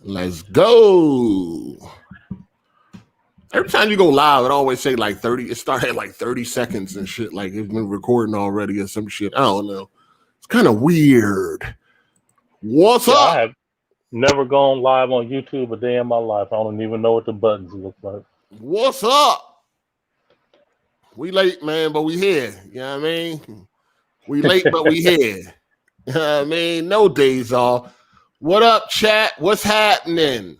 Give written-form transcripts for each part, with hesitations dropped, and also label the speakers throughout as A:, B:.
A: Let's go. Every time you go live, it always say like 30. It started at like 30 seconds and shit. Like it's been recording already or some shit. I don't know. It's kind of weird. What's up?
B: I have never gone live on YouTube a day in my life. I don't even know what the buttons look like.
A: What's up? We late, man, but we here. You know what I mean? We late, but we here. You know what I mean? No days off. What up, chat? What's happening?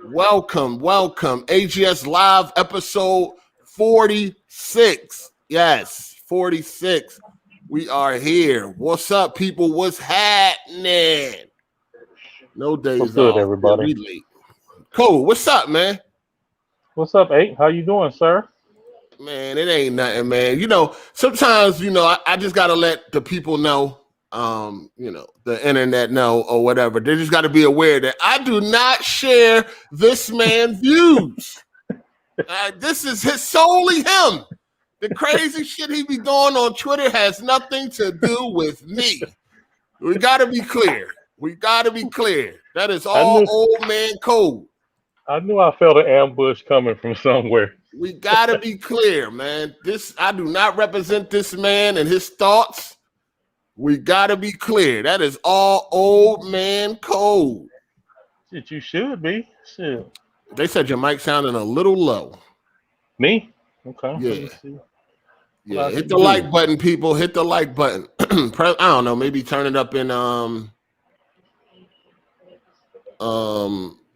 A: Welcome. AGS Live episode 46. Yes, 46. We are here. What's up, people? What's happening? No days
B: What's good,
A: off.
B: everybody?
A: We late. Cool. What's up, man?
B: What's up, 8? How you doing, sir?
A: Man, it ain't nothing, man. You know, sometimes, I just got to let the people know, the internet know or whatever. They just got to be aware that I do not share this man's views. This is solely him. The crazy shit he be doing on Twitter has nothing to do with me. We got to be clear. That is all old man code.
B: I knew I felt an ambush coming from somewhere.
A: We got to be clear, man. I do not represent this man and his thoughts. We got to be clear. That is all old man code.
B: Shit, you should be. Shit.
A: They said your mic sounding a little low.
B: Me? Okay.
A: Yeah. Yeah. Hit the like button, people. Hit the like button. I don't know. Maybe turn it up in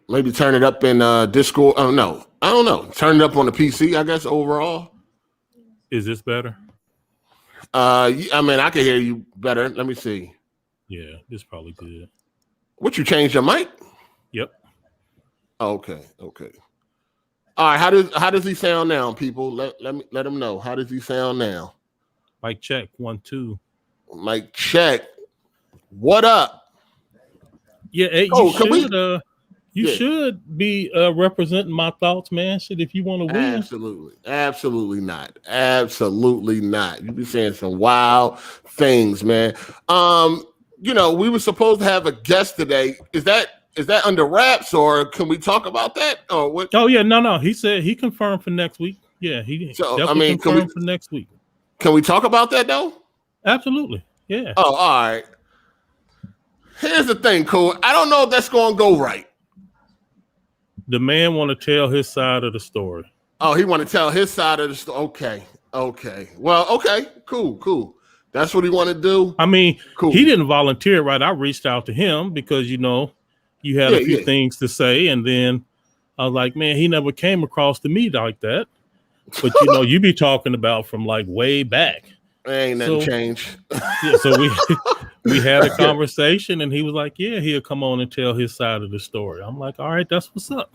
A: maybe turn it up in Discord. Oh no, I don't know. Turn it up on the PC, I guess, overall.
C: Is this better?
A: I mean, I can hear you better. Let me see.
C: Yeah, this is probably good.
A: What, you changed your mic?
C: Yep.
A: Okay. All right. How does he sound now, people? Let him know. How does he sound now?
C: Mic check 1 2.
A: Mic check. What up?
C: Yeah, hey, you should be representing my thoughts, man. Shit, if you want to win.
A: Absolutely not. You be saying some wild things, man. We were supposed to have a guest today. Is that under wraps, or can we talk about that? Or what?
C: Oh yeah, no. He said he confirmed for next week. Yeah, confirmed for next week.
A: Can we talk about that though?
C: Absolutely. Yeah.
A: Oh, all right. Here's the thing, Cole. I don't know if that's going to go right.
C: The man want to tell his side of the story.
A: Oh, he want to tell his side of the story. Okay. Well, okay. Cool. That's what he want to do.
C: I mean,
A: cool.
C: He didn't volunteer, right? I reached out to him because, you had a few things to say. And then I was like, man, he never came across to me like that. But, you be talking about from like way back.
A: Ain't nothing changed.
C: Yeah, so we had a conversation, and he was like, yeah, he'll come on and tell his side of the story. I'm like, all right, that's what's up.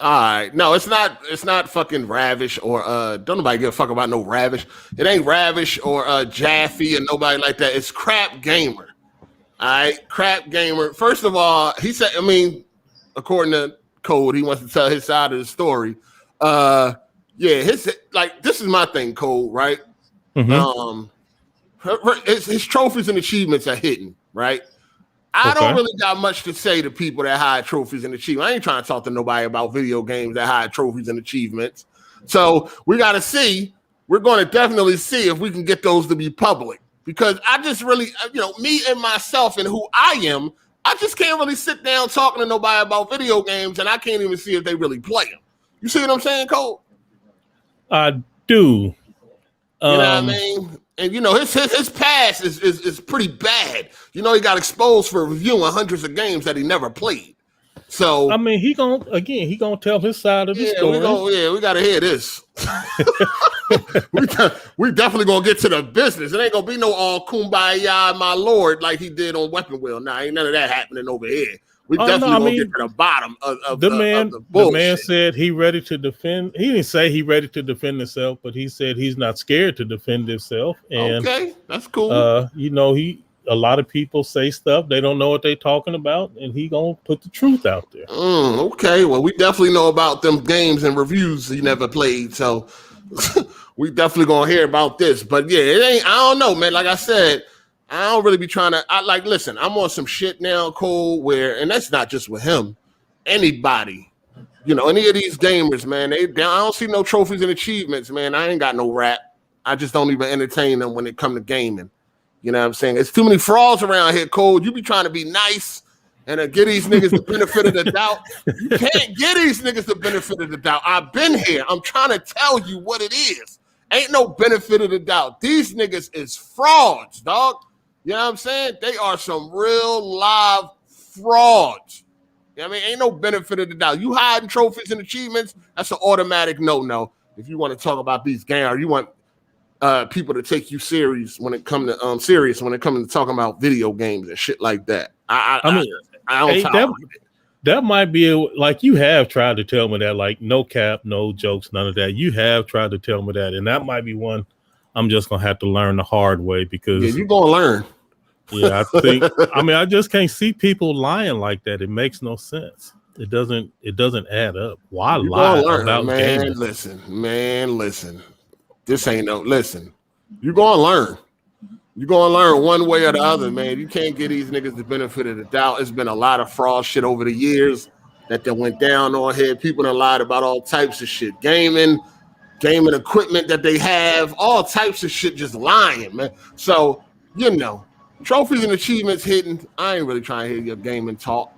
A: All right. No, it's not fucking Ravish or don't nobody give a fuck about no Ravish. It ain't Ravish or Jaffe and nobody like that. It's Crap Gamer. All right, Crap Gamer. First of all, he said, according to Code, he wants to tell his side of the story. This is my thing, Code, right?
C: Mm-hmm.
A: His trophies and achievements are hidden, right? I don't really got much to say to people that hide trophies and achievements. I ain't trying to talk to nobody about video games that hide trophies and achievements. So we got to see. We're going to definitely see if we can get those to be public, because I just really, me and myself and who I am, I just can't really sit down talking to nobody about video games, and I can't even see if they really play them. You see what I'm saying, Cole?
C: I do.
A: You know what I mean? And his past is pretty bad. He got exposed for reviewing hundreds of games that he never played. So
C: he gonna tell his side of the story.
A: We gotta hear this. we definitely gonna get to the business. It ain't gonna be no all kumbaya, my lord, like he did on Weapon Wheel. Nah, ain't none of that happening over here. We definitely gonna get to the bottom of the man.
C: The man said he ready to defend. He didn't say he ready to defend himself, but he said he's not scared to defend himself. And
A: okay, that's cool.
C: A lot of people say stuff they don't know what they talking about, and he gonna put the truth out there.
A: Okay, well, we definitely know about them games and reviews he never played, so. We definitely gonna hear about this, but yeah, it ain't. I don't know, man. Like I said, I don't really be trying to. Listen, I'm on some shit now, Cole, where, and that's not just with him, anybody, any of these gamers, man, I don't see no trophies and achievements, man. I ain't got no rap. I just don't even entertain them when it come to gaming. You know what I'm saying? It's too many frauds around here, Cole. You be trying to be nice and give these niggas the benefit of the doubt. You can't give these niggas the benefit of the doubt. I've been here. I'm trying to tell you what it is. Ain't no benefit of the doubt. These niggas is frauds, dog. You know what I'm saying? They are some real live frauds. You know what I mean? Ain't no benefit of the doubt. You hiding trophies and achievements, that's an automatic no. If you want to talk about these games, or you want people to take you serious when it comes to talking about video games and shit like that. I don't
C: that might be like, you have tried to tell me that, like, no cap, no jokes, none of that. You have tried to tell me that, and that might be one I'm just gonna have to learn the hard way, because
A: you're gonna learn.
C: Yeah, I think. I just can't see people lying like that. It makes no sense. It doesn't add up. Why lie about gaming?
A: Listen. This ain't no listen. You're gonna learn. You're gonna learn one way or the other, man. You can't give these niggas the benefit of the doubt. It's been a lot of fraud shit over the years that went down on here. People done lied about all types of shit. Gaming equipment that they have, all types of shit, just lying, man. So, trophies and achievements hidden. I ain't really trying to hear your gaming talk.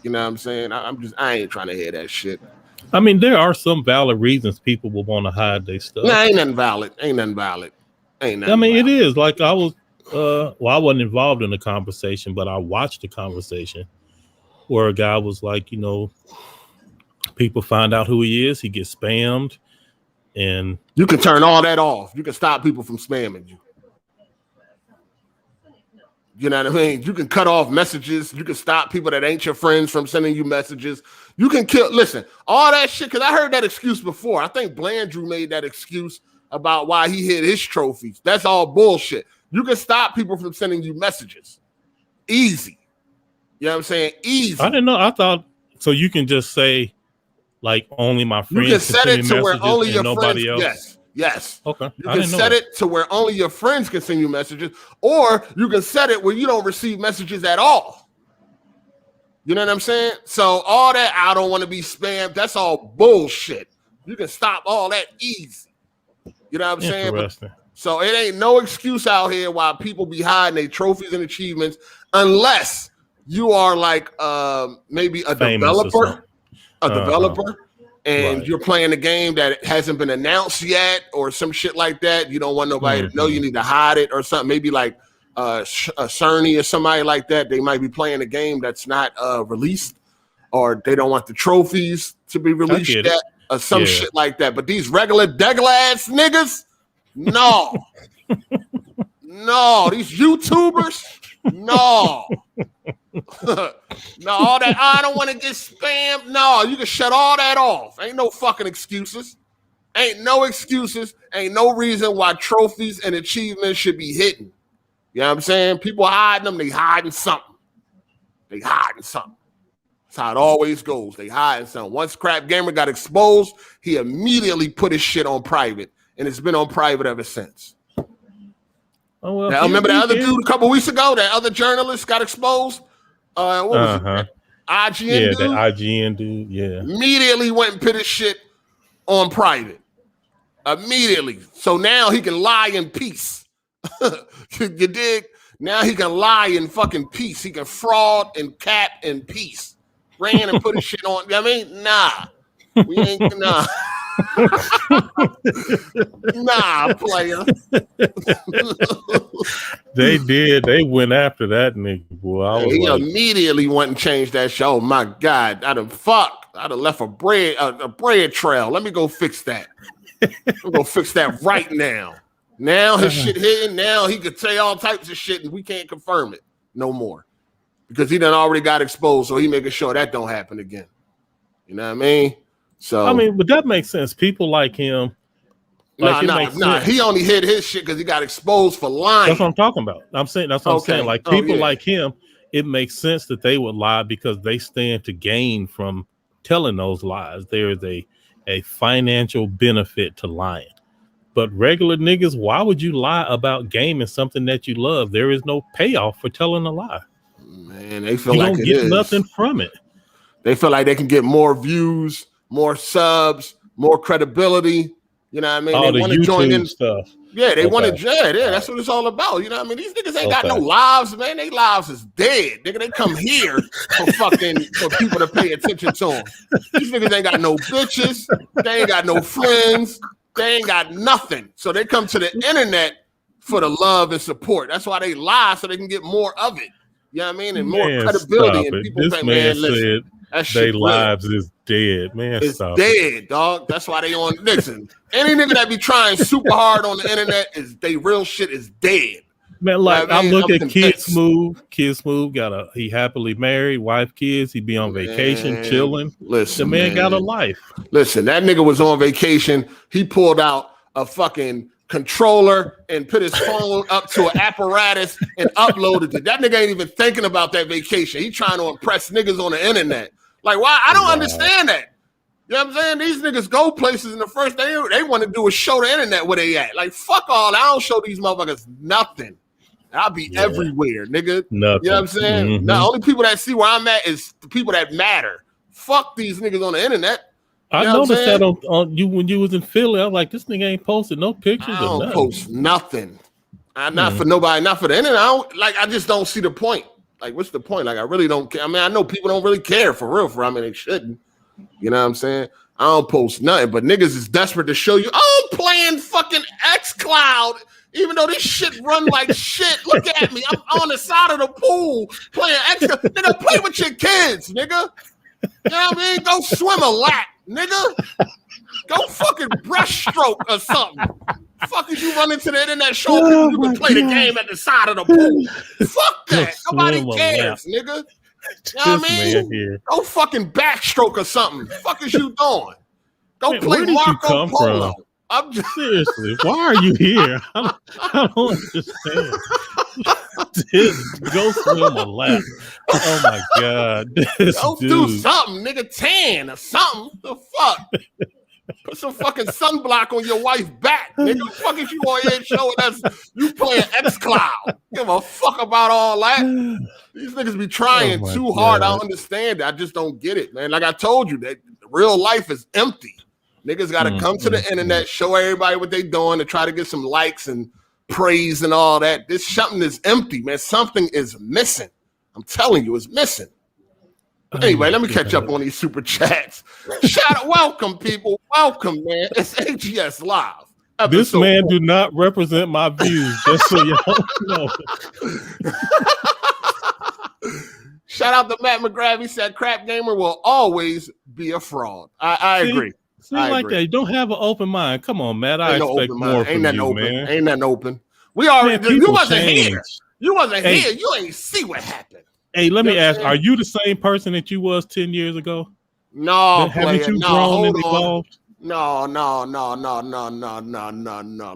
A: You know what I'm saying? I ain't trying to hear that shit.
C: I mean, there are some valid reasons people will want to hide their stuff.
A: Nah, ain't nothing valid. It
C: is. Like, I was, I wasn't involved in the conversation, but I watched the conversation where a guy was like, people find out who he is, he gets spammed. And
A: you can turn all that off. You can stop people from spamming you. You know what I mean? You can cut off messages. You can stop people that ain't your friends from sending you messages. You can listen, all that shit, because I heard that excuse before. I think Blandrew made that excuse about why he hid his trophies. That's all bullshit. You can stop people from sending you messages. Easy. You know what I'm saying? Easy.
C: I didn't know. I thought, so you can just say, like, only my friends.
A: You can set it to where only your
C: nobody
A: friends.
C: Else.
A: Yes.
C: Okay.
A: You can set it to where only your friends can send you messages, or you can set it where you don't receive messages at all. You know what I'm saying? So all that, I don't want to be spammed, that's all bullshit. You can stop all that easy. You know what I'm saying? So it ain't no excuse out here why people be hiding their trophies and achievements, unless you are like maybe a developer. And you're playing a game that hasn't been announced yet or some shit like that. You don't want nobody to know. You need to hide it or something. Maybe like Cerny or somebody like that. They might be playing a game that's not released, or they don't want the trophies to be released yet, or some shit like that. But these regular ass niggas, no. No, these YouTubers, no. No, all that, I don't want to get spammed. No, you can shut all that off. Ain't no fucking excuses. Ain't no excuses. Ain't no reason why trophies and achievements should be hidden. You know what I'm saying? People hiding them, they hiding something. That's how it always goes. They hiding something. Once Crap Gamer got exposed, he immediately put his shit on private, and it's been on private ever since. Oh, well, now, remember the other dude a couple weeks ago? That other journalist got exposed? What was it? IGN dude?
C: That IGN dude,
A: immediately went and put his shit on private. Immediately. So now he can lie in peace. You dig? Now he can lie in fucking peace. He can fraud and cap in peace. Ran and put his shit on. I mean, nah. We ain't, nah. Nah, player.
C: They did. They went after that nigga, boy.
A: He immediately went and changed that show. My God, I'd have left a bread trail. Let me go fix that. I'm gonna fix that right now. Now his shit hidden. Now he could say all types of shit, and we can't confirm it no more because he done already got exposed. So he making sure that don't happen again. You know what I mean? So
C: I mean, but that makes sense. People like him.
A: Nah. He only hid his shit because he got exposed for lying.
C: That's what I'm talking about. I'm saying that's what I'm saying. Like people like him, it makes sense that they would lie because they stand to gain from telling those lies. There is a financial benefit to lying. But regular niggas, why would you lie about gaming something that you love? There is no payoff for telling a lie.
A: Man, they feel
C: you
A: like
C: don't
A: it
C: get
A: is.
C: nothing from it.
A: They feel like they can get more views, more subs, more credibility. You know what I mean?
C: All
A: they
C: the
A: want to join in
C: stuff.
A: Yeah, they want to.
C: Okay.
A: Yeah, that's what it's all about. You know what I mean? These niggas ain't got no lives, man. They lives is dead. Nigga, they come here for people to pay attention to them. These niggas ain't got no bitches. They ain't got no friends. They ain't got nothing. So they come to the internet for the love and support. That's why they lie, so they can get more of it. You know what I mean? And more credibility. And people
C: this
A: think,
C: man
A: listen, that
C: they
A: shit
C: lives is dead, man.
A: It's dead, dog. That's why they on. Listen, any nigga that be trying super hard on the internet they real shit is dead.
C: Man, like I look at Kid Smooth. Kid Smooth he happily married, wife, kids. He be on vacation, chilling.
A: Listen,
C: the man got a life.
A: Listen, that nigga was on vacation. He pulled out a fucking controller and put his phone up to an apparatus and uploaded it. That nigga ain't even thinking about that vacation. He trying to impress niggas on the internet. Like, why? I don't understand that. You know what I'm saying? These niggas go places and the first thing they want to do is show the internet where they at. Like, fuck all. I don't show these motherfuckers nothing. I'll be everywhere, nigga.
C: Nothing.
A: You know what I'm saying?
C: Mm-hmm.
A: The only people that see where I'm at is the people that matter. Fuck these niggas on the internet.
C: I noticed that on you when you was in Philly. I was like, this nigga ain't posted no pictures.
A: I don't post nothing. Not for nobody, not for the internet. I just don't see the point. Like, what's the point? Like, I really don't care. I mean, I know people don't really care for real. I mean, they shouldn't. You know what I'm saying? I don't post nothing, but niggas is desperate to show you. Oh, I'm playing fucking XCloud, even though this shit run like shit. Look at me. I'm on the side of the pool playing XCloud. Nigga, play with your kids, nigga. You know what I mean? Go swim a lap, nigga. Go fucking breaststroke or something. Fuck is you run into the internet showing people you can play the game at the side of the pool? Fuck that. Nobody cares, nigga. You know what I mean? Go fucking backstroke or something. Fuck is you doing? Go play Marco Polo. I'm just
C: seriously. Why are you here? I don't understand. Go swim a lap. Oh my god.
A: Go do something, nigga. Tan or something. The fuck? Put some fucking sunblock on your wife's back, nigga. What the fuck is you on here showing us you playing XCloud? Give a fuck about all that. These niggas be trying too hard. I don't understand it. I just don't get it, man. Like I told you, that real life is empty. Niggas got to come to the internet, show everybody what they doing to try to get some likes and praise and all that. This something is empty, man. Something is missing. I'm telling you, it's missing. Anyway, let me catch up on these super chats. Welcome, people. Welcome, man. It's AGS Live.
C: This man do not represent my views, just so y'all know.
A: Shout out to Matt McGrath. He said Crap Gamer will always be a fraud. I agree.
C: See, like that. You don't have an open mind. Come on, Matt. I expect more from you, man.
A: Ain't nothing open. We already. You wasn't here. You wasn't here. You ain't see what happened.
C: Hey, let me ask: are you the same person that you was 10 years ago?
A: No,
C: haven't you grown and evolved?
A: No.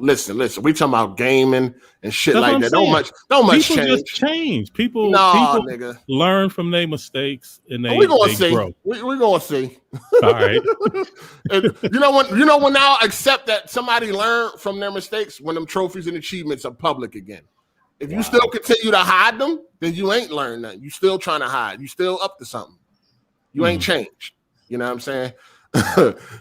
A: Listen. We talking about gaming and shit like that. Don't much
C: people
A: change.
C: Just change. People
A: nigga.
C: Learn from their mistakes and they
A: grow. We're gonna see.
C: All right.
A: You know when now accept that somebody learned from their mistakes when them trophies and achievements are public again. If you still continue to hide them, then you ain't learned nothing. You still trying to hide. You still up to something. You ain't changed. You know what I'm saying?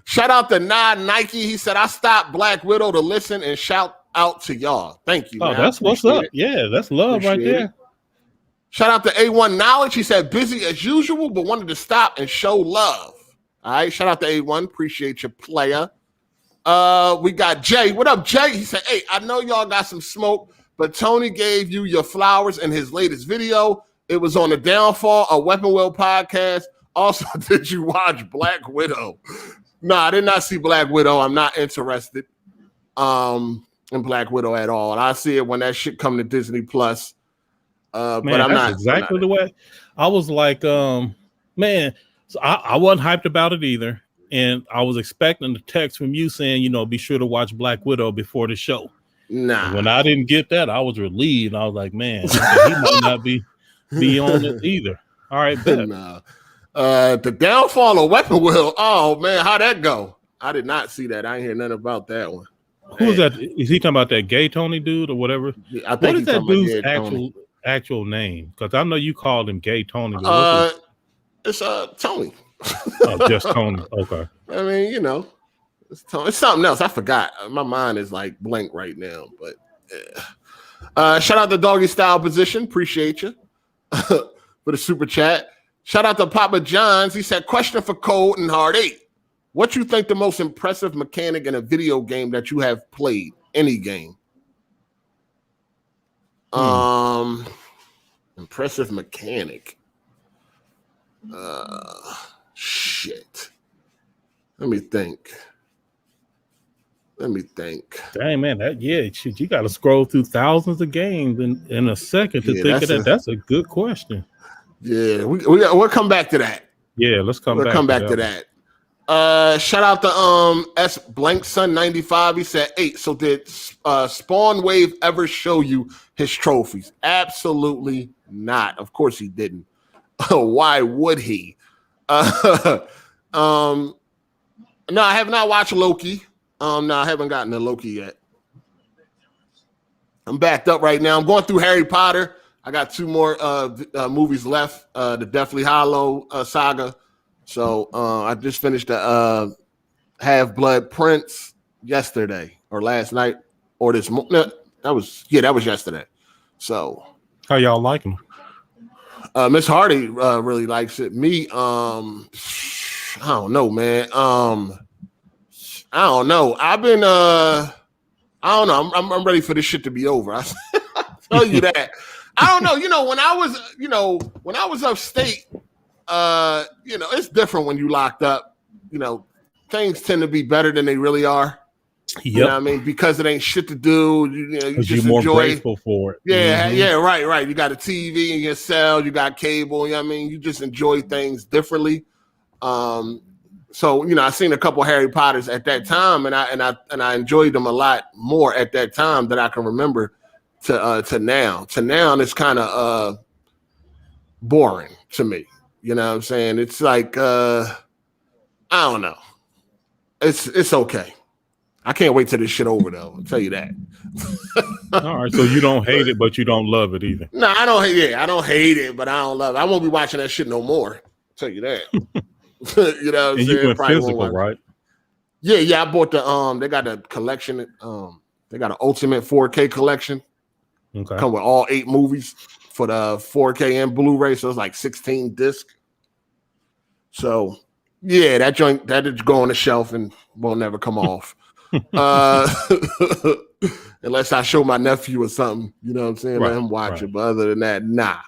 A: Shout out to Nike. He said, I stopped Black Widow to listen and shout out to y'all. Thank you.
C: Oh,
A: man.
C: that's what's up. Yeah, that's love right there.
A: It. Shout out to A1 Knowledge. He said, busy as usual, but wanted to stop and show love. All right. Shout out to A1. Appreciate your player. We got Jay. What up, Jay? He said, hey, I know y'all got some smoke, but Tony gave you your flowers in his latest video. It was on the Downfall, a Weapon Wheel podcast. Also, did you watch Black Widow? No, I did not see Black Widow. I'm not interested in Black Widow at all. And I see it when that shit come to Disney Plus.
C: Man,
A: but I'm not
C: exactly the way I was like, man. So I wasn't hyped about it either, and I was expecting the text from you saying, be sure to watch Black Widow before the show.
A: Nah.
C: And when I didn't get that, I was relieved. I was like, man, he might not be on it either. All right, bet.
A: Nah. The Downfall of Weapon Wheel. Oh man, how'd that go? I did not see that. I ain't hear nothing about that one.
C: Who is that? Is he talking about that gay Tony dude or whatever?
A: I think
C: what is
A: he's
C: that
A: talking
C: dude's
A: about Tony.
C: actual name? Because I know you called him gay Tony. But
A: it's Tony.
C: Oh, just Tony. Okay.
A: I mean, you know, it's something else. I forgot. My mind is like blank right now. But shout out to Doggy Style Position. Appreciate you for the super chat. Shout out to Papa John's. He said, question for Code and Hard 8. What you think the most impressive mechanic in a video game that you have played? Any game. Impressive mechanic. Shit. Let me think.
C: Dang, man, you got to scroll through thousands of games in a second to think of that. That's a good question.
A: Yeah, we'll come back to that.
C: Yeah, let's come back.
A: We'll come back to that. Shout out to S Blank Sun 95. He said 8. So did Spawn Wave ever show you his trophies? Absolutely not. Of course he didn't. Why would he? No, I have not watched Loki. No, I haven't gotten to Loki yet. I'm backed up right now. I'm going through Harry Potter. I got 2 more movies left. The Deathly Hallow saga. So I just finished the Half-Blood Prince yesterday or last night or this morning. No, that was yesterday. So
C: how y'all like them?
A: Miss Hardy really likes it. Me, I don't know, man. I don't know. I've been I don't know. I'm ready for this shit to be over. I tell you that. I don't know. When I was upstate, it's different when you locked up. Things tend to be better than they really are.
C: Yep.
A: You know what I mean? Because it ain't shit to do. You just
C: you're more
A: enjoy.
C: grateful for it.
A: Yeah, yeah, right. You got a TV in your cell, you got cable, you know what I mean? You just enjoy things differently. So I seen a couple Harry Potters at that time, and I enjoyed them a lot more at that time than I can remember to now. To now, it's kind of boring to me. You know what I'm saying? It's like I don't know. It's okay. I can't wait till this shit over though. I'll tell you that.
C: All right, so you don't hate it, but you don't love it either.
A: No, I don't hate it. I don't hate it, but I don't love it. I won't be watching that shit no more. I'll tell you that. You know what I'm saying?
C: You went physical, right?
A: Yeah. I bought the they got a collection. They got an ultimate 4K collection.
C: Okay.
A: Come with all 8 movies for the 4K and Blu-ray. So it's like 16 discs. So yeah, that joint that is go on the shelf and will never come off. Unless I show my nephew or something, you know what I'm saying? Let him watch it. But other than that, nah.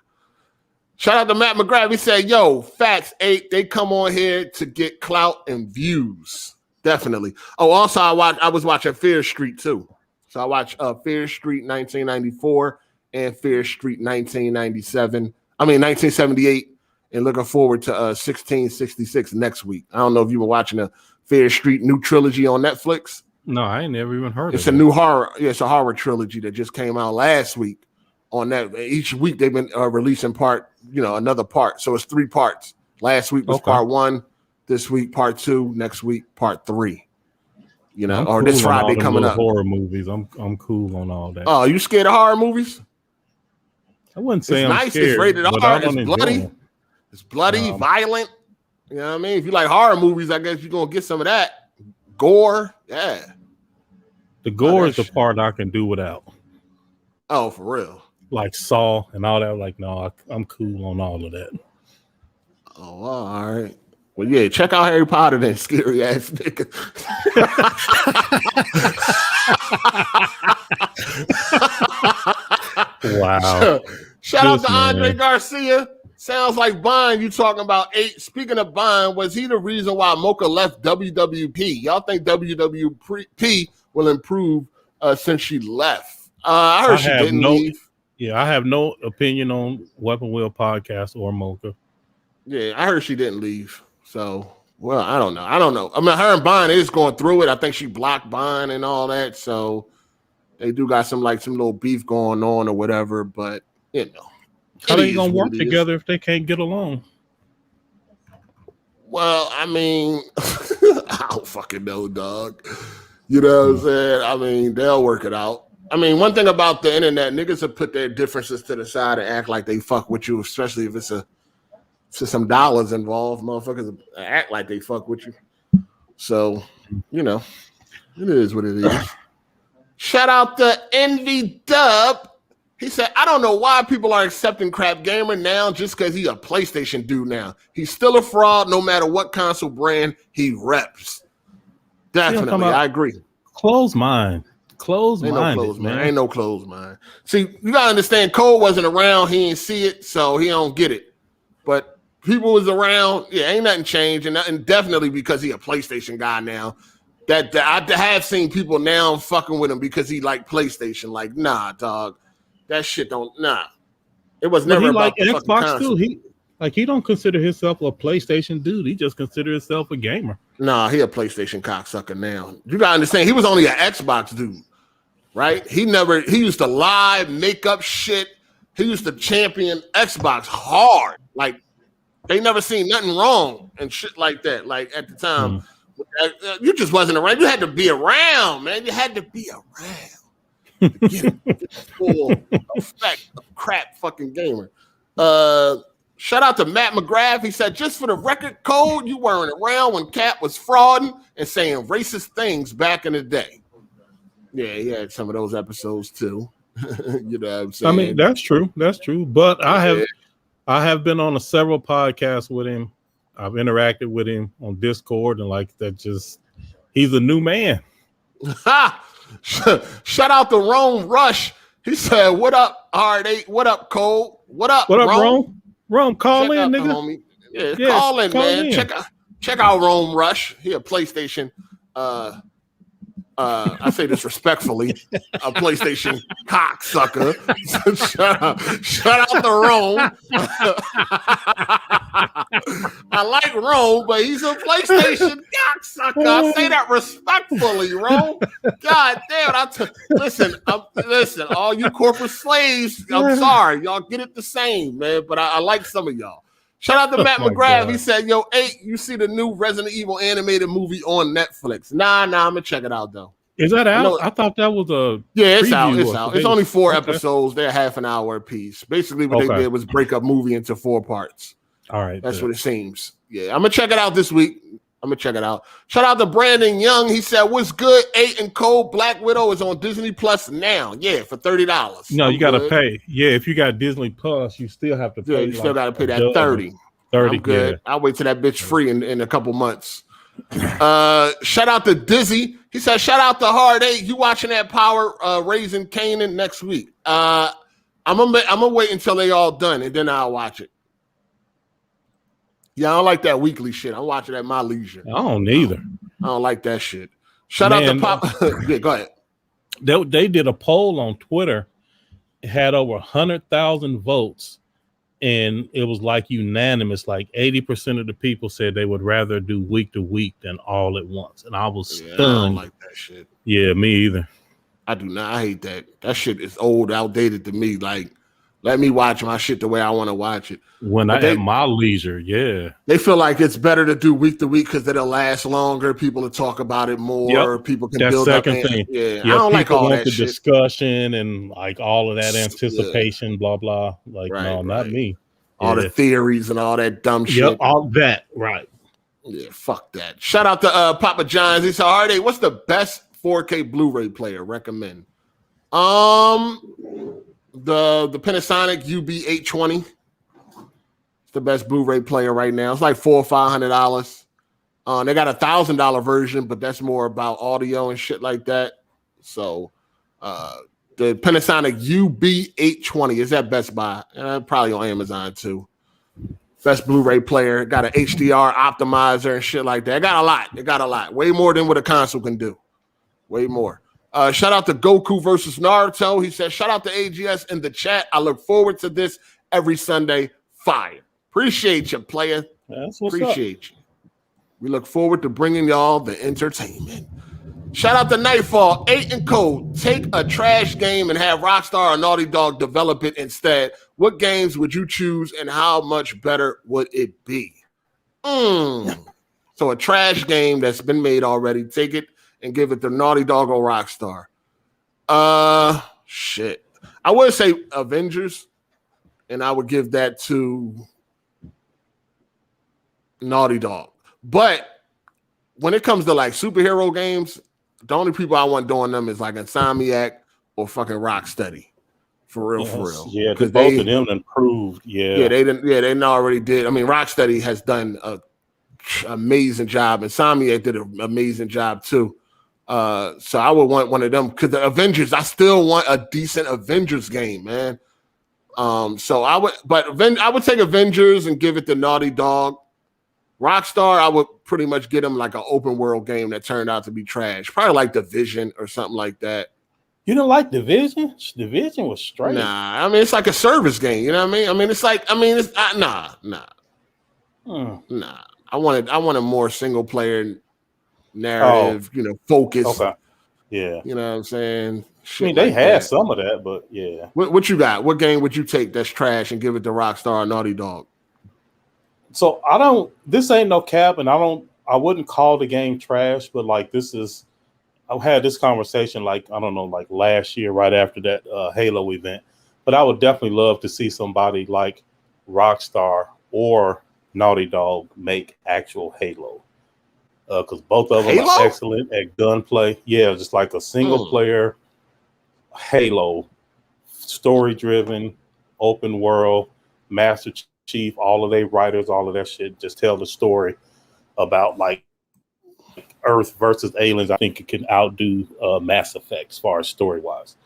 A: Shout out to Matt McGrath. He said, yo, facts 8, they come on here to get clout and views. Definitely. Oh, also I was watching Fear Street too. So I watched Fear Street 1994 and Fear Street 1978, and looking forward to 1666 next week. I don't know if you were watching the Fear Street new trilogy on Netflix.
C: No, I ain't never even heard of it.
A: It's a new horror. Yeah, it's a horror trilogy that just came out last week on that. Each week they've been releasing another part. So it's 3 parts. Last week was part 1. This week, part 2. Next week, part 3. Or this Friday coming up.
C: Horror movies. I'm cool on all that.
A: Oh, you scared of horror movies?
C: I wouldn't say
A: it's
C: I'm
A: nice.
C: scared.
A: It's rated R. It's bloody. It's bloody, violent. You know what I mean? If you like horror movies, I guess you're gonna get some of that. Gore, yeah.
C: The gore is the part I can do without.
A: Oh, for real?
C: Like Saw and all that. Like, no, I'm cool on all of that.
A: Oh, all right. Well, yeah, check out Harry Potter, then, scary ass nigga.
C: Wow.
A: Shout out to Andre Garcia. Sounds like Bond, you talking about 8. Speaking of Bond, was he the reason why Mocha left WWP? Y'all think WWP will improve since she left? I heard she didn't leave.
C: Yeah, I have no opinion on Weapon Wheel Podcast or Mocha.
A: Yeah, I heard she didn't leave. So, well, I don't know. I mean, her and Bond is going through it. I think she blocked Bond and all that. So they do got some little beef going on or whatever. But,
C: how they going to work together if they can't get along?
A: Well, I mean, I don't fucking know, dog. You know what I'm saying? I mean, they'll work it out. I mean, one thing about the internet, niggas will put their differences to the side and act like they fuck with you, especially if it's some dollars involved. Motherfuckers act like they fuck with you. So, you know, it is what it is. Shout out to Envy Dub. He said, I don't know why people are accepting Crap Gamer now just because he's a PlayStation dude now. He's still a fraud no matter what console brand he reps. Definitely, I agree.
C: Closed mind. Closed mind.
A: Ain't no closed mind. See, you gotta understand, Cole wasn't around, he didn't see it, so he don't get it. But people was around, ain't nothing changed, and definitely because he a PlayStation guy now. That I have seen people now fucking with him because he like PlayStation. Like, nah, dog, that shit don't. Nah, it was never about the Xbox too.
C: He don't consider himself a PlayStation dude. He just consider himself a gamer.
A: Nah, he a PlayStation cocksucker now. You gotta understand, he was only an Xbox dude, right? He used to lie, make up shit. He used to champion Xbox hard. Like, they never seen nothing wrong and shit like that. Like, at the time, you just wasn't around. You had to be around, man. You had to be around to get the full effect of Crap fucking gamer. Shout out to Matt McGrath. He said, just for the record, Code, you weren't around when Cap was frauding and saying racist things back in the day. Yeah, he had some of those episodes too. You know what I'm saying?
C: I mean, that's true. That's true. But I have been on several podcasts with him. I've interacted with him on Discord and like that. He's a new man.
A: Shout out to Rome Rush. He said, what up, Hard8? What up, Cole? What up,
C: Rome? Rome, call in, nigga.
A: Homie. Yeah, call in, man. In. Check out Rome Rush. He a PlayStation. I say this respectfully, a PlayStation cocksucker. Shout out to Rome. I like Rome, but he's a PlayStation cocksucker. I say that respectfully, Rome. God damn, listen, all you corporate slaves, I'm sorry. Y'all get it the same, man, but I like some of y'all. Shout out to Matt McGrath. God. He said, yo, 8, you see the new Resident Evil animated movie on Netflix. Nah, I'm going to check it out, though.
C: Is that out? I thought that was a
A: it's out. It's out. It's only 4 episodes. They're half an hour apiece. Basically, what they did was break up movie into 4 parts.
C: All right.
A: That's what it seems. Yeah, I'm going to check it out this week. I'm going to check it out. Shout out to Brandon Young. He said, what's good? 8 and Cold Black Widow is on Disney Plus now. Yeah, for $30.
C: No, you got to pay. Yeah, if you got Disney Plus, you still have to pay.
A: Yeah, you still got to pay that $30. I'm good. Yeah. I'll wait till that bitch free in a couple months. Shout out to Dizzy. He said, shout out to Hard8. You watching that Power Raising Canaan next week. I'm gonna wait until they all done and then I'll watch it. Yeah, I don't like that weekly shit. I'm watching at my leisure.
C: I don't either.
A: I don't like that shit. Shout out to Pop. Yeah, go ahead.
C: They did a poll on Twitter. It had over 100,000 votes. And it was like unanimous, like 80% of the people said they would rather do week to week than all at once. And I was stunned. I don't like that shit. Yeah, me either.
A: I do not. I hate that. That shit is old, outdated to me. Like, let me watch my shit the way I want to watch it.
C: When at my leisure, yeah.
A: They feel like it's better to do week to week because it'll last longer. People will talk about it more. Yep. People can build up. Thing. Yeah, I don't like all that shit.
C: Discussion and like all of that anticipation, blah, blah. Like, no, not me.
A: All the theories and all that dumb shit.
C: Yep, all that, right.
A: Yeah, fuck that. Shout out to Papa John's. He said, Hard8, what's the best 4K Blu-ray player? Recommend. The Panasonic UB820. It's the best Blu-ray player right now. It's like $400 or $500. They got $1,000 version, but that's more about audio and shit like that. So the Panasonic UB820 is at Best Buy. Probably on Amazon too. Best Blu-ray player. Got an HDR optimizer and shit like that. It got a lot. Way more than what a console can do. Way more. Shout out to Goku versus Naruto. He said, shout out to AGS in the chat. I look forward to this every Sunday. Fire. Appreciate you, player. Appreciate you. We look forward to bringing y'all the entertainment. Shout out to Nightfall. 8 and Code. Take a trash game and have Rockstar or Naughty Dog develop it instead. What games would you choose and how much better would it be? So a trash game that's been made already. Take it and give it to Naughty Dog or Rockstar? Shit. I would say Avengers, and I would give that to Naughty Dog. But when it comes to like superhero games, the only people I want doing them is like Insomniac or fucking Rocksteady. For real.
C: Yeah, because both of them improved. Yeah,
A: they didn't. Yeah, they already did. I mean, Rocksteady has done an amazing job, and Insomniac did an amazing job too. So I would want one of them because the Avengers. I still want a decent Avengers game, man. So I would take Avengers and give it to Naughty Dog. Rockstar, I would pretty much get them like an open world game that turned out to be trash. Probably like Division or something like that.
C: You don't like Division? Division was straight.
A: Nah, I mean it's like a service game. You know what I mean? I mean it's nah. I wanted a more single player narrative. Focus.
C: Okay. Yeah.
A: You know what I'm saying?
C: Shit, I mean they had some of that, but yeah.
A: What you got? What game would you take that's trash and give it to Rockstar or Naughty Dog?
C: So this ain't no cap, and I wouldn't call the game trash, but like I had this conversation like last year, right after that Halo event. But I would definitely love to see somebody like Rockstar or Naughty Dog make actual Halo. Because both of them are excellent at gunplay. Yeah, just like a single player Halo, story driven, open world, Master Chief, all of their writers, all of that shit, just tell the story about like Earth versus aliens. I think it can outdo Mass Effect as far as story wise.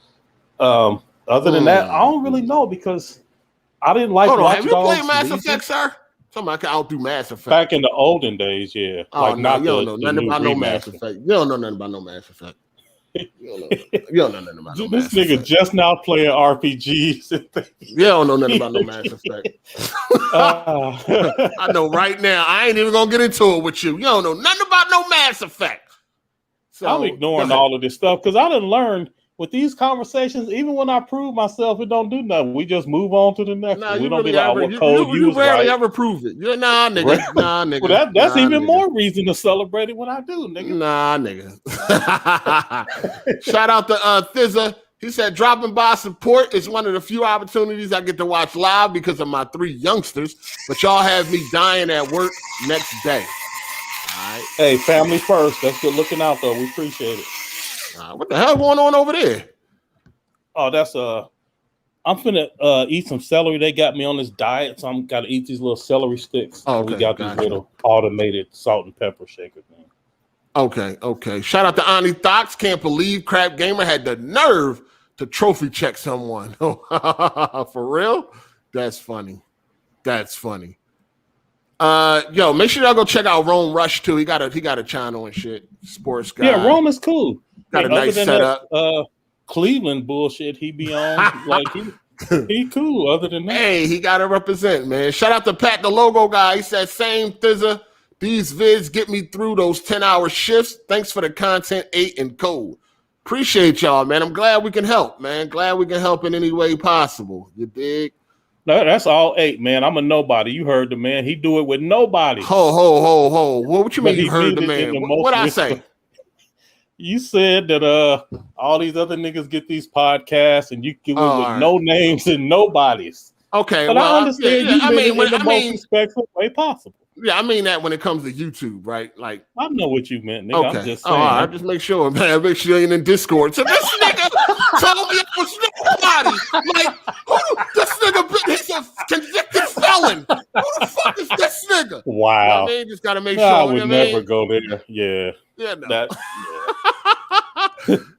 C: Other than that, I don't really know because I didn't like.
A: Have you played Mass Effect, sir? Somebody can outdo Mass Effect.
C: Back in the olden days, yeah.
A: Oh, no, you don't know nothing about no Mass Effect. You don't know nothing about no Mass Effect. You don't know nothing about no Mass Effect.
C: This nigga just now playing RPGs.
A: You don't know nothing about no Mass Effect. I know right now. I ain't even gonna get into it with you. You don't know nothing about no Mass Effect. So,
C: I'm ignoring all of this stuff because I done learned with these conversations, even when I prove myself, it don't do nothing. We just move on to the next one. We don't be like, what code
A: you rarely ever prove it. Nah, nigga. Nah, nigga.
C: Well, that's even more reason to celebrate it when I do, nigga.
A: Nah, nigga. Shout out to Thizza. He said, dropping by support is one of the few opportunities I get to watch live because of my 3 youngsters, but y'all have me dying at work next day. All right.
C: Hey, family first. That's good looking out, though. We appreciate it.
A: What the hell going on over there?
C: Oh, that's I'm finna eat some celery. They got me on this diet, so I'm gotta eat these little celery sticks.
A: Oh, okay,
C: we got these little automated salt and pepper shaker thing.
A: Okay. Shout out to Ani Thox. Can't believe Crap Gamer had the nerve to trophy check someone. For real? That's funny. Yo, make sure y'all go check out Rome Rush too. He got a channel and shit. Sports guy.
C: Yeah, Rome is cool.
A: Got a nice setup.
C: Cleveland bullshit he be on. Like he cool. Other than that,
A: hey, he got to represent, man. Shout out to Pat, the logo guy. He said, "Same Thizza. These vids get me through those 10-hour shifts. Thanks for the content, 8 and code. Appreciate y'all, man. I'm glad we can help, man. Glad we can help in any way possible. You dig?
C: No, that's all 8, man. I'm a nobody. You heard the man. He do it with nobody.
A: Ho. What you mean you heard the man? What I say?
C: You said that all these other niggas get these podcasts and you give them with no names and nobodies.
A: Okay,
C: but
A: well,
C: I understand you mean in the most respectful way possible.
A: Yeah, I mean that when it comes to YouTube, right? Like
C: I know what you meant, nigga.
A: Okay.
C: I'm just saying.
A: I just make sure, man. Make sure you're in Discord. So this nigga told me it was nobody. Like, this nigga, he's a convicted felon. Who the fuck is this nigga?
C: Wow.
A: You know, just gotta make sure.
C: I would never go there. Yeah.
A: Yeah, no.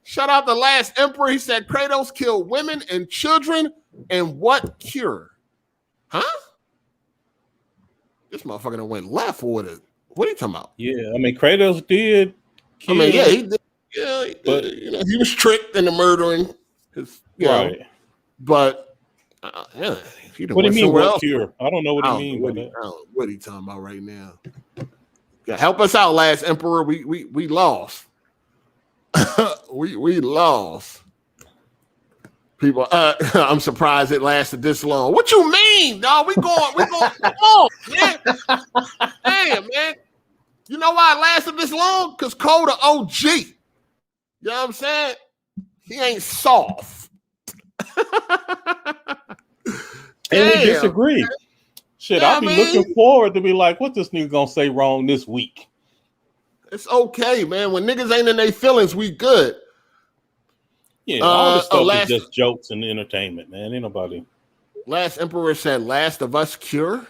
A: Shout out the Last Emperor. He said Kratos killed women and children, and what cure? Huh? This motherfucker done went left with it. What are you talking about?
C: Yeah, I mean Kratos did.
A: He did. Yeah, but he was tricked into murdering his. Right. But yeah,
C: what do you mean? What cure? I don't know what he means.
A: What are you talking about right now? Yeah, help us out, Last Emperor. We lost. we lost. People, I'm surprised it lasted this long. What you mean, dog? We going, come on, man. Damn, man. You know why it lasted this long? Because Coda OG. You know what I'm saying? He ain't soft.
C: And we disagree. Shit, I'll be looking forward to be like, what this nigga gonna say wrong this week?
A: It's okay, man. When niggas ain't in their feelings, we good.
C: Yeah, all this stuff is just jokes and entertainment, man. Ain't nobody.
A: Last Emperor said, Last of Us cure.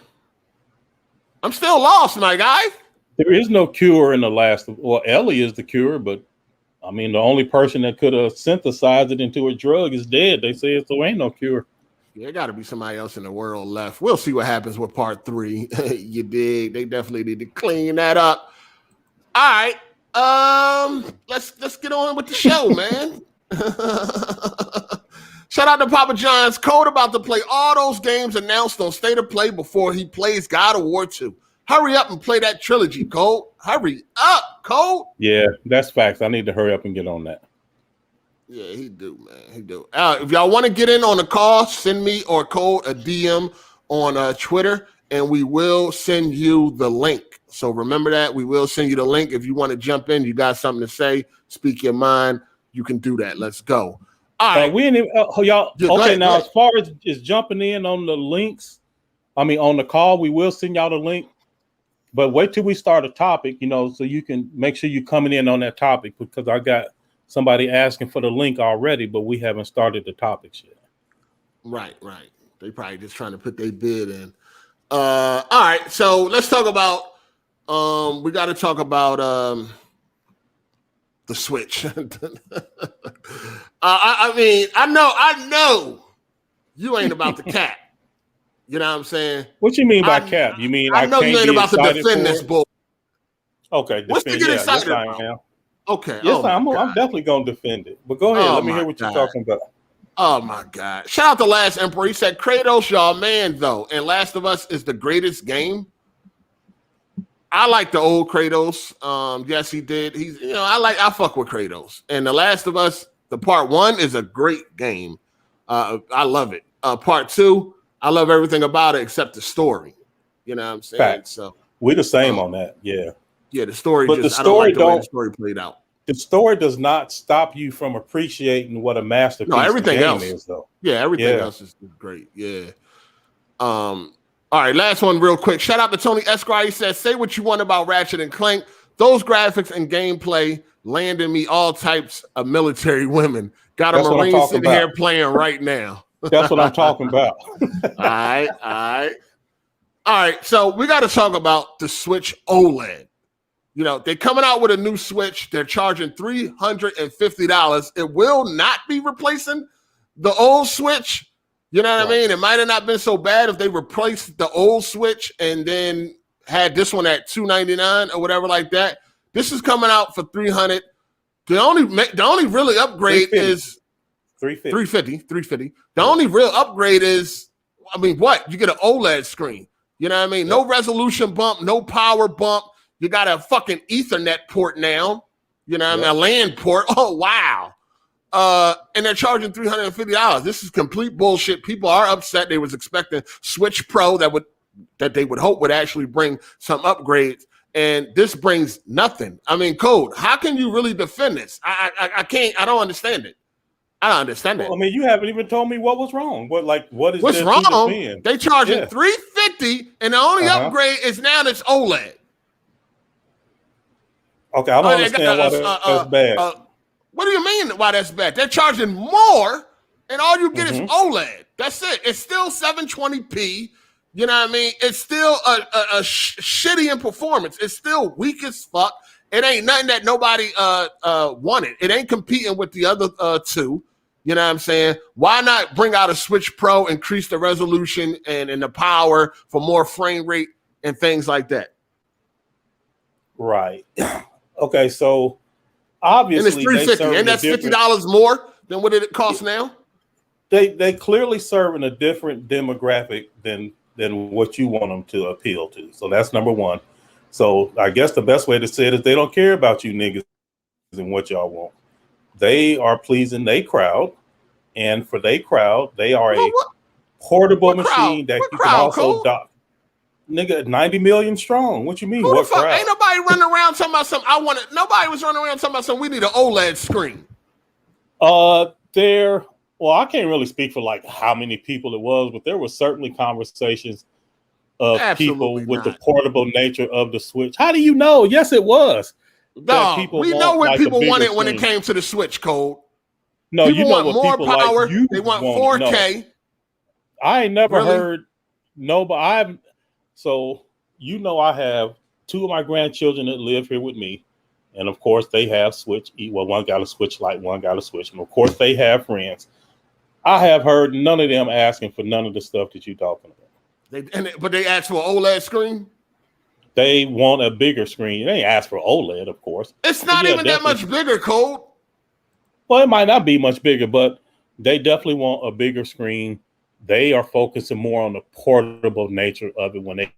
A: I'm still lost, my guy.
C: There is no cure in the Last of. Well, Ellie is the cure, but I mean, the only person that could have synthesized it into a drug is dead. They say so ain't no cure.
A: Yeah, got to be somebody else in the world left. We'll see what happens with part 3. You dig? They definitely need to clean that up. All right. Let's get on with the show, man. Shout out to Papa John's. Code about to play all those games announced on State of Play before he plays God of War 2. Hurry up and play that trilogy, Code. Hurry up, Code.
C: Yeah, that's facts. I need to hurry up and get on that.
A: Yeah, he do, man. He do. If y'all want to get in on the call, send me or Code a DM on Twitter, and we will send you the link. So remember that. We will send you the link. If you want to jump in, you got something to say, speak your mind, you can do that. Let's go. All right.
C: We ain't even, y'all.
A: Yeah,
C: okay, now as far as jumping in on the links, I mean, on the call, we will send y'all the link. But wait till we start a topic, so you can make sure you're coming in on that topic, because I got somebody asking for the link already, but we haven't started the topics yet. Right.
A: They probably just trying to put their bid in. All right, so let's talk about. We got to talk about the Switch. I mean, I know you ain't about the cap. You know what I'm saying?
C: What you mean by cap? You mean
A: I know you ain't about to defend this bull.
C: Okay,
A: what's to get excited about?
C: I am.
A: Okay.
C: Yes, I'm definitely gonna defend it. But go ahead, let me hear what you're talking about.
A: Oh my God! Shout out to Last Emperor. He said, "Kratos, y'all man though, and Last of Us is the greatest game." I like the old Kratos. Yes, he did. He's I fuck with Kratos, and the Last of Us, the part 1 is a great game. I love it. Part 2. I love everything about it except the story. You know what I'm saying?
C: Fact.
A: So
C: we're the same on that. Yeah.
A: Yeah, the story.
C: But
A: I don't like the way the story played out.
C: The story does not stop you from appreciating what a masterpiece
A: everything
C: game
A: else
C: is, though.
A: Yeah, everything else is great. Yeah. All right, last one real quick. Shout out to Tony Esquire. He says, say what you want about Ratchet and Clank. Those graphics and gameplay landed me all types of military women. Got a Marine sitting here playing right now.
C: That's what I'm talking about.
A: All right. So we got to talk about the Switch OLED. They're coming out with a new Switch. They're charging $350. It will not be replacing the old Switch. You know what I mean? It might have not been so bad if they replaced the old Switch and then had this one at $299 or whatever like that. This is coming out for $300. The only really upgrade is $350. The only real upgrade is, what? You get an OLED screen. You know what I mean? No resolution bump, no power bump. You got a fucking Ethernet port now. You know what I mean? A LAN port. Oh, wow. And they're charging $350. This is complete bullshit. People are upset. They was expecting Switch Pro that they would hope would actually bring some upgrades. And this brings nothing. Code, how can you really defend this? I can't. I don't understand it. I don't understand it.
C: Well, you haven't even told me what was wrong. What's
A: wrong? They charging $350, and the only upgrade is now this OLED.
C: Okay, I don't understand why that's bad.
A: What do you mean why that's bad? They're charging more, and all you get is OLED. That's it. It's still 720p. You know what I mean? It's still a shitty in performance. It's still weak as fuck. It ain't nothing that nobody wanted. It ain't competing with the other two. You know what I'm saying? Why not bring out a Switch Pro, increase the resolution and the power for more frame rate and things like that?
C: Right. Okay, so obviously,
A: and it's $350, and that's $50 more than what it costs now.
C: They clearly serving a different demographic than what you want them to appeal to. So that's number one. So I guess the best way to say it is they don't care about you niggas and what y'all want. They are pleasing their crowd, and for their crowd, they are a portable machine that you can also dock. Nigga, 90 million strong. What you mean?
A: Who
C: What
A: the fuck?
C: crowd?
A: Ain't nobody running around talking about something. Nobody was running around talking about something. We need an OLED screen.
C: Well, I can't really speak for like how many people it was, but there were certainly conversations of
A: Absolutely
C: people with
A: not.
C: the portable nature of the Switch. How do you know? Yes, it was.
A: Dog, we know what
C: like
A: people wanted when it came to the Switch, Code.
C: No,
A: people
C: you know
A: want
C: what
A: more
C: people
A: power.
C: like you
A: They want
C: wanted.
A: 4K.
C: No. I ain't never
A: Really?
C: heard I have two of my grandchildren that live here with me. And of course they have Switch. Well, one got a Switch Lite, one got a Switch. And of course they have friends. I have heard none of them asking for none of the stuff that you're talking about.
A: But they asked for an OLED screen?
C: They want a bigger screen. They ain't ask for OLED, of course.
A: It's not even that much bigger, Code.
C: Well, it might not be much bigger, but they definitely want a bigger screen. They are focusing more on the portable nature of it when they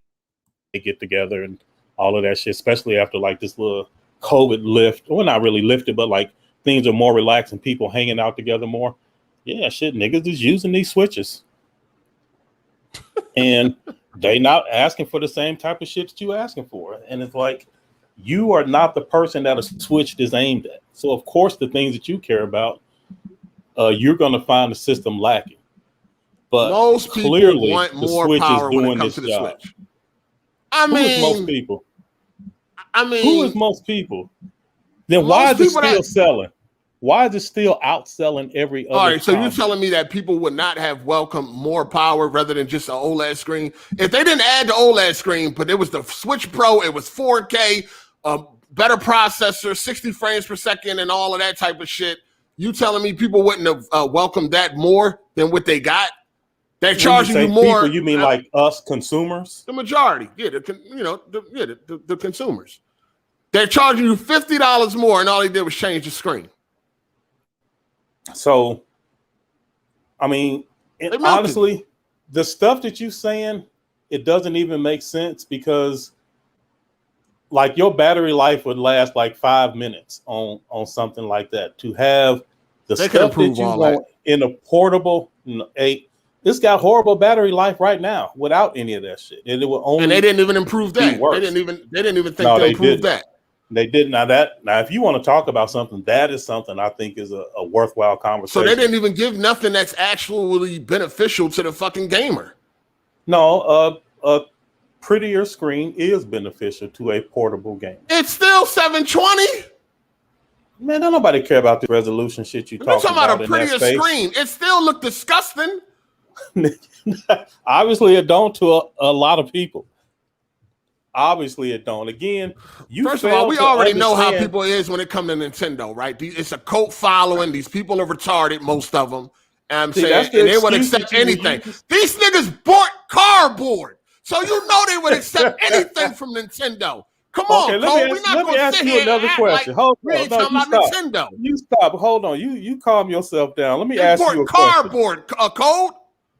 C: get together and all of that shit, especially after like this little COVID lift. Well, not really lifted, but like things are more relaxed and people hanging out together more. Yeah, shit, niggas is using these switches. And they not asking for the same type of shit that you asking for. And it's like, you are not the person that a Switch is aimed at. So, of course, the things that you care about, you're going to find the system lacking. But
A: most people
C: clearly,
A: want
C: the
A: more
C: Switch
A: power
C: is doing
A: when it comes
C: this
A: to the
C: job.
A: Switch.
C: Who is most people? Who is most people? Then why is it still selling? Why is it still outselling every other?
A: All right, so
C: console?
A: you're telling me that people would not have welcomed more power rather than just an OLED screen? If they didn't add the OLED screen, but it was the Switch Pro, it was 4K, better processor, 60 frames per second, and all of that type of shit, you telling me people wouldn't have welcomed that more than what they got? They're charging you more.
C: People, you mean like us consumers?
A: The majority, yeah, the consumers. They're charging you $50 more, and all they did was change the screen.
C: So, I mean, honestly, the stuff that you're saying, it doesn't even make sense because, like, your battery life would last like 5 minutes on something like that. To have the stuff that you want in a portable, it's got horrible battery life right now without any of that shit. And it will only.
A: And they didn't even improve that. They didn't even think they improved that.
C: They did. Now, if you want to talk about something, that is something I think is a worthwhile conversation.
A: So they didn't even give nothing that's actually beneficial to the fucking gamer.
C: No, a prettier screen is beneficial to a portable game.
A: It's still 720.
C: Man, don't nobody care about the resolution shit you're talking about.
A: A prettier screen. It still looked disgusting.
C: Obviously, it don't to a lot of people. Obviously, it don't. Again,
A: first of all, we already know how people is when it comes to Nintendo, right? It's a cult following. These people are retarded, most of them. And I'm saying, and they would accept anything. These niggas bought cardboard, so you know they would accept anything from Nintendo. Come on, Cole. We're not going to sit here
C: another question.
A: Hold on, you stop. Nintendo.
C: You stop. Hold on. You calm yourself down. Let me ask you a
A: cardboard, Code.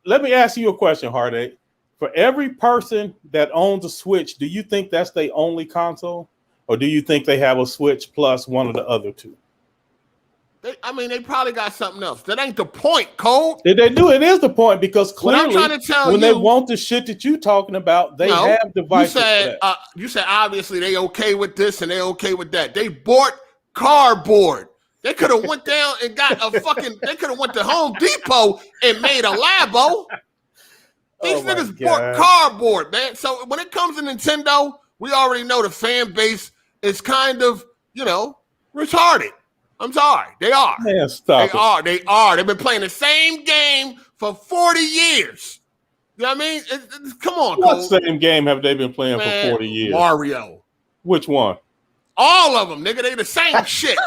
C: Let me ask you a question, Hard8. For every person that owns a Switch, do you think that's their only console? Or do you think they have a Switch plus one of the other two?
A: They probably got something else. That ain't the point, Cole.
C: They do. It is the point because clearly
A: I'm trying to tell
C: when they want the shit that you talking about, they have devices for that.
A: You said obviously they okay with this and they okay with that. They bought cardboard. They could have went down and got a fucking. They could have went to Home Depot and made a Labo. These niggas bought cardboard, man. So when it comes to Nintendo, we already know the fan base is kind of, retarded. I'm sorry. They are.
C: Man, stop
A: They are. They've been playing the same game for 40 years. You know what I mean? Come on,
C: What same game have they been playing for 40 years?
A: Mario.
C: Which one?
A: All of them, nigga. They the same shit.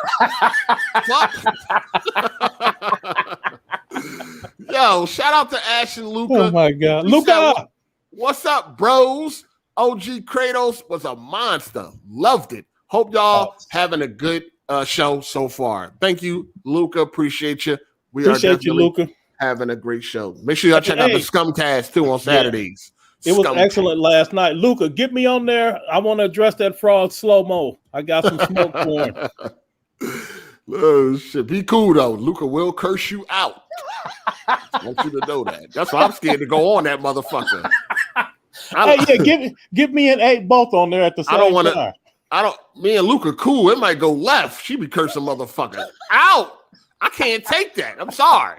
A: Yo, shout out to Ash and Luca.
C: Oh my God, Luca!
A: What's up, bros? OG Kratos was a monster. Loved it. Hope y'all having a good show so far. Thank you, Luca. Appreciate you. We
C: appreciate you, Luca.
A: Having a great show. Make sure y'all check out the Scumcast too on Saturdays.
C: It was excellent last night. Luca, get me on there. I want to address that fraud slow-mo. I got some smoke for him.
A: Oh, shit. Be cool, though. Luca will curse you out. I want you to know that. That's why I'm scared to go on that motherfucker.
C: give me an 8 both on there at the same time.
A: Me and Luca cool. It might go left. She be cursing motherfucker out. I can't take that. I'm sorry.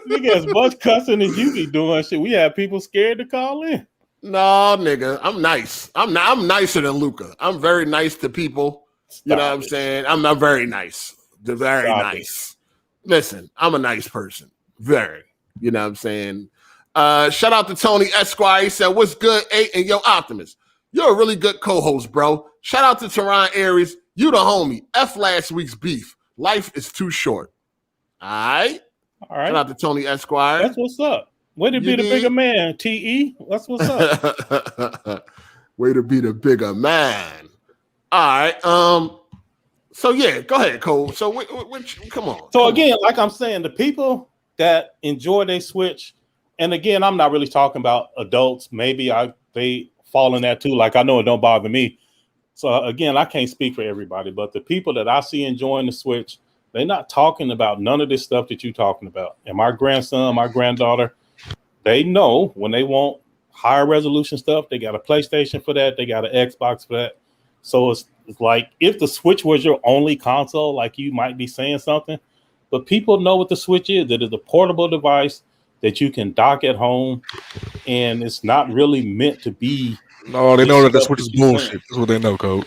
C: Nigga, as much cussing as you be doing, shit, we have people scared to call in.
A: No, nigga, I'm nice. I'm nicer than Luca. I'm very nice to people. You know what I'm saying? I'm not very nice. They're very nice. Listen, I'm a nice person. Very. You know what I'm saying? Shout out to Tony Esquire. He said, "What's good, 8 and yo, Optimus? You're a really good co-host, bro. Shout out to Teron Aries. You the homie. F last week's beef. Life is too short." All right. Shout out to Tony Esquire.
C: That's what's up. Way to be the bigger man, TE. That's what's up.
A: Way to be the bigger man. All right. So yeah, go ahead, Cole. So come on.
C: So again, like I'm saying, the people that enjoy their Switch, and again, I'm not really talking about adults. Maybe they fall in that too. Like I know it don't bother me. So again, I can't speak for everybody, but the people that I see enjoying the Switch, they're not talking about none of this stuff that you're talking about. And my grandson, my granddaughter, they know when they want higher resolution stuff, they got a PlayStation for that. They got an Xbox for that. So it's like if the Switch was your only console, like you might be saying something, but people know what the Switch is. That is a portable device that you can dock at home, and it's not really meant to be.
D: No, they know that the Switch is bullshit. That's what they know, Code.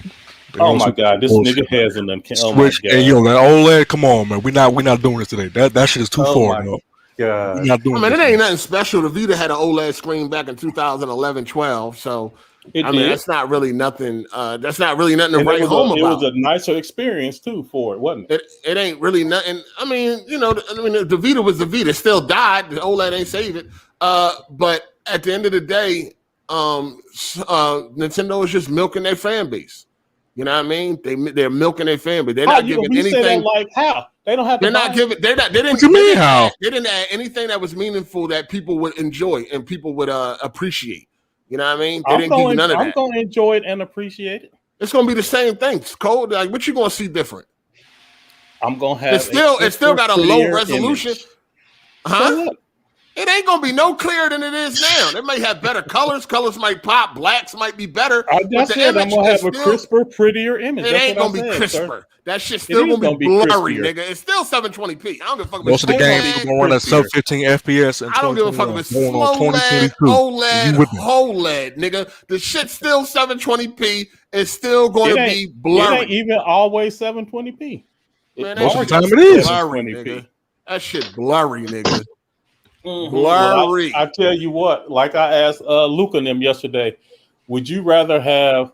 C: Oh my God, this nigga has an
D: Switch. And yo, that OLED, come on, man. We're not doing this today. That shit is too far, yo.
C: God.
A: It ain't nothing special. The Vita had an OLED screen back in 2011-12, so that's not really nothing. That's not really nothing to write home about.
C: It was a nicer experience too for it, wasn't it?
A: It ain't really nothing. I mean, the Vita was the Vita. It still died. The OLED ain't saved it. But at the end of the day, Nintendo is just milking their fan base. You know what I mean? They're milking their fan base. They're not giving anything.
C: Like how? They don't have.
A: They're not giving. They didn't.
D: What you mean how?
A: They didn't add anything that was meaningful that people would enjoy and people would appreciate. You know what I mean? They didn't give none of that.
C: I'm gonna enjoy it and appreciate it.
A: It's gonna be the same thing. Cole, like what you gonna see different?
C: I'm gonna have.
A: It's still got a low resolution. Huh?
C: So
A: it ain't gonna be no clearer than it is now. They might have better colors. Colors might pop. Blacks might be better.
C: I just said I'm gonna have a crisper, prettier image.
A: It ain't gonna be crisper. Sir. That shit's still gonna be blurry, nigga. It's still 720p. I don't give a fuck.
D: Most of the games are gonna run at sub 15 FPS. And
A: I don't give a fuck if it's slow LED, OLED, nigga. The shit's still 720p. It's still going to be blurry.
C: It ain't even always 720p.
A: Man,
D: most of the time it is
A: blurry, nigga. That shit blurry, nigga.
C: Mm-hmm.
A: Blurry.
C: Well, I tell you what, like I asked Luke and them yesterday, would you rather have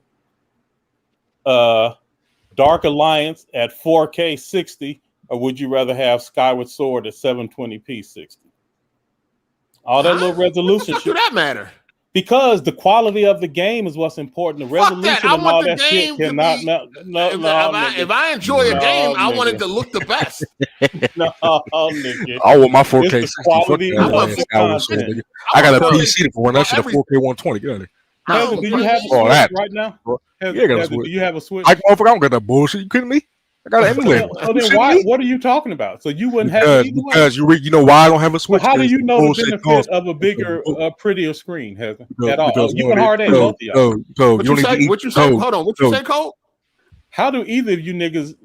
C: Dark Alliance at 4K 60, or would you rather have Skyward Sword at 720p 60? All that little resolution.
A: What the fuck do that matter?
C: Because the quality of the game is what's important. The resolution and all that shit cannot.
A: If I enjoy a game, I want it to look the best.
C: No, nigga.
D: I want my 4K 60.
C: Quality
D: I got a PC to run that shit at 4K 120. Get out of here.
C: Heather, do you have a Switch right now? Heather, do you have a Switch?
D: I don't get that bullshit. You kidding me? I got it anyway.
C: So then why? What are you talking about? So you wouldn't have it
D: because you know why I don't have a Switch.
C: But how do you know the benefit of a bigger, prettier screen, Heather? At all? You and Hard8, both of y'all.
A: What you say? Hold on. What you say, Cole?
C: How do either of you niggas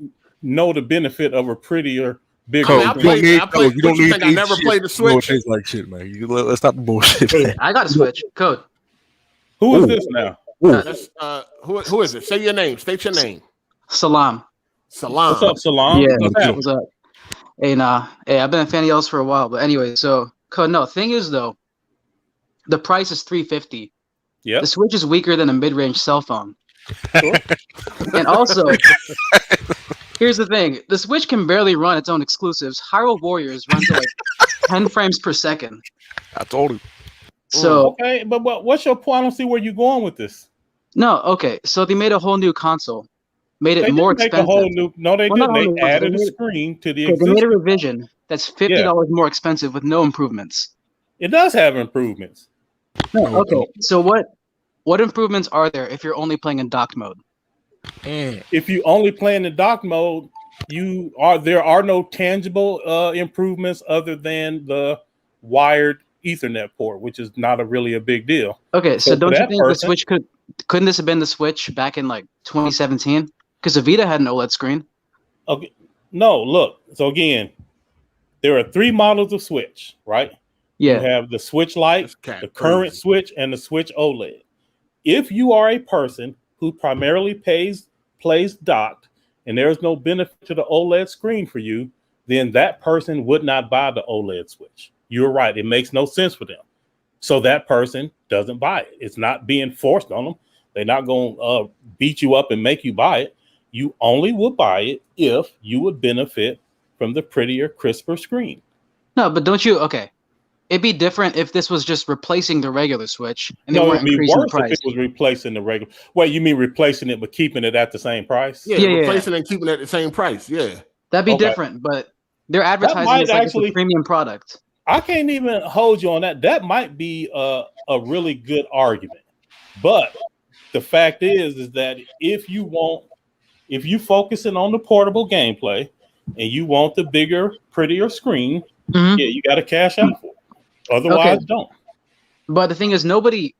C: know the benefit of a prettier, bigger?
D: Cole,
C: screen?
A: I never played the Switch.
D: It like shit, man. Let's stop the bullshit.
E: I got a Switch. Code.
C: Who is this now?
A: Who is it? Say your name. State your name.
E: Salam.
C: What's up, Salam?
E: Yeah, what's up? Hey, I've been a fan of y'all's for a while, but anyway, so thing is though, the price is $350.
C: Yeah.
E: The Switch is weaker than a mid-range cell phone. And also, here's the thing: the Switch can barely run its own exclusives. Hyrule Warriors runs at like 10 frames per second.
D: I told you.
E: So
C: okay, but what's your point? I don't see where you're going with this.
E: No, okay. So they made a whole new console. Made it more expensive.
C: They didn't. They added a screen to the existing.
E: They made a revision that's $50 more expensive with no improvements.
C: It does have improvements.
E: No, okay. So what improvements are there if you're only playing in docked mode?
C: If you only play in the dock mode, there are no tangible improvements other than the wired Ethernet port, which is not really a big deal.
E: Okay, so don't you think the
C: person,
E: Switch couldn't this have been the Switch back in like 2017? Because the Vita had an OLED screen.
C: Okay, no, look. So again, there are 3 models of Switch, right?
E: Yeah.
C: You have the Switch Lite, the current Switch, and the Switch OLED. If you are a person who primarily plays docked, and there is no benefit to the OLED screen for you, then that person would not buy the OLED Switch. You're right. It makes no sense for them. So that person doesn't buy it. It's not being forced on them. They're not going to beat you up and make you buy it. You only would buy it if you would benefit from the prettier, crisper screen.
E: No, but don't you? Okay. It'd be different if this was just replacing the regular Switch and they weren't increasing the price.
C: If it was replacing the regular. Wait, you mean replacing it but keeping it at the same price?
A: Yeah, replacing it and keeping it at the same price. Yeah,
E: that'd be different. But they're advertising it like it's a premium product.
C: I can't even hold you on that. That might be a really good argument. But the fact is that if you focusing on the portable gameplay and you want the bigger, prettier screen, yeah, you got to cash out for it. Otherwise, don't.
E: But the thing is, nobody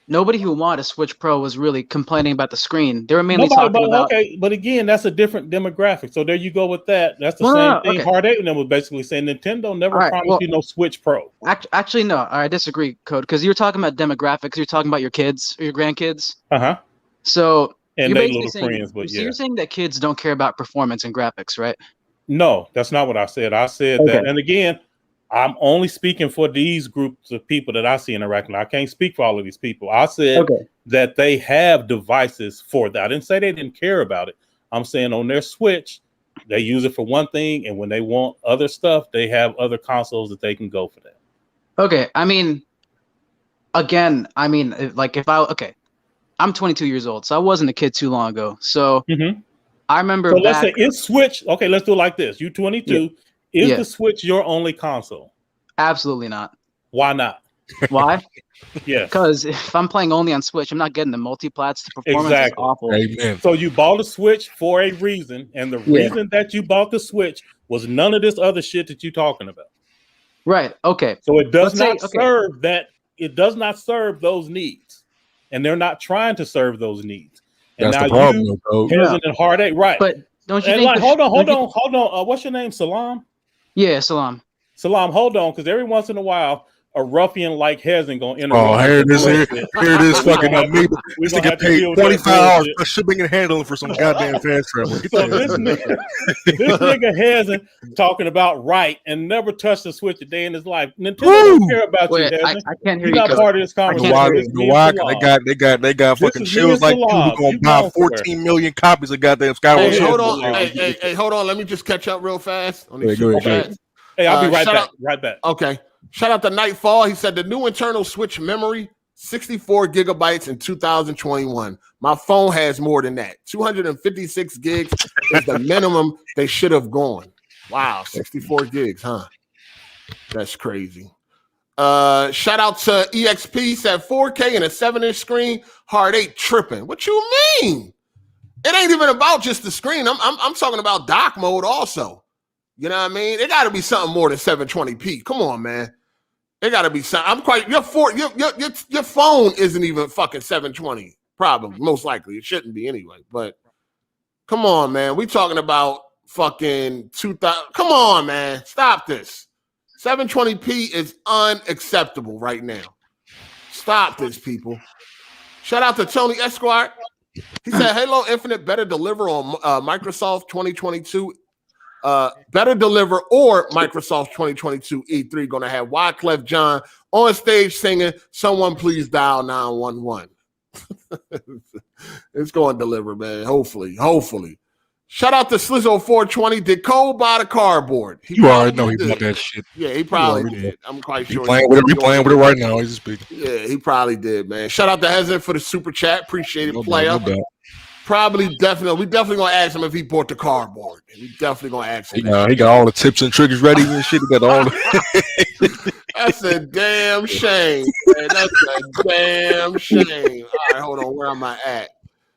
E: who wanted a Switch Pro was really complaining about the screen. They were mainly talking about.
C: Okay, but again, that's a different demographic. So there you go with that. That's the same thing. Hard8 and them was basically saying Nintendo never promised you no Switch Pro.
E: Actually, no. I disagree, Code, because you were talking about demographics. You're talking about your kids or your grandkids. So
C: and they little friends, but
E: so you're saying that kids don't care about performance and graphics, right?
C: No, that's not what I said. I said that, and again, I'm only speaking for these groups of people that I see interacting. I can't speak for all of these people. I said that they have devices for that. I didn't say they didn't care about it. I'm saying on their Switch, they use it for one thing, and when they want other stuff, they have other consoles that they can go for that.
E: Okay, I mean, again, like I'm 22 years old, so I wasn't a kid too long ago. So I remember. So
C: let's say it's Switch. Okay, let's do it like this. You 22. Yeah. Is the Switch your only console?
E: Absolutely not.
C: Why not?
E: Why?
C: Yes.
E: Because if I'm playing only on Switch, I'm not getting the multi-plats. The performance is awful.
D: Amen.
C: So you bought a Switch for a reason, and the reason that you bought the Switch was none of this other shit that you're talking about.
E: Right. Okay.
C: So it does not serve that. It does not serve those needs, and they're not trying to serve those needs. And
D: that's the problem, though.
C: And Hard8, right?
E: But don't you think?
C: Like, hold on. What's your name? Salam.
E: Yeah, Salam.
C: Salam, hold on, because every once in a while, a ruffian like Hezin gonna interrupt.
D: Oh, here it is fucking up me. We gonna get paid $25 for shipping and handling for some goddamn fast travel.
C: So this nigga Hezin talking about right and never touched a Switch a day in his life. Nintendo don't care about you, Hezin.
E: I can't hear
C: you. You're not part of this conversation.
D: They got fucking shows like you gonna buy 14 million copies of goddamn Skyward.
A: Hey, hold on. Hey, hold on. Let me just catch up real fast.
D: Go ahead.
C: Hey, I'll be right back.
A: Okay. Shout out to Nightfall. He said the new internal Switch memory, 64 gigabytes in 2021. My phone has more than that. 256 gigs is the minimum they should have gone. Wow, 64 gigs, huh? That's crazy. Shout out to EXP, said 4K and a 7-inch screen. Hard8 tripping. What you mean? It ain't even about just the screen. I'm talking about dock mode also. You know what I mean? It got to be something more than 720p. Come on, man. It got to be something. Your phone isn't even fucking 720. Probably, most likely. It shouldn't be anyway. But come on, man. We talking about fucking 2000. Come on, man. Stop this. 720p is unacceptable right now. Stop this, people. Shout out to Tony Esquire. He said, Halo Infinite better deliver on Microsoft 2022. Better deliver or Microsoft 2022 E3 going to have Wyclef Jean on stage singing, someone please dial 911. It's going to deliver, man. Hopefully. Shout out to Slizzo 420. Did Cole buy the cardboard?
D: You already know he bought that shit.
A: Yeah, he probably did. I'm quite sure.
D: He's playing with it right now. He's speaking.
A: Yeah, he probably did, man. Shout out to Hezin for the super chat. Appreciate it, player. We definitely gonna ask him if he bought the cardboard. We definitely gonna ask him.
D: He got all the tips and triggers ready and shit. He got all the.
A: That's a damn shame, man. That's a damn shame. All right, hold on. Where am I at?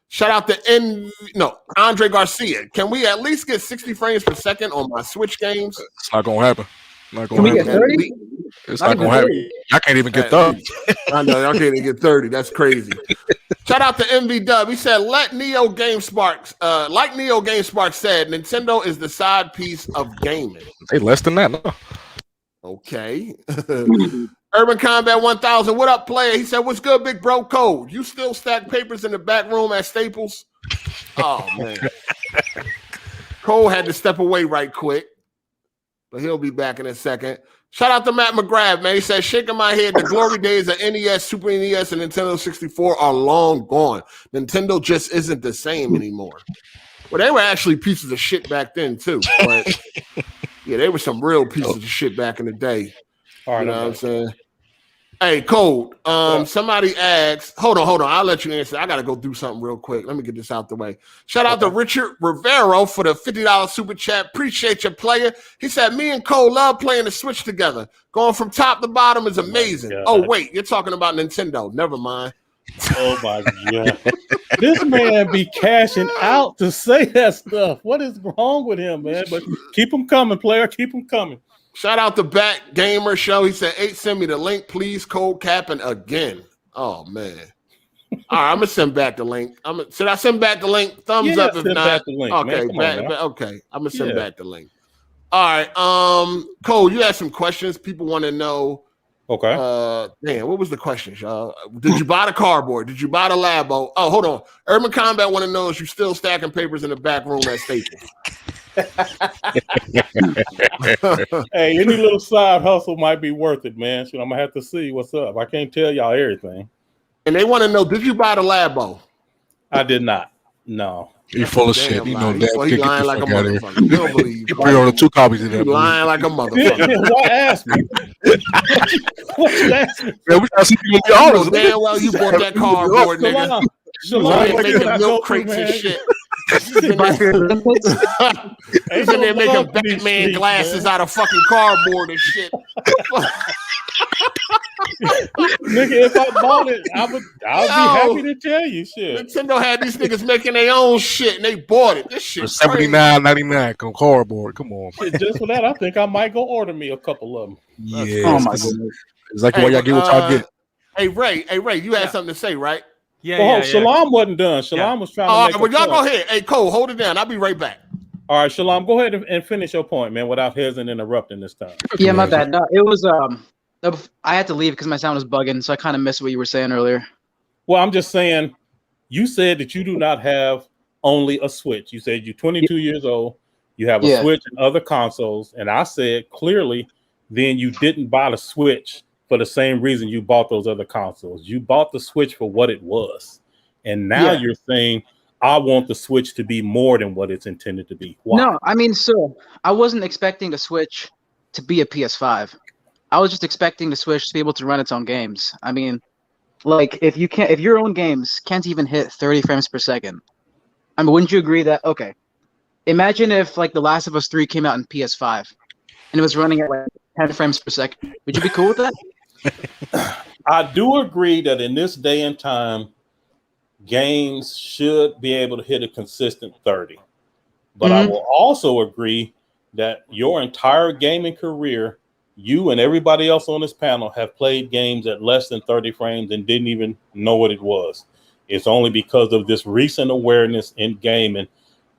A: Shout out to Andre Garcia. Can we at least get 60 frames per second on my Switch games?
D: It's not gonna happen.
E: Can we get 30?
D: It's not gonna happen. I can't even get 30.
A: I know y'all can't even get 30. That's crazy. Shout out to MV Dub. He said, like Neo GameSpark said, Nintendo is the side piece of gaming.
D: Hey, less than that, no.
A: Okay. Urban Combat 1000. What up, player? He said, what's good, big bro? Code. You still stack papers in the back room at Staples? Oh, man. Cole had to step away right quick, but he'll be back in a second. Shout out to Matt McGrath, man. He said, shaking my head, the glory days of NES, Super NES, and Nintendo 64 are long gone. Nintendo just isn't the same anymore. Well, they were actually pieces of shit back then, too. But, yeah, they were some real pieces of shit back in the day.
C: All right,
A: you know what I'm saying? Hey, Code, somebody asked, hold on. I'll let you answer. I got to go do something real quick. Let me get this out the way. Shout out to Richard Rivero for the $50 super chat. Appreciate your player. He said, me and Cole love playing the Switch together. Going from top to bottom is amazing. Oh, wait, you're talking about Nintendo. Never mind.
C: Oh, my God. This man be cashing out to say that stuff. What is wrong with him, man? But keep him coming, player. Keep him coming.
A: Shout out to Back Gamer Show. He said, 8, send me the link, please. Code capping again. Oh, man. All right, I'm going to send back the link. Should I send back the link? Thumbs up if not.
C: Link,
A: okay, okay. I'm going to send back the link. All right. Cole, you had some questions. People want to know.
C: Okay.
A: Man, what was the question, y'all? Did you buy the cardboard? Did you buy the Labo? Oh, hold on. Urban Combat want to know if you still stacking papers in the back room at Staples.
C: Hey, any little side hustle might be worth it, man. So I'm gonna have to see what's up. I can't tell y'all everything.
A: And they want to know, did you buy the Labo?
C: I did not. No.
D: You're full of shit. You know that.
A: He's lying like a motherfucker. You don't believe.
D: You pre-ordered 2 copies of that.
A: Lying like a motherfucker.
C: Why ask me? What you ask me?
D: Man, we gotta see you be honest.
A: Damn well you bought that cardboard, nigga.
C: Shalom,
A: making milk crates and shit. He's in there making Batman glasses out of fucking cardboard and shit.
C: Nigga, if I bought it, I'd be happy to tell you shit.
A: Nintendo had these niggas making their own shit and they bought it. This shit
D: for $79.99 on cardboard. Come on.
C: Shit, just for that, I think I might go order me a couple of them.
D: Yeah. Oh my goodness. It's like what y'all get what y'all get.
A: Hey Ray, you had something to say, right?
C: Yeah, Shalom wasn't done. Shalom was trying to make
A: well, y'all go ahead. Hey, Cole, hold it down. I'll be right back.
C: All right, Shalom, go ahead and finish your point, man, without hesitant interrupting this time.
E: Yeah, my bad. No, it was I had to leave because my sound was bugging, so I kind of missed what you were saying earlier.
C: Well, I'm just saying, you said that you do not have only a Switch. You said you're 22 years old. You have a Switch and other consoles, and I said clearly, then you didn't buy the Switch for the same reason you bought those other consoles. You bought the Switch for what it was. And now you're saying, I want the Switch to be more than what it's intended to be. Why?
E: No, I mean, so I wasn't expecting the Switch to be a PS5. I was just expecting the Switch to be able to run its own games. I mean, like if your own games can't even hit 30 frames per second, I mean, wouldn't you agree that, okay, imagine if like The Last of Us 3 came out in PS5 and it was running at like 10 frames per second. Would you be cool with that?
C: I do agree that in this day and time, games should be able to hit a consistent 30. But I will also agree that your entire gaming career, you and everybody else on this panel have played games at less than 30 frames and didn't even know what it was. It's only because of this recent awareness in gaming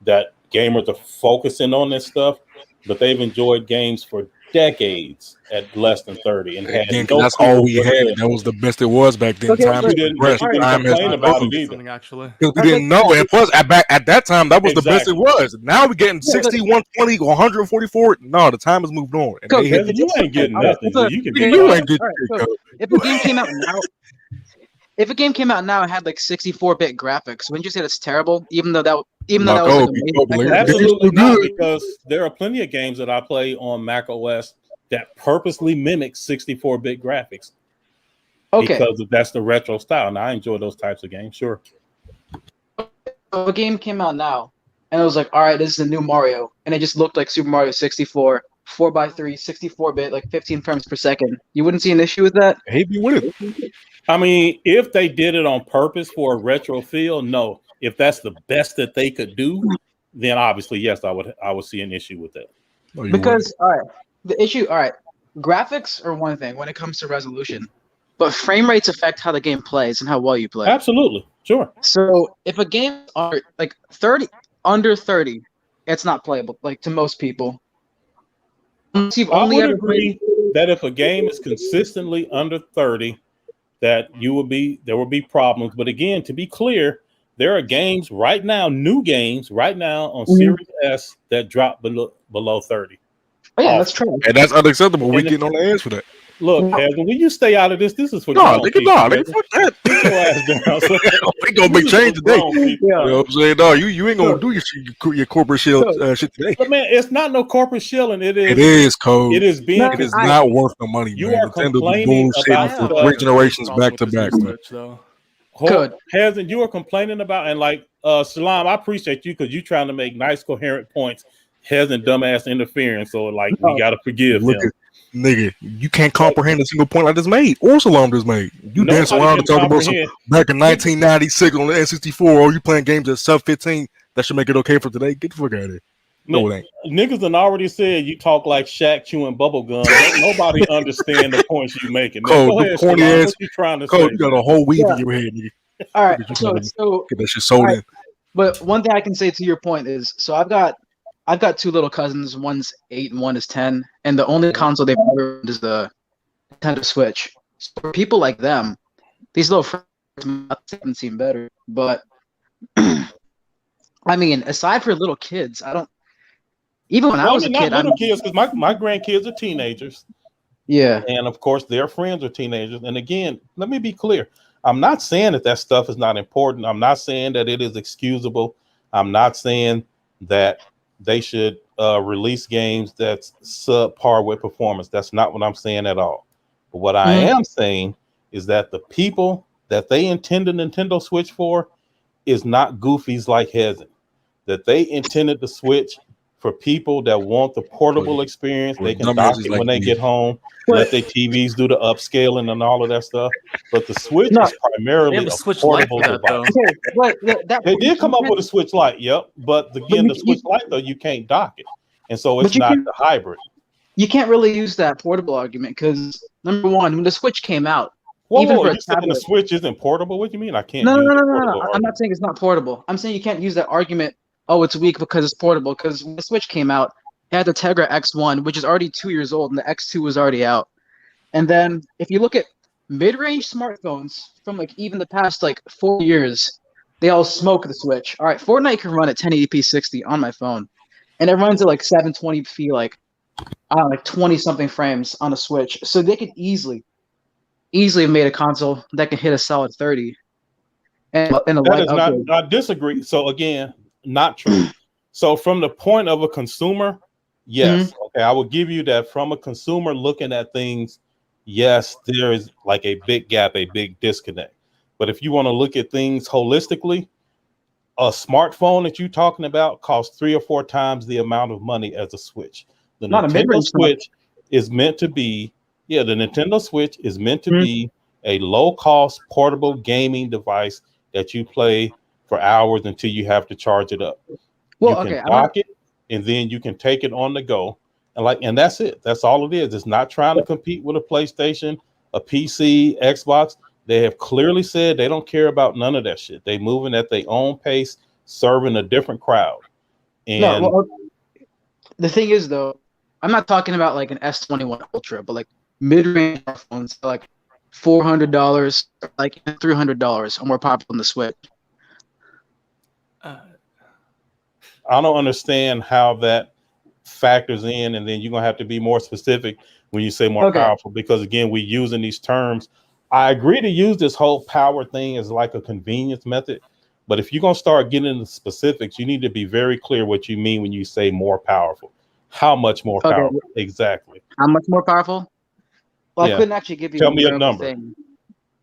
C: that gamers are focusing on this stuff, but they've enjoyed games for decades at less than 30 and had
D: that's all we had. That was the best it was back then. Time
C: we didn't complain about it either.
D: Actually, we didn't know. And plus, at that time, that was the best it was. Now we're getting 60, 120, 144. No, the time has moved on. And
C: you ain't getting nothing.
D: You ain't getting nothing.
E: If a game came out now, if a game came out now and had like 64-bit graphics, wouldn't you say that's terrible? Even though that was amazing.
C: Absolutely not, because there are plenty of games that I play on Mac OS that purposely mimic 64-bit graphics.
E: Okay.
C: Because that's the retro style. And I enjoy those types of games, sure.
E: If a game came out now and it was like, all right, this is a new Mario, and it just looked like Super Mario 64, 4x3, 64-bit, like 15 frames per second, you wouldn't see an issue with that?
D: He'd be with it.
C: I mean, if they did it on purpose for a retro feel, no. If that's the best that they could do, then obviously, yes, I would see an issue with that.
E: Because, all right, the issue, all right, graphics are one thing when it comes to resolution, but frame rates affect how the game plays and how well you play.
C: Absolutely, sure.
E: So if a game are like 30 under 30, it's not playable. Like to most people, unless you've
C: I
E: only
C: would
E: ever
C: agree that if a game is consistently under 30, that there will be problems. But again, to be clear, there are games right now, new games right now on Series S that drop below 30.
E: Oh yeah, that's true.
D: And that's unacceptable. We
C: And
D: getting on the ass for that.
C: Look, Kevin, when you stay out of this, this is for
D: No,
C: grown
D: nigga,
C: people.
D: no, nigga, fuck that.
C: Get your ass down. So,
D: We gonna make change today. You
E: Yeah.
D: know what I'm saying? No, you ain't gonna do your corporate shit today.
C: but man, it's not no corporate shilling. It
D: It is, Code.
C: It is being.
E: No,
D: It is
E: I-
D: not worth the money,
C: You
D: man.
C: are
D: Nintendo
C: complaining
D: bullshitting
C: about
D: for
C: stuff.
D: 3 generations back to back, man.
E: Good.
C: Hasn't you are complaining about, and like Salam, I appreciate you because you're trying to make nice, coherent points. Hasn't dumbass interfering, so like we gotta forgive
D: Look
C: him.
D: at, nigga, you can't comprehend a single point I just made or Salam just made. You dance
C: Nobody
D: around
C: can
D: and talk about some
C: comprehend.
D: back in 1996 on the N64, or you playing games at sub 15 that should make it okay for today. Get the fuck out of here. No, it ain't.
C: Niggas done already said you talk like Shaq chewing bubble gum. Don't nobody understand the points you making. Man,
D: Code,
C: go
D: the
C: ahead,
D: corny
C: Shalon.
D: ass-
C: What you trying to
D: Code,
C: say?
D: you got a whole weave
E: Yeah.
D: in your head, nigga.
E: All right.
D: Look at you
E: So
D: trying Get that shit sold
E: Alright.
D: in.
E: but one thing I can say to your point is, so I've got two little cousins. One's 8 and one is 10, and the only console they've ever owned is the Nintendo Switch. So for people like them, these little friends haven't seen better. But I mean, aside for little kids, I don't. Even when I was a
C: not
E: kid,
C: little kids, because my grandkids are teenagers,
E: yeah,
C: and of course their friends are teenagers. And again, let me be clear: I'm not saying that stuff is not important. I'm not saying that it is excusable. I'm not saying that they should release games that's subpar with performance. That's not what I'm saying at all. But what I am saying is that the people that they intended Nintendo Switch for is not goofies like Hezen. That they intended the Switch for people that want the portable experience. They can dock it when they get home, let their TVs do the upscaling and all of that stuff. But the Switch is primarily a portable device. They did come up with a Switch Lite, yep. But again, the Switch Lite, though, you can't dock it. And so it's not the hybrid.
E: You can't really use that portable argument because, number one, when the Switch came out,
C: Whoa,
E: even for a
C: you saying the
E: tablet-
C: Switch isn't portable? What do you mean? I can't
E: No.
C: use the
E: I'm
C: portable
E: not
C: argument?
E: saying it's not portable. I'm saying you can't use that argument. Oh, it's weak because it's portable. Because when the Switch came out, it had the Tegra X1, which is already 2 years old, and the X2 was already out. And then if you look at mid-range smartphones from like even the past like 4 years, they all smoke the Switch. All right, Fortnite can run at 1080p 60 on my phone, and it runs at like 720p, like I don't know, like 20 something frames on a Switch. So they could easily have made a console that can hit a solid 30. And
C: That is not, I disagree. So again, not true. So from the point of a consumer, yes, okay, I will give you that. From a consumer looking at things, yes, there is like a big gap, a big disconnect. But if you want to look at things holistically, a smartphone that you're talking about costs 3 or 4 times the amount of money as a Switch. The Nintendo Switch is meant to be, the Nintendo Switch is meant to be a low-cost portable gaming device that you play for hours until you have to charge it up.
E: Well,
C: you can dock it, and then you can take it on the go, and that's it. That's all it is. It's not trying to compete with a PlayStation, a PC, Xbox. They have clearly said they don't care about none of that shit. They moving at their own pace, serving a different crowd. And
E: the thing is, though, I'm not talking about like an S21 Ultra, but like mid-range phones, like $400, like $300, are more popular than the Switch.
C: I don't understand how that factors in, and then you're gonna have to be more specific when you say more powerful, because again, we're using these terms. I agree to use this whole power thing as like a convenience method, but if you're gonna start getting into specifics, you need to be very clear what you mean when you say more powerful. How much more powerful? Exactly.
E: How much more powerful? Well, I couldn't actually give you.
C: Tell me a number.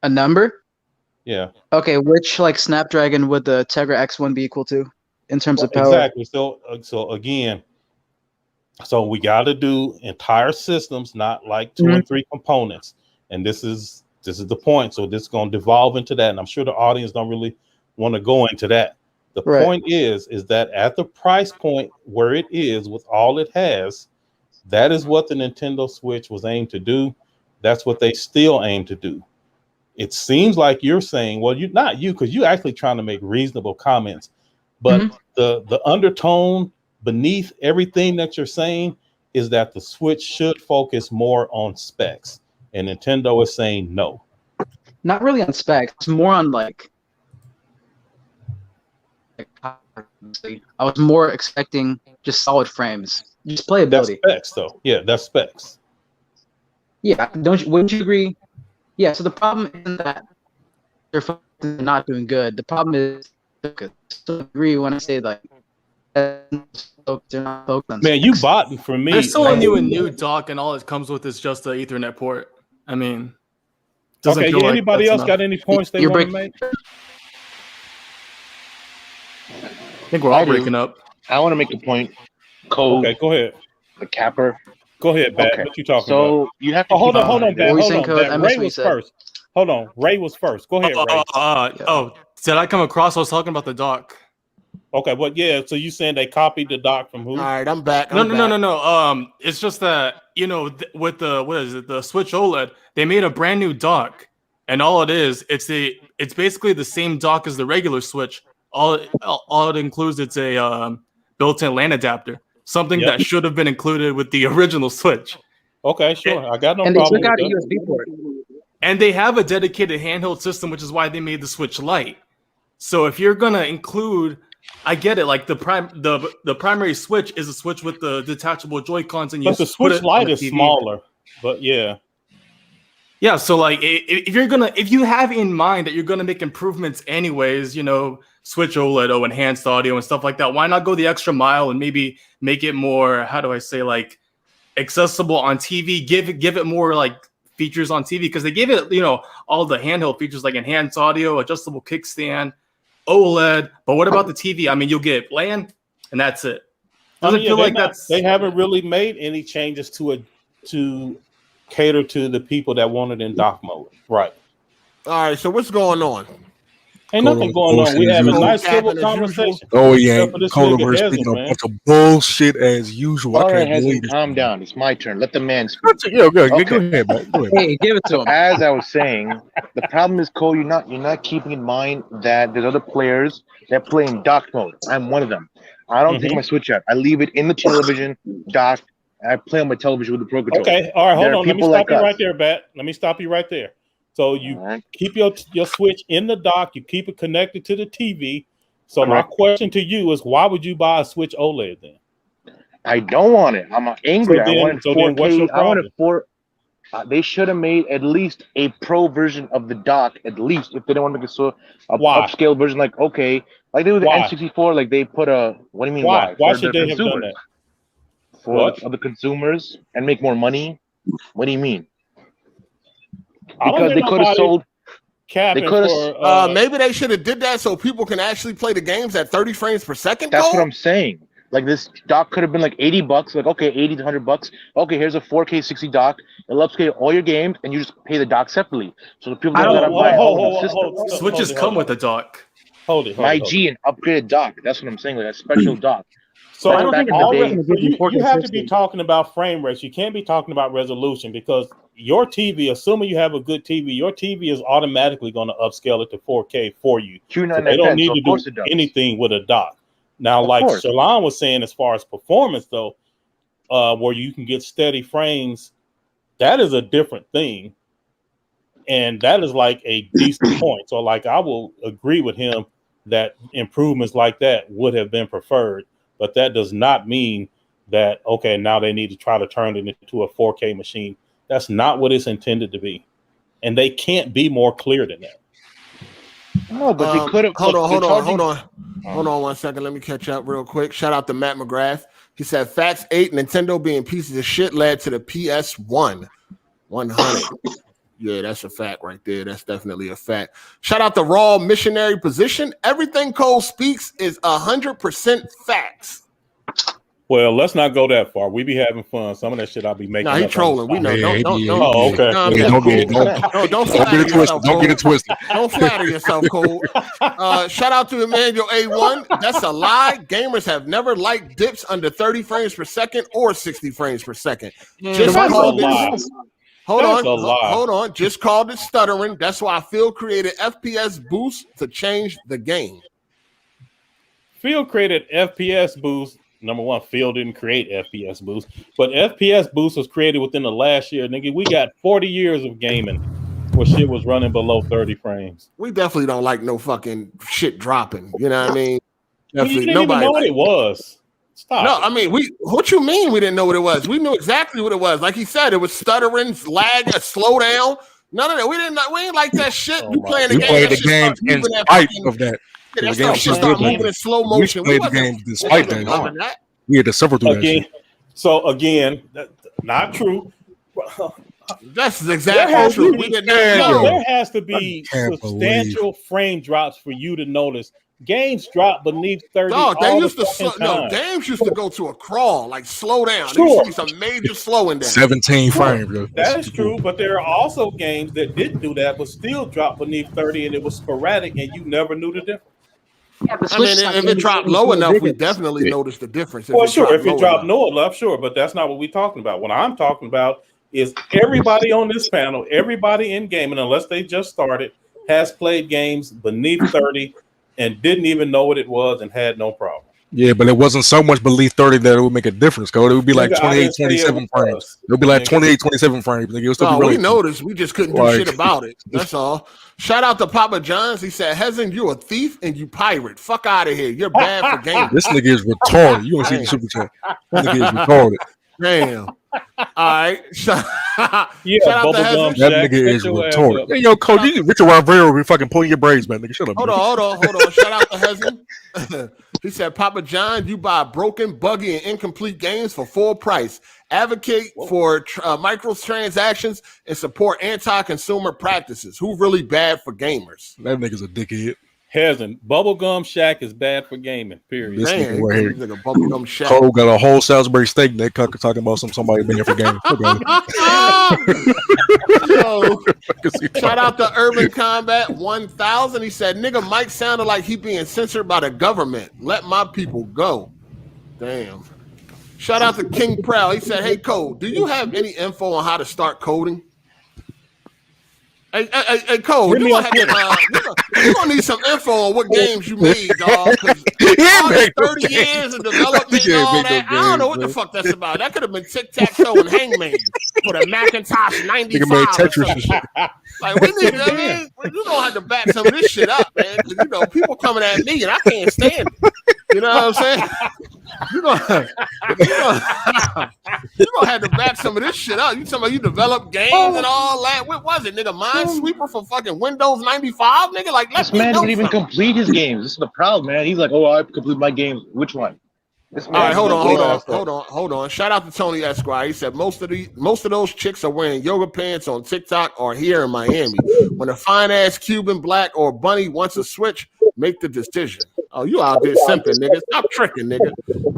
E: A number?
C: Yeah.
E: Okay, which like Snapdragon would the Tegra X1 be equal to in terms of power?
C: Exactly. So again, so we got to do entire systems, not like 2 and 3 components. And this is the point. So this is going to devolve into that, and I'm sure the audience don't really want to go into that. The point is that at the price point where it is with all it has, That is what the Nintendo Switch was aimed to do. That's what they still aim to do. It seems like you're saying, well, you're not you, because you're actually trying to make reasonable comments. But the undertone beneath everything that you're saying is that the Switch should focus more on specs. And Nintendo is saying no.
E: Not really on specs. It's more on like I was more expecting just solid frames, just playability.
C: That's specs, though. Yeah, that's specs.
E: Yeah, wouldn't you agree? Yeah. So the problem isn't that they're not doing good. The problem is I still agree when I say like they're not focused on
C: Man,
E: specs.
C: you botting for me.
F: They're selling you a new dock, and all it comes with is just the Ethernet port. I mean, doesn't
C: Okay,
F: feel like
C: anybody
F: that's
C: else
F: enough.
C: got any points they
E: You're
C: want to
E: breaking-
C: make?
F: I think we're all breaking up.
G: I want to make a point. Code,
C: Okay, go ahead.
G: the capper.
C: Go ahead, Bat.
G: Okay.
C: What you talking about?
G: So you have to
C: Oh, hold
G: keep
C: on,
G: in mind
C: Bat.
E: What were you
C: Hold
E: saying,
C: on,
E: Code?
C: Bat.
E: I missed
C: Ray
E: what you
C: was
E: said.
C: first. Hold on, Ray was first. Go ahead, Ray.
F: Did I come across? I was talking about the dock.
C: Okay, well, yeah. So you saying they copied the doc from who?
A: All right, I'm back.
F: No. It's just that with the Switch OLED, they made a brand new dock, and all it is, it's basically the same dock as the regular Switch. All it includes, it's a built-in LAN adapter, something that should have been included with the original Switch.
C: Okay, sure. I got no
E: And they
C: problem
E: took out
C: with
E: a
C: that.
E: USB port.
F: And they have a dedicated handheld system, which is why they made the Switch Lite. So if you're gonna include, I get it, like the primary Switch is a Switch with the detachable Joy-Cons, and you
C: But the
F: put
C: Switch
F: it on
C: Lite
F: the
C: is
F: TV.
C: smaller. But yeah.
F: Yeah, so like if you have in mind that you're gonna make improvements anyways, Switch OLED, enhanced audio and stuff like that, why not go the extra mile and maybe make it more, how do I say, like accessible on TV? Give it more like features on TV, because they gave it, all the handheld features like enhanced audio, adjustable kickstand, OLED. But what about the TV? I mean, you'll get LAN, and that's it. Doesn't feel like
C: they haven't really made any changes to cater to the people that want it in dock mode. Right.
A: All right, so what's going on?
C: Ain't nothing going on. We have a nice civil
A: As
C: conversation.
D: Oh, yeah.
C: Except for this
D: Cola
C: nigga
D: verse
C: Ezra,
D: speaking a
C: man.
D: bunch of bullshit as usual.
G: All
D: I
G: right,
D: can't
G: hasn't
D: believe it.
G: calm down. It's my turn. Let the man speak.
D: Yeah, go
G: Okay.
D: ahead, man. Go ahead.
E: Hey, give it to him.
G: As I was saying, the problem is, Cole, you're not keeping in mind that there's other players that play in dock mode. I'm one of them. I don't take my Switch out. I leave it in the television dock. I play on my television with the Pro Controller.
C: Okay, all right, hold
G: There are
C: on. Let me
G: people
C: stop
G: like
C: you
G: us.
C: right there, Bat. Let me stop you right there. So you
G: All right.
C: keep your Switch in the dock, you keep it connected to the TV. So
G: Correct.
C: my question to you is, why would you buy a Switch OLED then?
G: I don't want it. I'm angry.
C: So then-
G: I wanted
C: so then what's
G: 4K.
C: your
G: I wanted
C: problem?
G: They should have made at least a pro version of the dock, at least, if they don't want to make a
C: Why?
G: upscale version. Like, okay, like they do the
C: Why?
G: N64, like they put a. What do you mean?
C: Why?
G: Why?
C: Why
G: For
C: should
G: the
C: they have done
G: consumers.
C: that?
G: For
C: What?
G: the consumers and make more money. What do you mean?
C: I don't
G: Because
C: hear
G: they could have
C: nobody
G: sold.
C: capping
G: they coulda-
C: for
A: Maybe they should have did that so people can actually play the games at 30 frames per second.
G: That's
A: Cole?
G: what I'm saying. Like this dock could have been like $80. Like, okay, 80 to $100. Okay, here's a 4K 60 dock. It'll upscale all your games, and you just pay the dock separately. So the people
E: I
G: that
E: don't-
G: gotta buy a whole new system.
C: hold
F: Switches
C: it,
F: come with a dock.
C: Hold it.
G: My G, an upgraded dock. That's what I'm saying. Like a special dock.
C: So
E: I don't think
G: back in the
C: already-
G: day-
C: so you
E: 4K
C: have to
E: 60.
C: be talking about frame rates. You can't be talking about resolution, because your TV, assuming you have a good TV, your TV is automatically going to upscale it to 4K for you. So they don't need to do anything with a dock. Now,
G: Of
C: like
G: course.
C: Shalon was saying, as far as performance though, where you can get steady frames, that is a different thing. And that is like a decent point. So like I will agree with him that improvements like that would have been preferred, but that does not mean that, okay, now they need to try to turn it into a 4K machine. That's not what it's intended to be. And they can't be more clear than that.
G: No, but they could have.
A: Hold on 1 second. Let me catch up real quick. Shout out to Matt McGrath. He said Facts 8, Nintendo being pieces of shit led to the PS1 100. Yeah, that's a fact right there. That's definitely a fact. Shout out to Raw Missionary Position. Everything Cole speaks is 100% facts.
C: Well, let's not go that far. We be having fun. Some of that shit I'll be making.
A: Nah, he trolling. We know. Don't.
C: Oh, okay.
A: Don't flatter yourself.
D: Don't get it twisted.
A: Don't flatter yourself, Cole. Shout out to Emmanuel A1. That's a lie. Gamers have never liked dips under 30 frames per second or 60 frames per second. Just called it. Hold on. Just called it stuttering. That's why Phil created FPS Boost to change the game.
C: Phil created FPS Boost. Number one, Phil didn't create FPS Boost, but FPS Boost was created within the last year. Nigga, we got 40 years of gaming where shit was running below 30 frames.
A: We definitely don't like no fucking shit dropping. You know what I mean?
C: Well, you didn't even know what it was. Stop.
A: No, I mean, what you mean we didn't know what it was? We knew exactly what it was. Like he said, it was stuttering, lag, a slowdown. None of that. We ain't like that shit.
D: We played the game in spite of that.
A: Yeah, that stuff moving in slow motion.
D: We played the game despite that. We had to suffer through that shit.
C: So again, not true.
A: That's exactly true.
C: There has to be substantial frame drops for you to notice. Games drop beneath 30.
A: Games used to go to a crawl, like slow down. There used to be some major slowing down.
D: 17 frames.
C: That is true, but there are also games that didn't do that, but still dropped beneath 30, and it was sporadic, and you never knew the difference.
E: Yeah,
A: I mean, if it dropped low enough, we definitely noticed the difference.
C: Well, sure, if it dropped low enough, sure, but that's not what we're talking about. What I'm talking about is everybody on this panel, everybody in gaming, unless they just started, has played games beneath 30 and didn't even know what it was and had no problem.
D: Yeah, but it wasn't so much beneath 30 that it would make a difference, Code. It would be like 28, 27 frames. It would be like 28, 27 frames.
A: We noticed. We just couldn't do shit about it. That's all. Shout out to Papa John's. He said, Hezen, you a thief and you pirate. Fuck out of here. You're bad for gaming.
D: This nigga is retarded. You don't see the super chat. This nigga is retarded.
A: Damn. All right. Shout out to
D: Hezen. That nigga is retarded. Hey, yo, Code, you Richard Rivera be fucking pulling your braids, man. Nigga, shut up.
A: Hold on. Shout out to Hezen. He said, Papa John, you buy broken, buggy, and incomplete games for full price. Advocate for microtransactions and support anti-consumer practices. Who really bad for gamers?
D: That nigga's a dickhead.
C: Hasn't. Bubblegum Shack is bad for gaming, period.
D: This nigga right here.
A: Like a Bubblegum Shack.
D: Cole got a whole Salisbury steak and that cucker talking about somebody being here for gaming.
A: Shout out to Urban Combat 1000. He said, nigga, Mike sounded like he being censored by the government. Let my people go. Damn. Shout out to King Proud. He said, hey, Cole, do you have any info on how to start coding? Hey, Cole, you're gonna need some info on what games you made, dog. 30 years of development and all that. I don't know what the fuck that's about. That could have been Tic-Tac-Toe and Hangman for the Macintosh 95. Like, we need, you're gonna have to back some of this shit up, man. Because, people coming at me and I can't stand it. You know what I'm saying? You're gonna have to back some of this shit up. You talking about you develop games and all that? What was it, nigga? Minesweeper for fucking Windows 95, nigga? Like,
G: this man didn't even complete his games. This is the problem, man. He's like, oh, I complete my games. Which one?
A: All right, hold on. Shout out to Tony Esquire. He said most of those chicks are wearing yoga pants on TikTok or here in Miami. When a fine ass Cuban, black, or bunny wants to switch, make the decision. Oh, you out there simping, nigga. Stop tricking, nigga.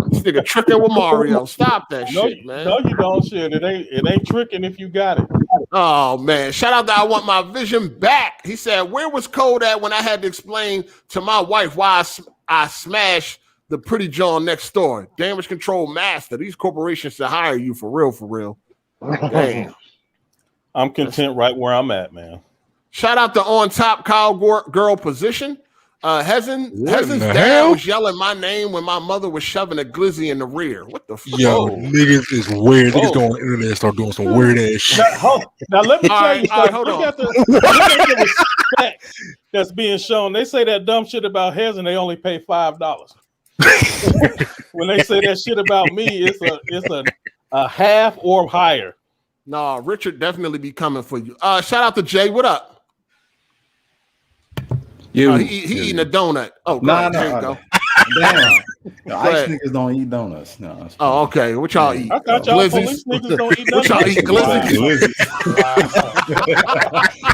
A: This nigga tricking with Mario. Stop that shit, man.
C: No, you don't, shit. It ain't tricking if you got it.
A: Oh, man. Shout out to I Want My Vision Back. He said, where was Code at when I had to explain to my wife why I smashed the pretty John next door? Damage control master. These corporations should hire you for real. Damn.
C: I'm content right where I'm at, man.
A: Shout out to On Top Cowgirl Position. Hezen's dad was yelling my name when my mother was shoving a glizzy in the rear. What the fuck?
D: Yo, niggas is weird. Niggas go on the internet and start doing some weird ass shit.
C: Now let me tell you something.
A: Hold on.
C: Look at the respect that's being shown. They say that dumb shit about Hezen, they only pay $5. When they say that shit about me, it's a half or higher.
A: Nah, Richard definitely be coming for you. Shout out to Jay. What up? He eating a donut. Oh, there you go.
H: Damn. Ice niggas don't eat donuts. No.
A: Oh, okay. What y'all eat?
C: I thought y'all police niggas don't eat
A: donuts. What y'all eat? Glizzy?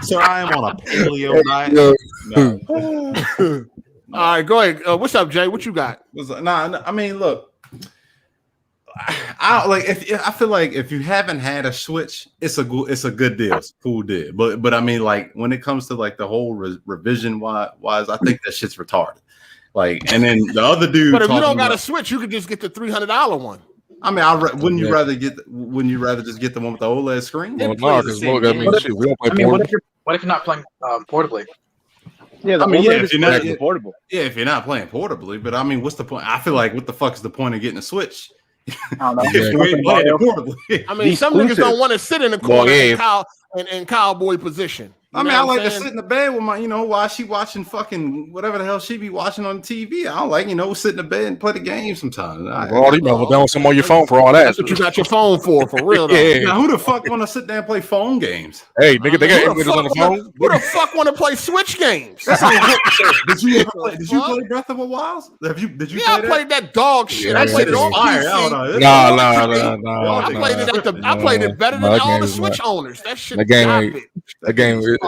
H: So I am on a paleo diet.
A: No. All right, go ahead. What's up, Jay? What you got?
H: I mean, look. I like I feel like if you haven't had a Switch, it's a good deal, it's a cool deal. But I mean, like when it comes to like the whole revision wise, I think that shit's retarded. Like, and then the other dude.
A: But if you don't got a Switch, you could just get the $300 one.
H: I mean, wouldn't you rather just get the one with the OLED screen?
D: Well, no, because what
E: if you're not playing portably?
G: Yeah,
H: if you're not portable. Yeah, if you're not playing portably, but I mean, what's the point? I feel like what the fuck is the point of getting a Switch?
E: I don't know.
H: If you ain't playing it portably.
A: I mean, some niggas don't want to sit in the corner in cowboy position.
H: I mean, I like to sit in the bed with my, while she watching fucking whatever the hell she be watching on the TV. I don't like, sit in the bed and play the game sometimes.
D: Download some on your phone for all that.
A: That's what you got your phone for real.
D: Yeah.
H: Now, who the fuck want to sit there and play phone games?
D: Hey, nigga, they got emulators on the phone.
A: Who the fuck want to play Switch games?
H: Did you play Breath of the Wild? Did you?
A: Yeah, I played that dog shit.
D: Yeah,
A: I played it on
H: fire.
A: PC.
D: No.
A: I played it better than all the Switch owners. That shit.
D: That game is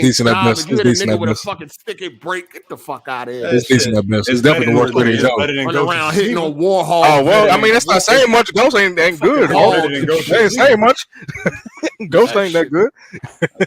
D: decent at best.
A: You hit a nigga with a fucking stick, it break. Get the fuck out of here.
D: It's decent at best. It's definitely the worst way to go.
A: Running around hitting on Warhol.
D: Oh well, I mean, it's not saying much. Ghost ain't good. They ain't saying much. Ghost ain't that good.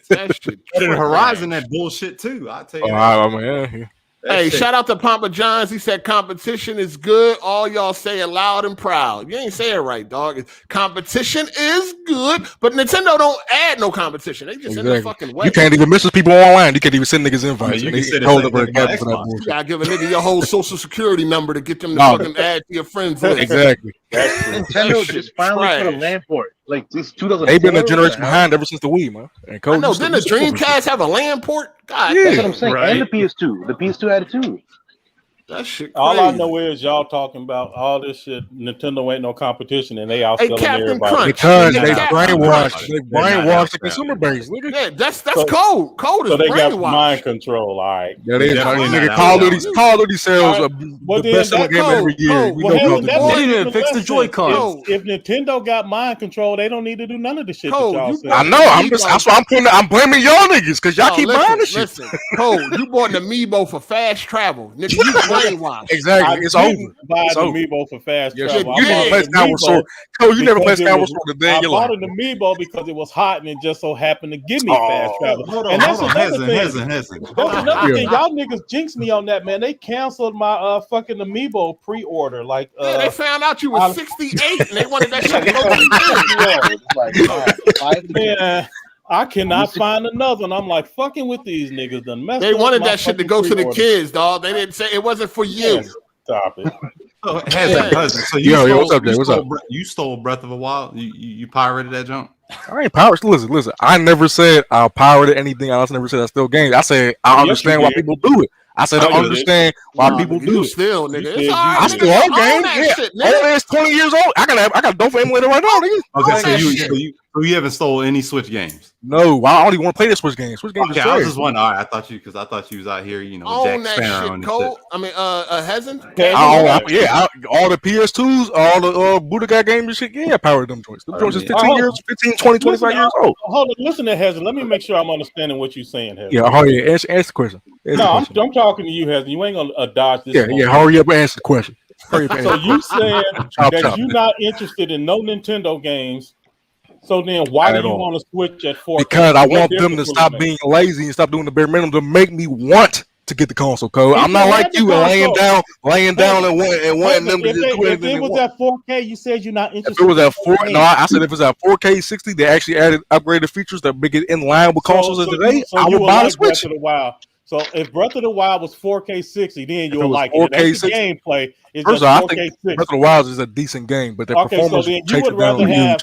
A: That shit.
H: But in Horizon, that bullshit too. I tell you.
D: I mean,
A: Hey, shout out to Papa John's. He said competition is good. All y'all say it loud and proud. You ain't say it right, dog. Competition is good, but Nintendo don't add no competition. They just in the fucking way.
D: You can't even message people online. You can't even send niggas invites.
H: You
D: gotta
A: give a nigga your whole social security number to get them to fucking add to your friends list.
D: Exactly.
G: Nintendo just finally put a land for it. Like this 2000.
D: They've been a generation behind ever since the Wii, man. And
A: I know. Didn't the Dreamcast have a LAN port? God,
G: that's what I'm saying. Right. And the PS2. The PS2 had it too.
A: That shit.
C: All I know is y'all talking about all this shit. Nintendo ain't no competition, and they outselling everybody
D: because they brainwashed. They brainwashed the consumer base.
A: Yeah, that's code. Code is
C: so they got
A: brainwashed.
C: Mind control. All right.
D: Yeah, they Call of Duty sales the best selling game every year.
F: They didn't fix the Joy-Cons.
C: If Nintendo got mind control, they don't need to do none of the shit that y'all say.
D: I know. That's why I'm blaming y'all niggas because y'all keep buying this shit.
A: Listen, Code, you bought an amiibo for fast travel, nigga. You brainwashed.
D: Exactly. It's over.
C: Buy an amiibo for fast travel.
D: You never played Skyward Sword. You never played Skyward Sword a day in your life.
C: I bought an amiibo because it was hot and it just so happened to give me fast travel. And that's another thing. That's another thing. Y'all niggas jinxed me on that, man. They canceled my fucking amiibo pre-order. Like,
A: they found out you was 68 and they wanted that shit to go to the
C: man. I cannot find another one. I'm like fucking with these niggas.
A: They wanted that shit to go to the kids, dog. They didn't say it wasn't for you.
C: Yes, stop it.
H: So
D: what's up, Jay? What's up?
H: You stole Breath of the Wild. You pirated that junk.
D: I ain't pirated. Listen. I never said I pirated anything. I also never said I still games. I said I understand why people do it. I said I understand why people do it.
A: Still, nigga.
D: I still own games. Yeah, it's 20 years old. I got Dope emulator right now, nigga.
H: Okay, so you haven't stole any Switch games?
D: No, I only want to play the Switch games. Switch games.
H: Okay, I was just wondering. All right, I thought you was out here, Jack Sparrow and shit.
A: I mean, Hezen.
D: All the PS2s, all the Budokai games and shit. Yeah, I powered them joints. Them joints is 15, 20, 25 years old.
C: Hold on, listen to Hezen. Let me make sure I'm understanding what you're saying, Hezen.
D: Yeah, hurry up. Answer the question.
C: I'm talking to you, Hezen. You ain't gonna dodge this.
D: Yeah, hurry up and answer the question.
C: So you said that you're not interested in no Nintendo games. So then why do you want to switch at 4K?
D: Because I want them to stop being lazy and stop doing the bare minimum to make me want to get the console code. I'm not like you laying down and wanting them to just do anything.
C: If it was at 4K, you said you're not interested.
D: If it was at 4K, no, I said if it was at 4K 60, they actually added upgraded features that make it in line with consoles of today. I would buy the Switch.
C: Breath of the Wild. So if Breath of the Wild was 4K 60, then you'll like it. That's the gameplay.
D: First of all, I think Breath of the Wild is a decent game, but the performance
C: so then you would rather have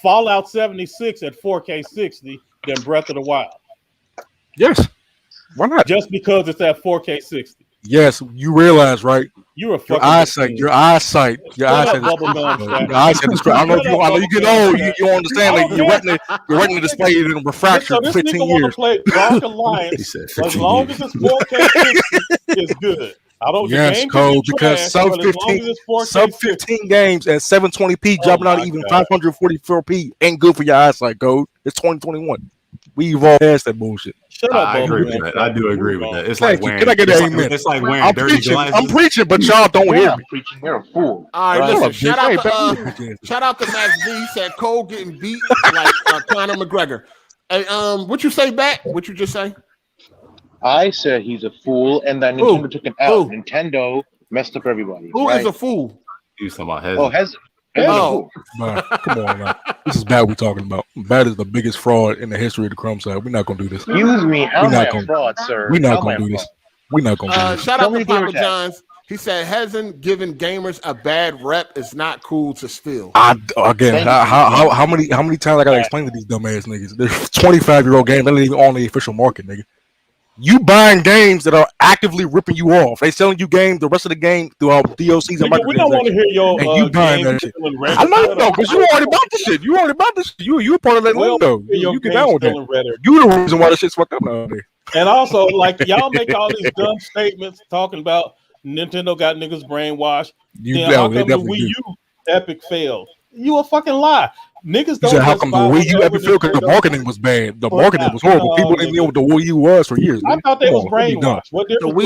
C: Fallout 76 at 4K 60 than Breath of the Wild.
D: Yes. Why not?
C: Just because it's at 4K 60.
D: Yes, you realize, right?
C: Your
D: eyesight is I know you get old. You understand that your retina display is in refraction for 15 years.
C: Play Dark Alliance as long as it's 4K 60, it's good.
D: Code because sub 15 games at 720p dropping out even 544p ain't good for your eyesight, Code. It's 2021. We evolved past that bullshit.
C: Shut up,
H: I agree with that. I do agree with that. It's like wearing. Can I get an amen? It's like wearing dirty glasses.
D: I'm preaching, but y'all don't hear me.
G: Preaching, you're a fool.
A: All right, listen. Shout out to Max V. He said Cole getting beat like Conor McGregor. Hey, what you say back? What you just say?
G: I said he's a fool, and that Nintendo took an L. Nintendo messed up everybody.
A: Who is a fool?
H: You talking about Hez?
G: Oh, Hez.
D: Oh, man, come on, man. This is bad. We're talking about. Bad is the biggest fraud in the history of the crumb side. We're not gonna do this.
G: Excuse me, how am I a fraud, sir?
D: We're not gonna do this. We're not gonna do this.
A: Shout out to Papa John's. He said, "Hasn't given gamers a bad rep. It's not cool to steal."
D: How many times I gotta explain to these dumbass niggas? They're 25-year-old games. They're not even on the official market, nigga. You buying games that are actively ripping you off. They selling you games, the rest of the game throughout DLCs and
C: we don't want to hear your
D: and you buying that shit. I know though, because you already bought the shit. You already bought this shit. You a part of that window. You get down with that. You the reason why the shit's fucked up nowadays.
C: And also, like y'all make all these dumb statements talking about Nintendo got niggas brainwashed. Then how come the Wii U Epic failed? You a fucking lie. Niggas don't.
D: How come the Wii U Epic failed? Because the marketing was bad. The marketing was horrible. People didn't know what the Wii U was for years.
C: I thought they was brainwashed. What difference?
A: The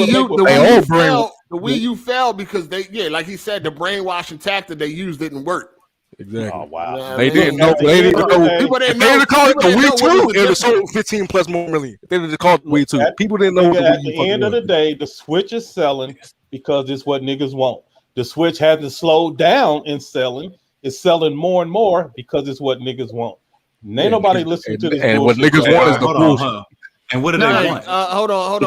A: Wii U fell because like he said, the brainwashing tactic they used didn't work.
D: Exactly.
C: Oh wow.
D: They didn't know. They didn't know. People didn't know. They didn't call it the Wii 2. It was sold 15 plus more million. They didn't call it Wii 2. People didn't know.
C: At the end of the day, the Switch is selling because it's what niggas want. The Switch hasn't slowed down in selling. It's selling more and more because it's what niggas want. Ain't nobody listening to this.
D: And what niggas want is the bullshit.
H: And what do they want?
A: Hold on.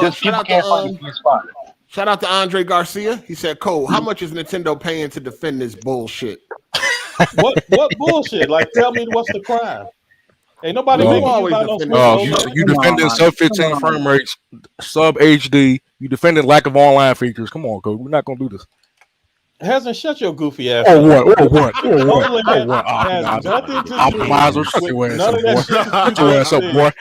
A: Shout out to Andre Garcia. He said, "Cole, how much is Nintendo paying to defend this bullshit?"
C: What bullshit? Like, tell me what's the crime? Ain't nobody making
D: you defending sub 15 frame rates, sub HD. You defending lack of online features. Come on, Cole. We're not gonna do this.
C: Hasn't shut your goofy ass.
D: Or what?
C: Optimizer, shut your ass up, boy.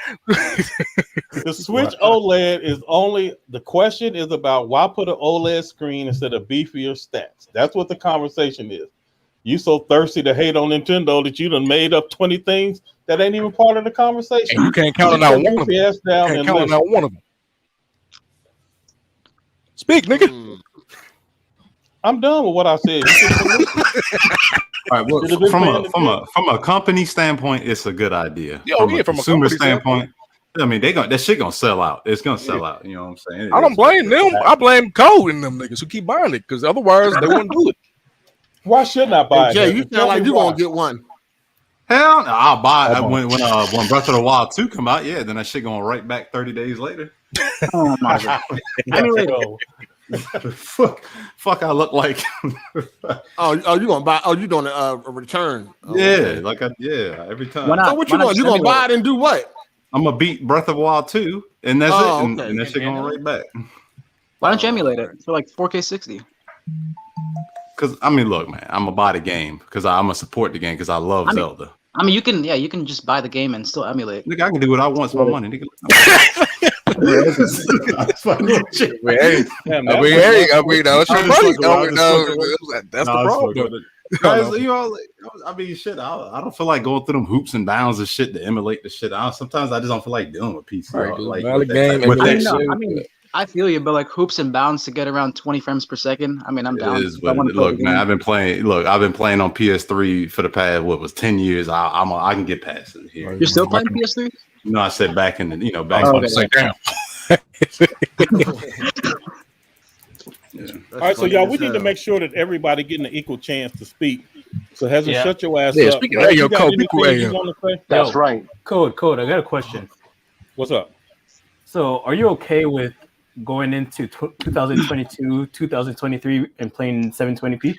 C: The Switch OLED is only the question is about why put an OLED screen instead of beefier stats. That's what the conversation is. You so thirsty to hate on Nintendo that you done made up 20 things that ain't even part of the conversation.
D: And you can't count on one of them. Speak, nigga.
C: I'm done with what I said.
H: All right, well, from a company standpoint, it's a good idea. From a consumer standpoint, I mean, that shit gonna sell out. It's gonna sell out. You know what I'm saying?
D: I don't blame them. I blame Cole and them niggas who keep buying it because otherwise they wouldn't do it.
C: Why shouldn't I buy it?
A: Jay, you feel like you gonna get one?
H: Hell no, I'll buy it when Breath of the Wild 2 come out. Yeah, then that shit going right back 30 days later.
E: Oh my god!
C: Anyway,
H: fuck, I look like.
A: You gonna buy? Oh, you doing a return?
H: Yeah, every time.
A: So what you going? You gonna buy it and do what?
H: I'm gonna beat Breath of the Wild 2, and that's it, and that shit going right back.
E: Why don't you emulate it for like 4K 60?
H: Because I mean, look, man, I'm gonna buy the game because I'm gonna support the game because I love Zelda.
E: I mean, you can just buy the game and still emulate.
H: Nigga, I can do what I want with my money, nigga.
D: That's your money. That's the problem.
H: Guys, I mean, shit. I don't feel like going through them hoops and bounds and shit to emulate the shit. Sometimes I just don't feel like dealing with PC.
E: I feel you, but like hoops and bounds to get around 20 frames per second. I mean, I'm down.
H: Look, man, I've been playing on PS3 for the past 10 years. I can get past it here.
E: You're still playing PS3?
H: No, I said back in the
C: All right, so y'all, we need to make sure that everybody getting an equal chance to speak. So hasn't shut your ass up.
D: Speaking of Code,
G: that's right.
I: Code. I got a question.
C: What's up?
I: So, are you okay with going into 2022, 2023, and playing 720p?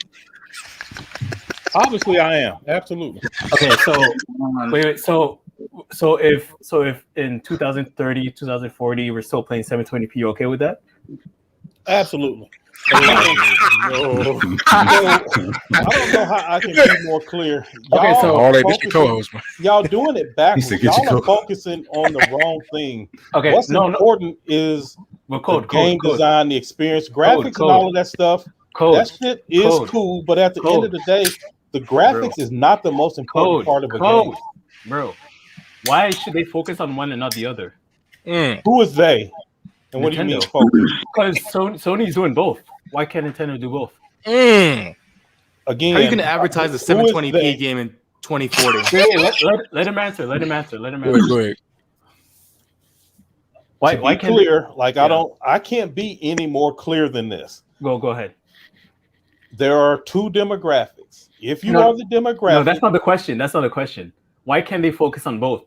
C: Obviously, I am. Absolutely.
I: Okay, so wait. So if in 2030, 2040, we're still playing 720p, you okay with that?
C: Absolutely. I don't know how I can be more clear. Y'all doing it backwards. Y'all are focusing on the wrong thing.
I: Okay,
C: what's important is game design, the experience, graphics, and all of that stuff. That shit is cool, but at the end of the day, the graphics is not the most important part of a game.
I: Bro, why should they focus on one and not the other?
C: Who is they? And what do you mean
I: Nintendo.
C: focus?
I: Because Sony's doing both. Why can't Nintendo do both?
C: Again,
F: How are you going to advertise a 720p game in 2040?
I: Let him answer. Let him answer.
D: Go ahead.
C: Why can't clear? Like I can't be any more clear than this.
I: Go ahead.
C: There are two demographics. If you are the demographic,
I: no, that's not the question. That's not the question. Why can't they focus on both?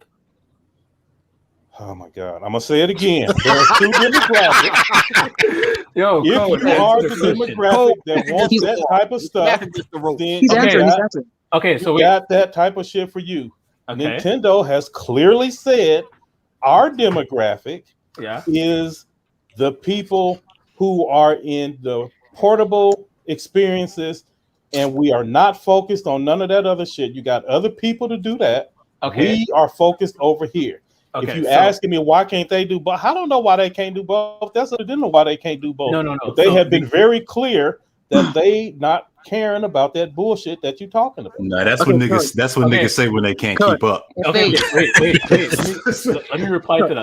C: Oh my God! I'm gonna say it again. There are two demographics.
I: Yo,
C: if you are the demographic that wants that type of stuff, then
E: He's answering.
I: Okay, so
C: we got that type of shit for you.
I: Okay.
C: Nintendo has clearly said our demographic is the people who are in the portable experiences, and we are not focused on none of that other shit. You got other people to do that.
I: Okay.
C: We are focused over here.
I: Okay,
C: if you asking me why can't they do both, I don't know why they can't do both. That's what I didn't know why they can't do both.
I: No.
C: But they have been very clear that they not caring about that bullshit that you're talking about.
H: No, that's what niggas. That's what niggas say when they can't keep up.
I: Okay, wait. Let me reply to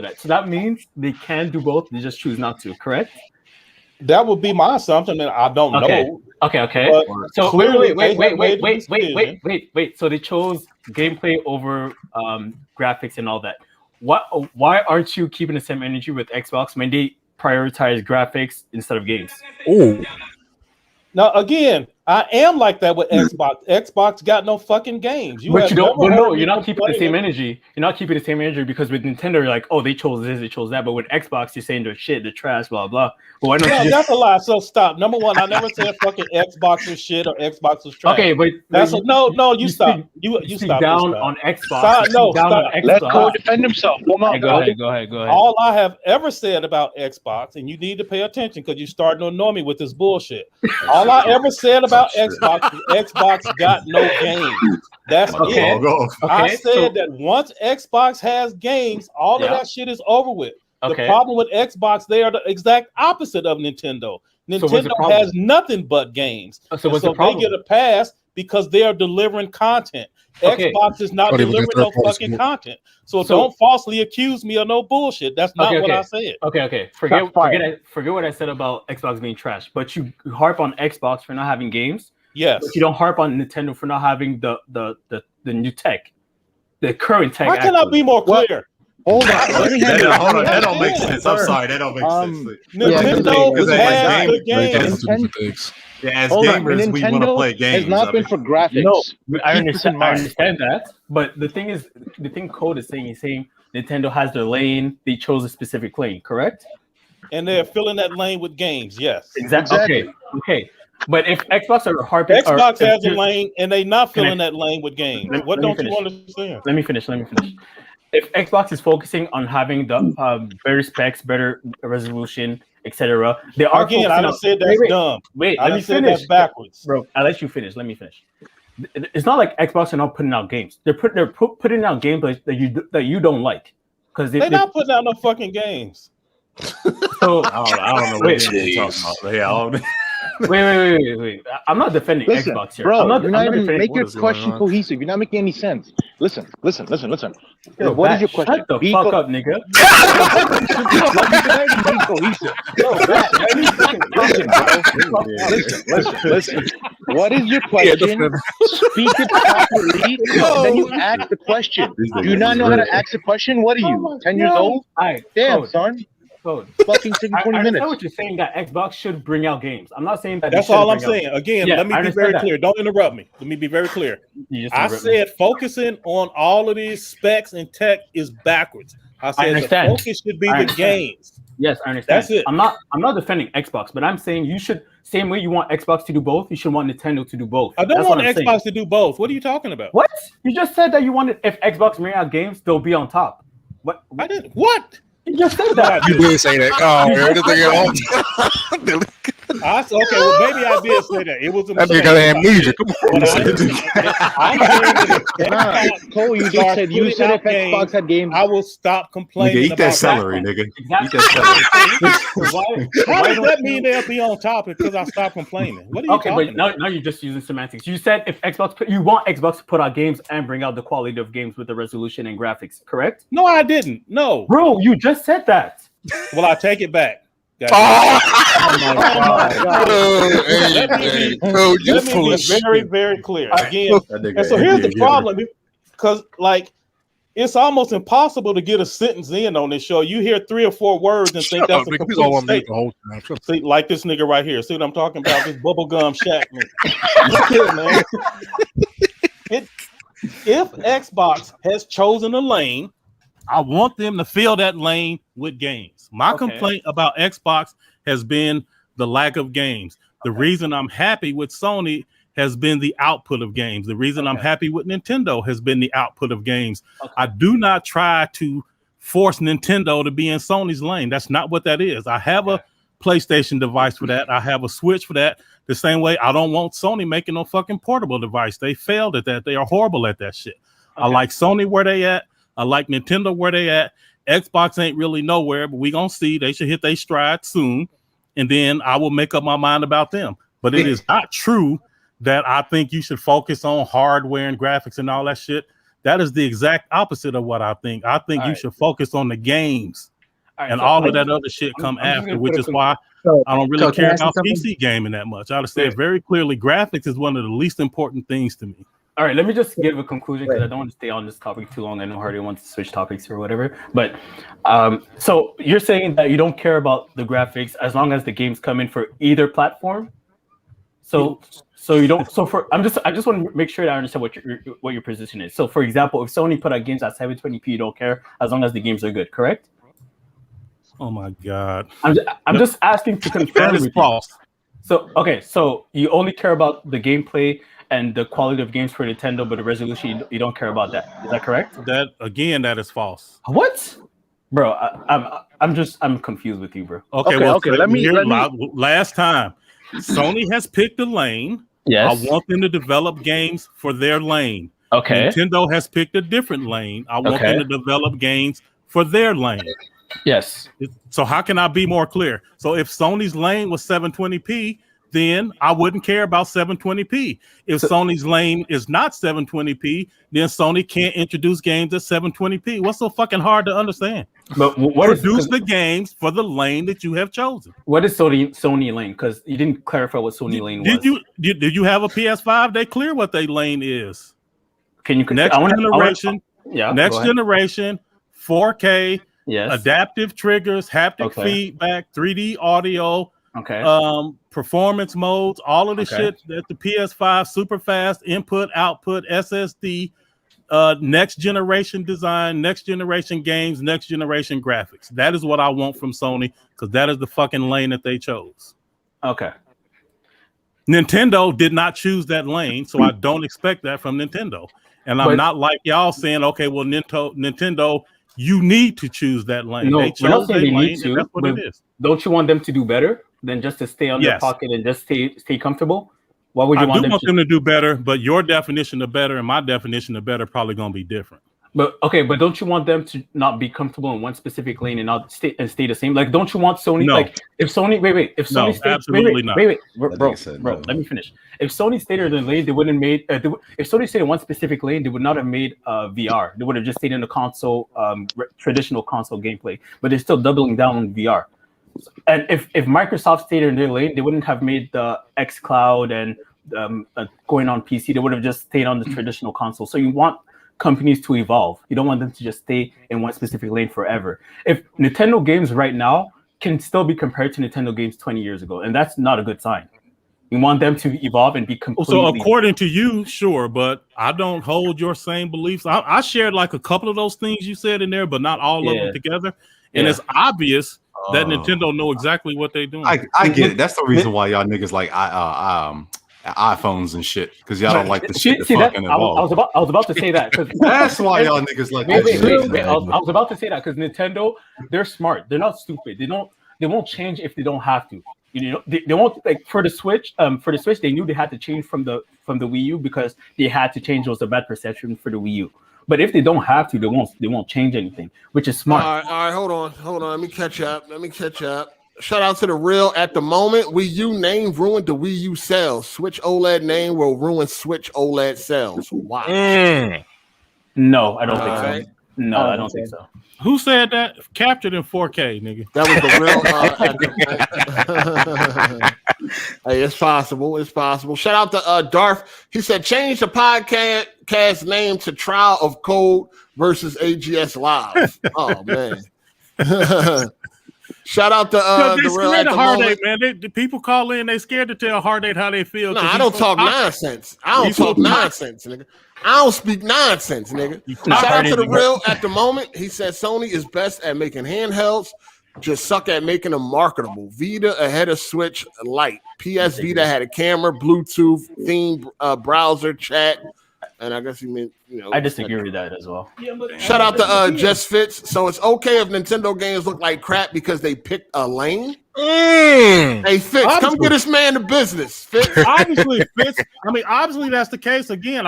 I: that. So that means they can do both. They just choose not to. Correct?
C: That would be my assumption, and I don't know.
I: Okay. So wait. So they chose gameplay over graphics and all that. Why aren't you keeping the same energy with Xbox when they prioritize graphics instead of games?
D: Oh.
C: Now again, I am like that with Xbox. Xbox got no fucking games.
I: You're not keeping the same energy. You're not keeping the same energy because with Nintendo, you're like, oh, they chose this, they chose that. But with Xbox, you're saying they're shit, they're trash, blah blah. But why don't you
C: that's a lie. So stop. Number one, I never said fucking Xbox was shit or Xbox was trash.
I: Okay, but
C: you stop. You stop.
I: Down on Xbox.
C: Stop.
G: Let Cole defend himself. Go
I: ahead.
C: All I have ever said about Xbox, and you need to pay attention because you're starting to annoy me with this bullshit. All I ever said about Xbox got no games. That's it. I said that once Xbox has games, all of that shit is over with. The problem with Xbox, they are the exact opposite of Nintendo. Nintendo has nothing but games. So they get a pass because they are delivering content. Xbox is not delivering no fucking content. So don't falsely accuse me of no bullshit. That's not what I said.
I: Okay. Forget what I said about Xbox being trash. But you harp on Xbox for not having games.
C: Yes.
I: But you don't harp on Nintendo for not having the new tech, the current tech.
C: Why can I be more clear?
G: Hold on.
H: That don't make sense. I'm sorry. That don't make sense.
C: Nintendo has the games.
H: As gamers, we want to play games.
G: It's not been for graphics.
I: No, I understand that. But the thing Code is saying, he's saying Nintendo has their lane. They chose a specific lane, correct?
C: And they're filling that lane with games. Yes.
I: Exactly. Okay. But if Xbox are harping,
C: Xbox has a lane, and they not filling that lane with games. What don't you understand?
I: Let me finish. If Xbox is focusing on having the better specs, better resolution, etc., they are.
C: Again, I just said that's dumb.
I: Wait,
C: let me finish. That's backwards,
I: bro. I'll let you finish. Let me finish. It's not like Xbox are not putting out games. They're putting out gameplay that you don't like because they're
C: not putting out no fucking games.
I: So
H: I don't know what you're talking about.
I: Wait. I'm not defending Xbox here.
G: Bro,
I: you're
G: not even make your question cohesive. You're not making any sense. Listen.
I: Yo,
G: what is your question?
I: Shut the fuck up, nigga.
G: Listen. What is your question? Speak it properly. Then you ask the question. Do you not know how to ask a question? What are you, 10 years old? Damn, son. Fucking 20 minutes.
I: I know what you're saying, that Xbox should bring out games. I'm not saying that.
C: That's all I'm saying. Again, let me be very clear. Don't interrupt me. Let me be very clear. I said focusing on all of these specs and tech is backwards. I said the focus should be the games.
I: Yes, I understand.
C: That's it.
I: I'm not defending Xbox, but I'm saying you should, same way you want Xbox to do both, you should want Nintendo to do both.
C: I don't want Xbox to do both. What are you talking about?
I: What? You just said that you wanted, if Xbox bring out games, they'll be on top. What?
C: I didn't. What?
I: You just said that.
D: You did say that. Oh, everything at all.
C: Okay, well, maybe I did say that. It was a
D: That
C: mistake.
D: nigga got amnesia. Come on.
C: I'm saying that if
G: Nah,
C: Xbox
G: Cole, you just
C: starts
G: said
C: putting out
G: if Xbox
C: games,
G: had games.
C: I will stop
H: Nigga,
C: complaining
H: eat
C: about
H: that celery, nigga.
I: Exactly.
H: Eat that
I: So
C: How
I: why
C: does
I: don't
C: that
I: you-
C: mean they'll be on topic because I stopped complaining? What are you
I: Okay,
C: talking
I: but
C: about?
I: now you're just using semantics. You said if you want Xbox to put out games and bring out the quality of games with the resolution and graphics, correct?
C: No, I didn't. No.
I: Bro, you just said that.
C: Well, I take it back.
D: Oh
C: my God.
D: hey,
C: Let me be very, very clear. Again, and so here's the problem. Because, like, it's almost impossible to get a sentence in on this show. You hear 3 or 4 words and think that's a complete statement.
D: The whole time.
C: See, like this nigga right here. See what I'm talking about? This bubblegum shack nigga. Look here, man. If Xbox has chosen a lane, I want them to fill that lane with games. My complaint about Xbox has been the lack of games. The reason I'm happy with Sony has been the output of games. The reason I'm happy with Nintendo has been the output of games. I do not try to force Nintendo to be in Sony's lane. That's not what that is. I have a PlayStation device for that. I have a Switch for that. The same way I don't want Sony making no fucking portable device. They failed at that. They are horrible at that shit. I like Sony where they at. I like Nintendo where they at. Xbox ain't really nowhere, but we gonna see. They should hit their stride soon, and then I will make up my mind about them. But it is not true that I think you should focus on hardware and graphics and all that shit. That is the exact opposite of what I think. I think you should focus on the games, and all of that other shit come after, which is why I don't really care about PC gaming that much. I understand very clearly graphics is one of the least important things to me.
I: All right, let me just give a conclusion because I don't want to stay on this topic too long. I know Hardy wants to switch topics or whatever. But so you're saying that you don't care about the graphics as long as the games come in for either platform. So you don't. So I just want to make sure that I understand what your position is. So for example, if Sony put out games at 720p, you don't care as long as the games are good, correct?
C: Oh my God!
I: I'm just asking to confirm.
C: That is false.
I: So so you only care about the gameplay and the quality of games for Nintendo, but the resolution you don't care about that. Is that correct?
C: That is false.
I: What, bro? I'm confused with you, bro.
C: Okay. Let me. Last time, Sony has picked a lane.
I: Yes.
C: I want them to develop games for their lane.
I: Okay.
C: Nintendo has picked a different lane. I want them to develop games for their lane.
I: Yes.
C: So how can I be more clear? So if Sony's lane was 720p, then I wouldn't care about 720p. If Sony's lane is not 720p, then Sony can't introduce games at 720p. What's so fucking hard to understand?
I: But
C: produce the games for the lane that you have chosen.
I: What is Sony lane? Because you didn't clarify what Sony lane was.
C: Did you have a PS5? They clear what their lane is.
I: Can you
C: next generation? Next generation, 4K, adaptive triggers, haptic feedback, 3D audio. Performance modes, all of the shit that the PS5, super fast input, output, SSD, next generation design, next generation games, next generation graphics. That is what I want from Sony because that is the fucking lane that they chose.
I: Okay.
C: Nintendo did not choose that lane, so I don't expect that from Nintendo. And I'm not like y'all saying, okay, well, Nintendo, you need to choose that lane.
I: No,
C: they chose their lane, and that's what it is.
I: Don't you want them to do better than just to stay on their pocket and just stay comfortable? Why would you want them
C: to do better? But your definition of better and my definition of better probably going to be different.
I: But don't you want them to not be comfortable in one specific lane and not stay the same? Like, don't you want Sony?
C: No.
I: Like, if Sony, if Sony stayed,
C: absolutely not.
I: Bro, let me finish. If Sony stayed in the lane, they wouldn't made. If Sony stayed in one specific lane, they would not have made VR. They would have just stayed in the console, traditional console gameplay. But they're still doubling down on VR. And if Microsoft stayed in their lane, they wouldn't have made the xCloud and going on PC. They would have just stayed on the traditional console. So you want companies to evolve. You don't want them to just stay in one specific lane forever. If Nintendo games right now can still be compared to Nintendo games 20 years ago, and that's not a good sign. You want them to evolve and be completely...
C: So according to you, sure, but I don't hold your same beliefs. I shared like a couple of those things you said in there, but not all of them together. And it's obvious that Nintendo know exactly what they're doing.
H: I get it. That's the reason why y'all niggas like iPhones and shit, because y'all don't like the shit that fucking evolve.
I: I was about to say that because
H: that's why y'all niggas like
I: I was about to say that because Nintendo, they're smart. They're not stupid. They don't they won't change if they don't have to. You know, they won't like for the Switch. For the Switch, they knew they had to change from the Wii U because they had to change those bad perception for the Wii U. But if they don't have to, they won't change anything, which is smart.
A: All right, hold on. Let me catch up. Shout out to the real. At the moment, Wii U name ruined the Wii U sales. Switch OLED name will ruin Switch OLED sales. Wow.
I: No, I don't think so. No, I don't think so.
C: Who said that? Captured in 4K, nigga.
A: That was the real. Hey, it's possible. It's possible. Shout out to Darth. He said change the podcast name to Trial of Code versus AGS Live. Oh man. Shout out to
C: they
A: the real.
C: scared
A: At
C: of
A: the
C: Hard8,
A: moment.
C: man. The people call in. They scared to tell Hard8 how they feel.
A: No, I don't talk nonsense. I don't talk nonsense, nigga. I don't speak nonsense, nigga. Shout out to the real. At the moment, he said Sony is best at making handhelds, just suck at making them marketable. Vita ahead of Switch Lite. PS Vita had a camera, Bluetooth, theme, browser, chat, and I guess he meant, you know.
I: I disagree with that as well.
A: Shout out to Just Fits. So it's okay if Nintendo games look like crap because they picked a lane. Hey Fitz, come get this man to business. Fitz.
C: Obviously, Fitz. I mean, obviously that's the case. Again,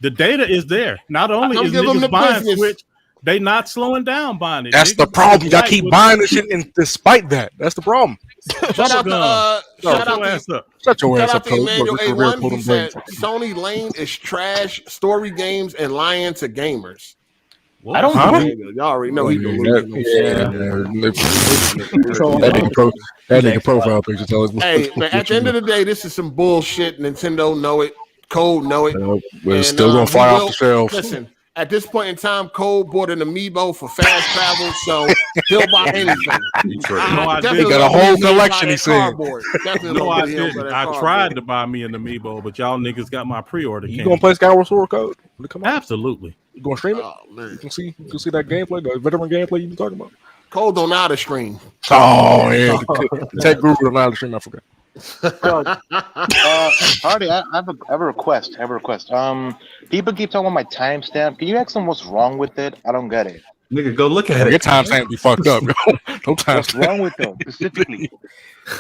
C: the data is there. Not only is niggas buying Switch, they not slowing down buying it.
D: That's the problem. Y'all keep buying this shit, and despite that, that's the problem.
A: Shout out to Emmanuel A1. He said Sony lane is trash, story games, and lying to gamers.
I: I don't know.
A: Y'all already know he
D: that nigga profile picture tells me.
A: Hey, man, at the end of the day, this is some bullshit. Nintendo know it. Code know it.
D: We're still gonna fly off the shelves.
A: Listen, at this point in time, Code bought an amiibo for fast travel, so he'll buy anything.
D: He got a whole collection. He said.
C: No, I didn't. I tried to buy me an amiibo, but y'all niggas got my pre-order.
D: You gonna play Skyward Sword Code?
C: Absolutely.
D: You gonna stream it? You can see that gameplay, the veteran gameplay you been talking about.
A: Code don't know how to stream.
D: Oh yeah, Tech Guru don't know how to stream. I forgot.
G: Hardy, I have a request. People keep talking about my timestamp. Can you ask them what's wrong with it? I don't get it.
H: Nigga, go look at it.
D: Your timestamp be fucked up. No time.
G: What's wrong with them specifically?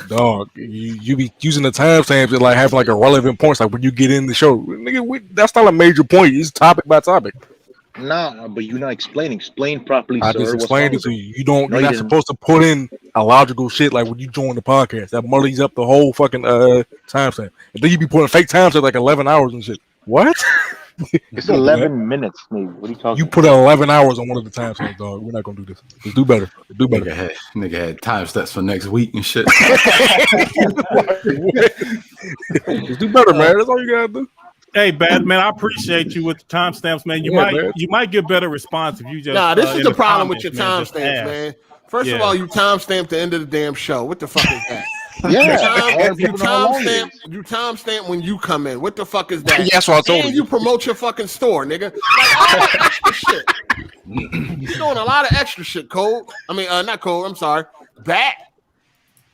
D: Dog, you be using the timestamps that like have like irrelevant points, like when you get in the show. Nigga, that's not a major point. It's topic by topic.
G: Nah, but you're not explaining. Explain properly,
D: I
G: sir.
D: just explained it to you. You're not
G: didn't.
D: supposed to put in a logical shit like when you join the podcast. That muddies up the whole fucking timestamp. And then you be putting fake timestamps like 11 hours and shit. What?
G: It's 11 minutes, maybe. What are you talking?
D: You put 11 hours on one of the timestamps, dog. We're not gonna do this. Let's do better. Do better.
H: Nigga had timestamps for next week and shit.
D: Let's do better, man. That's all you gotta do.
C: Hey, Batman, I appreciate you with the timestamps, man. You might get better response if you just.
A: Nah, this is the problem with your timestamps, man. First of all, you timestamp the end of the damn show. What the fuck is that? You timestamp when you come in. What the fuck is that?
D: Yes, what I told
A: you promote your fucking store, nigga. Like, all that extra shit. You're doing a lot of extra shit, Cole. I mean, not Cole. I'm sorry. Bat.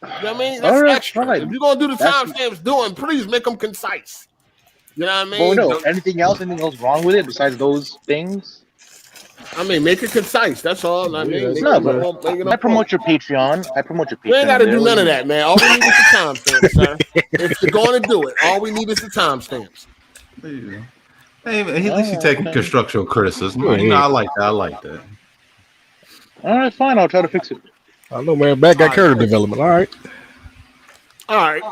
A: You know what I mean? That's extra. Right. If you're gonna do the timestamps, please make them concise. You know what I mean?
G: Well, no. Anything else wrong with it besides those things?
A: I mean, make it concise. That's all. I mean,
G: I promote your Patreon.
A: We ain't got to do none of that, man. All we need is the timestamps, sir. If you're going to do it, all we need is the timestamps.
H: Hey, at least you taking constructional criticism. You know, I like that.
G: All right, fine. I'll try to fix it.
D: I know, man. Back got character development. All
A: right.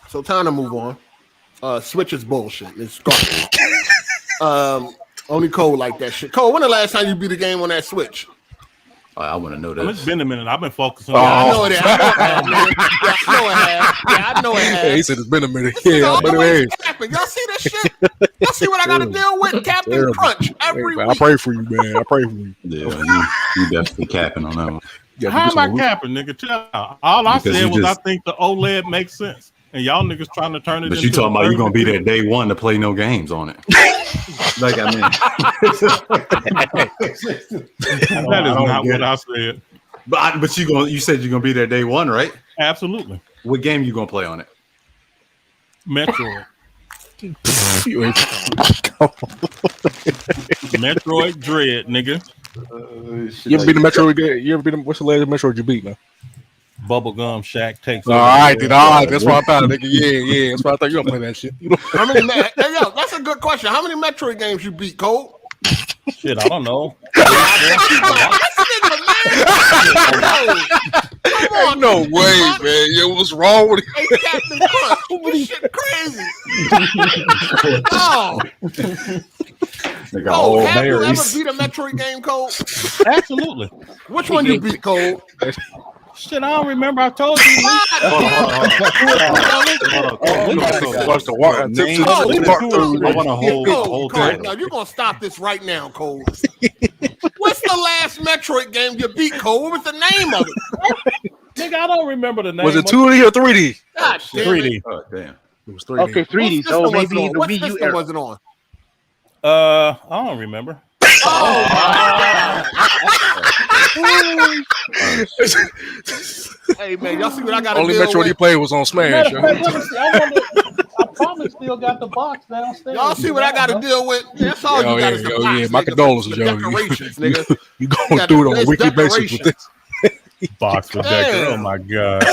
A: So time to move on. Switch is bullshit. It's garbage. Only Cole like that shit. Cole, when the last time you beat a game on that Switch?
H: I want to know that.
C: It's been a minute. I've been focusing.
A: I know it has. I know it has.
D: Yeah, he said it's been a minute. Yeah, but it is.
A: Y'all see this shit? Y'all see what I got to deal with? Captain Crunch every week.
D: I pray for you, man. I pray for you.
H: Yeah, you definitely capping on that one.
C: Yeah, how am I capping, nigga? All I said was I think the OLED makes sense. And y'all niggas trying to turn it.
H: But you talking about you gonna be there day one to play no games on it? Like I mean,
C: that is not what I said.
H: But you said you're gonna be there day one, right?
C: Absolutely.
H: What game you gonna play on it?
C: Metroid. Metroid Dread, nigga.
D: You ever beat the Metroid game? You ever beat what's the latest Metroid you beat, man?
C: Bubblegum Shack takes.
D: All right, then. All right, that's what I thought, nigga. Yeah. That's why I thought you don't play that shit.
A: How many? Hey, yo, that's a good question. How many Metroid games you beat, Cole?
C: Shit, I don't know.
A: Come on,
D: no way, man. Yo, what's wrong with
A: you? Hey, Captain Crunch, this shit crazy. Oh. Cole, have you ever beat a Metroid game, Cole?
C: Absolutely.
A: Which one you beat, Cole?
C: Shit, I don't remember. I told you.
H: I want to hold
A: Cole, now you're gonna stop this right now, Cole. What's the last Metroid game you beat, Cole? What was the name of it?
C: Nigga, I don't remember the name.
D: Was it 2D or 3D?
A: God damn
C: 3D.
H: Oh, damn.
D: It was 3D.
G: Okay, 3D. So maybe the Wii U era.
A: Was it on?
C: I don't remember.
A: Hey man, y'all see what I got?
D: Only Metroid he played was on Smash.
C: I probably still got the box downstairs.
A: Y'all see what I got to deal with? Yeah, that's all you got is the box.
D: Yeah, my condolences, yo.
A: Decorations, nigga.
D: You going through it on a weekly basis with this
C: box with that. Oh my god.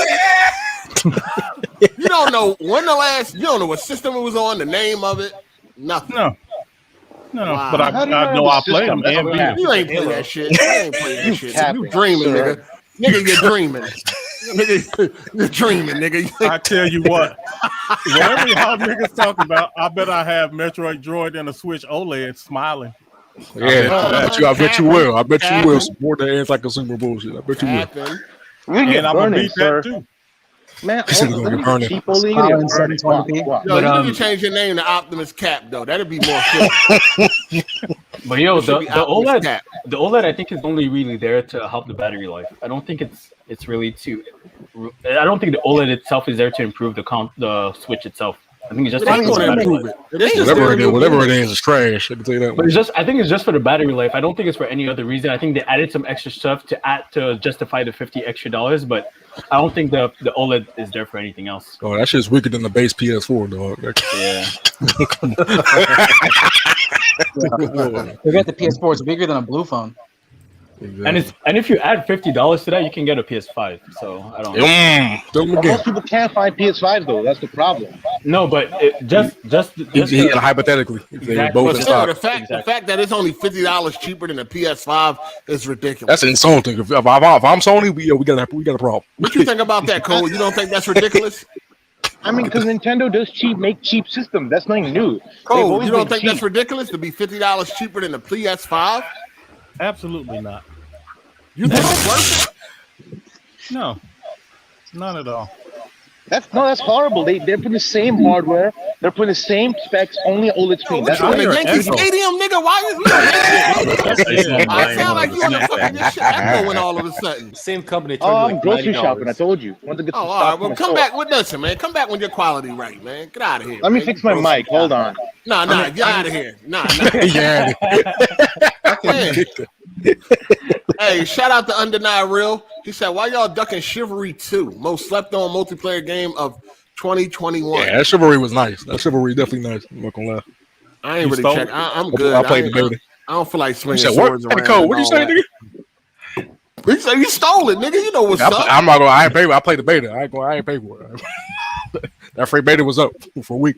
A: You don't know when the last. You don't know what system it was on. The name of it. Nothing.
C: No.
A: Wow.
C: But I know I played them.
A: You ain't play that shit. You ain't play that shit. You dreaming, nigga. Nigga, you're dreaming. Nigga, you're dreaming, nigga.
C: I tell you what. Whatever y'all niggas talking about, I bet I have Metroid Droid and a Switch OLED smiling.
D: Yeah, I bet you will. I bet you will support that anti-consumer bullshit. I bet you will.
A: And
C: I'm gonna beat that too.
G: Man,
E: cheap OLED in 720p.
A: Yo, you need to change your name to Optimus Cap, though. That'd be more fun.
I: But yo, the OLED I think is only really there to help the battery life. I don't think it's really to. I don't think the OLED itself is there to improve the Switch itself. I think it's just
A: going to improve it.
D: Whatever it is traish. I can tell you that.
I: But I think it's just for the battery life. I don't think it's for any other reason. I think they added some extra stuff to justify the $50 extra. But I don't think the OLED is there for anything else.
D: Oh, that shit's weaker than the base PS4, dog.
I: Yeah.
E: Forget the PS4 is bigger than a blue phone.
D: Exactly.
I: And if you add $50 to that, you can get a PS5. So I don't know.
G: Most people can't find PS5s though. That's the problem.
I: No, but
D: hypothetically,
I: exactly.
D: both in stock.
A: The fact that it's only $50 cheaper than a PS5 is ridiculous.
D: That's insulting. If I'm Sony, we got a problem.
A: What you think about that, Cole? You don't think that's ridiculous?
G: I mean, because Nintendo does make cheap systems. That's nothing new.
A: Cole, you don't think that's ridiculous to be $50 cheaper than the PS5?
C: Absolutely not.
A: You think it's worth it?
C: No, not at all.
G: That's horrible. They're putting the same hardware. They're putting the same specs, only OLED screen. That's
A: what Yankee Stadium, nigga. Why you? I sound like you on the fucking this shit echoing all of a sudden.
J: Same company.
G: Oh, I'm grocery shopping. I told you. Want to get some
A: all right. Well, come back with listen, man. Come back when your quality right, man. Get out of here.
G: Let me fix my mic. Hold on.
A: Nah, get out of here. Nah.
D: Yeah.
A: Hey, shout out to Undenied Real. He said, "Why y'all ducking Chivalry 2? Most slept on multiplayer game of 2021."
D: Yeah, that Chivalry was nice. That Chivalry definitely nice. I'm not gonna lie.
A: I ain't really check. I'm good.
D: I played the beta.
A: I don't feel like swinging
D: swords around. Cole, what you say, nigga?
A: He said you stole it, nigga. You know what's up.
D: I'm not gonna. I ain't pay. I played the beta. I ain't pay for it. That free beta was up for a week.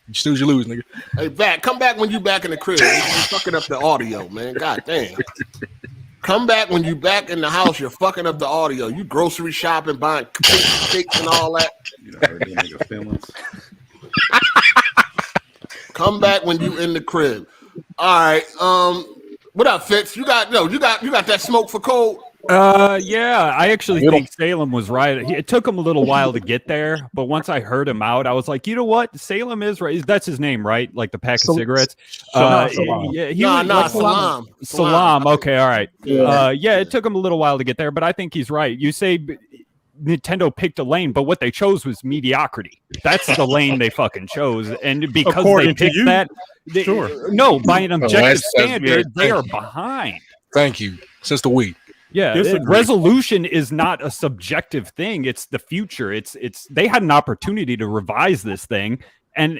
D: You snooze, you lose, nigga.
A: Hey, come back when you back in the crib. You're fucking up the audio, man. God damn. Come back when you back in the house. You're fucking up the audio. You grocery shopping, buying cakes and all that.
H: You know, heard nigga feelings.
A: Come back when you in the crib. All right. What up, Fitz? You got that smoke for Cole?
K: Yeah, I actually think Salem was right. It took him a little while to get there, but once I heard him out, I was like, you know what? Salem is right. That's his name, right? Like the pack of cigarettes.
A: Salam.
K: Yeah, Salam. Okay, all right.
A: Yeah.
K: It took him a little while to get there, but I think he's right. You say Nintendo picked a lane, but what they chose was mediocrity. That's the lane they fucking chose, and because
C: according
K: they picked that, no, by an objective standard, they are behind.
D: Thank you. Since the Wii.
K: Yeah, resolution is not a subjective thing. It's the future. It's they had an opportunity to revise this thing, and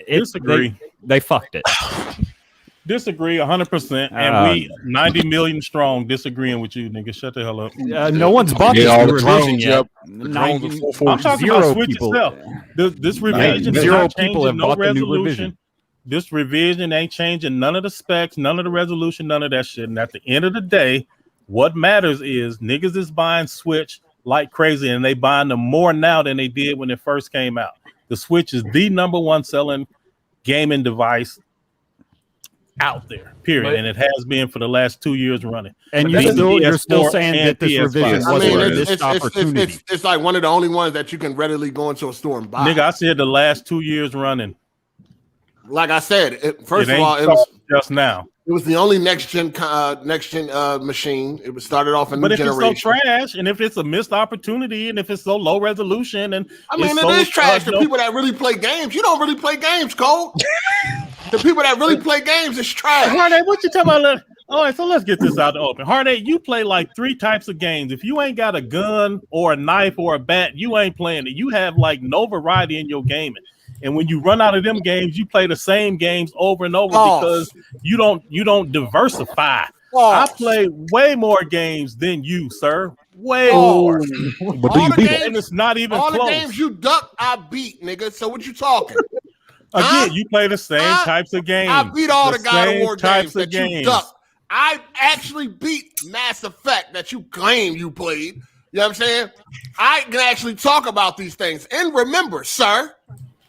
K: they fucked it.
C: Disagree 100%, and we 90 million strong disagreeing with you, nigga. Shut the hell up.
K: No one's bought this
D: all
K: new
D: the
K: revision
D: drones,
K: yet.
C: I'm talking about Switch itself. This revision is
K: zero
C: not
K: people
C: changing
K: have
C: no
K: bought the new
C: resolution.
K: revision.
C: This revision ain't changing none of the specs, none of the resolution, none of that shit. And at the end of the day, what matters is niggas is buying Switch like crazy, and they buying them more now than they did when it first came out. The Switch is the number one selling gaming device out there, period, and it has been for the last 2 years running.
K: And
C: But
K: you're still
C: PS4
K: saying
C: and
K: that this
C: PS5.
K: revision
A: I
K: wasn't
A: mean,
K: a missed opportunity.
A: it's like one of the only ones that you can readily go into a store and buy.
C: Nigga, I said the last 2 years running.
A: Like I said, first
C: It
A: of all,
C: ain't
A: it was
C: just now.
A: It was the only next gen machine. It was started off a new
C: But if
A: generation.
C: it's so trash, and if it's a missed opportunity, and if it's so low resolution, and
A: I mean,
C: it's
A: it
C: so,
A: is trash. The people that really play games, you don't really play games, Cole. The people that really play games is trash.
C: Hard8, what you talking about? All right, so let's get this out the open. Hard8, you play like 3 types of games. If you ain't got a gun or a knife or a bat, you ain't playing it. You have like no variety in your gaming. And when you run out of them games, you play the same games over and over because you don't diversify. I play way more games than you, sir. Way more.
A: But do you beat
C: it? And it's not even
A: all
C: close.
A: the games you duck, I beat, nigga. So what you talking?
C: Again, you play the same types of games.
A: I beat all the God of War games that you
C: games.
A: duck. I actually beat Mass Effect that you claim you played. You know what I'm saying? I can actually talk about these things. And remember, sir,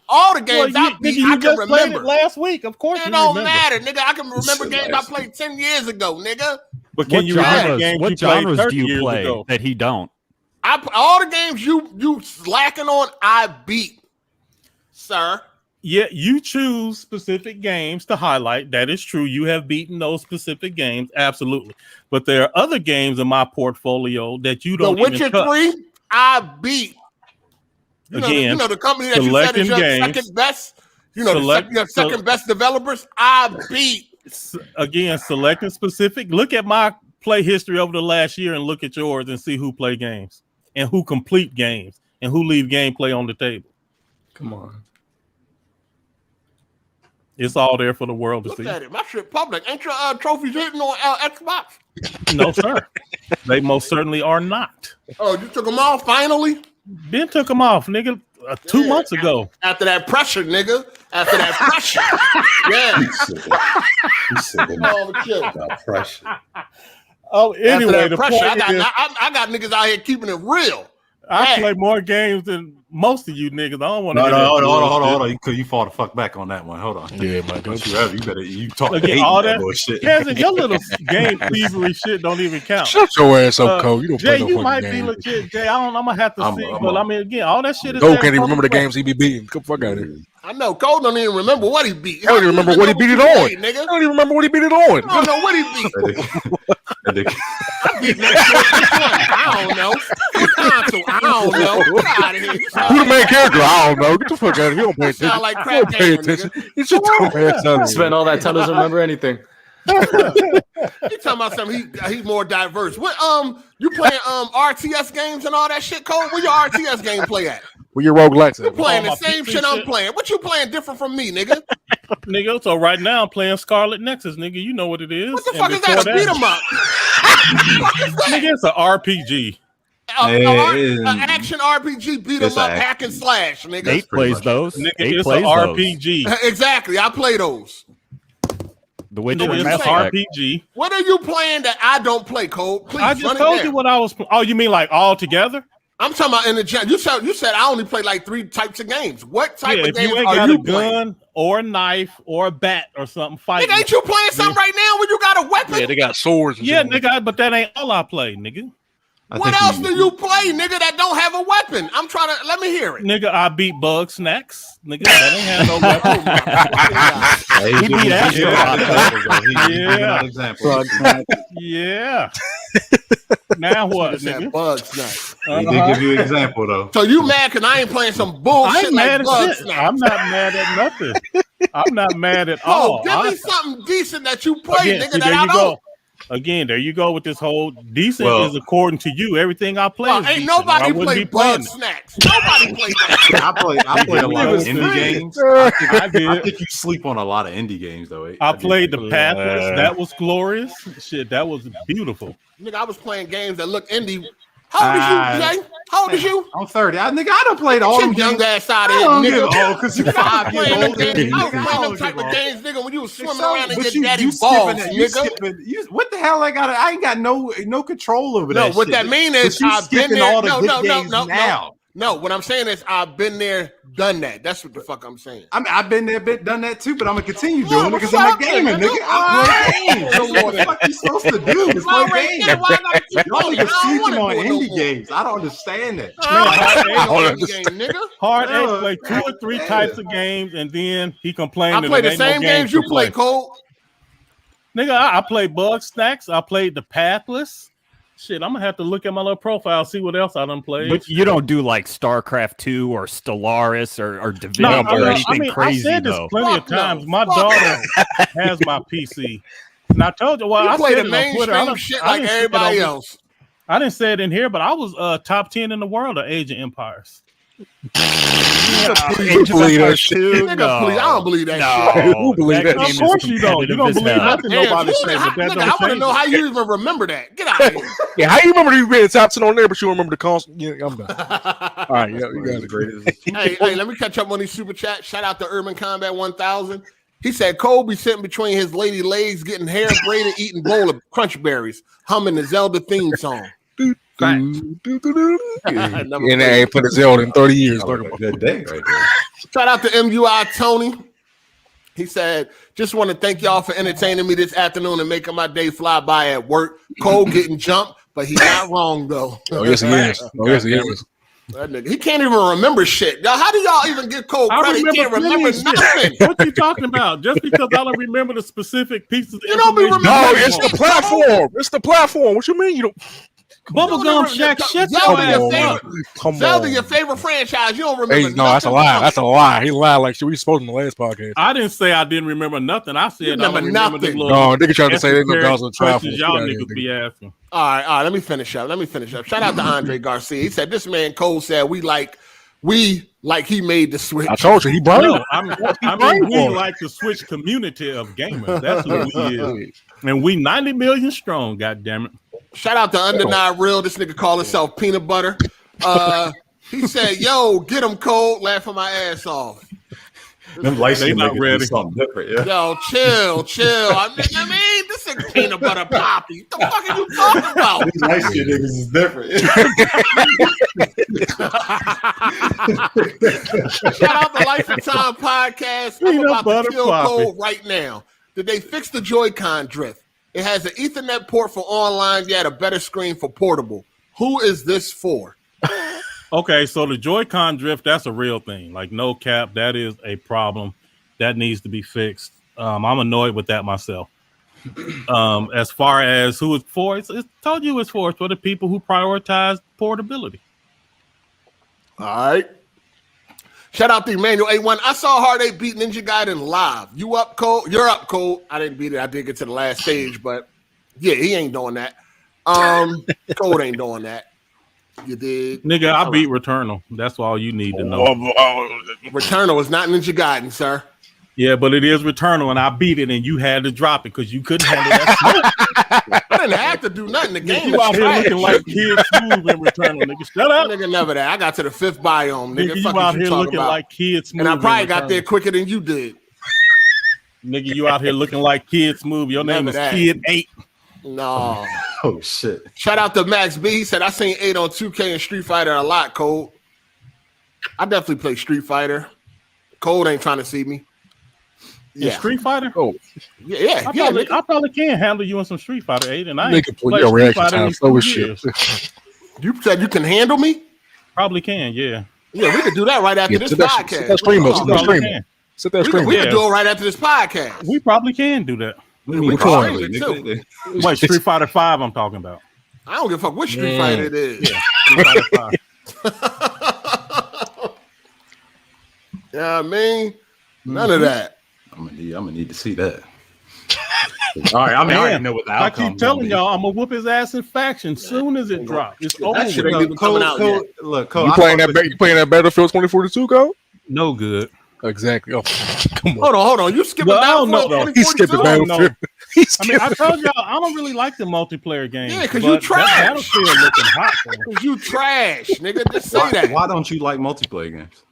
A: all the games I beat, I can remember.
C: Last week, of course.
A: It don't matter, nigga. I can remember games I played 10 years ago, nigga.
C: But can you remember games
K: what
C: you played
K: genres
C: 30
K: do you
C: years
K: play
C: ago?
K: that he don't?
A: All the games you slacking on, I beat, sir.
C: Yeah, you choose specific games to highlight. That is true. You have beaten those specific games, absolutely. But there are other games in my portfolio that you don't.
A: The Witcher 3, I beat. You know the company that you said is your second best. You know your second best developers. I beat.
C: Again, selecting specific. Look at my play history over the last year and look at yours and see who play games and who complete games and who leave gameplay on the table.
F: Come on.
C: It's all there for the world to see.
A: Look at it. My shit public. Ain't your trophies hitting on Xbox?
C: No, sir. They most certainly are not.
A: Oh, you took them off finally?
C: Ben took them off, nigga, 2 months ago.
A: After that pressure, nigga. After that pressure. Yeah.
H: About pressure.
C: Oh, anyway, the
A: pressure,
C: point is,
A: I got niggas out here keeping it real.
C: I play more games than most of you niggas. I don't want to.
H: Hold on. You fall the fuck back on that one. Hold on.
D: Yeah, man.
H: You talk
C: again, all that bullshit. Kevin, your little game thievery shit don't even count.
D: Shut your ass up, Cole. You don't
C: Jay,
D: play no
C: you
D: fucking
C: might
D: game.
C: be legit, Jay. I'm gonna have to see. But I mean, again, all that shit is.
D: Cole can't even remember the games he be beating. Come fuck out of here.
A: I know Cole don't even remember what he beat.
D: I don't even remember what he beat it on.
A: Nigga.
D: I don't even remember what he beat it on.
A: I don't know what he beat. I beat I don't know. I don't know. Get out of here.
D: Who the main character? I don't know. Get the fuck out of here. You don't pay attention.
A: Sound like
D: You
A: crap
D: don't pay
A: gamer,
D: attention.
A: nigga.
D: You should don't pay attention.
F: Spend all that time, doesn't remember anything.
A: He talking about something. He's more diverse. What you playing RTS games and all that shit, Cole? Where your RTS game play at?
D: Where your roguelites
A: You
D: at?
A: playing the
C: my
A: same
C: PC
A: shit I'm
C: shit.
A: playing. What you playing different from me, nigga?
C: Nigga, so right now I'm playing Scarlet Nexus, nigga. You know what it is.
A: What the
C: And
A: fuck is that? A
C: before
A: beat 'em up?
C: Nigga, it's an RPG.
A: An action RPG beat 'em
H: It's
A: up
H: a-
A: hack and slash, nigga.
K: Nate plays those.
C: Nigga,
K: Nate
C: it's an
K: plays those.
C: RPG.
A: Exactly, I play those.
K: The Witcher
C: Nigga,
K: and
C: it's
K: Mass
C: an
K: Effect.
C: RPG.
A: What are you playing that I don't play, Cole? Please,
C: I just
A: run it
C: told
A: down.
C: you what I was. Oh, you mean like all together?
A: I'm talking about in the chat. You said I only play like 3 types of games. What type
C: Yeah,
A: of
C: if
A: games
C: you ain't
A: are
C: got
A: you
C: a
A: playing?
C: gun or a knife or a bat or something fighting.
A: Nigga, ain't you playing something right now when you got a weapon?
D: Yeah, they got swords. And
C: Yeah,
D: shit.
C: nigga, but that ain't all I play, nigga.
A: What else do you play, nigga, that don't have a weapon? I'm trying to let me hear it.
C: Nigga, I beat Bug Snacks. Nigga, that ain't have no weapon.
K: He beat
C: Yeah.
H: Example.
C: Yeah. Now what,
A: Just that
C: nigga?
A: Bug Snacks.
H: He did give you an example though.
A: So you mad because I ain't playing some
C: I
A: bullshit
C: ain't
A: like
C: mad
A: Bug
C: at shit.
A: Snacks?
C: I'm not mad at nothing. I'm not mad at all.
A: Oh, give me something decent that you play,
C: Again,
A: nigga,
C: see,
A: that
C: there
A: I
C: you
A: don't.
C: go. Again, there you go with this whole decent
H: Well-
C: is according to you. Everything I play
A: Well,
C: is
A: ain't
C: decent. I
A: nobody
C: wouldn't
A: play
C: be playing
A: Bug
C: it.
A: Snacks. Nobody play that.
H: I play a lot of indie games. I
C: did.
H: think you sleep on a lot of indie games though.
C: I played the Pathless. That was glorious. Shit, that was beautiful.
A: Nigga, I was playing games that look indie. How old is you, Jay? How old is you?
H: I'm 30. I done played all them
A: young
H: games.
A: ass out
H: I
A: of
H: don't
A: here,
H: give
A: nigga.
H: a because you're
A: I was
H: 5 years
A: playing them
H: old.
A: games. I was
H: I
A: playing
H: don't
A: them type
H: give
A: of
H: a-
A: games, nigga, when you was swimming
H: So,
A: around and
H: but
A: get
H: you
A: daddy balls,
H: skipping it. You
A: nigga.
H: skipping. What the hell? I ain't got no control over that.
A: No, what
H: shit.
A: that mean
H: But
A: is
H: you
A: I've been
H: skipping
A: there.
H: all the
A: No,
H: good
A: no,
H: games
A: no,
H: now.
A: no. What I'm saying is I've been there, done that. That's what the fuck I'm saying.
H: I mean, I've been there, done that too, but I'm gonna continue
A: Yeah,
H: doing it
A: well,
H: because
A: shut
H: I'm
A: up
H: a
A: then,
H: gamer,
A: nigga.
H: nigga. I play games. That's what the fuck you supposed to do is
A: Well,
H: play
A: right
H: games.
A: there, why I gotta keep
H: Y'all
A: going? I
H: niggas
A: don't
H: sleeping
A: wanna
H: on
A: do it no
H: indie
A: more.
H: games. I don't understand that.
A: Game, nigga.
C: Hard
H: No,
C: Eight played 2 or 3
H: yeah.
C: types of games, and then he complained.
A: I
C: that
A: play
C: there
A: the
C: ain't no
A: same games you
C: to
A: play, Cole.
C: Nigga, I played Bug Snacks. I played the Pathless. Shit, I'm gonna have to look at my little profile, see what else I done played.
K: But you don't do like StarCraft 2 or Stellaris or Division
C: No,
K: or anything
C: I
K: crazy
C: said this
K: though.
C: plenty of times. My daughter has my PC, and I told you. Well,
A: You
C: I
A: play
C: said
A: the
C: it on Twitter. I
A: mainstream
C: done-
A: shit
C: I
A: like
C: didn't say it
A: everybody
C: on-
A: else.
C: I didn't say it in here, but I was top 10 in the world of Age of Empires.
K: Age of
D: believe that
K: Empires
D: shit.
K: 2?
A: Nigga, please, I don't believe that
K: No,
A: shit.
D: Who believe that
K: game
C: Of
K: is
C: course you don't. You don't
K: competitive as
C: believe
K: hell.
C: nothing
A: Damn,
C: nobody
A: who-
C: says, but that
A: nigga, I
C: don't
A: want to
C: change
A: know
C: it.
A: how you even remember that. Get out of here.
D: Yeah, how you remember you being top 10 on there, but you don't remember the console? Yeah, I'm done. All right, yeah, you got it.
A: Hey, let me catch up on these super chats. Shout out to Urban Combat 1000. He said Kobe sitting between his lady legs, getting hair braided, eating bowl of crunch berries, humming the Zelda theme song.
D: And they ain't put a Zelda in 30 years.
H: Good day right there.
A: Shout out to MUI Tony. He said, just want to thank y'all for entertaining me this afternoon and making my day fly by at work. Cole getting jumped, but he's not wrong though.
D: Oh, yes, he is. Oh, yes, he is.
A: That nigga, he can't even remember shit. Y'all, how do y'all even give Cole
C: I
A: credit? He can't
C: plenty
A: remember
C: of shit.
A: nothing.
C: What you talking about? Just because I don't remember the specific pieces of
A: You don't be
C: information.
D: No,
A: remembering
D: it's the platform. It's the platform. What you mean? You don't?
C: Bubblegum Shack, shut your
A: Zelda, your
C: ass up.
A: favorite,
D: Come
A: Zelda,
D: on.
A: your favorite franchise. You don't remember
D: Hey,
A: nothing.
D: no, that's a lie.
A: about
D: That's a lie. He lied like shit. We spoke in the last podcast.
C: I didn't say I didn't remember nothing. I said I don't
A: remember
C: remember the
A: nothing.
C: little
D: No, nigga tried to say they know
C: esoteric
D: was a trifle.
C: questions y'all niggas be asking.
A: All right. Let me finish up. Shout out to Andre Garcia. He said this man Cole said we like he made the switch.
D: I told you he burned
C: No,
D: it.
C: I mean we like the Switch community of gamers. That's what we is. And we 90 million strong, goddammit.
A: Shout out to Undenied Real. This nigga call himself Peanut Butter. He said, yo, get him Cole, laughing my ass off.
H: Them lights
C: They not ready.
H: Something different. Yeah.
A: Yo, chill. I mean, this is Peanut Butter Poppy. What the fuck are you talking about?
H: These light skin niggas is different.
A: Shout out to Life and Time Podcast. I'm
C: Peanut
A: about
C: Butter
A: to kill
C: Poppy.
A: Cole right now. Did they fix the Joy-Con drift? It has an Ethernet port for online, yet a better screen for portable. Who is this for?
C: Okay, so the Joy-Con drift, that's a real thing. Like, no cap, that is a problem. That needs to be fixed. I'm annoyed with that myself. As far as who it's for, it's told you it's for the people who prioritize portability.
A: All right. Shout out to Emmanuel A1. I saw Hard 8 beat Ninja Gaiden live. You up, Cole? You're up, Cole. I didn't beat it. I did get to the last stage, but yeah, he ain't doing that. Cole ain't doing that. You did.
C: Nigga, I beat Returnal. That's all you need to know.
A: Returnal is not Ninja Gaiden, sir.
C: Yeah, but it is Returnal, and I beat it, and you had to drop it because you couldn't handle that.
A: I didn't have to do nothing. The game
C: You out
A: is
C: here
A: trash.
C: looking like Kid Smooth in Returnal, nigga. Shut up.
A: Nigga, never that. I got to the 5th biome, nigga.
C: Nigga,
A: Fuck
C: you
A: is
C: out
A: you
C: here
A: talking
C: looking
A: about?
C: like Kid Smooth.
A: And I probably
C: in
A: got there
C: Returnal.
A: quicker than you did.
C: Nigga, you out here looking like Kid Smooth. Your name
A: Never
C: is
A: that.
C: Kid 8.
A: No.
H: Oh shit.
A: Shout out to Max B. He said, I seen 8 on 2K and Street Fighter a lot, Cole. I definitely play Street Fighter. Cole ain't trying to see me.
C: Yeah. Street Fighter?
D: Oh,
A: Yeah.
C: I probably can handle you in some Street Fighter 8, and I ain't
D: nigga, put
C: played
D: your
C: Street
D: reaction
C: Fighter
D: time
C: in
D: slow
C: 2
D: as shit.
C: years.
A: You said you can handle me?
C: Probably can, yeah.
A: Yeah, we could do that right after
D: Yeah,
A: this
D: sit that
A: podcast.
D: stream up. Sit that
C: Probably
D: stream up.
C: can.
D: Sit that
A: We
D: stream
A: could
D: up.
A: do it right after this podcast.
C: We probably can do that.
A: We
D: Which
A: can
D: one?
A: stream it, too.
C: Wait, Street Fighter 5 I'm talking about.
A: I don't give a fuck which Street Fighter it is.
C: Yeah, Street Fighter 5.
A: Yeah, I mean, none of that.
H: I'm gonna need to see that. All right, I mean, I already
C: Man,
H: know what the
C: I
H: outcome.
C: keep telling y'all, I'm gonna whoop his ass in faction soon as it drops. It's over.
A: That shit
C: with.
A: ain't even coming out yet.
H: Look, Cole,
D: You playing that Battlefield 2042, Cole?
C: No good.
D: Exactly. Oh, come on.
A: Hold on. You skipping
C: Well, I don't know.
A: Battlefield
D: He skipped the
A: 2042?
D: Battlefield.
C: I mean, I told y'all I don't really like the multiplayer games.
A: Yeah, 'cause
C: but
A: you trash.
C: that Battlefield looking hot. Though.
A: You trash, nigga. Just say that.
H: Why don't you like multiplayer games?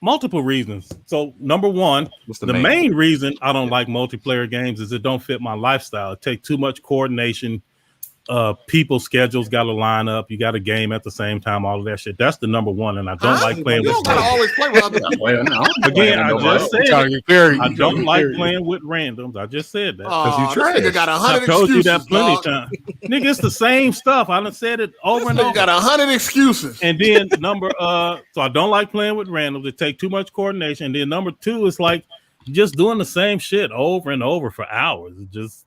C: Multiple reasons. So number one,
H: What's
C: the main reason I don't like multiplayer games is it don't fit my lifestyle. It takes too much coordination. People's schedules got to line up. You got to game at the same time. All of that shit. That's the number one, and I don't like playing
A: You
C: with.
A: don't gotta always play with other people.
C: Again, I just said I don't like
D: playing
C: playing with randoms. I just said that.
A: Oh, this nigga got 100
C: I told you
A: excuses,
C: that plenty
A: dog.
C: of times. Nigga, it's the same stuff. I done said it over and
A: This nigga
C: over.
A: got 100 excuses.
C: And then so I don't like playing with randoms. It take too much coordination. And then number two is like just doing the same shit over and over for hours. It just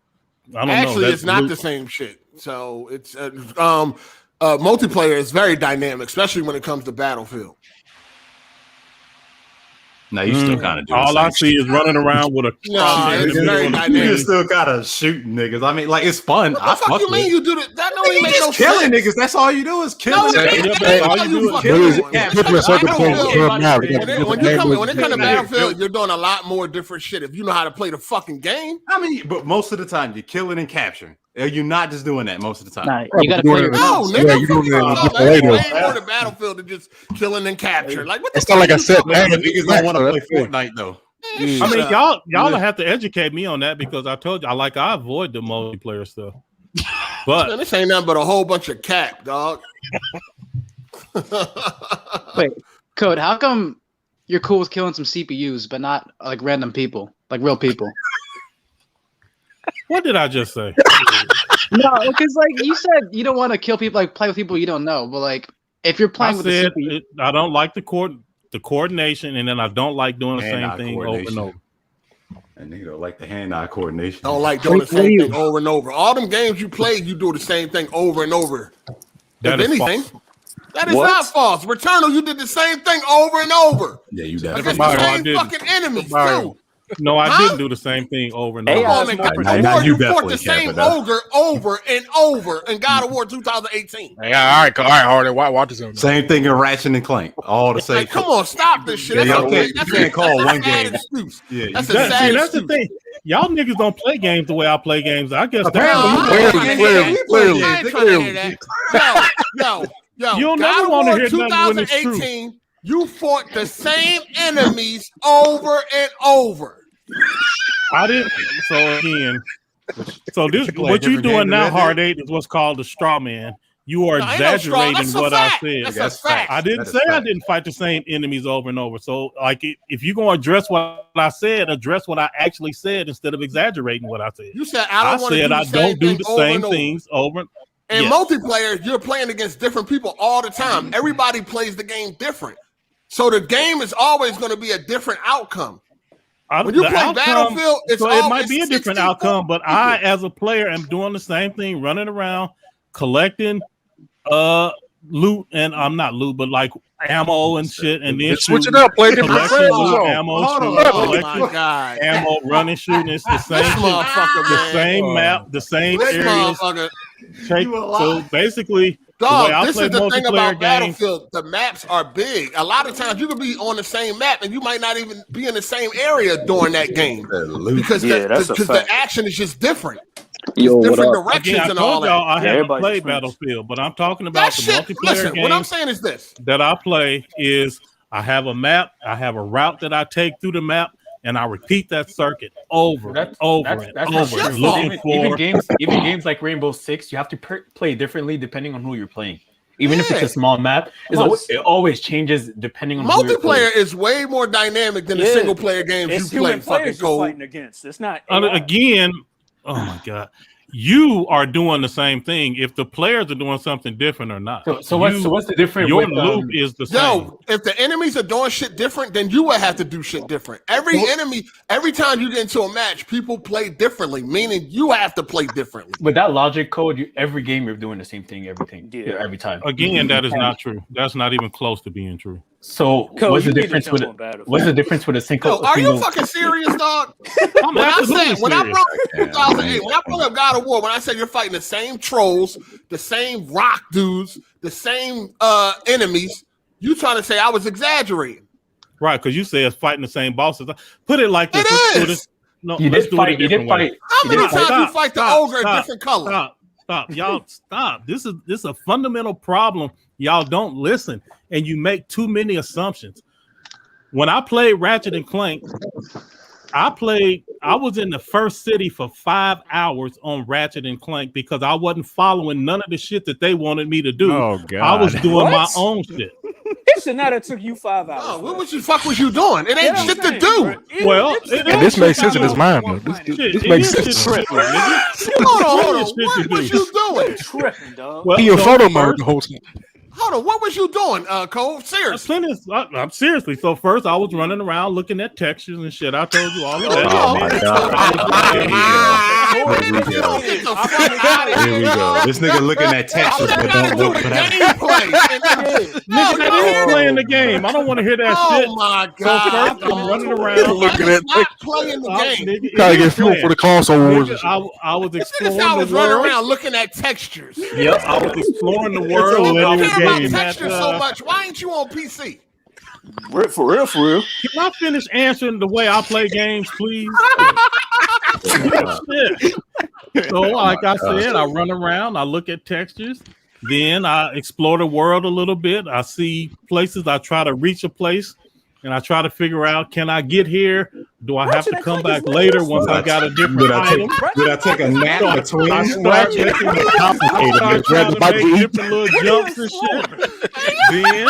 C: I don't know.
A: Actually,
C: That's
A: it's not the same shit. So it's multiplayer is very dynamic, especially when it comes to Battlefield.
H: No, you still kind of do.
C: All I see is running around with a
A: it's very
H: You
A: dynamic.
H: still kind of shooting niggas. I mean, like it's fun.
A: What the fuck you mean you do that? That don't even make no
H: killing
A: sense.
H: niggas. That's all you do is
A: No,
H: killing.
A: that's all you fucking do. When it comes to Battlefield, you're doing a lot more different shit if you know how to play the fucking game.
H: I mean, but most of the time you're killing and capturing. You're not just doing that most of the time.
E: Nah, you gotta play your
A: No,
E: rounds.
A: nigga,
D: Yeah, you doing it on
A: fuck
D: different
A: you.
D: way,
A: Way more to Battlefield than just killing and capturing. Like what the
D: It's not like I said,
H: Man,
D: man.
H: niggas don't want to play Fortnite though.
C: I mean, y'all will have to educate me on that because I told you I avoid the multiplayer stuff. But
A: Man, this ain't nothing but a whole bunch of cap, dog.
E: Wait, Code, how come you're cool with killing some CPUs but not like random people, like real people?
C: what did I just say?
E: No, because like you said, you don't want to kill people, like play with people you don't know. But like, if you're playing with the CPU,
C: I don't like the coordination, and then I don't like doing the same thing over and over.
H: And they don't like the hand-eye coordination.
A: Don't like doing the same thing over and over. All them games you play, you do the same thing over and over.
C: That
A: if
C: is
A: anything,
C: false.
A: that is not false. Returnal, you did the same thing over and over.
H: Yeah, you
A: Against
H: definitely.
A: the same fucking enemies too.
C: No, I didn't do the same thing over and over.
A: You fought the same ogre over and over in God of War 2018.
D: Yeah, all right, Hardy. Watch this.
H: Same thing in Ratchet and Clank. All the same.
A: Like, come on, stop this shit.
H: Yeah,
A: That's
H: you can't call one
A: sad
H: game.
A: excuse.
H: Yeah,
A: That's a
C: That's
A: sad
C: the
A: excuse.
C: thing. Y'all niggas don't play games the way I play games. I guess
A: Yo,
C: You'll
A: God
C: never
A: of
C: want to
A: War
C: hear nothing when it's true.
A: 2018, you fought the same enemies over and over.
C: I didn't. So again, this what you doing now, Hard 8, is what's called a straw man. You are exaggerating what I said.
A: That's a fact.
C: I didn't say I didn't fight the same enemies over and over. So, like, if you're going to address what I said, address what I actually said instead of exaggerating what I said.
A: You said I don't want to do
C: I don't do the same things over.
A: And multiplayer, you're playing against different people all the time. Everybody plays the game different. So the game is always going to be a different outcome. When you play Battlefield,
C: it might be a different outcome, but I, as a player, am doing the same thing, running around, collecting loot, and I'm not loot, but like ammo and shit, and then
D: switch it up, play different friends.
C: Ammo, ammo, running, shooting. It's the same shit, the same map, the same areas. So basically,
A: dog, this is the thing about Battlefield. The maps are big. A lot of times you could be on the same map and you might not even be in the same area during that game because the action is just different. Different directions and all that.
C: I haven't played Battlefield, but I'm talking about the multiplayer games.
A: What I'm saying is this:
C: that I play is I have a map, I have a route that I take through the map, and I repeat that circuit over and over. Looking for
I: even games like Rainbow Six, you have to play differently depending on who you're playing. Even if it's a small map, it always changes depending on
A: multiplayer is way more dynamic than the single player games you play. Fucking
J: fighting against. It's not
C: again. Oh my God. You are doing the same thing if the players are doing something different or not.
I: So what's the difference?
C: Your loop is the same.
A: If the enemies are doing shit different, then you would have to do shit different. Every time you get into a match, people play differently, meaning you have to play differently.
I: With that logic code, every game you're doing the same thing every time.
C: Again, that is not true. That's not even close to being true.
I: So
J: Cole,
I: what's the
J: you need to
I: difference
J: jump
I: with
J: on Battlefield.
I: what's the difference with a single?
A: Yo, are you fucking serious, dog?
C: I'm
A: When I
C: absolutely
A: said, when I
C: serious.
A: brought 2008, when I brought up God of War, when I said you're fighting the same trolls, the same rock dudes, the same enemies, you trying to say I was exaggerating?
C: Right, because you say it's fighting the same bosses. Put it like this.
A: It is.
C: This. No,
I: You
C: let's
I: did
C: do
I: fight.
C: it a
I: You
C: different
I: did
C: way.
I: fight.
A: How many times you
C: Stop,
A: fight the
C: stop,
A: ogre in
C: stop,
A: different color?
C: Stop. Y'all stop. This is a fundamental problem. Y'all don't listen and you make too many assumptions. When I played Ratchet and Clank, I was in the first city for 5 hours on Ratchet and Clank because I wasn't following none of the shit that they wanted me to do.
K: Oh, God.
C: I was doing my
J: What?
C: own shit.
J: It should not have took you 5 hours.
A: Oh, what
J: bro.
A: was you fuck was you doing? It ain't
J: Yeah,
A: shit
J: I'm
A: to
J: saying,
A: do.
J: bro.
C: Well,
D: And this makes sense in his mind, though. This
C: Shit,
D: makes
C: it is
D: sense.
C: shit to do, nigga.
A: Hold on.
C: Shit
A: What
C: to
A: was
C: do.
A: you doing?
J: Tripping, dog.
C: Well,
D: He in
C: so
D: photo mode
C: first-
D: the whole time.
A: Hold on. What was you doing, Cole? Seriously.
C: I'm seriously. So first, I was running around looking at textures and shit. I told you all of that.
H: Oh my God. Here we go.
A: Get the fuck out of
H: Here we go. This nigga looking at textures, but don't
A: do
H: look.
A: the
H: But I-
A: gameplay.
C: Nigga, that is playing the game. I don't want to hear that shit.
A: Oh my
C: So
A: God.
C: first, I'm running around.
D: Looking at
A: Not playing the game.
C: Nigga,
D: Trying to
C: it
D: get
C: is
D: fuel
C: playing.
D: for the console wars.
C: Nigga,
D: and shit.
C: I was
A: This
C: exploring
A: nigga I was
C: the
A: running
C: world.
A: around looking at textures.
C: Yep, I was exploring the
A: If
C: world.
A: you
C: I
A: don't
C: was
A: care about
C: looking at,
A: textures so much, why ain't you on PC?
J: For real.
C: Can I finish answering the way I play games, please? Shit. So, like I said, I run around, I look at textures, then I explore the world a little bit. I see places, I try to reach a place, and I try to figure out, can I get here? Do I have to come back later once I got a different
H: Did I
C: item?
H: take a nap between?
C: I start making I start trying to make different little jumps and shit. Then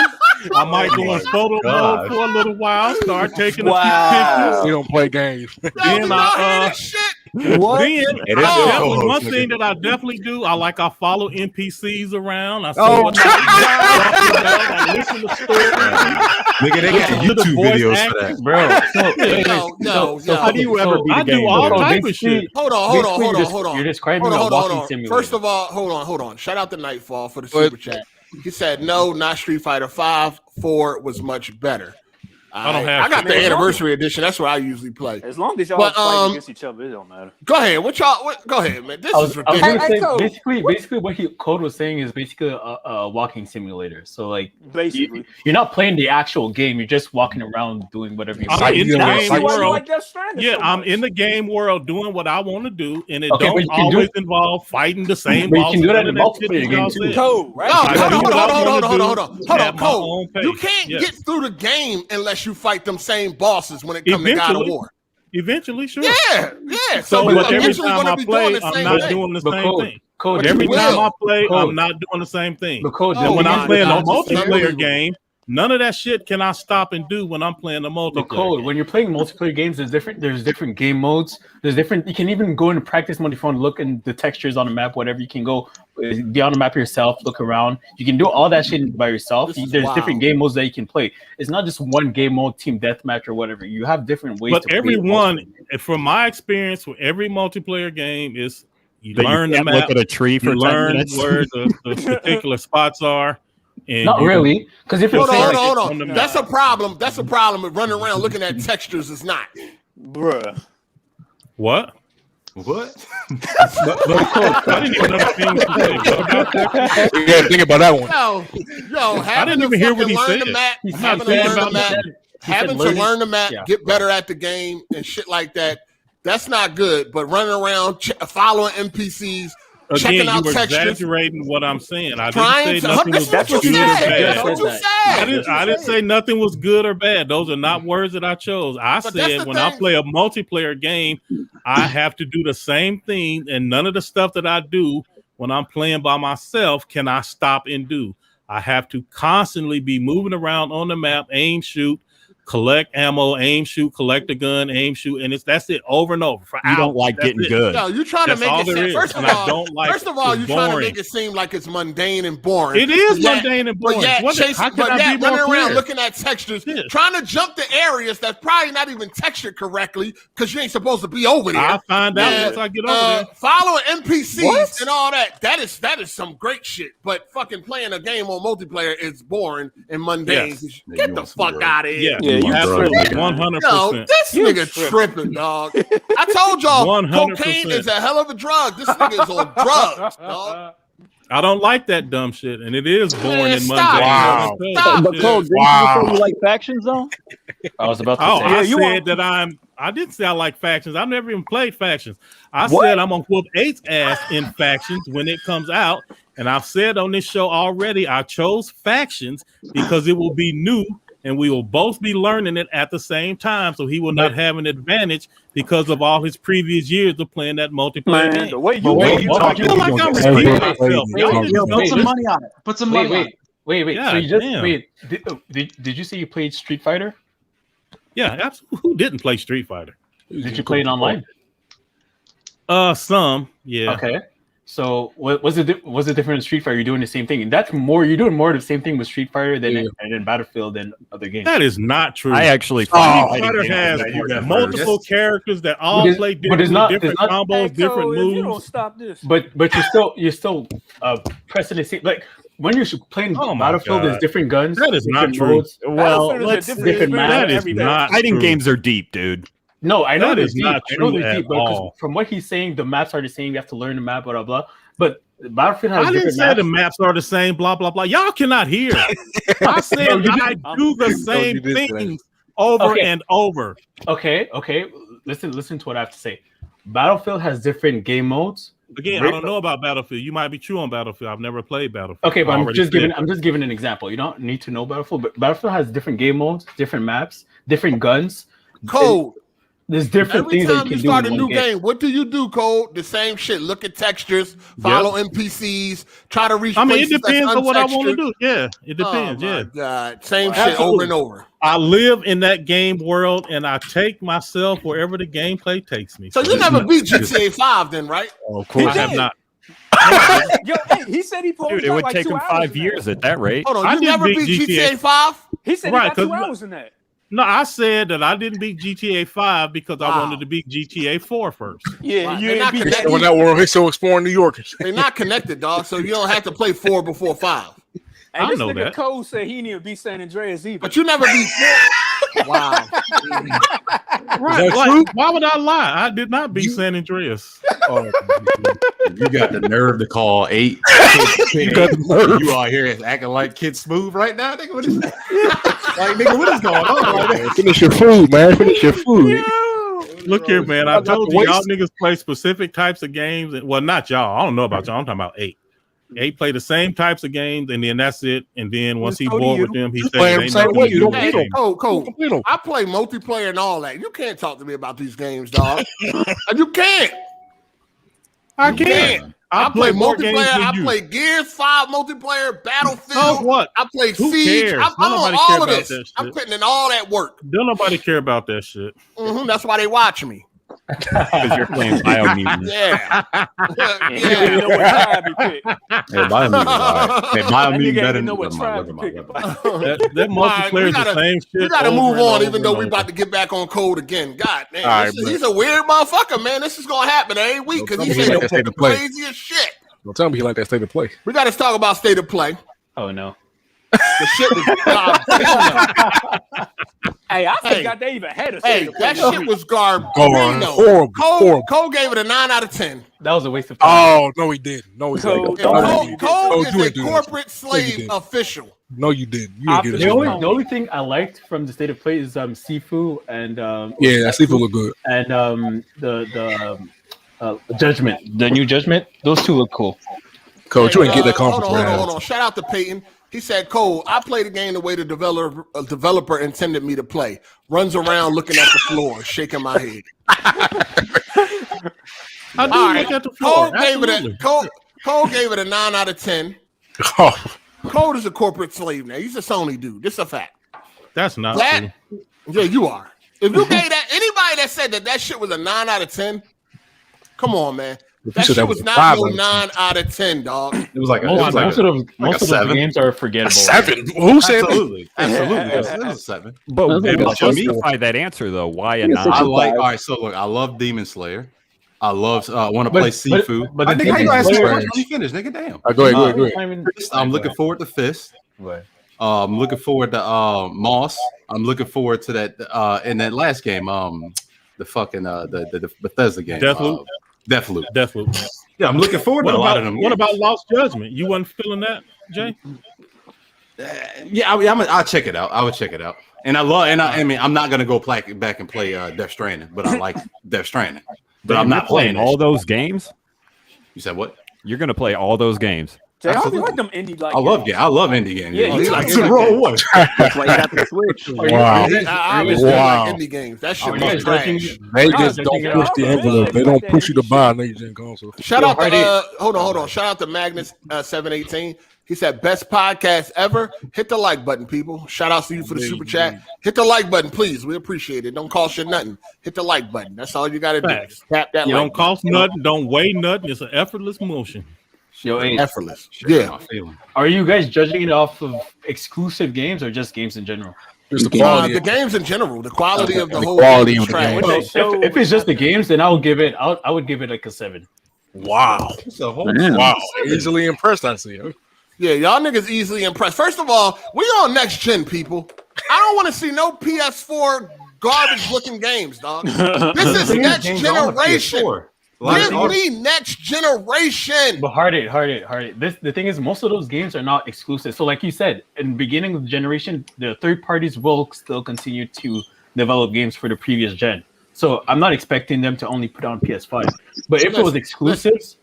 C: I might go in photo mode for a little while, start taking a few
D: We don't play games.
C: pictures. Then I
J: What?
C: Then
H: It is
C: I
H: your
C: definitely,
H: co-host,
C: one
H: nigga.
C: thing that I definitely do, I follow NPCs around. I see
D: Oh,
C: what they're talking about. I listen to stories.
H: Nigga, they got
C: Listen to the
H: YouTube
C: voice
H: videos for
C: acting.
H: that.
I: Bro,
A: No.
K: How do you ever beat
C: I
K: a
C: do
K: game?
C: all
K: with
C: type
K: it?
C: of shit.
A: Hold on.
I: You're describing
A: Hold
I: a
A: on.
I: walking simulator.
A: First of all, hold on. Shout out to Nightfall for the super chat. He said no, not Street Fighter 5. 4 was much better.
C: I don't have.
A: I got the anniversary edition. That's what I usually play.
J: As long as y'all
A: But,
J: fight against each other, it don't matter.
A: Go ahead. Go ahead, man. This
I: I
A: is
I: was gonna
A: ridiculous.
I: say, basically what Code was saying is basically a walking simulator. So like
J: Basically.
I: you're not playing the actual game, you're just walking around doing whatever you
C: I'm
I: want.
C: in the
J: That's
C: game
J: why you
C: world.
J: like Death Stranding
C: Yeah,
J: so
C: I'm
J: much.
C: in the game world doing what I want to do, and it
I: Okay, but
C: don't
I: you can do
C: always
I: it-
C: involve fighting the same
I: But you
C: boss.
I: can do that in
C: None of shit
I: multiplayer
C: y'all
I: game, too.
C: said.
J: Code, right?
A: No,
C: I do what I wanna
A: hold on,
C: at my
A: Cole.
C: own pace.
A: You can't
C: Yes.
A: get through the game unless you fight them same bosses when it comes to God of War.
C: Eventually, sure.
A: Yeah.
C: So,
A: we're
C: but every
A: eventually
C: time
A: gonna
C: I
A: be
C: play,
A: doing the
C: I'm
A: same
C: not
A: thing.
C: doing the
I: But
C: same
I: Code,
C: thing.
I: Code,
A: But
C: Every
A: you
C: time
A: will.
C: I play,
I: Code.
C: I'm not doing the same thing.
I: But Code,
A: Oh
C: when
A: my
C: I'm playing a
A: God, this is
C: multiplayer
A: unbelievable.
C: game, none of that shit can I stop and do when I'm playing a multiplayer
I: But Code,
C: game.
I: when you're playing multiplayer games, there's different game modes. You can even go into practice mode if you want to look in the textures on the map, whatever. You can go be on the map yourself, look around. You can do all that shit by yourself.
A: This is
I: There's
A: wild.
I: different game modes that you can play. It's not just one game mode, team deathmatch or whatever. You have different ways
C: But
I: to play
C: everyone,
I: multiplayer.
C: from my experience with every multiplayer game, is you
K: That you
C: learn the
K: can't
C: map,
K: look at a tree for
C: you
K: 10
C: learn
K: minutes.
C: where the particular spots are. And
I: Not
C: you-
I: really, because if you're
A: Hold
I: playing,
A: on.
C: the
A: That's
C: map.
A: a problem. That's a problem with running around looking at textures. Is not.
J: Bruh.
C: What?
H: What?
C: I didn't even know the things to say. What about that?
D: You gotta think about that one.
A: Yo, having
C: didn't
A: to
C: even hear what
A: fucking
C: he
A: learn the
C: said.
A: map,
C: He's
A: having
C: not
A: to
C: saying
A: learn the
C: about
A: map,
C: that.
A: having to learn the map, get better at the game and shit like that. That's not good. But running around, following NPCs, checking
C: Again, you
A: out
C: were
A: textures,
C: exaggerating what I'm saying. I
A: trying
C: didn't say
A: to.
C: nothing was
A: That's what
C: good
A: you
C: or
A: said.
C: bad.
A: That's what you said.
C: I didn't say nothing was good or bad. Those are not words that I chose. I
A: But that's
C: said
A: the
C: when I
A: thing.
C: play a multiplayer game, I have to do the same thing, and none of the stuff that I do when I'm playing by myself can I stop and do. I have to constantly be moving around on the map, aim, shoot. collect ammo, aim, shoot, collect a gun, aim, shoot, and that's it over and over for hours.
K: You don't like
C: That's
K: getting
C: it.
K: good.
A: Yo, you trying to
C: That's
A: make
C: all
A: it
C: there
A: seem,
C: is,
A: first
C: and
A: of
C: I
A: all,
C: don't like
A: first of all,
C: it's
A: you trying to
C: boring.
A: make it seem like it's mundane and boring.
C: It is
A: But yet-
C: mundane and boring.
A: But yet,
C: What-
A: chasing,
C: how can
A: but
C: I
A: yet
C: be more
A: running around
C: clear?
A: looking at textures,
C: Yeah.
A: trying to jump the areas that's probably not even textured correctly because you ain't supposed to be over there.
C: I'll find out
A: And,
C: once I get over there.
A: Following NPCs
J: What?
A: and all that. That is some great shit. But fucking playing a game on multiplayer is boring and mundane.
C: Yes.
A: Get
H: you
A: the
H: want some
A: fuck
H: drugs.
A: out of here.
C: Yeah,
J: you
C: absolutely,
J: tripping.
C: 100%.
A: Yo, this
J: You
A: nigga tripping, dog. I told y'all
C: 100%.
A: cocaine is a hell of a drug. This nigga is on drugs, dog.
C: I don't like that dumb shit, and it is boring
A: Man,
C: and
A: stop.
C: mundane.
D: Wow.
A: Stop.
J: But Cole, didn't you just say you like factions though?
I: I was about to
C: Oh,
I: say.
C: I
J: you
C: said
J: are-
C: that I didn't say I like factions. I've never even played factions. I
J: What?
C: said I'm gonna whoop 8's ass in factions when it comes out, and I've said on this show already I chose factions because it will be new, and we will both be learning it at the same time. So he will not have an advantage because of all his previous years of playing that multiplayer
J: Man,
C: game.
J: the way you
I: But wait,
J: you
I: what-
C: I
J: talking,
C: feel like I'm
D: Wait,
C: repeating
D: wait,
C: myself.
D: wait,
C: Y'all
D: wait,
C: niggas
E: Put
C: don't
E: some
C: listen.
E: money on it. Put some money on it.
I: Wait. So
C: God
I: you just
C: damn.
I: wait. Did you say you played Street Fighter?
C: Yeah, absolutely. Who didn't play Street Fighter?
I: Did you play it online?
C: Some, yeah.
I: Okay. So what was it different in Street Fighter? You're doing the same thing. And that's more. You're doing more of the same thing with Street Fighter than in Battlefield and other games.
C: That is not true.
K: I actually
C: Street
K: find
C: Fighter
K: fighting
C: has
K: games
H: you got
C: multiple
H: first.
C: characters that all
I: there's-
C: play
I: but there's
C: different
I: not-
C: combos, different
J: If you don't
C: moves.
J: stop this,
I: But you're still pressing the same. Like when you're playing
C: Oh my
I: Battlefield,
C: God.
I: there's different guns.
C: That is not
I: different
C: true.
I: modes.
K: Well,
J: Battlefield is a
K: let's
J: different
I: different
J: experience
I: map.
C: That is
J: every day.
C: not
K: fighting
C: true.
K: games are deep, dude.
I: No, I know
C: That
I: they're
C: is
I: deep.
C: not
I: I know
C: true
I: they're
C: at
I: deep, but 'cause
C: all.
I: from what he's saying, the maps are the same. You have to learn the map, blah blah blah. But Battlefield has
C: I didn't
I: different
C: say
I: maps.
C: the maps are the same, blah, blah, blah. Y'all cannot hear. I said
I: No, you
C: I do the same
D: you did say that.
C: things over
I: Okay.
C: and over.
I: Okay. Listen to what I have to say. Battlefield has different game modes.
C: Again, I don't know about Battlefield. You might be true on Battlefield. I've never played Battlefield.
I: Okay, but
C: I
I: I'm
C: already
I: just
C: said
I: giving an example. You don't need to know Battlefield, but Battlefield has different game modes, different maps, different guns.
A: Code.
I: There's different
A: Every
I: things that
A: time
I: you
A: you
I: can do
A: start a
I: in
A: new
I: one game.
A: game, what do you do, Code? The same shit. Look at textures, follow NPCs, try to reach
C: I mean, it
A: places that's
C: depends on what I want to
A: untextured.
C: do. Yeah, it depends.
A: Oh my
C: Yeah.
A: God. Same
C: Absolutely.
A: shit over and over.
C: I live in that game world and I take myself wherever the gameplay takes me.
A: So you never beat GTA 5 then, right?
D: Oh, of
C: I
D: course.
C: have
J: did.
C: not.
J: yo, hey, he said he probably
K: Dude, it
J: got
K: would
J: like
K: take
J: 2
K: him
J: hours
K: 5
J: in
K: years
J: that.
K: at that rate.
A: Hold on,
C: I
A: you
C: didn't
A: never
C: beat
A: beat
C: GTA.
A: GTA 5?
J: He said
C: Right,
J: he got 2
C: 'cause-
J: hours in that.
C: No, I said that I didn't beat GTA 5 because I
A: Wow.
C: wanted to beat GTA 4 first.
J: Yeah,
A: Right,
J: you
A: they're
J: ain't
A: not
J: beat
A: connected.
J: that.
D: When that world hits, so exploring New York.
A: They're not connected, dog. So you don't have to play 4 before 5.
J: And
C: I
J: this
C: know
J: nigga
C: that.
J: Cole said he didn't even beat San Andreas either.
A: But you never beat 4. Wow.
C: Right.
D: that
C: Like,
D: true?
C: why would I lie? I did not beat San Andreas.
D: Oh,
H: You got the nerve to call 8.
D: you got the nerve.
H: You out here acting like Kid Smooth right now, nigga. What is that? Like, nigga, what is going on? Like,
D: Finish your food, man. Finish your food.
C: Look here, man. I
D: I got
C: told
D: the
C: you, y'all
D: waist.
C: niggas play specific types of games. Well, not y'all. I don't know about y'all. I'm talking about 8. 8 play the same types of games, and then that's it. And then once he
J: So do
C: bored
J: you.
C: with them, he
D: You
C: said,
D: play them
C: "Ain't
D: same
C: nothing
D: way.
C: to
D: You
C: do
D: don't
C: with
A: Hey,
C: the game."
A: Cole,
D: Complete 'em.
A: I play multiplayer and all that. You can't talk to me about these games, dog. You can't.
C: I
A: You
C: can't. I
A: play
C: more games
A: multiplayer.
C: than
A: I
C: you.
A: play Gears 5 multiplayer, Battlefield.
C: So what?
A: I play
C: Who
A: Siege.
C: cares?
A: I'm
C: Don't
A: on
C: nobody
A: all
C: care
A: of
C: about
A: this.
C: that
A: I'm
C: shit.
A: putting in all that work.
C: Don't nobody care about that shit.
A: That's why they watch me.
K: Because you're playing Biomutant.
A: Yeah.
J: Yeah, you know what tribe he picked.
H: hey, Biomutant, all right. Hey,
J: That
H: Biomutant
J: nigga
H: better
J: ain't
H: than
J: know what tribe he picked.
C: That
A: All right,
C: multiplayer is the
A: gotta-
C: same shit.
A: We got to
C: over
A: move
C: and
A: on,
C: over
A: even though
C: and
A: we
C: over.
A: about to get back on code again. God damn,
D: All right,
A: he's a weird motherfucker, man. This is gonna happen every week because
D: Don't
A: he's
D: tell me he like that state
A: the
D: of play.
A: craziest shit.
D: Don't tell me he like that state of play.
A: We got to talk about state of play.
I: Oh no.
A: The shit was
J: Hey, I
A: Hey.
J: forgot they even had a
A: Hey,
J: state of
A: that
J: play.
A: shit was garbage.
D: Horrible. Horrible.
A: Cole gave it a 9 out of 10.
I: That was a waste of time.
D: Oh, no, he didn't. No, he
J: Cole,
D: didn't.
J: don't
D: No,
J: do
D: you
J: it.
D: didn't.
A: Cole
D: No,
A: is
D: you
A: a
D: didn't do that.
A: corporate
D: No, you
A: slave
D: didn't.
A: official.
D: No, you didn't. You didn't get
I: The
D: it.
I: only thing I liked from the state of play is Sifu and
D: Yeah, that sleeper look good.
I: and the Judgment, the new Judgment. Those two look cool.
D: Coach, you ain't get that
A: Hold
D: conference,
A: on,
D: man.
A: hold on. Shout out to Peyton. He said, Cole, I play the game the way the developer intended me to play. Runs around looking at the floor, shaking my head.
C: I do
A: All
C: look
A: right.
C: at the floor.
A: Cole gave it a 9 out of 10.
D: Oh,
A: Cole is a corporate slave now. He's a Sony dude. This is a fact.
C: That's not
A: That
C: true.
A: Yeah, you are. If you gave that anybody that said that shit was a 9 out of 10, come on, man. That shit was not no 9 out of 10, dog.
H: It was like
I: Most of those games are forgettable.
D: A 7? Who said
H: Absolutely. It was a 7.
K: But
E: That's like a
K: justify that answer though. Why a
L: Yeah,
K: 9?
H: I like. All right, so look, I love Demon Slayer. I love. Want to play Sifu.
F: But
H: I
F: the
H: think I
F: Demon
H: asked the
F: Slayer-
H: question. Let me finish, nigga. Damn.
D: Go ahead.
H: Fist, I'm looking forward to Fist. I'm looking forward to Moss. I'm looking forward to that in that last game. The fucking the Bethesda game.
C: Deathloop.
H: Deathloop. Yeah, I'm looking forward to a lot of them.
C: What about Lost Judgment? You wasn't feeling that, Jay?
H: Yeah, I'll check it out. I would check it out. And I mean, I'm not gonna go back and play Death Stranding, but I like Death Stranding. But I'm not playing
K: all those games.
H: You said what?
K: You're gonna play all those games.
J: Jay, how do you like them indie like?
H: I love indie games.
J: Yeah, you
H: like
J: like
H: to roll one.
L: That's why you got the Switch.
D: Wow.
A: I obviously like indie games. That shit was trash.
D: They just don't push the envelope. They don't push you to buy next gen console.
A: Shout out to hold on. Shout out to Magnus 718. He said best podcast ever. Hit the like button, people. Shout out to you for the super chat. Hit the like button, please. We appreciate it. Don't cost you nothing. Hit the like button. That's all you got to do.
C: Facts.
A: Tap that.
C: It
A: like
C: don't cost nothing. Don't weigh nothing. It's an effortless motion.
F: Yo, hey,
A: effortless. Yeah.
F: Are you guys judging it off of exclusive games or just games in general?
D: Just the quality.
A: The games in general. The quality of the whole
D: quality
A: game
D: of
A: is
D: the game.
A: trash.
F: If it's just the games, then I would give it like a 7.
D: Wow. Wow. Easily impressed, I see.
A: Yeah, y'all niggas easily impressed. First of all, we on next gen, people. I don't want to see no PS4 garbage looking games, dog. This is next generation. Give me next generation.
F: But hard it. The thing is, most of those games are not exclusive. So, like you said, in the beginning of the generation, the third parties will still continue to develop games for the previous gen. So I'm not expecting them to only put on PS5. But if it was exclusives,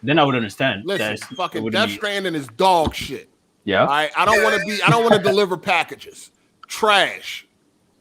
F: then I would understand.
A: Listen, fucking Death Stranding is dog shit.
F: Yeah.
A: All right, I don't want to deliver packages. Trash.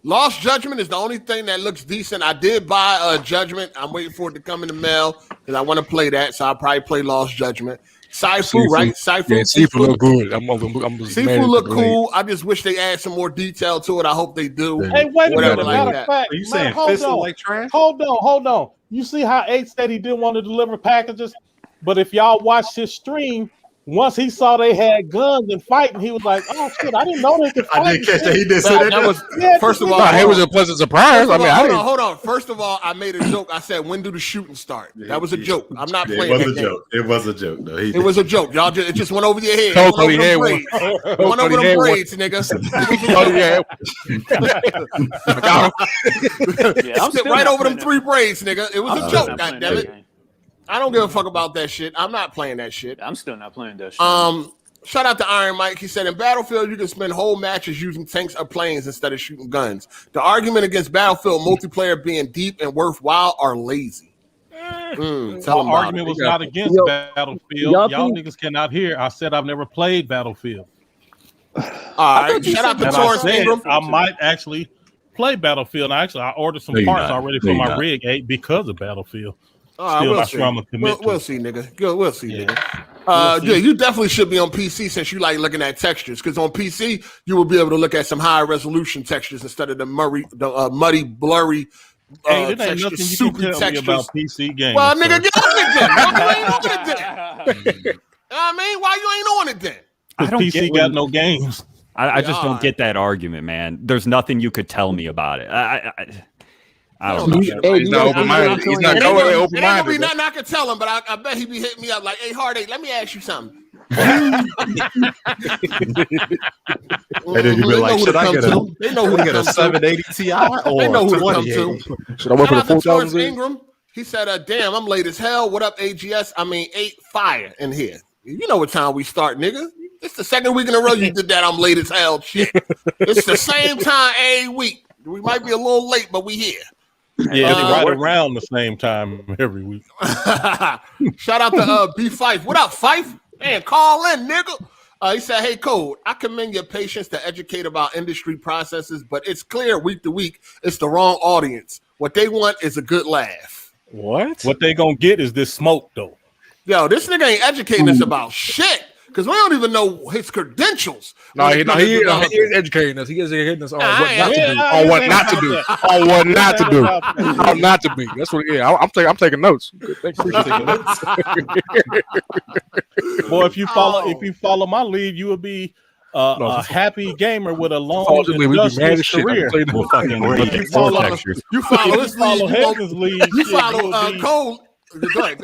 A: Lost Judgment is the only thing that looks decent. I did buy Judgment. I'm waiting for it to come in the mail because I want to play that. So I'll probably play Lost Judgment. Sifu, right? Sifu.
D: Yeah, Sifu look good.
A: Sifu look cool. I just wish they add some more detail to it. I hope they do.
M: Hey, wait a minute.
A: Like
M: Matter of fact,
H: Are you saying
M: hold
H: Fist
M: on.
H: like trash?
M: Hold on. You see how Ace said he didn't want to deliver packages? But if y'all watched his stream, once he saw they had guns and fighting, he was like, "Oh shit, I didn't know they could fight."
H: I did catch that. He did say that.
A: That was first of all.
D: It was a pleasant surprise.
A: Hold on. First of all, I made a joke. I said, "When do the shooting start?" That was a joke. I'm not playing.
H: It was a joke. It was a joke, though.
A: It was a joke. Y'all it just went over your head.
D: Totally
A: Went over them braids, nigga. Right over them 3 braids, nigga. It was a joke. Goddammit. I don't give a fuck about that shit. I'm not playing that shit.
J: I'm still not playing that shit.
A: Shout out to Iron Mike. He said, in Battlefield, you can spend whole matches using tanks or planes instead of shooting guns. The argument against Battlefield multiplayer being deep and worthwhile are lazy.
C: The argument was not against Battlefield. Y'all niggas cannot hear. I said I've never played Battlefield.
A: All right. Shout out to Torrance Ingram.
C: I might actually play Battlefield. I ordered some parts already for my rig 8 because of Battlefield.
A: We'll see, nigga. We'll see, nigga. Yeah, you definitely should be on PC since you like looking at textures. Because on PC, you will be able to look at some high resolution textures instead of the muddy, blurry
C: it ain't nothing you can tell me about PC games.
A: Well, nigga, get on it then. Why you ain't on it then? You know what I mean? Why you ain't on it then?
C: Because PC got no games.
K: I just don't get that argument, man. There's nothing you could tell me about it. I don't know.
D: He's not open-minded. He's not going open-minded.
A: It ain't gonna be nothing I can tell him, but I bet he be hitting me up like, "Hey, Hard8, let me ask you something."
H: And then you be like, should I get a 780 Ti or
A: they know who to
H: 2080?
D: Should I work for the
A: 4,000? Ingram. He said, "Damn, I'm late as hell. What up, AGS? I mean, 8 fire in here. You know what time we start, nigga. It's the second week in a row you did that. I'm late as hell. Shit. It's the same time every week. We might be a little late, but we here."
C: Yeah, it's right around the same time every week.
A: Shout out to B Fife. What up, Fife? Man, call in, nigga. He said, "Hey, Code, I commend your patience to educate about industry processes, but it's clear week to week it's the wrong audience. What they want is a good laugh."
C: What they gonna get is this smoke, though.
A: Yo, this nigga ain't educating us about shit. because we don't even know his credentials.
D: No, he is educating us. He is hitting us on what not to do. On what not to do. How not to be. That's what. Yeah, I'm taking notes. Good, thank you.
M: Boy, if you follow my lead, you will be a happy gamer with a long and illustrious career.
A: You follow his lead. You follow Cole. Go ahead.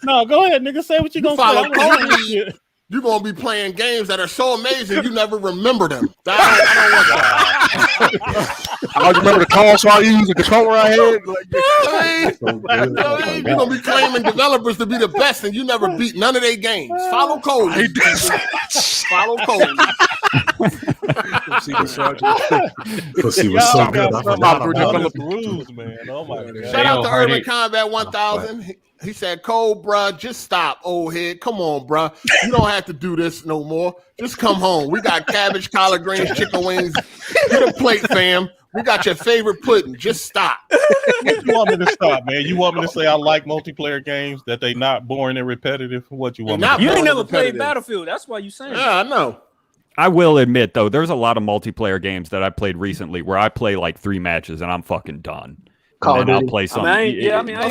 M: No, go ahead, nigga. Say what you gonna
A: follow
M: say.
A: Cole lead. You're gonna be playing games that are so amazing you never remember them. I don't want that.
D: I remember the console I used, the controller I had.
A: You're gonna be claiming developers to be the best, and you never beat none of their games. Follow Cole. Follow Cole.
H: Pussy was so good.
M: Rules, man. Oh my god!
A: Shout out to Urban Combat 1000. He said, Cole, bruh, just stop, old head. Come on, bruh. You don't have to do this no more. Just come home. We got cabbage, collard greens, chicken wings. Get a plate, fam. We got your favorite pudding. Just stop.
M: What you want me to stop, man? You want me to say I like multiplayer games, that they not boring and repetitive? What you want me to
J: You ain't never played Battlefield. That's why you saying
A: Yeah, I know.
K: I will admit, though, there's a lot of multiplayer games that I played recently where I play like 3 matches and I'm fucking done. And then I'll play some.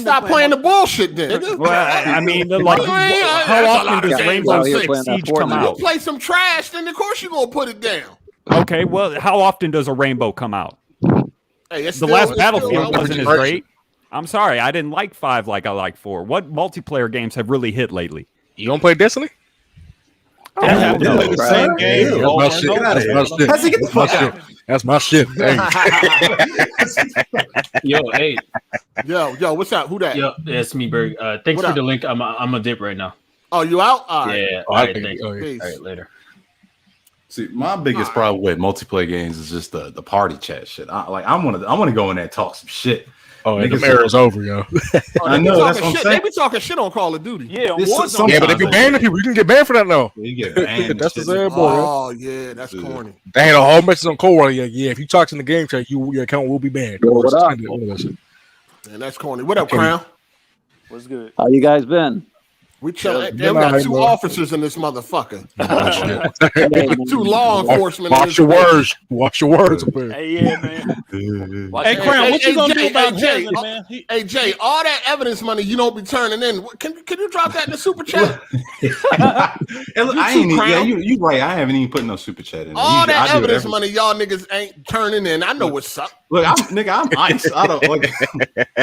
A: Stop playing the bullshit then.
K: Well, I mean, like, how often does Rainbow Six Siege come out?
A: You play some trash, then of course you're gonna put it down.
K: Okay, well, how often does a Rainbow come out?
A: Hey,
K: the last Battlefield wasn't as great. I'm sorry, I didn't like 5 like I like 4. What multiplayer games have really hit lately?
D: You don't play Destiny?
M: Play the same game.
D: That's my shit.
J: Yo,
A: what's up? Who that?
J: Yo, that's me, Berg. Thanks for the link. I'm a dip right now.
A: Oh, you out? All right.
J: Yeah. All right, thanks. All right, later.
H: See, my biggest problem with multiplayer games is just the party chat shit. I want to go in there and talk some shit.
D: Oh, the era's over, yo.
H: I know that's what I'm saying.
A: They be talking shit on Call of Duty.
J: Yeah,
D: but they be banning people. You can get banned for that now.
H: You get banned.
D: That's the sad boy.
A: Oh yeah, that's corny.
D: They had a whole message on Cold War. Yeah, if you talk in the game chat, your account will be banned.
A: And that's corny. What up, Crown?
J: What's good?
L: How you guys been?
A: We chilling. We got 2 officers in this motherfucker. 2 law enforcement.
D: Watch your words. Watch your words.
J: Hey, yeah, man.
M: Hey, Crown, what you gonna do about Jay, man?
A: Hey, Jay, all that evidence money you don't be turning in. Can you drop that in the super chat?
H: You right. I haven't even put no super chat in.
A: All that evidence money y'all niggas ain't turning in. I know what's up.
H: Look, I'm ice. I don't like.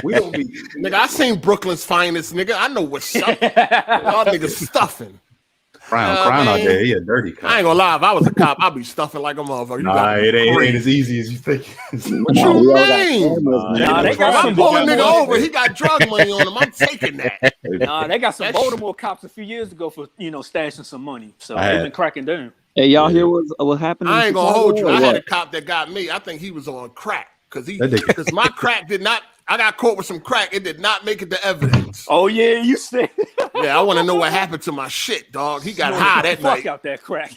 H: We don't be.
A: Nigga, I seen Brooklyn's finest. Nigga, I know what's up. Y'all niggas stuffing.
H: Crown out there. He a dirty cop.
A: I ain't gonna lie. If I was a cop, I'd be stuffing like a motherfucker.
H: Nah, it ain't as easy as you think.
A: What you mean?
J: They got
A: I'm pulling nigga over. He got drug money on him. I'm taking that.
J: Nah, they got some Baltimore cops a few years ago for stashing some money. So they've been cracking down.
L: Hey, y'all hear what happened?
A: I ain't gonna hold you. I had a cop that got me. I think he was on crack because my crack did not. I got caught with some crack. It did not make it to evidence.
J: Oh yeah, you said.
A: Yeah, I want to know what happened to my shit, dog. He got high that night.
J: Fuck out that crack.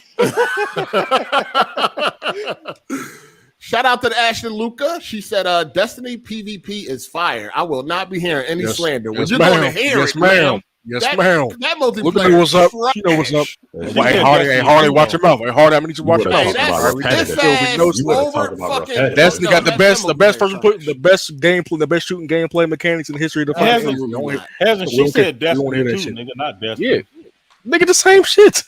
A: Shout out to the Ashton Luca. She said, "Destiny PvP is fire. I will not be hearing any slander. When you're going to hear it, ma'am.
D: Yes, ma'am.
A: That multiplayer.
D: Look at me, what's up? You know what's up. Hey, Hardy, watch your mouth. Hey, Hardy, I need you to watch your mouth. Destiny got the best person putting the best gameplay, the best shooting gameplay mechanics in the history of the fight.
M: Hasn't she said Destiny too, nigga, not Destiny.
D: Yeah, nigga, the same shit.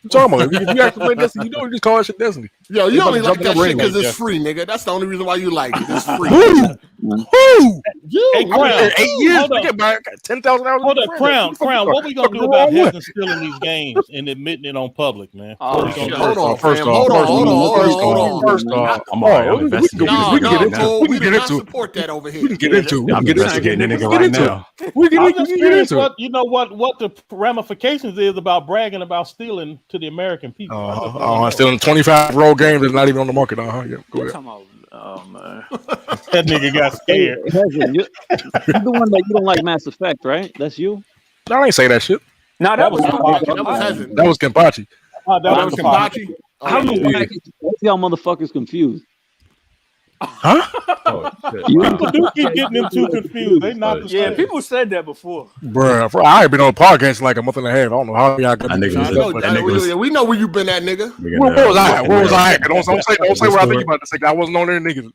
D: You talking about? If you actually play Destiny, you don't just call that shit Destiny.
A: Yo, you only like that shit because it's free, nigga. That's the only reason why you like it. It's free.
D: Who?
M: You. Hey, Crown.
D: 8 years. Nigga, about 10,000 hours.
M: Hold up, Crown. What we gonna do about having stealing these games and admitting it on public, man?
A: Hold on. First off,
K: I'm investigating.
A: We can get into support that over here.
D: We can get into it.
H: I'm investigating the nigga right now.
D: We can get into it.
M: You know what the ramifications is about bragging about stealing to the American people.
D: Stealing 25-year-old games that's not even on the market. Yeah, go ahead.
J: Oh man,
M: that nigga got scared.
L: You're the one that you don't like Mass Effect, right? That's you.
D: I ain't say that shit.
J: No, that was
A: Kempachi.
D: That was Kempachi.
A: That was Kempachi.
L: How do y'all motherfuckers confused?
D: Huh?
H: Oh, shit.
M: People do keep getting them too confused. They not the
J: Yeah,
M: same.
J: people said that before.
D: Bruh, I ain't been on a podcast in like a month and a half. I don't know how y'all got
A: We know where you been at, nigga.
D: Where was I? Where was I? Don't say what I think you about to say. I wasn't on there, niggas.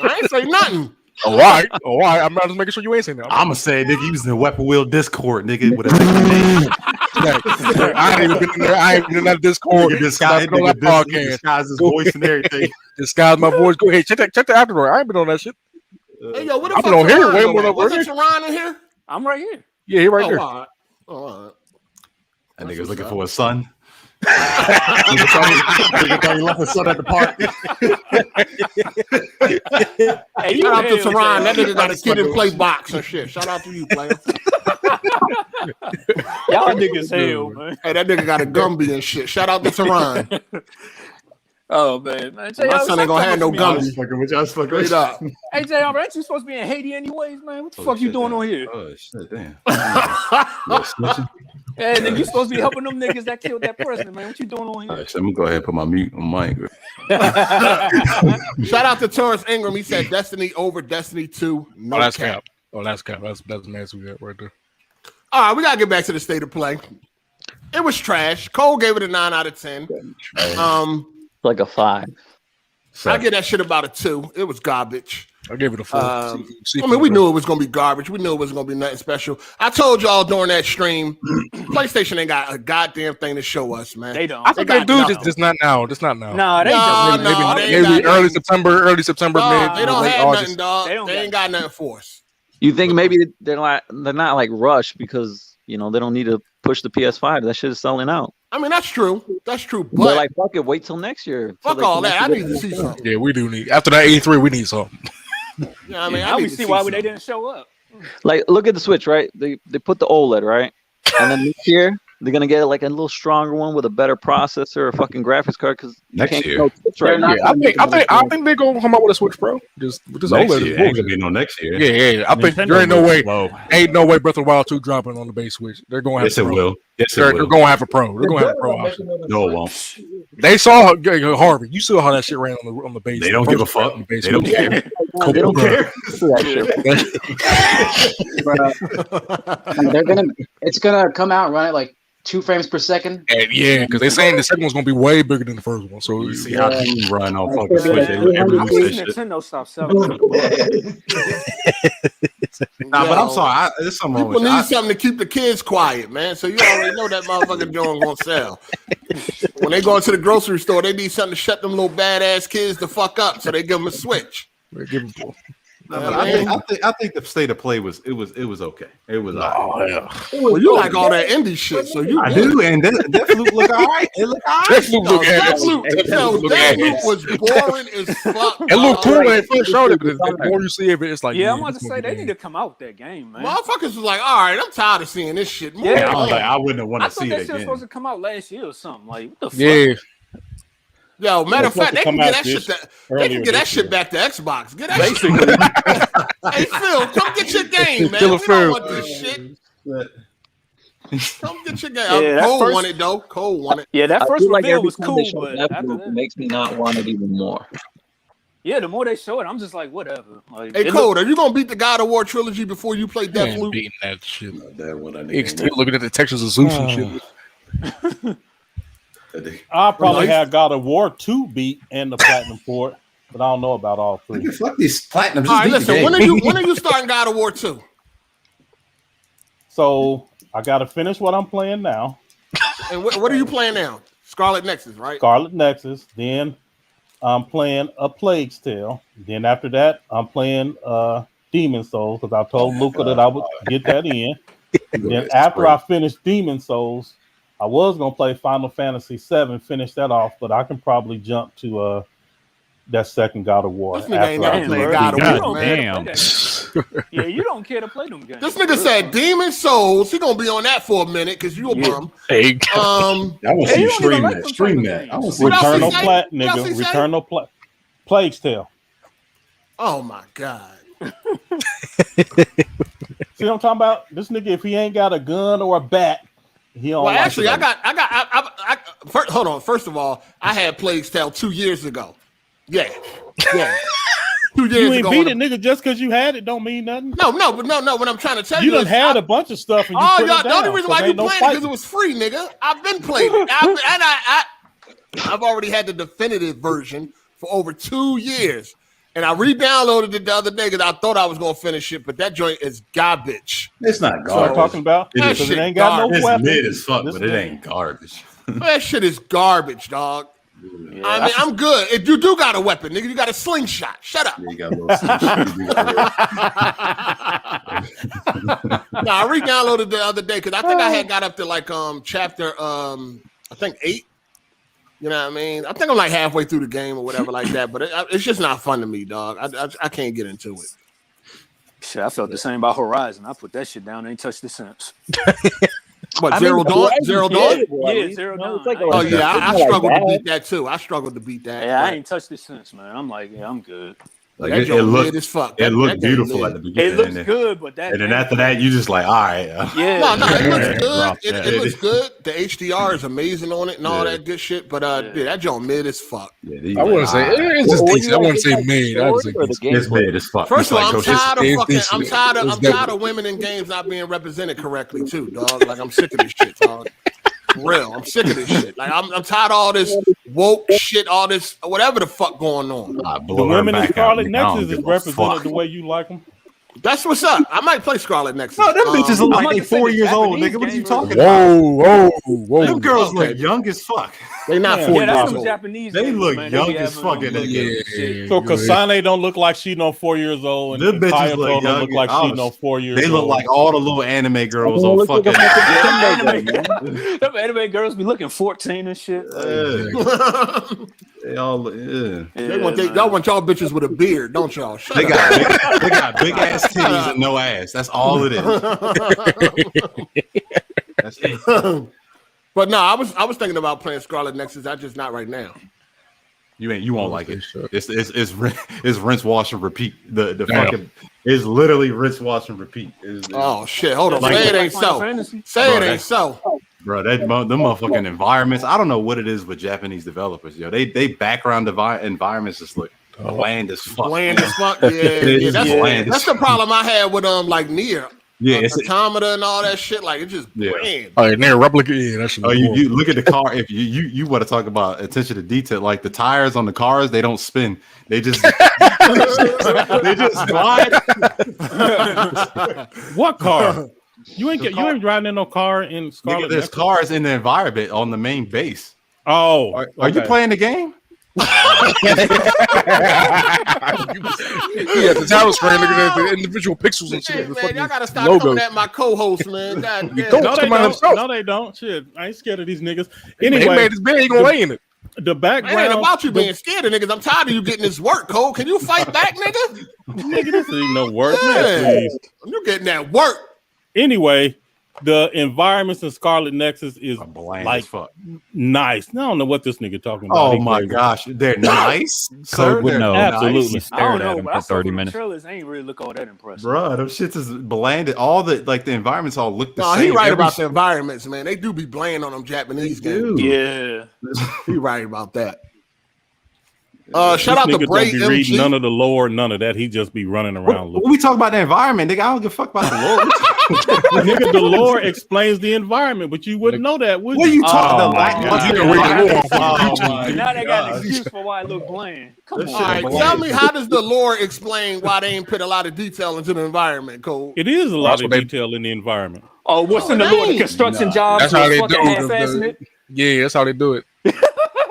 A: I ain't say nothing.
D: All right. I'm not just making sure you ain't saying that.
H: I'm gonna say, nigga, using the Weapon Wheel Discord, nigga, with a
D: I ain't even been in there. I ain't been in that Discord.
H: Disguise his voice and everything.
D: Disguise my voice. Go ahead. Check the afterward. I ain't been on that shit.
A: Hey, yo, what the
D: I've
A: fuck?
D: been on here way
A: Teron
D: more than
A: at? Was
D: over
A: it Teron in here?
J: I'm right here.
D: Yeah, he right there.
A: All right. All right.
H: That nigga's looking for a son. Nigga thought he left his son at the park.
J: Hey,
A: Shout out to Teron. That nigga got a kid and play box and shit. Shout out to you, player.
J: Y'all niggas hell, man.
A: Hey, that nigga got a Gumby and shit. Shout out to Teron.
J: Oh man,
A: My son ain't gonna have no Gumby.
H: Straight
A: up.
J: Hey, Jay, aren't you supposed to be in Haiti anyways, man? What the fuck you doing on here?
H: Oh shit, damn.
J: Hey, nigga, you supposed to be helping them niggas that killed that person, man. What you doing on here?
H: All right, so I'm gonna go ahead and put my mute on mic.
A: Shout out to Torrance Ingram. He said Destiny over Destiny 2. No
D: that's
A: cap.
D: cap. Oh, that's cap. That's nasty right there.
A: All right, we gotta get back to the state of play. It was trash. Cole gave it a 9 out of 10.
L: Like a 5.
A: I give that shit about a 2. It was garbage.
D: I gave it a 4.
A: I mean, we knew it was gonna be garbage. We knew it wasn't gonna be nothing special. I told y'all during that stream, PlayStation ain't got a goddamn thing to show us, man.
J: They don't.
D: I think they do, just not now. Just not now.
J: Nah, they don't.
D: Maybe early September, mid.
A: They don't have
D: August.
A: nothing, dog. They ain't got nothing for us.
L: You think maybe they're not like rushed because they don't need to push the PS5. That shit is selling out.
A: I mean, that's true. That's true.
L: But
A: But
L: like, fuck it, wait till next year.
A: fuck all that. I need to see something.
D: Yeah, we do need. After that E3, we need something.
A: Yeah, I mean,
J: Now
A: I
J: we
A: need to
J: see
A: see
J: why
A: something.
J: they didn't show up.
L: Like, look at the Switch, right? They put the OLED, right? And then this year they're gonna get like a little stronger one with a better processor, or fucking graphics card. Because
H: Next year.
L: Right now.
D: I think they're gonna come out with a Switch Pro. Just with this
H: Next
D: OLED.
H: year. Ain't gonna be no next year.
D: Yeah. I think there ain't no way. Ain't no way Breath of the Wild 2 dropping on the base Switch. They're gonna have.
H: Yes, it will. Yes, it
D: They're
H: will.
D: gonna have a Pro. They're gonna have a Pro option.
H: No, it won't.
D: They saw Harvey. You saw how that shit ran on the base.
H: They don't give a fuck. They don't care.
L: They don't care. It's gonna come out right like 2 frames per second.
D: And yeah, because they're saying the second one's gonna be way bigger than the first one. So
H: You see how they run on fucking Switch. They release this shit.
J: Nintendo stopped selling.
H: Nah, but I'm sorry. There's something wrong
A: People
H: with
A: need
H: it.
A: something to keep the kids quiet, man. So you already know that motherfucking joint gonna sell. When they go into the grocery store, they need something to shut them little badass kids the fuck up. So they give them a Switch.
H: I think the state of play was okay. It was all right.
A: Well, you like all that indie shit, so you
H: I do, and Deathloop look all right. It look all right.
A: Deathloop was boring as fuck.
D: It looked cool when it first showed it, but the more you see it, it's like
J: Yeah, I'm about to say they need to come out with that game, man.
A: Motherfuckers was like, all right, I'm tired of seeing this shit.
J: Yeah,
H: I wouldn't have wanted
J: I
H: to
J: thought
H: see
J: that
H: it
J: shit was
H: again.
J: supposed to come out last year or something. Like, what the fuck?
D: Yeah.
A: Yo, matter of fact, they can get that shit. They can get that shit back to Xbox. Get that shit. Hey Phil, come get your game, man. We don't want this shit. Come get your game.
J: Yeah,
A: Cole won it though. Cole won it.
J: Yeah, that
L: I
J: first
L: feel like
J: reveal
L: every
J: was
L: time
J: cool,
L: they show
J: but
L: that
J: after
L: group,
J: that,
L: it makes me not want it even more.
J: yeah, the more they show it, I'm just like, whatever. Like,
A: Hey
J: it
A: Cole,
J: look-
A: are you gonna beat the God of War trilogy before you play Deathloop?
D: Beating that shit.
H: That one I
D: Looking at the textures of Zeus and shit.
M: I'll probably
A: No,
M: have God of War 2 beat and the platinum for it, but I don't know about all 3.
H: Fuck these platinum.
A: All right, listen. When are you starting God of War 2?
M: So I got to finish what I'm playing now.
A: And what are you playing now? Scarlet Nexus, right?
M: Scarlet Nexus. Then I'm playing A Plague's Tale. Then after that, I'm playing Demon Souls because I told Luca that I would get that in. Then after I finish Demon Souls, I was gonna play Final Fantasy VII, finish that off, but I can probably jump to that second God of War.
A: This nigga ain't never played God of War, man.
J: Damn. Yeah, you don't care to play them games.
A: This nigga said Demon Souls. He gonna be on that for a minute because you a bum.
D: Hey,
H: I want to see you stream that. Stream that. I want to see
M: Returnal
A: say?
M: Plat,
A: What else he
M: nigga.
A: say?
M: Returnal Plague's Tale.
A: Oh my god.
M: See what I'm talking about? This nigga, if he ain't got a gun or a bat, he don't.
A: Well,
M: like
A: actually,
M: it.
A: hold on. First of all, I had Plague's Tale 2 years ago. Yeah, Yeah. 2 years
M: You ain't
A: ago.
M: beat it, nigga. Just because you had it don't mean nothing.
A: No. What I'm trying to tell
M: You
A: you
M: done had a bunch of stuff. And you
A: oh,
M: put
A: y'all,
M: it
A: the
M: down,
A: only reason why you playing it because it was free, nigga. I've been playing it. I've already had the definitive version for over 2 years. And I re-downloaded it the other day because I thought I was going to finish it, but that joint is garbage.
H: It's not
M: That's what I'm
H: garbage.
M: talking about.
A: That
M: Because
A: shit
M: it ain't got no
H: It's
M: weapon.
H: mid as fuck,
M: This
H: but it
M: nigga-
H: ain't garbage.
A: That shit is garbage, dog.
J: Yeah,
A: I mean, I'm good. If you do got a weapon, nigga, you got a slingshot. Shut up.
H: Yeah, you got a little
A: I re-downloaded the other day because I think I had got up to like chapter I think 8. You know what I mean? I think I'm like halfway through the game or whatever like that, but it's just not fun to me, dog. I can't get into it.
J: Shit, I felt the same about Horizon. I put that shit down. Ain't touched it since.
A: What, Zero Dawn? Zero Dawn?
J: Yeah, Zero Dawn.
A: Oh yeah, I struggled to beat that too. I struggled to beat that.
J: Yeah, I ain't touched it since, man. I'm like, yeah, I'm good.
H: Like
A: That
H: it
A: joint
H: looked,
A: mid as fuck.
H: it
A: That
H: looked
A: game
H: beautiful
A: mid.
H: at the beginning.
J: It looks
H: and then,
J: good, but that.
H: And then after that, you just like, all right.
J: Yeah.
A: No, it looks good.
K: drop
A: It
K: that.
A: looks good. The HDR is amazing on it and all that good shit. But dude, that joint mid as fuck.
H: Yeah,
D: I wouldn't say it's just decent. I wouldn't say mid. I would say decent.
H: It's mid as fuck.
A: First of all, I'm
H: It's like,
A: tired of
D: it's
A: fucking.
D: decent.
A: I'm tired
D: It's
A: of women in games not being represented correctly too, dog. Like I'm sick of this shit, dog. For real, I'm sick of this shit. Like I'm tired of all this woke shit, all this whatever the fuck going on.
M: The women in Scarlet Nexus is represented the way you like them.
A: That's what's up. I might play Scarlet Nexus.
F: No, them bitches look like they 4 years old, nigga. What are you talking about?
D: Whoa.
F: Them girls look young as fuck.
A: They not
M: Yeah.
A: 4
J: Yeah, that's
A: years
J: some
A: old.
J: Japanese.
H: They
J: games,
H: look
J: man.
H: young
J: be
H: as
J: having
H: fuck
J: them
H: in that
J: look
H: game.
J: young as shit.
M: So Kasane don't look like she no 4 years old,
H: Them
M: and
H: bitches
M: Hayato
H: look
M: don't
H: young.
M: look like she no 4 years old.
H: They look like all the little anime girls on
L: look like
H: fucking.
J: Them anime girls be looking 14 and shit.
H: They all look. Yeah.
A: Y'all want y'all bitches with a beard, don't y'all? Shut
H: They
A: up.
H: got big ass titties and no ass. That's all it is. That's it.
A: But no, I was thinking about playing Scarlet Nexus. I just not right now.
H: You won't like it. It's rinse, wash, and repeat. The fucking it's literally rinse, wash, and repeat.
A: Oh shit! Hold on.
H: Like-
A: Say it ain't so. Say it
H: Bro,
A: ain't so.
H: Bro, them motherfucking environments. I don't know what it is with Japanese developers. Yo, they background environments just look bland as fuck.
A: Bland as fuck. Yeah,
H: It is bland as
A: that's the problem I had with like Nier.
H: Yeah, it's
A: Automata and all that shit. Like it just bland.
D: Oh, yeah, replica. Yeah, that shit.
H: Oh, you look at the car. If you want to talk about attention to detail, like the tires on the cars, they don't spin. They just they just glide.
M: What car? You ain't driving in no car in Scarlet.
H: Nigga, there's
M: Nexus?
H: cars in the environment on the main base.
M: Oh,
H: Are you playing the game?
D: Yeah, the title screen. Look at the individual pixels and shit.
A: Hey,
D: The
A: man,
D: fucking
A: y'all gotta stop
D: logo.
A: coming at my co-host, man. God damn.
D: don't.
M: No, they
D: Come on
M: don't.
D: himself.
M: No, they don't. Shit, I ain't scared of these niggas.
D: He
M: Anyway,
D: made his bed. He gonna lay in it.
M: the
A: It
M: background.
A: ain't about you being scared of niggas. I'm tired of you getting this work, Cole. Can you fight back, nigga?
M: Nigga, this ain't no work.
A: Yeah.
M: Man, please.
A: You getting that work.
M: Anyway, the environments in Scarlet Nexus is
H: Bland
M: like
H: as fuck.
M: nice. I don't know what this nigga talking about.
H: Oh
M: He
H: my
M: crazy.
H: gosh, they're nice.
K: Code would
H: They're
K: know.
M: Absolutely.
K: He
J: I don't
K: stared
J: know,
K: at him
J: but
K: for
J: I saw
K: 30
J: from the
K: minutes.
J: trailers, ain't really look all that impressive.
H: Bro, them shits is bland. All the the environments all look the
A: No,
H: same.
A: he right
H: Every
A: about the environments, man. They do be bland on them Japanese games.
J: Yeah.
A: He right about that.
M: This
A: Shout out
M: nigga
A: to
M: don't
A: Bray
M: be reading
A: MG.
M: none of the lore, none of that. He just be running around
H: When
M: looking.
H: we talk about the environment, nigga, I don't give a fuck about the lore.
M: Nigga, the lore explains the environment, but you wouldn't know that, would
H: What are you talking
M: Oh,
H: about?
M: my God.
H: The
D: You can read the lore
H: environment-
D: off
H: Oh my
J: Now they got an
H: gosh.
J: excuse for why it look bland. Come
H: This
J: on.
A: All right,
H: bland.
A: tell me, how does the lore explain why they ain't put a lot of detail into the environment, Cole?
M: It is a lot
D: That's
M: of
D: what they-
M: detail in the environment.
J: Oh, what's in the lore? The construction jobs?
D: That's how they
J: fucking
D: do
J: half-assing
D: it.
J: it?
D: Yeah, that's how they do it.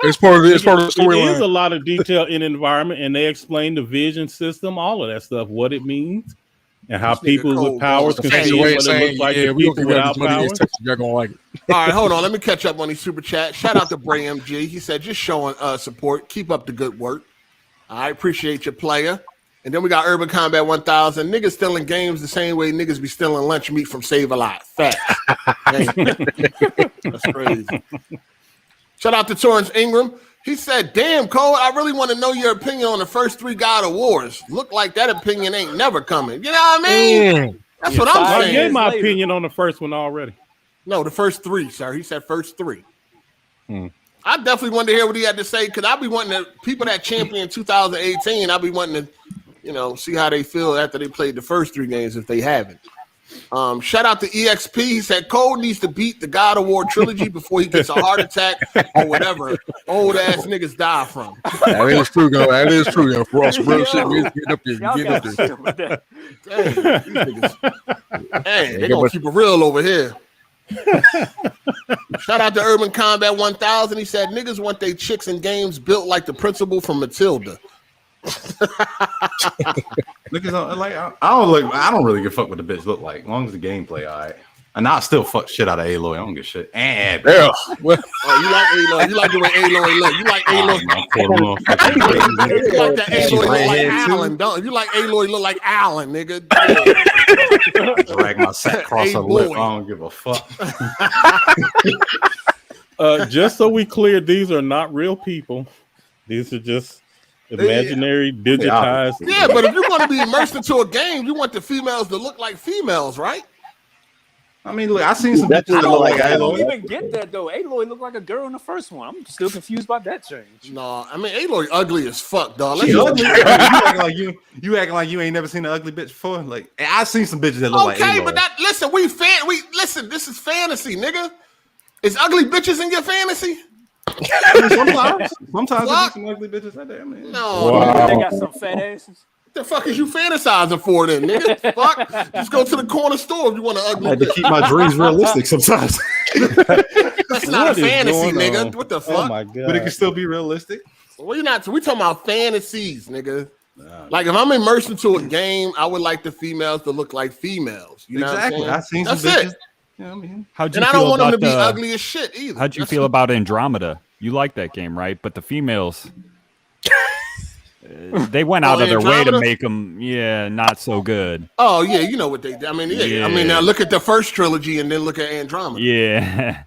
D: It's part of the
M: It is a
D: storyline.
M: lot of detail in the environment, and they explain the vision system, all of that stuff, what it means, and how
A: This nigga
M: people
A: cold,
M: with powers
A: dog.
M: can
D: Fancy
M: see it,
D: way
M: what
D: of
M: it
D: saying,
M: looks like
D: yeah,
M: to
D: we gonna
M: people
D: give you
M: without
D: money.
M: powers.
D: You're gonna like it.
A: All right, hold on. Let me catch up on these super chats. Shout out to Bray MG. He said, just showing support. Keep up the good work. I appreciate your player. And then we got Urban Combat 1000. Niggas stealing games the same way niggas be stealing lunch meat from Save a Lot. Facts. That's crazy. Shout out to Torrance Ingram. He said, damn, Cole, I really want to know your opinion on the first 3 God of Wars. Look like that opinion ain't never coming. You know what I mean? That's what I'm
M: I
A: saying.
M: gave my opinion on the first one already.
A: No, the first 3, sir. He said first 3. I definitely wanted to hear what he had to say because I'll be wanting to people that champion 2018. I'll be wanting to, see how they feel after they played the first 3 games if they haven't. Shout out to EXP. He said Cole needs to beat the God of War trilogy before he gets a heart attack or whatever old ass niggas die from.
D: That is true, though. That is true. Yo. For us, real shit, we get up there.
A: Hey, they gonna keep it real over here. Shout out to Urban Combat 1000. He said niggas want their chicks in games built like the principal from Matilda.
H: Niggas I don't really give a fuck what the bitch look like, as long as the gameplay all right. And I still fuck shit out of Aloy. I don't give a shit. And
A: you like Aloy? You like the way Aloy look? You like Aloy? You like that Aloy look like Alan? Don't you like Aloy look like Alan, nigga?
H: Drag my sack across her lip. I don't give a fuck.
M: Just so we clear, these are not real people. These are just imaginary, digitized.
A: Yeah, but if you want to be immersed into a game, you want the females to look like females, right?
H: I mean, look, I seen some bitches that look like
J: I don't
H: Aloy.
J: even get that though. Aloy looked like a girl in the first one. I'm still confused about that change.
A: No, I mean Aloy ugly as fuck, dog.
H: She ugly. You acting like you ain't never seen an ugly bitch before. Like I seen some bitches that look like Aloy.
A: Okay, but listen, listen. This is fantasy, nigga. Is ugly bitches in your fantasy?
H: Sometimes there's some ugly bitches out there, man.
A: No,
J: They got some fat asses.
A: What the fuck is you fantasizing for then, nigga? Fuck. Just go to the corner store if you want an ugly
H: I had to
A: bitch.
H: keep my dreams realistic sometimes.
A: That's not a fantasy, nigga. What the fuck?
M: Oh my god!
H: But it can still be realistic.
A: We talking about fantasies, nigga. Like if I'm immersed into a game, I would like the females to look like females. You know
H: Exactly.
A: what I'm
H: I seen
A: saying?
H: some
A: That's
H: bitches.
A: it.
H: Yeah, I mean,
K: How'd you
A: And I
K: feel
A: don't want them
K: about
A: to be ugly as shit either.
K: How'd you feel about Andromeda? You like that game, right? But the females, they went out of their way to
A: Andromeda?
K: make them, not so good.
A: Oh yeah, you know what they did. I mean, I mean, now look at the first trilogy and then look at Andromeda.
K: Yeah.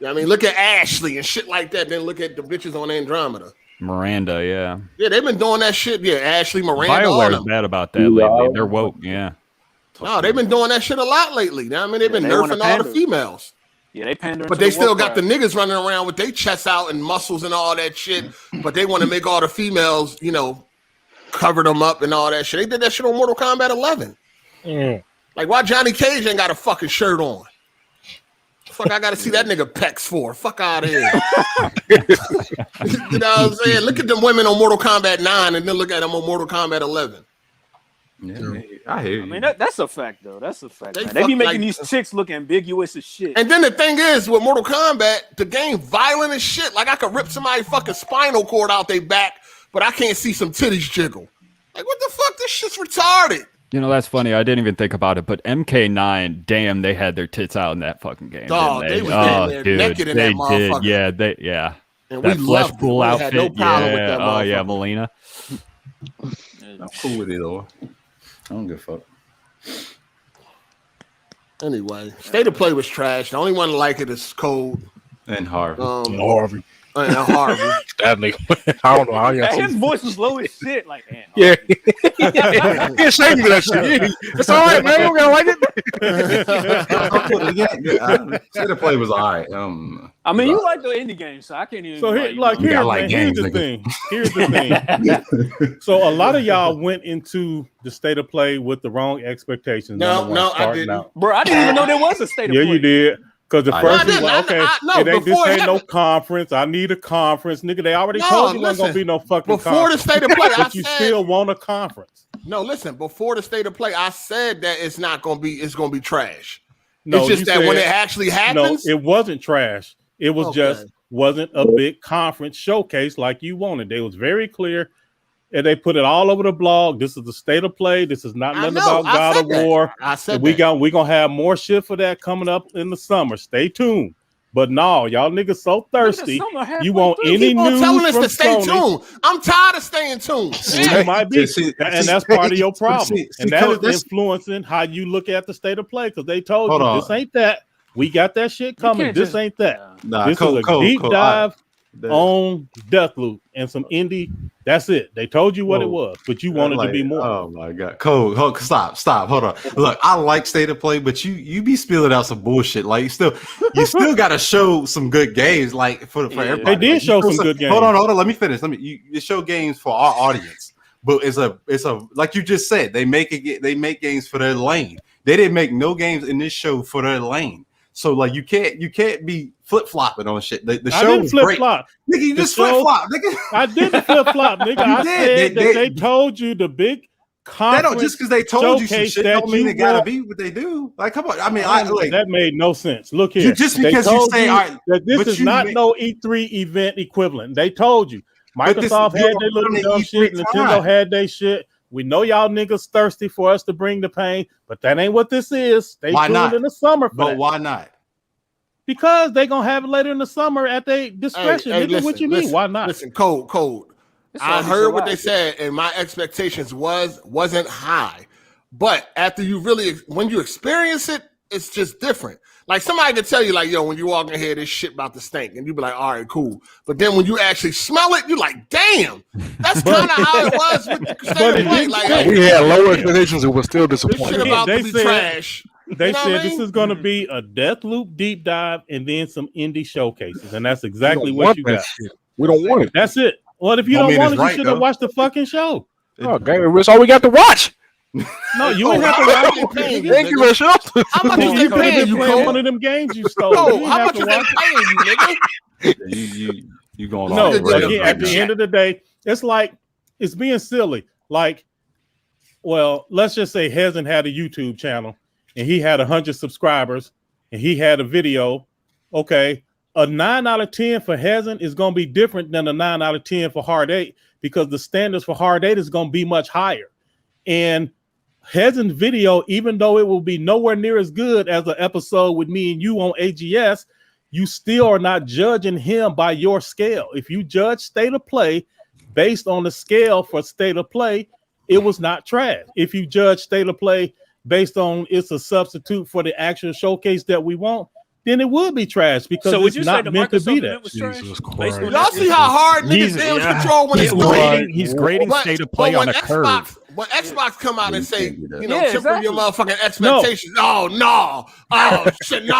A: I mean, look at Ashley and shit like that. Then look at the bitches on Andromeda.
K: Miranda, yeah.
A: Yeah, they've been doing that shit. Yeah, Ashley, Miranda. all
K: BioWare's
A: them.
K: bad about that lately. They're woke, yeah.
A: No, they've been doing that shit a lot lately. I mean, they've been
J: they wanna
A: nerfing all the
J: pander.
A: females.
J: Yeah, they pander.
A: But they still got the niggas running around with their chests out and muscles and all that shit. But they want to make all the females, cover them up and all that shit. They did that shit on Mortal Kombat 11. Like, why Johnny Cage ain't got a fucking shirt on? Fuck, I gotta see that nigga pecs for. Fuck out of here. You know what I'm saying? Look at them women on Mortal Kombat 9 and then look at them on Mortal Kombat 11.
H: Yeah, I hear you.
J: I mean, that's a fact though. That's a fact.
A: They
J: They be
A: fuck
J: making
A: like-
J: these chicks look ambiguous as shit.
A: And then the thing is, with Mortal Kombat, the game violent as shit. Like, I could rip somebody's fucking spinal cord out their back, but I can't see some titties jiggle. Like, what the fuck? This shit's retarded.
K: That's funny. I didn't even think about it, but MK9, damn, they had their tits out in that fucking game.
A: Dog,
K: didn't
A: they was damn near naked in that motherfucker.
K: Did. Yeah.
A: And
K: That
A: we
K: flesh
A: loved it.
K: pool
A: We had
K: outfit.
A: no problem with that
K: Oh yeah,
A: motherfucker.
K: Melina.
H: I'm cool with it though. I don't give a fuck.
A: Anyway, State of Play was trash. The only one to like it is Code.
H: And Harvey.
D: Harvey.
A: And Harvey.
D: That nigga. I don't know how y'all.
J: His voice was low as shit. Like, man.
D: Yeah. He ashamed of that shit. Yeah. It's all right, man. You don't gotta like it.
H: State of Play was all right.
J: I mean, you like the indie games, so I can't even.
M: So here's the thing. Here's the thing. So a lot of y'all went into the State of Play with the wrong expectations.
A: No, I didn't.
J: Bro, I didn't even know there was a State of Play.
M: Yeah, you did. Because the first was like, okay, this
A: before
M: ain't
A: it
M: no conference. I need a conference. Nigga, they already
A: No,
M: told you wasn't
A: listen.
M: going to be no fucking
A: Before
M: conference.
A: the State of Play, I
M: but you
A: said-
M: still want a conference.
A: No, listen, before the State of Play, I said that it's going to be trash.
M: No,
A: it's just
M: you
A: that when
M: said-
A: it actually happens.
M: No, it wasn't trash. It was
A: Okay.
M: just wasn't a big conference showcase like you wanted. They was very clear, and they put it all over the blog. This is the State of Play. This is not nothing
A: know,
M: about
A: I
M: God
A: said
M: of
A: that.
M: War.
A: I said
M: And we
A: that.
M: gonna have more shit for that coming up in the summer. Stay tuned. But no, y'all niggas so thirsty.
J: summer halfway
M: You want
J: through.
M: any
A: Keep on
M: news
A: telling us
M: from
A: to stay
M: Sony?
A: tuned. I'm tired of staying tuned.
M: You might be,
H: See,
M: and that's part of your problem.
H: see,
M: And that
H: Code,
M: is influencing how you look at the State of Play because they told
H: Hold
M: you
H: on.
M: this ain't that. We got that shit coming.
J: can't
M: This
J: just-
M: ain't that.
H: Nah,
M: This
H: Code,
M: is a deep
H: Code,
M: dive. on Deathloop and some indie. That's it. They told you what it was, but you wanted to be more.
H: Oh my god, Cole, stop, hold on. Look, I like State of Play, but you be spilling out some bullshit. Like you still got to show some good games. Like for everybody.
M: They did show some good games.
H: Hold on. Let me finish. You show games for our audience, but it's a like you just said. They make games for their lane. They didn't make no games in this show for their lane. So like you can't be flip flopping on shit. The show was great. Nigga, you just flip flop. Nigga,
M: I didn't flip flop. Nigga, I said that they told you the big conference.
H: Just because they told you some shit don't mean it gotta be what they do. Like, come on. I mean,
M: that made no sense. Look here.
H: Just because you say
M: that this is not no E3 event equivalent. They told you. Microsoft had their little dumb shit. Nintendo had their shit. We know y'all niggas thirsty for us to bring the pain, but that ain't what this is. Stay tuned in the summer for that.
H: Why not?
M: Because they gonna have it later in the summer at their discretion. Nigga, what you mean? Why not?
A: Listen, Code. I heard what they said, and my expectations wasn't high. But after when you experience it, it's just different. Like somebody could tell you, like, yo, when you walk in here, this shit about to stink, and you be like, all right, cool. But then when you actually smell it, you're like, damn, that's kind of how it was with the State of Play. Like,
D: we had low expectations, it was still disappointing.
A: This shit about to be trash.
M: They said this is going to be a Deathloop deep dive and then some indie showcases, and that's exactly what you got.
D: Shit. We don't want it.
M: That's it. Well, if you don't want it, you should have watched the fucking show.
D: Oh, damn, that's all we got to watch.
M: No, you ain't have to watch it.
D: Thank you, Michelle.
A: How much is they paying you, Cole?
M: One of them games you stole.
A: How much is they paying you,
H: nigga? You going
M: no, again, at the end of the day, it's like it's being silly. Like, well, let's just say Hezen had a YouTube channel and he had 100 subscribers and he had a video. Okay, a 9 out of 10 for Hezen is going to be different than a 9 out of 10 for Hard 8 because the standards for Hard 8 is going to be much higher. And Hezen's video, even though it will be nowhere near as good as an episode with me and you on AGS, you still are not judging him by your scale. If you judge State of Play based on the scale for State of Play, it was not trash. If you judge State of Play based on it's a substitute for the actual showcase that we want, then it would be trash because it's not meant to be that.
A: Y'all see how hard niggas damage control when it's doing.
K: He's grading State of Play on a curve.
A: When Xbox come out and say, temper your motherfucking expectations. No. Oh, shit, no.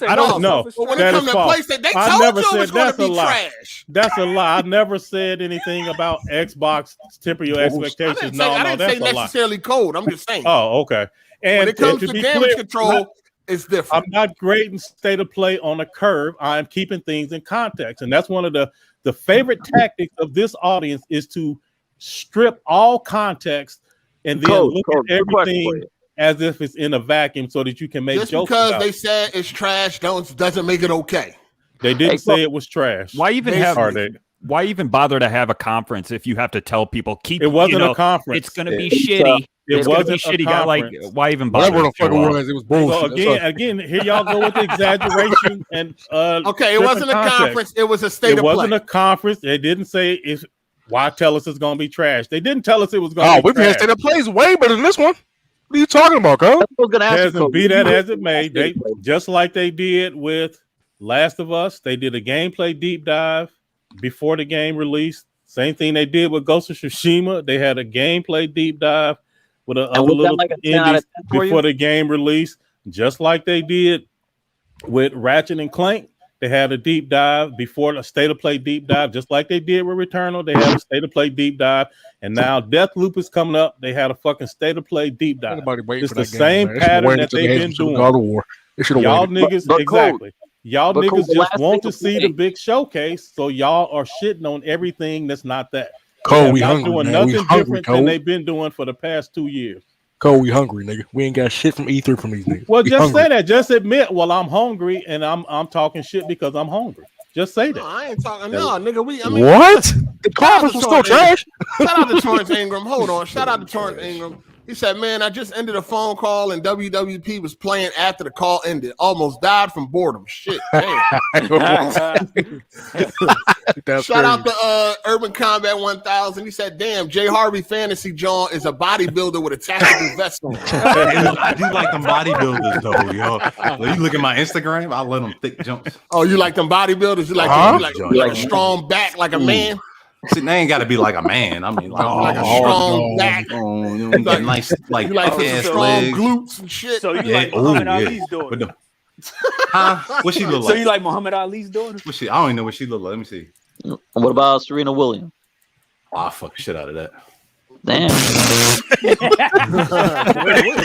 M: I don't know.
A: But when it comes to PlayStation, they told you it was going to be trash.
M: That's a lie. I never said anything about Xbox temper your expectations.
A: I didn't say necessarily cold. I'm just saying.
M: Oh, okay. And
A: when it comes to damage control, it's different.
M: I'm not grading State of Play on a curve. I'm keeping things in context. And that's one of the favorite tactics of this audience is to strip all context and then look at everything as if it's in a vacuum so that you can make
A: just
M: jokes
A: because
M: about
A: they said it's trash doesn't make it okay.
M: They didn't say it was trash.
K: Why even bother to have a conference if you have to tell people
M: it wasn't a conference?
K: It's going to be shitty.
M: It wasn't a conference.
K: Like, why even bother?
D: Whatever the fuck it was, it was bullshit.
M: So again, here y'all go with the exaggeration and
A: okay, it wasn't a conference. It was a State of Play.
M: It wasn't a conference. They didn't say it's. Why tell us it's going to be trash? They didn't tell us it was going to be trash.
D: We've had State of Plays way better than this one. What are you talking about, Cole?
M: Be that as it may, they just like they did with Last of Us. They did a gameplay deep dive before the game released. Same thing they did with Ghost of Tsushima. They had a gameplay deep dive with other little indies before the game released, just like they did with Ratchet and Clank. They had a deep dive before the State of Play deep dive, just like they did with Returnal. They had a State of Play deep dive, and now Deathloop is coming up. They had a fucking State of Play deep dive. It's the same pattern that they've been doing. Y'all niggas, exactly. Y'all niggas just want to see the big showcase, so y'all are shitting on everything that's not that.
D: Cole, we hungry,
M: doing
D: man.
M: Nothing different than they've been doing for the past 2 years.
D: Cole, we hungry, nigga. We ain't got shit from E3 from these niggas.
M: Well, just say that. Just admit, well, I'm hungry and I'm talking shit because I'm hungry. Just say that.
A: No, I ain't talking. No, nigga.
D: What? The conference was still trash.
A: Shout out to Torrance Ingram. Hold on. Shout out to Torrance Ingram. He said, "Man, I just ended a phone call and WWP was playing after the call ended. Almost died from boredom. Shit, damn." Shout out to Urban Combat 1000. He said, "Damn, J Harvey Fantasy John is a bodybuilder with a tactical vest on."
H: I do like them bodybuilders though, yo. When you look at my Instagram, I let them thick jumps.
A: Oh, you like them bodybuilders? You like a strong back like a man?
H: See, they ain't got to be like a man. I mean,
A: like a strong back.
H: Nice, like
A: you like strong
H: legs.
A: glutes and shit.
J: So you like Muhammad Ali's daughter?
H: Huh? What she look like?
J: So you like Muhammad Ali's daughter?
H: What she? I don't even know what she look like. Let me see.
L: What about Serena Williams?
H: I'll fuck the shit out of that.
L: Damn.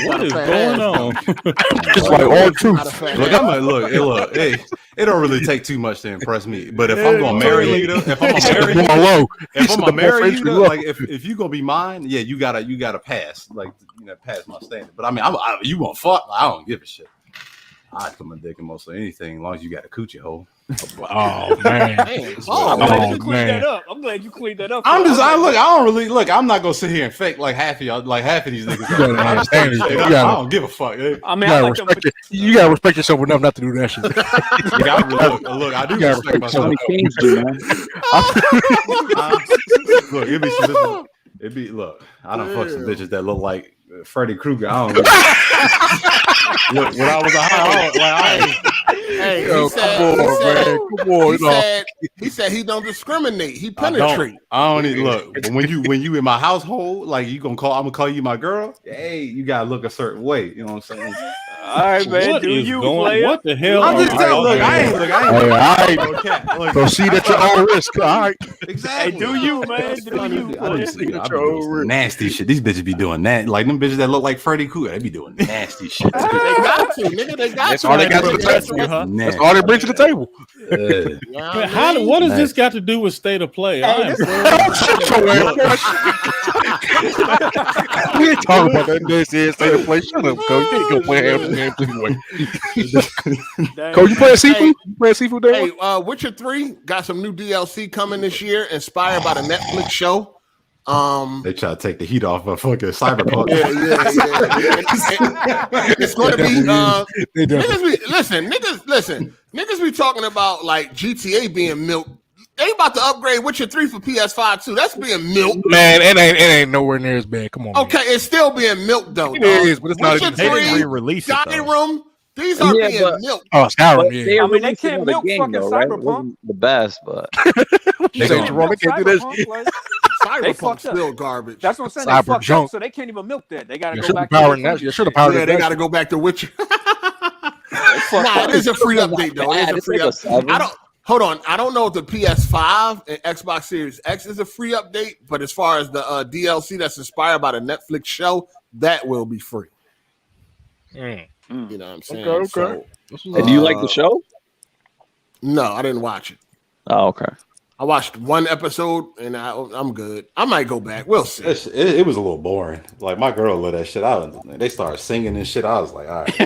C: What is going on?
D: It's like all truth.
H: Look, hey, it don't really take too much to impress me. But if I'm gonna marry you, if I'm gonna marry you, like if you gonna be mine, yeah, you gotta pass, like pass my standard. But I mean, you gonna fuck? I don't give a shit. I'd put my dick in mostly anything as long as you got a coochie hole.
D: Oh man!
J: I'm glad you cleaned that up.
H: I don't really look. I'm not gonna sit here and fake like half of y'all, like half of these niggas. I don't give a fuck.
J: I mean,
D: you gotta respect yourself enough not to do that shit.
H: Look, I do respect myself. Look, I done fuck some bitches that look like Freddy Krueger. I don't know. Look, when I was a high,
A: he said he don't discriminate. He penetrate.
H: I don't even look. But when you in my household, like I'm gonna call you my girl. Hey, you gotta look a certain way. You know what I'm saying?
J: All right, man. What
C: what the hell?
H: I'm just telling. Look, I ain't.
D: Go see that your own risk. All right.
H: Exactly.
J: Hey, do you, man? Do you?
H: Nasty shit. These bitches be doing that. Like them bitches that look like Freddy Krueger, they be doing nasty shit.
A: They got to, nigga. They got
D: That's
A: to.
D: all they got to the table. That's all they bring to the table.
C: What does this got to do with state of play?
D: We ain't talking about that. This is state of play. Shut up, Cole. You can't go play half the game anyway. Cole, you playing Seafood? You playing Seafood there?
A: Hey, Witcher 3 got some new DLC coming this year, inspired by the Netflix show.
H: They try to take the heat off of fucking Cyberpunk.
A: It's going to be niggas be talking about like GTA being milked. They about to upgrade Witcher 3 for PS5 too. That's being milked.
D: Man, it ain't nowhere near as bad. Come on.
A: Okay, it's still being milked though.
D: It is, but it's not.
A: Witcher 3,
K: re-release it,
A: Skyrim. These are being milked.
D: Oh, Skyrim, yeah.
J: I mean, they can't milk fucking Cyberpunk.
L: The best, but
D: they can't do this.
A: Cyberpunk's still garbage.
J: That's what I'm saying. They fucked up, so they can't even milk that. They got to go back.
A: They got to go back to Witcher. It is a free update though. It is a free update. Hold on. I don't know if the PS5 and Xbox Series X is a free update, but as far as the DLC that's inspired by the Netflix show, that will be free. You know what I'm saying?
L: Okay.
A: So,
L: do you like the show?
A: No, I didn't watch it.
L: Oh, okay.
A: I watched one episode and I'm good. I might go back. We'll see.
H: It was a little boring. Like my girl loved that shit. They started singing and shit. I was like, all right.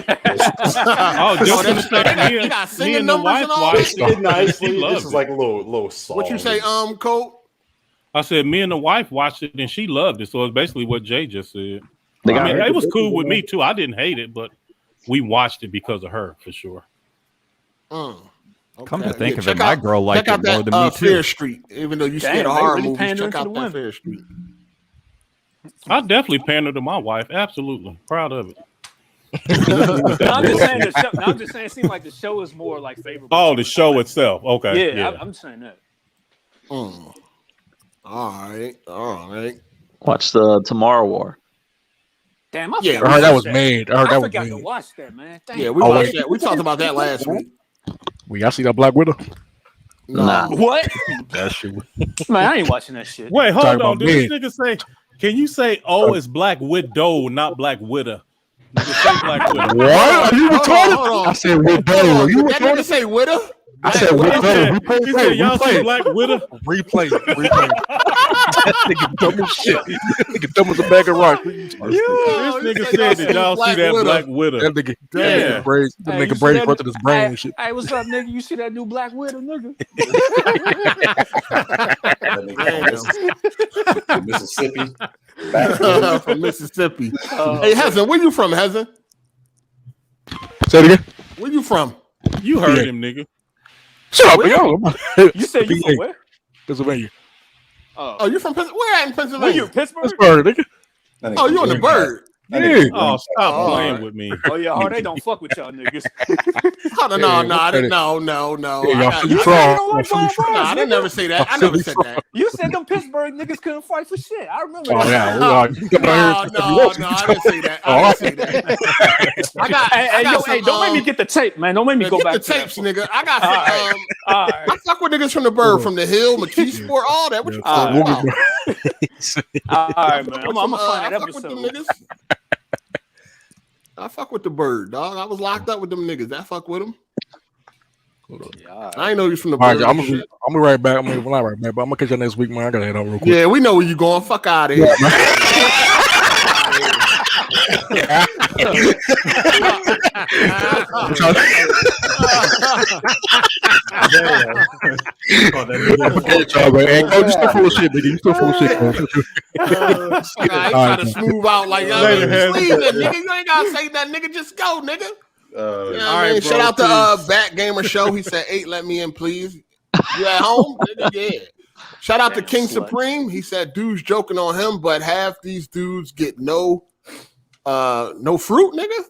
A: Me and the wife watched
H: it nicely. This is like a little song.
A: What you say, Cole?
C: I said me and the wife watched it and she loved it. So it's basically what Jay just said. It was cool with me too. I didn't hate it, but we watched it because of her for sure.
A: Okay.
K: Come to think of it, my girl liked it more than me too.
A: Fair Street, even though you scared of horror movies, check out that Fair Street.
C: I definitely pandered to my wife. Absolutely, proud of it.
J: I'm just saying. It seems like the show is more like favorable.
C: Oh, the show itself. Okay.
J: Yeah. I'm saying that.
A: All right.
L: Watch the Tomorrow War.
J: Damn,
D: I heard that was made. I
J: forgot to watch that, man. Damn.
A: Yeah, we watched that. We talked about that last week.
D: Y'all see that Black Widow?
L: Nah.
J: What?
D: That shit.
J: Man, I ain't watching that shit.
C: Wait, hold on. Did this nigga say? Can you say? Oh, it's Black Widow, not Black Widow. Say Black Widow.
D: What? Are you retarded? I said Widow. Are you retarded?
A: Did say Widow?
D: I said Widow.
C: Y'all say Black Widow.
D: Replay. Nigga dumb as shit. Nigga dumb as a bag of rocks.
C: This nigga said that y'all see that Black Widow.
D: That nigga braids. That nigga braids running his brain and shit.
J: Hey, what's up, nigga? You see that new Black Widow, nigga?
H: Mississippi.
A: From Mississippi. Hey, Hezen, where you from, Hezen?
D: Say it again.
A: Where you from?
C: You heard him, nigga.
D: Shut up, yo.
J: You said you from where?
D: Pennsylvania.
A: Oh, you from Pennsylvania? Where at in Pennsylvania?
J: Where you, Pittsburgh?
D: Pittsburgh, nigga.
A: Oh, you on the bird?
D: Yeah.
C: Oh, stop playing with me.
J: Oh yeah, they don't fuck with y'all niggas.
A: No.
D: Yeah, y'all
J: You said you don't like Brian Bros,
A: I didn't never say that. I never said that.
J: You said them Pittsburgh niggas couldn't fight for shit. I remember
D: Oh,
J: that.
A: No, I didn't say that. I didn't say that.
J: Hey, don't make me get the tape, man. Don't make me go
A: get
J: back
A: the
J: to
A: tapes,
J: that.
A: nigga. I got some.
J: All right.
A: I fuck with niggas from the bird, from the hill, McKee Sport, all that. What you talking about?
J: All right, man. I'm gonna find that
A: I fuck with them
J: episode.
A: niggas. I fuck with the bird, dog. I was locked up with them niggas. I fuck with them.
J: Yeah,
A: I ain't know you from the
D: All right,
A: bird.
D: I'm gonna be right back. I'm not right back, but I'm gonna catch you next week, man. I gotta head out real quick.
A: Yeah, we know where you going. Fuck out of here.
D: Hey, Cole, you still full of shit, nigga. You still full of shit, Cole.
A: I try to smooth out like leave it, nigga. You ain't gotta say that, nigga. Just go, nigga.
H: All
A: right, shout out to Back Gamer Show. He said 8, let me in, please. You at home? Nigga, yeah. Shout out to King Supreme. He said dudes joking on him, but half these dudes get no fruit, nigga.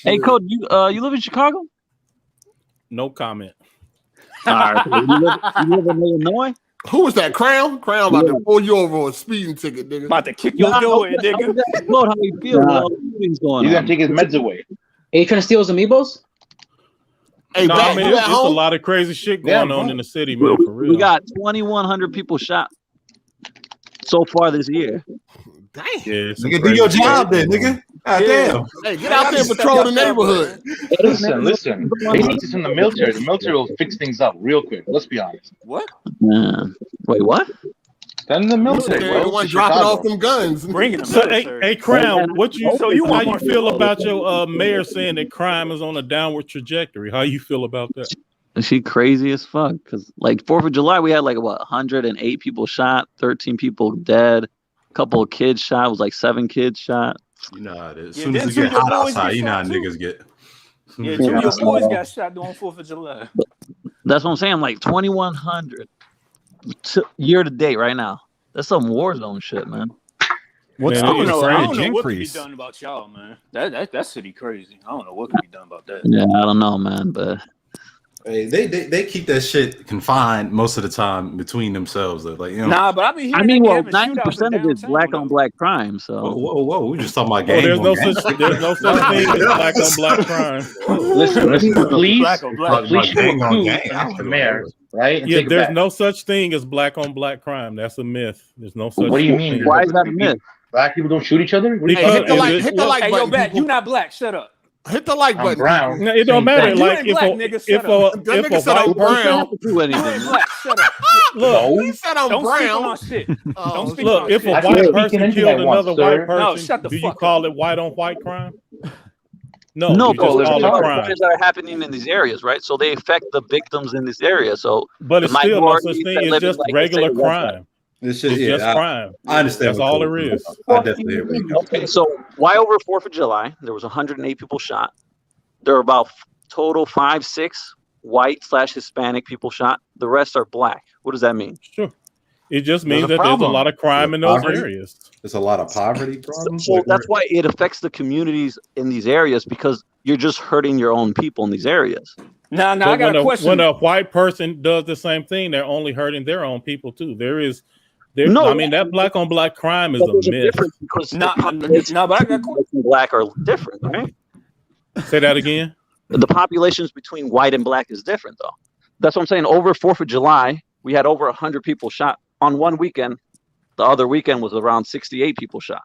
L: Hey, Code, you live in Chicago?
C: No comment.
L: All right. You live in Illinois?
A: Who was that? Crown? Crown about to pull you over on a speeding ticket, nigga.
J: About to kick your door in, nigga.
L: Lord, how you feel with all the shootings going on?
G: He's gonna take his meds away.
E: Are you trying to steal his amiibos?
A: Hey,
C: No,
A: Back,
C: I mean,
A: you
C: it's
A: at
C: a
A: home?
C: lot of crazy shit going on in the city, man, for real.
L: We got 2,100 people shot so far this year.
A: Dang.
C: Yeah,
H: Nigga, do your job then, nigga. God damn.
A: Hey, get out there and patrol the neighborhood.
G: Listen. They need this in the military. The military will fix things up real quick. Let's be honest.
J: What?
L: Wait, what?
G: Then in the military.
A: They're the one dropping off them guns.
J: Bringing them.
C: So, hey, Crown, how you feel
J: want
C: about your mayor saying that crime is on a downward trajectory? How you feel about that?
L: She crazy as fuck. Cause like 4th of July, we had like 108 people shot, 13 people dead, a couple of kids shot. It was like 7 kids shot.
H: You know how it is. As soon as it get hot outside, you know how niggas get.
J: Yeah, 2 of your boys got shot during 4th of July.
L: That's what I'm saying. Like 2,100 year to date right now. That's some war zone shit, man.
J: What's I don't know what could be done about y'all, man. That city crazy. I don't know what could be done about that.
L: Yeah, I don't know, man, but
H: Hey, they keep that shit confined most of the time between themselves. Though. Like, you know.
J: Nah, but I mean,
L: 90% of it's black on black crime. So
H: whoa, we just talking about game.
C: There's no such thing as black on black crime.
G: Listen, please,
H: the
G: mayor, right?
C: Yeah, there's no such thing as black on black crime. That's a myth. There's no such.
G: What do you mean?
L: Why is that a myth?
G: Black people don't shoot each other?
A: Hey, hit the like
J: Hey,
A: button.
J: yo, Bat, you not black. Shut up.
A: Hit the like button.
G: Brown.
C: No, it don't matter. Like if a
A: brown,
C: look,
A: he said I'm
J: Don't
A: brown.
J: speak on shit. Don't speak
C: Look,
J: on
C: if
J: shit.
C: a white person killed another white
J: No,
C: person,
J: shut the
C: do you
J: fuck
C: call it white on white crime? No,
L: No,
C: you just
L: but there's
C: call it crime.
L: crimes that are happening in these areas, right? So they affect the victims in this area. So,
C: But it's still no such
L: minorities
C: thing.
L: that
C: It's
L: live in,
C: just
L: like,
C: regular
L: let's say, West
C: crime.
H: It's
C: It's just crime.
H: I understand.
C: That's all there is.
H: I definitely agree.
L: Okay, so why over 4th of July? There was 108 people shot. There were about total 5-6 white/Hispanic people shot. The rest are black. What does that mean?
C: Sure. It just means
H: There's a
C: that there's a
H: problem.
C: lot of crime in those
H: Poverty?
C: areas.
H: There's a lot of poverty problems.
L: So that's why it affects the communities in these areas, because you're just hurting your own people in these areas.
J: Now,
C: But
J: I got a question.
C: when a white person does the same thing, they're only hurting their own people too.
L: No,
C: I mean, that black on black crime is
L: But
C: a
L: there's a
C: myth.
L: difference because
J: No,
L: the populations
J: but I got a question.
L: and black are different, right?
C: Say that again.
L: The populations between white and black is different, though. That's what I'm saying. Over 4th of July, we had over 100 people shot on one weekend. The other weekend was around 68 people shot.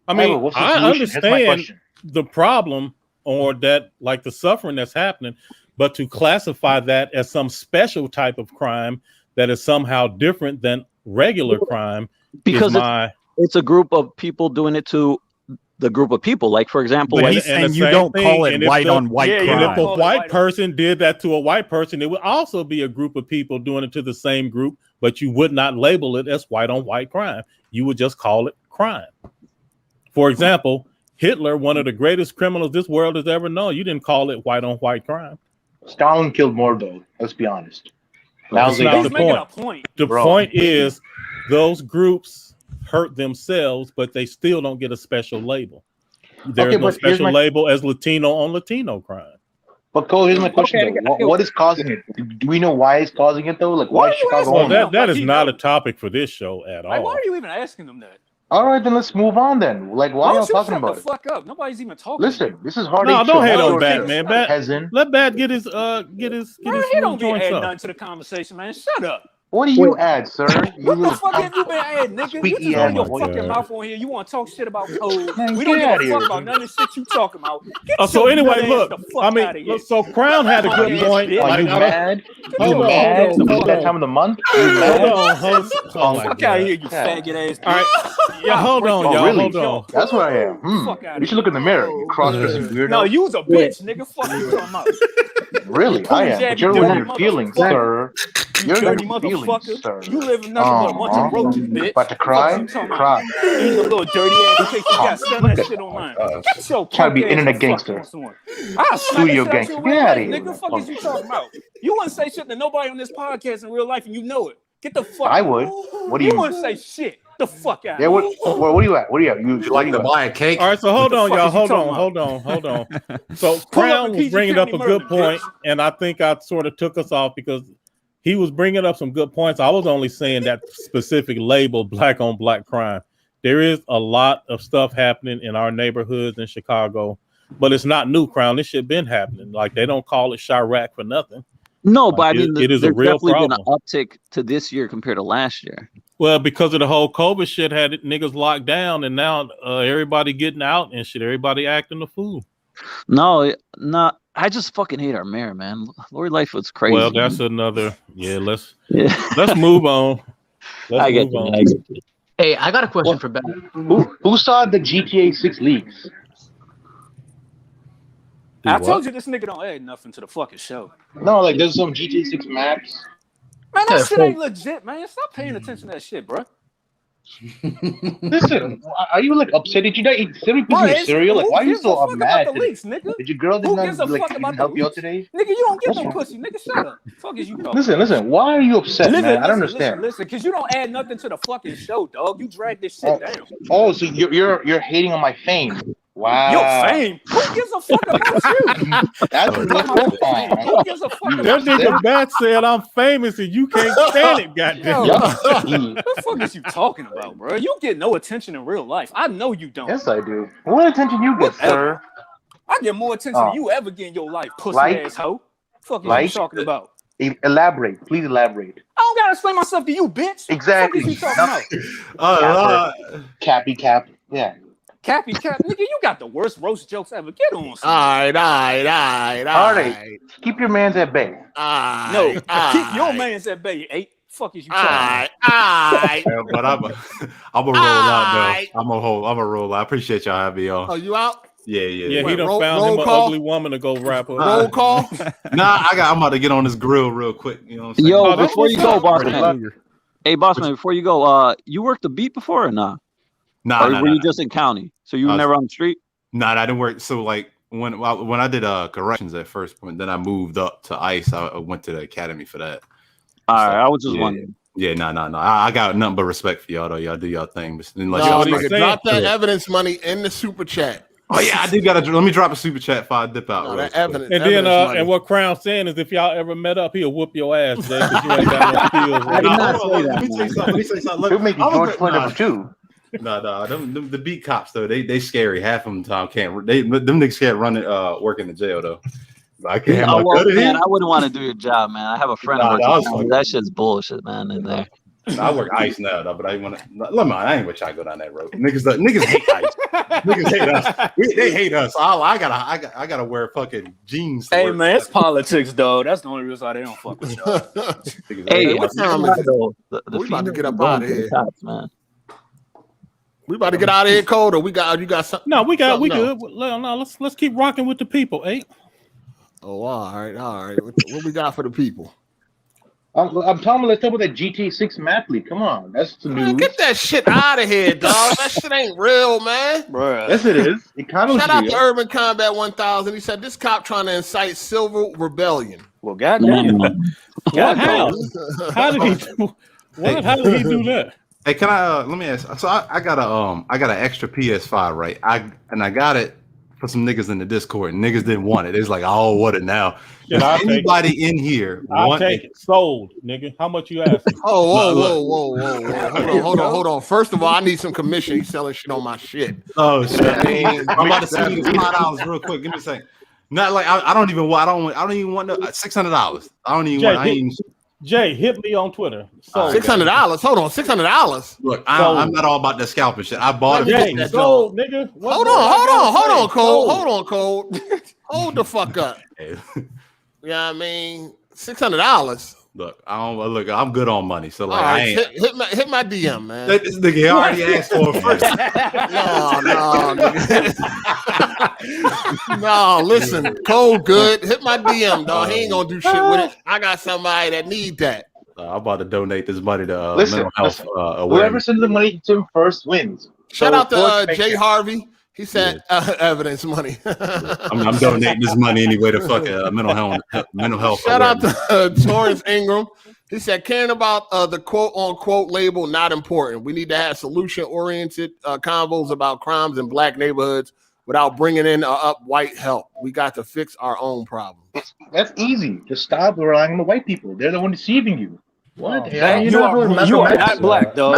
C: I mean,
G: what's the
C: I
G: solution? That's my
C: understand
G: question.
C: the problem or that like the suffering that's happening, But to classify that as some special type of crime that is somehow different than regular crime
L: because it's a group of people doing it to the group of people. Like, for example,
K: but he's saying you don't call it white on white crime.
C: And if a white person did that to a white person, it would also be a group of people doing it to the same group, but you would not label it as white on white crime. You would just call it crime. For example, Hitler, one of the greatest criminals this world has ever known, you didn't call it white on white crime.
G: Stalin killed more, though. Let's be honest.
C: That's not the point. The point is those groups hurt themselves, but they still don't get a special label. There's no special label as Latino on Latino crime.
G: But Cole, here's my question though. What is causing it? Do we know why it's causing it though? Like why is Chicago?
C: Well, that is not a topic for this show at all.
J: Why are you even asking them that?
G: All right, then let's move on then. Like, why are you talking about it?
J: Fuck up. Nobody's even talking.
G: Listen, this is hard.
C: No, don't hate on Bat, man. Let Bat get his
J: He don't be adding nothing to the conversation, man. Shut up.
G: What do you add, sir?
J: What the fuck have you been adding, nigga? You just run your fucking mouth on here. You want to talk shit about code. We don't give a fuck about none of the shit you talking about.
C: So anyway, look, I mean, so Crown had a good point.
G: Are you mad? You mad? That time of the month? You mad?
J: Fuck out of here, you faggot ass.
C: All right. Yeah, hold on, y'all. Hold on.
G: That's what I am. You should look in the mirror. You cross-dressing weirdo.
J: No, you was a bitch, nigga. Fuck you talking about.
G: Really? I am. But you're in your feelings, sir. You're
J: dirty motherfucker. Sir. You live in nothing but a bunch of roaches, bitch.
G: About to cry? Cry.
J: You little dirty ass case. You got send that shit online. Get your
G: trying to be internet gangster.
J: Studio
G: gangster. Get out of here.
J: Nigga, fuck is you talking about? You wouldn't say shit to nobody on this podcast in real life, and you know it. Get the fuck.
G: I would. What do you?
J: You wouldn't say shit. The fuck out.
G: Yeah. What are you at? What are you at? You
H: like to buy a cake?
C: All right. So hold on, y'all. Hold on. So Crown was bringing up a good point, and I think I sort of took us off because he was bringing up some good points. I was only saying that specific label, black on black crime. There is a lot of stuff happening in our neighborhoods in Chicago, but it's not new, Crown. This shit been happening. Like, they don't call it Chirac for nothing.
L: No, but I mean,
C: it is a real problem.
L: Been an uptick to this year compared to last year.
C: Well, because of the whole COVID shit, had niggas locked down, and now everybody getting out and shit. Everybody acting a fool.
L: No. I just fucking hate our mayor, man. Lori Lightfoot's crazy.
C: Well, that's another. Yeah, let's move on.
L: I get it.
E: Hey, I got a question for Ben.
G: Who saw the GTA 6 leaks?
J: I told you this nigga don't add nothing to the fucking show.
G: No, like there's some GTA 6 maps.
J: Man, that shit ain't legit, man. Stop paying attention to that shit, bro.
G: Listen, are you like upset? Did you not eat 70% of cereal? Like, why are you so mad? Did your girl didn't help you out today?
J: Nigga, you don't get no pussy. Nigga, shut up. Fuck is you talking?
G: Listen. Why are you upset, man? I don't understand.
J: Listen, because you don't add nothing to the fucking show, dog. You drag this shit down.
G: Oh, so you're hating on my fame. Wow.
J: Your fame? Who gives a fuck about you?
G: That's what's fine.
J: Who gives a fuck
C: about you? That nigga Bat said I'm famous and you can't stand it, goddamn.
J: What the fuck is you talking about, bro? You get no attention in real life. I know you don't.
G: Yes, I do. What attention you get, sir?
J: I get more attention than you ever get in your life, pussy ass hoe. Fuck is you talking about?
G: Elaborate. Please elaborate.
J: I don't gotta explain myself to you, bitch.
G: Exactly.
J: What the fuck is you talking
G: about? Cappy cap. Yeah.
J: Cappy cap, nigga, you got the worst roast jokes ever. Get on.
A: All right.
G: Keep your mans at bay.
J: Keep your mans at bay. Eight. Fuck is you talking
H: about? But I'm a roll out though. I'm a roll out. I appreciate y'all having me on.
A: Oh, you out?
H: Yeah.
C: He done found him an ugly woman to go wrap up.
A: Roll call.
H: I'm about to get on this grill real quick. You know what I'm saying?
L: Yo, before you go, Bossman. Hey, Bossman, before you go, you worked the beat before or not?
H: Nah,
L: were you just in county? So you were never on the street?
H: Nah, I didn't work. So like when I did corrections at first point, then I moved up to ICE. I went to the academy for that.
L: All right, I was just wondering.
H: Yeah, no. I got nothing but respect for y'all though. Y'all do y'all thing.
A: Drop that evidence money in the super chat.
H: Oh yeah, I did let me drop a super chat before I dip out.
A: That evidence,
C: and then and what Crown's saying is if y'all ever met up, he'll whoop your ass today because you ain't got no skills.
L: I did not say that.
G: Let me say something. He'll make you George Floyd too.
H: No, the beat cops though, they scary. Half of them time can't. Them niggas can't run it. Work in the jail though. I can't.
L: Man, I wouldn't want to do your job, man. I have a friend. That shit's bullshit, man. In there.
H: I work ice now, though, but I want to. Let me. I ain't gonna try to go down that road. Niggas hate ice. Niggas hate us. They hate us. So I gotta wear fucking jeans.
J: Hey man, it's politics, though. That's the only reason why they don't fuck with y'all.
L: Hey,
A: what time is it? We about to get up out of here.
L: Man.
A: We about to get out of here, Cole. Or you got something?
C: No, we good.
A: No,
C: Let's keep rocking with the people, eh?
A: Oh, all right. What we got for the people?
G: I'm telling you, let's talk about that GT6 map leak. Come on, that's the news.
A: Man, get that shit out of here, dog. That shit ain't real, man.
J: Bruh.
G: Yes, it is. It kind of
A: Shout out to Urban Combat 1000. He said this cop trying to incite civil rebellion.
J: Well, goddamn.
C: How did he do? What? How did he do that?
H: Hey, can I let me ask? So I got an extra PS5, right? I got it for some niggas in the Discord. And niggas didn't want it. It's like, oh, what it now? If anybody in here
M: I'll take it. Sold, nigga. How much you asking?
A: Whoa. Hold on. First of all, I need some commission. He's selling shit on my shit.
H: Oh shit. I'm about to send you $5 real quick. Give me a second. Not like I don't even want $600. I don't even want.
M: Jay, hit me on Twitter.
A: $600. Hold on, $600.
H: Look, I'm not all about the scalping shit. I bought it.
A: Jay,
M: sold, nigga.
A: Hold on, Cole. Hold the fuck up. You know what I mean? $600.
H: Look, I'm good on money, so like,
A: right,
H: I ain't
A: hit my DM, man.
H: This nigga already asked for it first.
A: No, listen, Cole good. Hit my DM, dog. He ain't gonna do shit with it. I got somebody that need that.
H: I'm about to donate this money to
G: Listen,
H: mental health
G: whoever
H: awareness.
G: sends the money to him first wins.
A: Shout out to Jay Harvey. He said evidence money.
H: I'm donating this money anyway to fuck mental health.
A: Shout out to Torrance Ingram. He said, caring about the quote unquote label, not important. We need to have solution oriented convos about crimes in black neighborhoods without bringing in up white help. We got to fix our own problems.
G: That's easy. Just stop relying on the white people. They're the one deceiving you. What?
J: Wow. You are not black, though.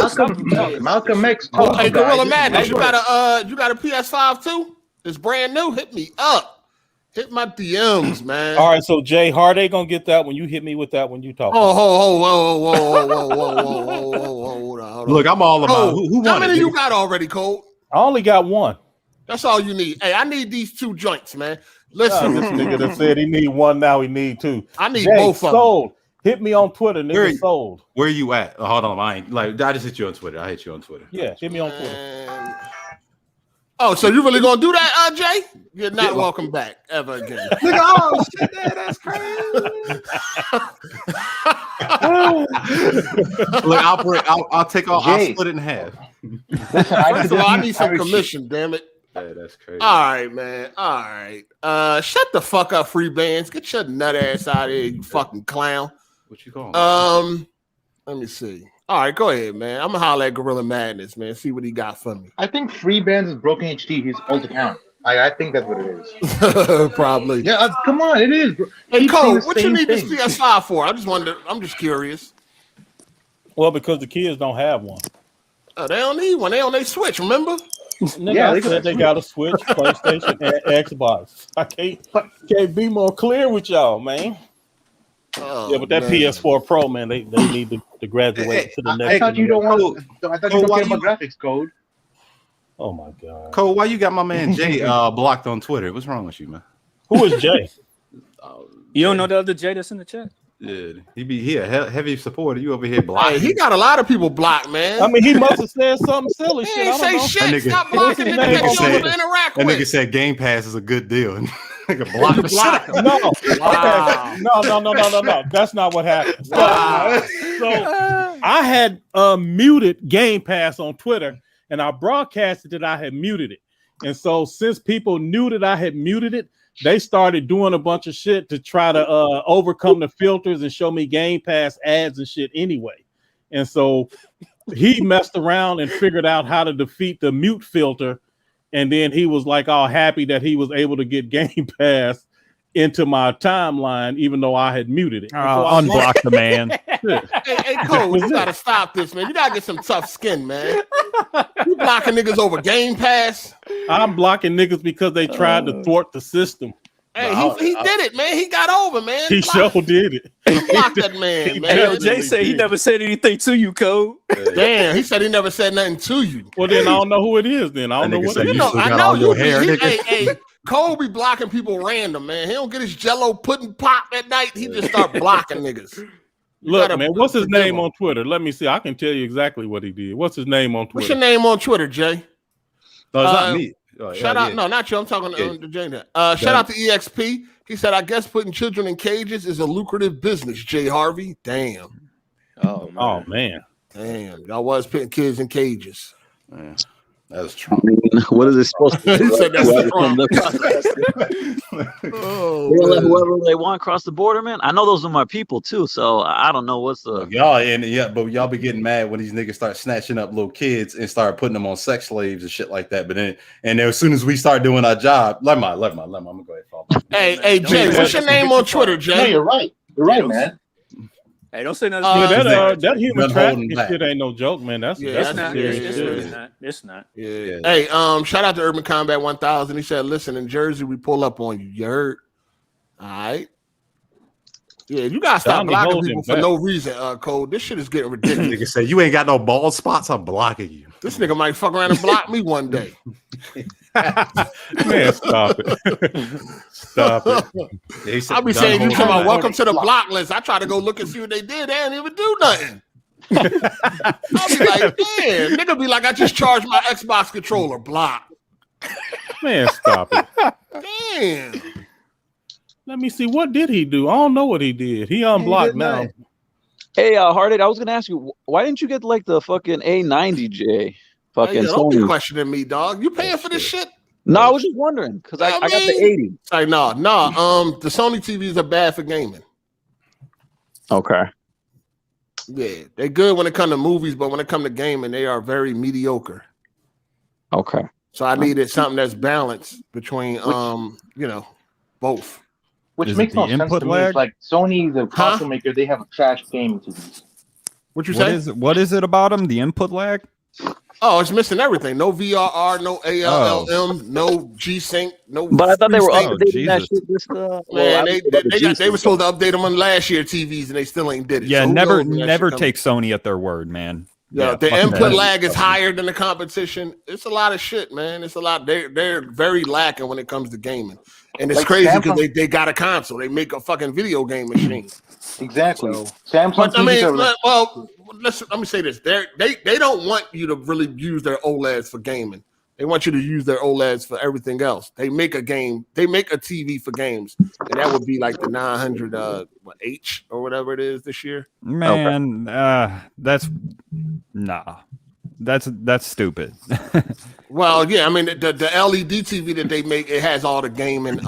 G: Malcolm X.
A: Hey, Gorilla Madness, you got a PS5 too? It's brand new. Hit me up. Hit my DMs, man.
M: All right, so Jay Hard8 gonna get that when you hit me with that when you talk.
A: Whoa.
H: Look, I'm all about who
A: how many you got already, Cole?
M: I only got one.
A: That's all you need. Hey, I need these 2 joints, man. Listen,
M: this nigga that said he need one, now he need 2.
A: I need both of them.
M: Hit me on Twitter, nigga. Sold.
H: Where you at? Hold on, I just hit you on Twitter. I hit you on Twitter.
M: Yeah, hit me on Twitter.
A: Oh, so you really gonna do that, Jay? You're not welcome back ever again.
H: Nigga, oh shit, that's crazy. Look, I'll take all. I'll split it in half.
A: First of all, I need some commission. Damn it.
H: Yeah, that's crazy.
A: All right, man. All right. Shut the fuck up, free bands. Get your nut ass out of here, you fucking clown.
H: What you calling?
A: Let me see. All right, go ahead, man. I'm gonna holler at Gorilla Madness, man. See what he got for me.
G: I think Free Bands is Broken HD, his old account. I think that's what it is.
A: Probably.
G: Yeah, come on, it is.
A: Hey, Cole, what you need this PS5 for? I'm just curious.
M: Well, because the kids don't have one.
A: They don't need one. They on their Switch, remember?
M: Nigga, they got a Switch, PlayStation, and Xbox. I can't be more clear with y'all, man.
A: Oh,
M: yeah, but that PS4 Pro, man, they need to graduate to the next.
G: I thought you don't want. I thought you don't care about graphics, Code.
M: Oh my god,
H: Cole, why you got my man Jay blocked on Twitter? What's wrong with you, man?
M: Who is Jay?
J: You don't know the other Jay that's in the chat?
H: Yeah, he a heavy supporter. You over here blocked.
A: Hey, he got a lot of people blocked, man.
M: I mean, he must have said something silly.
A: He ain't say shit. Stop blocking niggas that you don't want to interact with.
H: That nigga said Game Pass is a good deal. Nigga blocked the shit.
M: No.
A: Wow.
M: No. That's not what happened. So I had muted Game Pass on Twitter, and I broadcasted that I had muted it. And so since people knew that I had muted it, they started doing a bunch of shit to try to overcome the filters and show me Game Pass ads and shit anyway. And so he messed around and figured out how to defeat the mute filter. And then he was like all happy that he was able to get Game Pass into my timeline, even though I had muted it.
K: Unblock the man.
A: Hey, Cole, you gotta stop this, man. You gotta get some tough skin, man. You blocking niggas over Game Pass?
M: I'm blocking niggas because they tried to thwart the system.
A: Hey, he did it, man. He got over, man.
C: He sure did it.
A: Block that man, man.
J: Hey, yo, Jay said he never said anything to you, Code.
A: Damn, he said he never said nothing to you.
C: Well, then I don't know who it is. Then I don't know what it is.
A: I know you. Hey, Cole be blocking people random, man. He don't get his Jello pudding pop at night. He just start blocking niggas.
C: Look, man, what's his name on Twitter? Let me see. I can tell you exactly what he did. What's his name on Twitter?
A: What's your name on Twitter, Jay?
H: No, it's not me.
A: Shout out, no, not you. I'm talking to Jay. Shout out to EXP. He said, "I guess putting children in cages is a lucrative business." Jay Harvey, damn.
C: Oh man,
A: damn. Y'all was putting kids in cages.
H: Yeah. That's true.
L: What is it supposed to be?
A: He said that's Trump.
L: They let whoever they want cross the border, man. I know those are my people too, so I don't know what's the
H: but y'all be getting mad when these niggas start snatching up little kids and start putting them on sex slaves and shit like that. But then as soon as we start doing our job, let me. I'm gonna go ahead and follow.
A: Hey, Jay, what's your name on Twitter, Jay?
G: No, you're right. You're right, man.
J: Hey, don't say nothing.
C: That human trafficking shit ain't no joke, man. That's
J: not.
C: serious
J: It's
C: shit.
J: really not. It's not.
A: Yeah. Hey, shout out to Urban Combat 1000. He said, "Listen, in Jersey, we pull up on you. You heard? All right. Yeah, you gotta stop blocking people for no reason, Cole. This shit is getting ridiculous."
H: Nigga say you ain't got no bald spots. I'm blocking you.
A: This nigga might fuck around and block me one day.
C: Man, stop it. Stop it.
A: I'll be saying you come on, welcome to the block list. I try to go look and see what they did. They didn't even do nothing. I'll be like, man, nigga be like, I just charged my Xbox controller. Block.
C: Man, stop it.
A: Damn.
C: Let me see. What did he do? I don't know what he did. He unblocked now.
L: Hey, Hard8, I was gonna ask you, why didn't you get like the fucking A90J? Fucking
A: don't be
L: Sony.
A: questioning me, dog. You paying for this shit?
L: No, I was just wondering because I got the 80.
A: Like, no. The Sony TVs are bad for gaming.
L: Okay.
A: Yeah, they're good when it comes to movies, but when it comes to gaming, they are very mediocre.
L: Okay.
A: So I needed something that's balanced between, both.
G: Which makes no sense to me. It's like Sony, the console maker, they have a trash gaming TVs.
A: What you say?
K: What is it about them? The input lag?
A: Oh, it's missing everything. No VRR, no ALLM, no G-Sync, no.
L: But I thought they were
A: updating
L: that shit.
A: Man, they were supposed to update them on last year TVs, and they still ain't did it.
K: Yeah,
A: so
K: never take Sony at their word, man.
A: Yeah, the input lag is higher than the competition. It's a lot of shit, man. It's a lot. They're very lacking when it comes to gaming, and it's crazy because they got a console. They make a fucking video game machine.
G: Exactly.
A: So,
G: Samsung.
A: But, I mean, well, let me say this: they don't want you to really use their OLEDs for gaming. They want you to use their OLEDs for everything else. They make a TV for games, and that would be like the 900 H or whatever it is this year.
K: Man, that's stupid.
A: Well, yeah, I mean the LED TV that they make, it has all the gaming.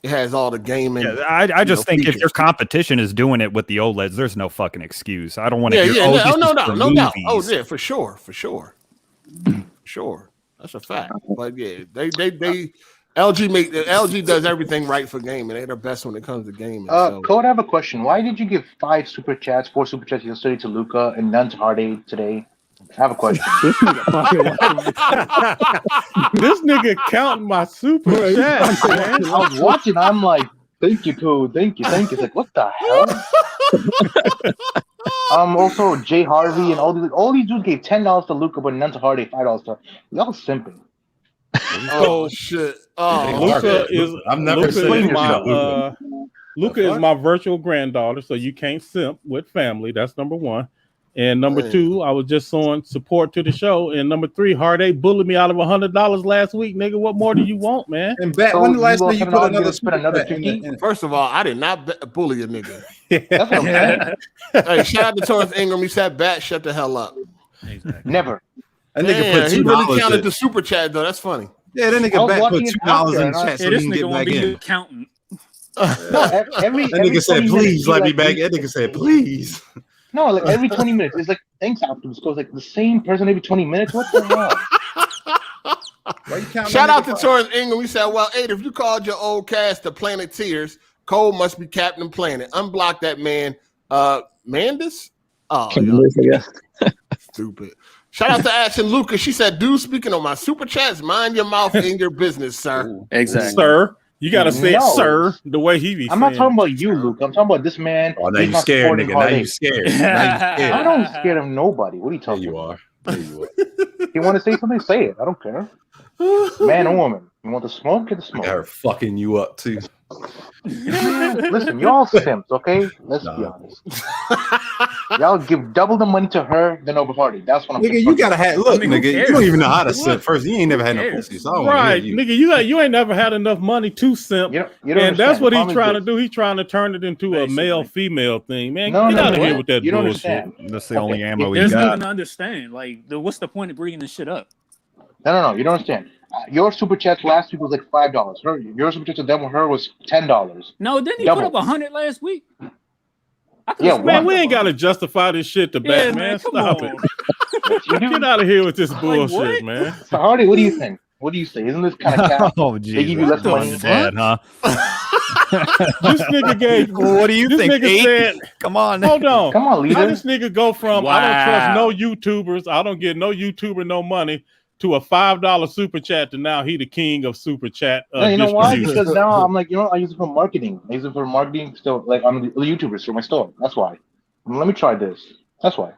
A: It has all the gaming.
K: Yeah, I just think
A: features.
K: if your competition is doing it with the OLEDs, there's no fucking excuse. I don't want to hear.
A: No doubt. Oh yeah, for sure. Sure, that's a fact. But yeah, they LG does everything right for gaming. They're the best when it comes to gaming.
G: Code, I have a question. Why did you give 4 super chats yesterday to Luca and none to Hard8 today? I have a question.
C: This nigga counting my super chats, man.
G: I was watching. I'm like, thank you, Code. Thank you. It's like, what the hell? Also, Jay Harvey and all these dudes gave $10 to Luca, but none to Hard8, $5 to y'all simping.
A: Oh shit!
C: Luca is my virtual granddaughter, so you can't simp with family. That's number one. And number two, I was just showing support to the show. And number three, Hard8 bullied me out of $100 last week, nigga. What more do you want, man?
H: And bet when the last time you put another
G: $50?
A: First of all, I did not bully a nigga.
G: That's what I'm saying.
A: Hey, shout out to Torrance Ingram. He said, "Bat, shut the hell up."
H: Exactly.
G: Never.
H: That nigga put $2.
A: He really counted the super chat though. That's funny.
H: Yeah, that nigga back put $2 in the chat so he can get back in.
J: Accountant.
H: That nigga said, "Please let me back." That nigga said, "Please."
G: No, like every 20 minutes. It's like thanks afterwards. Goes like the same person every 20 minutes. What the hell?
A: Shout out to Torrance Ingram. We said, "Well, Aid, if you called your old cast the Planeteers, Cole must be Captain Planet. Unblock that man." Mandis? Oh, stupid. Shout out to Ash and Lucas. She said, "Dude, speaking on my super chats, mind your mouth in your business, sir."
J: Exactly,
C: sir. You gotta say it, sir, the way he be.
G: I'm not talking about you, Luke. I'm talking about this man.
H: Oh, now you scared, nigga. Now you scared. Now you scared.
G: I don't scared of nobody. What are you talking about?
H: There you are.
G: If you want to say something, say it. I don't care. Man or woman. You want to smoke? Get the smoke.
H: They're fucking you up too.
G: Listen, y'all simps, okay? Let's be honest. Y'all give double the money to her than over Hardy. That's what I'm
H: saying. Nigga, you gotta have look, nigga. You don't even know how to simp. First, you ain't never had no pussy, so I don't
C: right,
H: hear you.
C: nigga. You ain't never had enough money to simp, and that's what he's trying to do. He's trying to turn it into a male-female thing, man. Get out of here with that bullshit.
K: That's the only ammo we
J: There's
K: got.
J: nothing to understand. Like, what's the point of bringing this shit up?
G: No. You don't understand. Your super chat last week was like $5. Your super chat to them with her was $10.
J: No, didn't he put up 100 last week?
C: Man, we ain't gotta justify this shit to back, man. Stop it. Get out of here with this bullshit, man.
G: So Hardy, what do you think? What do you say? Isn't this kind of cap?
K: Oh,
G: geez. They give you less money.
K: That, huh?
C: This nigga gave.
K: What do you
C: this
K: think?
C: Nigga said,
K: come on.
C: Hold on.
G: Come on, leader.
C: How this nigga go from I don't trust no YouTubers, I don't get no YouTuber no money, to a $5 super chat to now he the king of super chat.
G: No, you know why? Because now I'm like, I use it for marketing. I use it for marketing still, like on the YouTubers for my store. That's why. Let me try this. That's why.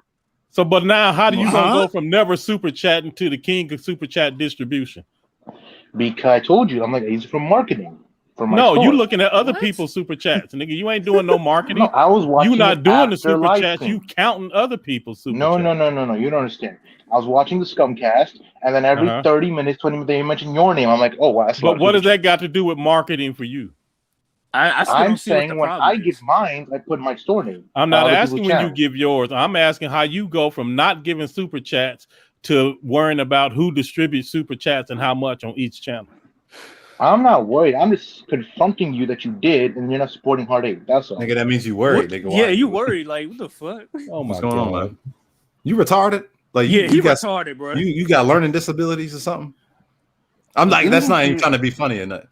C: So, but now how do you gonna go from never super chatting to the king of super chat distribution?
G: Because I told you, I'm like, I use it for marketing. For my store.
C: You looking at other people's super chats, nigga. You ain't doing no marketing.
G: No, I was watching.
C: You not doing the super chats.
G: Stream.
C: You counting other people's super
G: No.
C: chats.
G: You don't understand. I was watching the Scumcast, and then every 30 minutes, 20 minutes, they mention your name. I'm like, oh, wow.
C: But what does that got to do with marketing for you?
G: I'm saying when I give mine, I put my store name.
C: I'm not asking when you give yours. I'm asking how you go from not giving super chats to worrying about who distributes super chats and how much on each channel.
G: I'm not worried. I'm just confronting you that you did, and you're not supporting Hard 8. That's all.
H: Nigga, that means you worried. Nigga,
J: Yeah, you worried. Like, what the fuck?
C: Oh my
H: What's going on, man? You retarded? Like,
J: yeah,
H: you got
J: retarded, bro.
H: You got learning disabilities or something? I'm like, that's not even trying to be funny or nothing.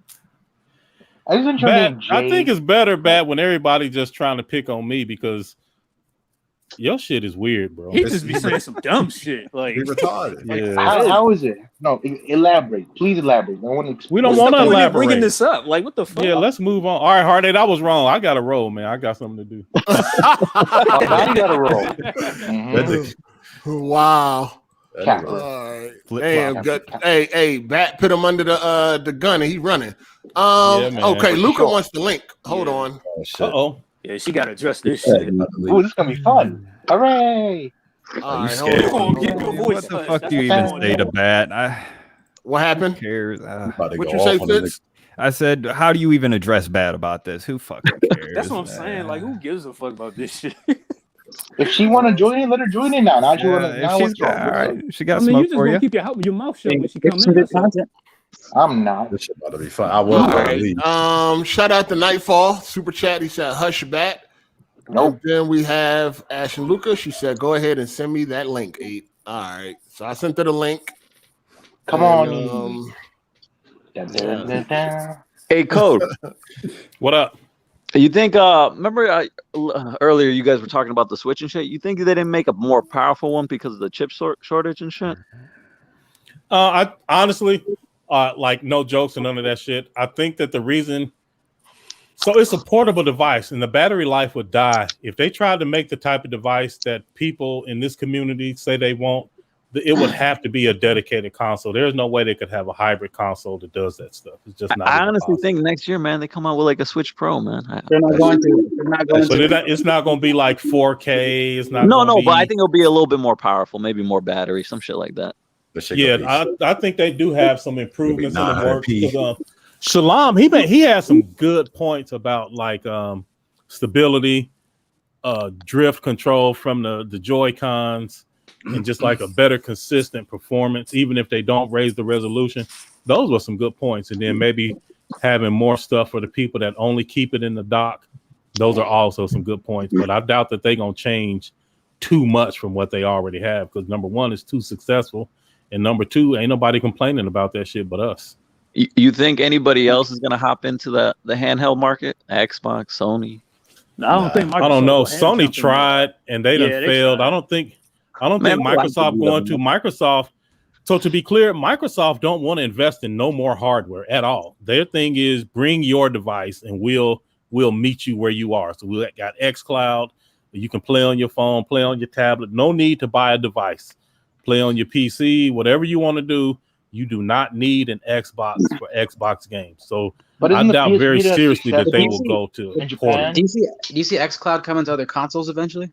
C: I think it's better bad when everybody just trying to pick on me because your shit is weird, bro.
J: He just be saying some dumb shit. Like,
H: you're retarded.
C: Yeah.
G: How is it? No, elaborate. Please elaborate. I want to.
C: We don't want to elaborate.
J: Bringing this up, like, what the fuck?
C: Yeah, let's move on. All right, Hard 8, I was wrong. I got to roll, man. I got something to do.
G: Now you got to roll. Mm-hmm.
A: Wow.
G: All
A: right. Damn, good. Hey, Bat put him under the gun and he running. Okay, Luca wants the link. Hold on.
C: Uh-oh.
J: Yeah, she got to address this shit.
G: Ooh, this is going to be fun. Hooray.
A: All right,
K: What the fuck do you even say to Bat?
A: What happened?
K: Who cares?
A: What you say, Fitz?
K: I said, how do you even address Bat about this? Who fucking cares?
J: That's what I'm saying. Like, who gives a fuck about this shit?
G: If she want to join in, let her join in now. Now she want to. Now what's wrong?
K: All right, she got
J: I mean,
K: smoke
J: you just
K: for
J: gonna
K: you.
J: keep your mouth shut when she comes in.
G: Content. I'm not.
H: This shit about to be fun. I will.
A: Right. Shout out to Nightfall super chat. He said, "Hush Bat."
G: Nope.
A: And then we have Ash and Luca. She said, "Go ahead and send me that link." 8. All right. So I sent her the link.
G: Come on.
L: Hey, Code.
C: What up?
L: You think? Remember earlier you guys were talking about the Switch and shit. You think they didn't make a more powerful one because of the chip shortage and shit?
C: I honestly, like, no jokes and none of that shit. I think that the reason, so it's a portable device, and the battery life would die if they tried to make the type of device that people in this community say they want. It would have to be a dedicated console. There's no way they could have a hybrid console that does that stuff. It's just not.
L: I honestly think next year, man, they come out with like a Switch Pro, man.
E: They're not going to. They're not going to.
C: It's not going to be like 4K. It's not.
L: No, but I think it'll be a little bit more powerful, maybe more battery, some shit like that.
C: Yeah, I think they do have some improvements in the works. Shalom, he has some good points about like stability, drift control from the Joy-Cons, and just like a better consistent performance, even if they don't raise the resolution. Those were some good points. And then maybe having more stuff for the people that only keep it in the dock. Those are also some good points. But I doubt that they're going to change too much from what they already have, because number one, it's too successful. And number two, ain't nobody complaining about that shit but us.
L: You think anybody else is going to hop into the handheld market? Xbox, Sony?
J: No, I don't think Microsoft.
C: I don't know. Sony tried and they done failed.
J: Tried.
C: I don't think Microsoft going to. Microsoft So to be clear, Microsoft don't want to invest in no more hardware at all. Their thing is bring your device and we'll meet you where you are. So we got xCloud. You can play on your phone, play on your tablet. No need to buy a device. Play on your PC, whatever you want to do. You do not need an Xbox for Xbox games. So I doubt very seriously that they will go to portable.
E: Do you see xCloud coming to other consoles eventually?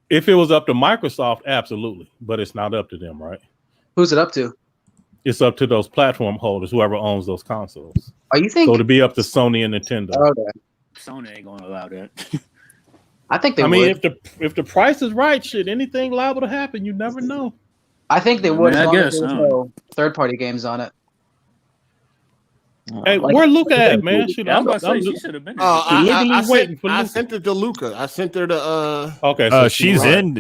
C: If it was up to Microsoft, absolutely. But it's not up to them, right?
E: Who's it up to?
C: It's up to those platform holders, whoever owns those consoles.
E: Oh, you think?
C: So to be up to Sony and Nintendo.
E: Okay.
J: Sony ain't gonna allow that.
E: I think they would.
C: mean, if the price is right, shit, anything liable to happen. You never know.
E: I think they would.
J: I
E: As long
J: guess,
E: as there's no third-party games on it.
C: Hey,
E: Like-
C: where Luca at, man? Shit,
J: Yeah, I'm about to say
C: I'm
J: she
C: just
J: should have been.
C: waiting for
A: I
C: Luca.
A: sent it to Luca. I sent her the
C: Okay, so
K: She's in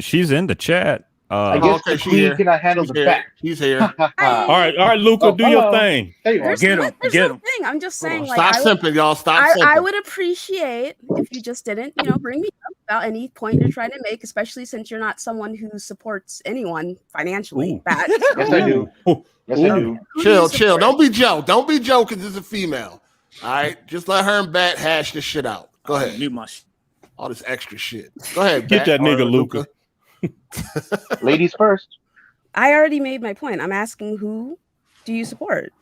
K: the chat.
G: I guess
A: okay,
G: the
A: she's
G: queen
A: here.
G: cannot handle
A: She's
G: the
A: here.
G: fact.
A: She's here.
C: all right, Luca, do your thing.
G: There you are.
J: Get him.
N: There's
J: Get
N: no
J: him.
N: thing. I'm just saying, like,
A: Stop
N: I would,
A: simping, y'all. Stop simping.
N: I would appreciate if you just didn't, bring me up about any point you're trying to make, especially since you're not someone who supports anyone financially.
C: Ooh.
N: Bad.
G: Yes, I do. Yes, I do.
A: Chill. Don't be Joe. Don't be Joe because it's a female. All right, just let her and Bat hash this shit out. Go ahead.
J: Mute my
A: All this extra shit. Go ahead.
C: Get
A: Bat,
C: that nigga
A: or
C: Luca.
G: Ladies first.
N: I already made my point. I'm asking, who do you support?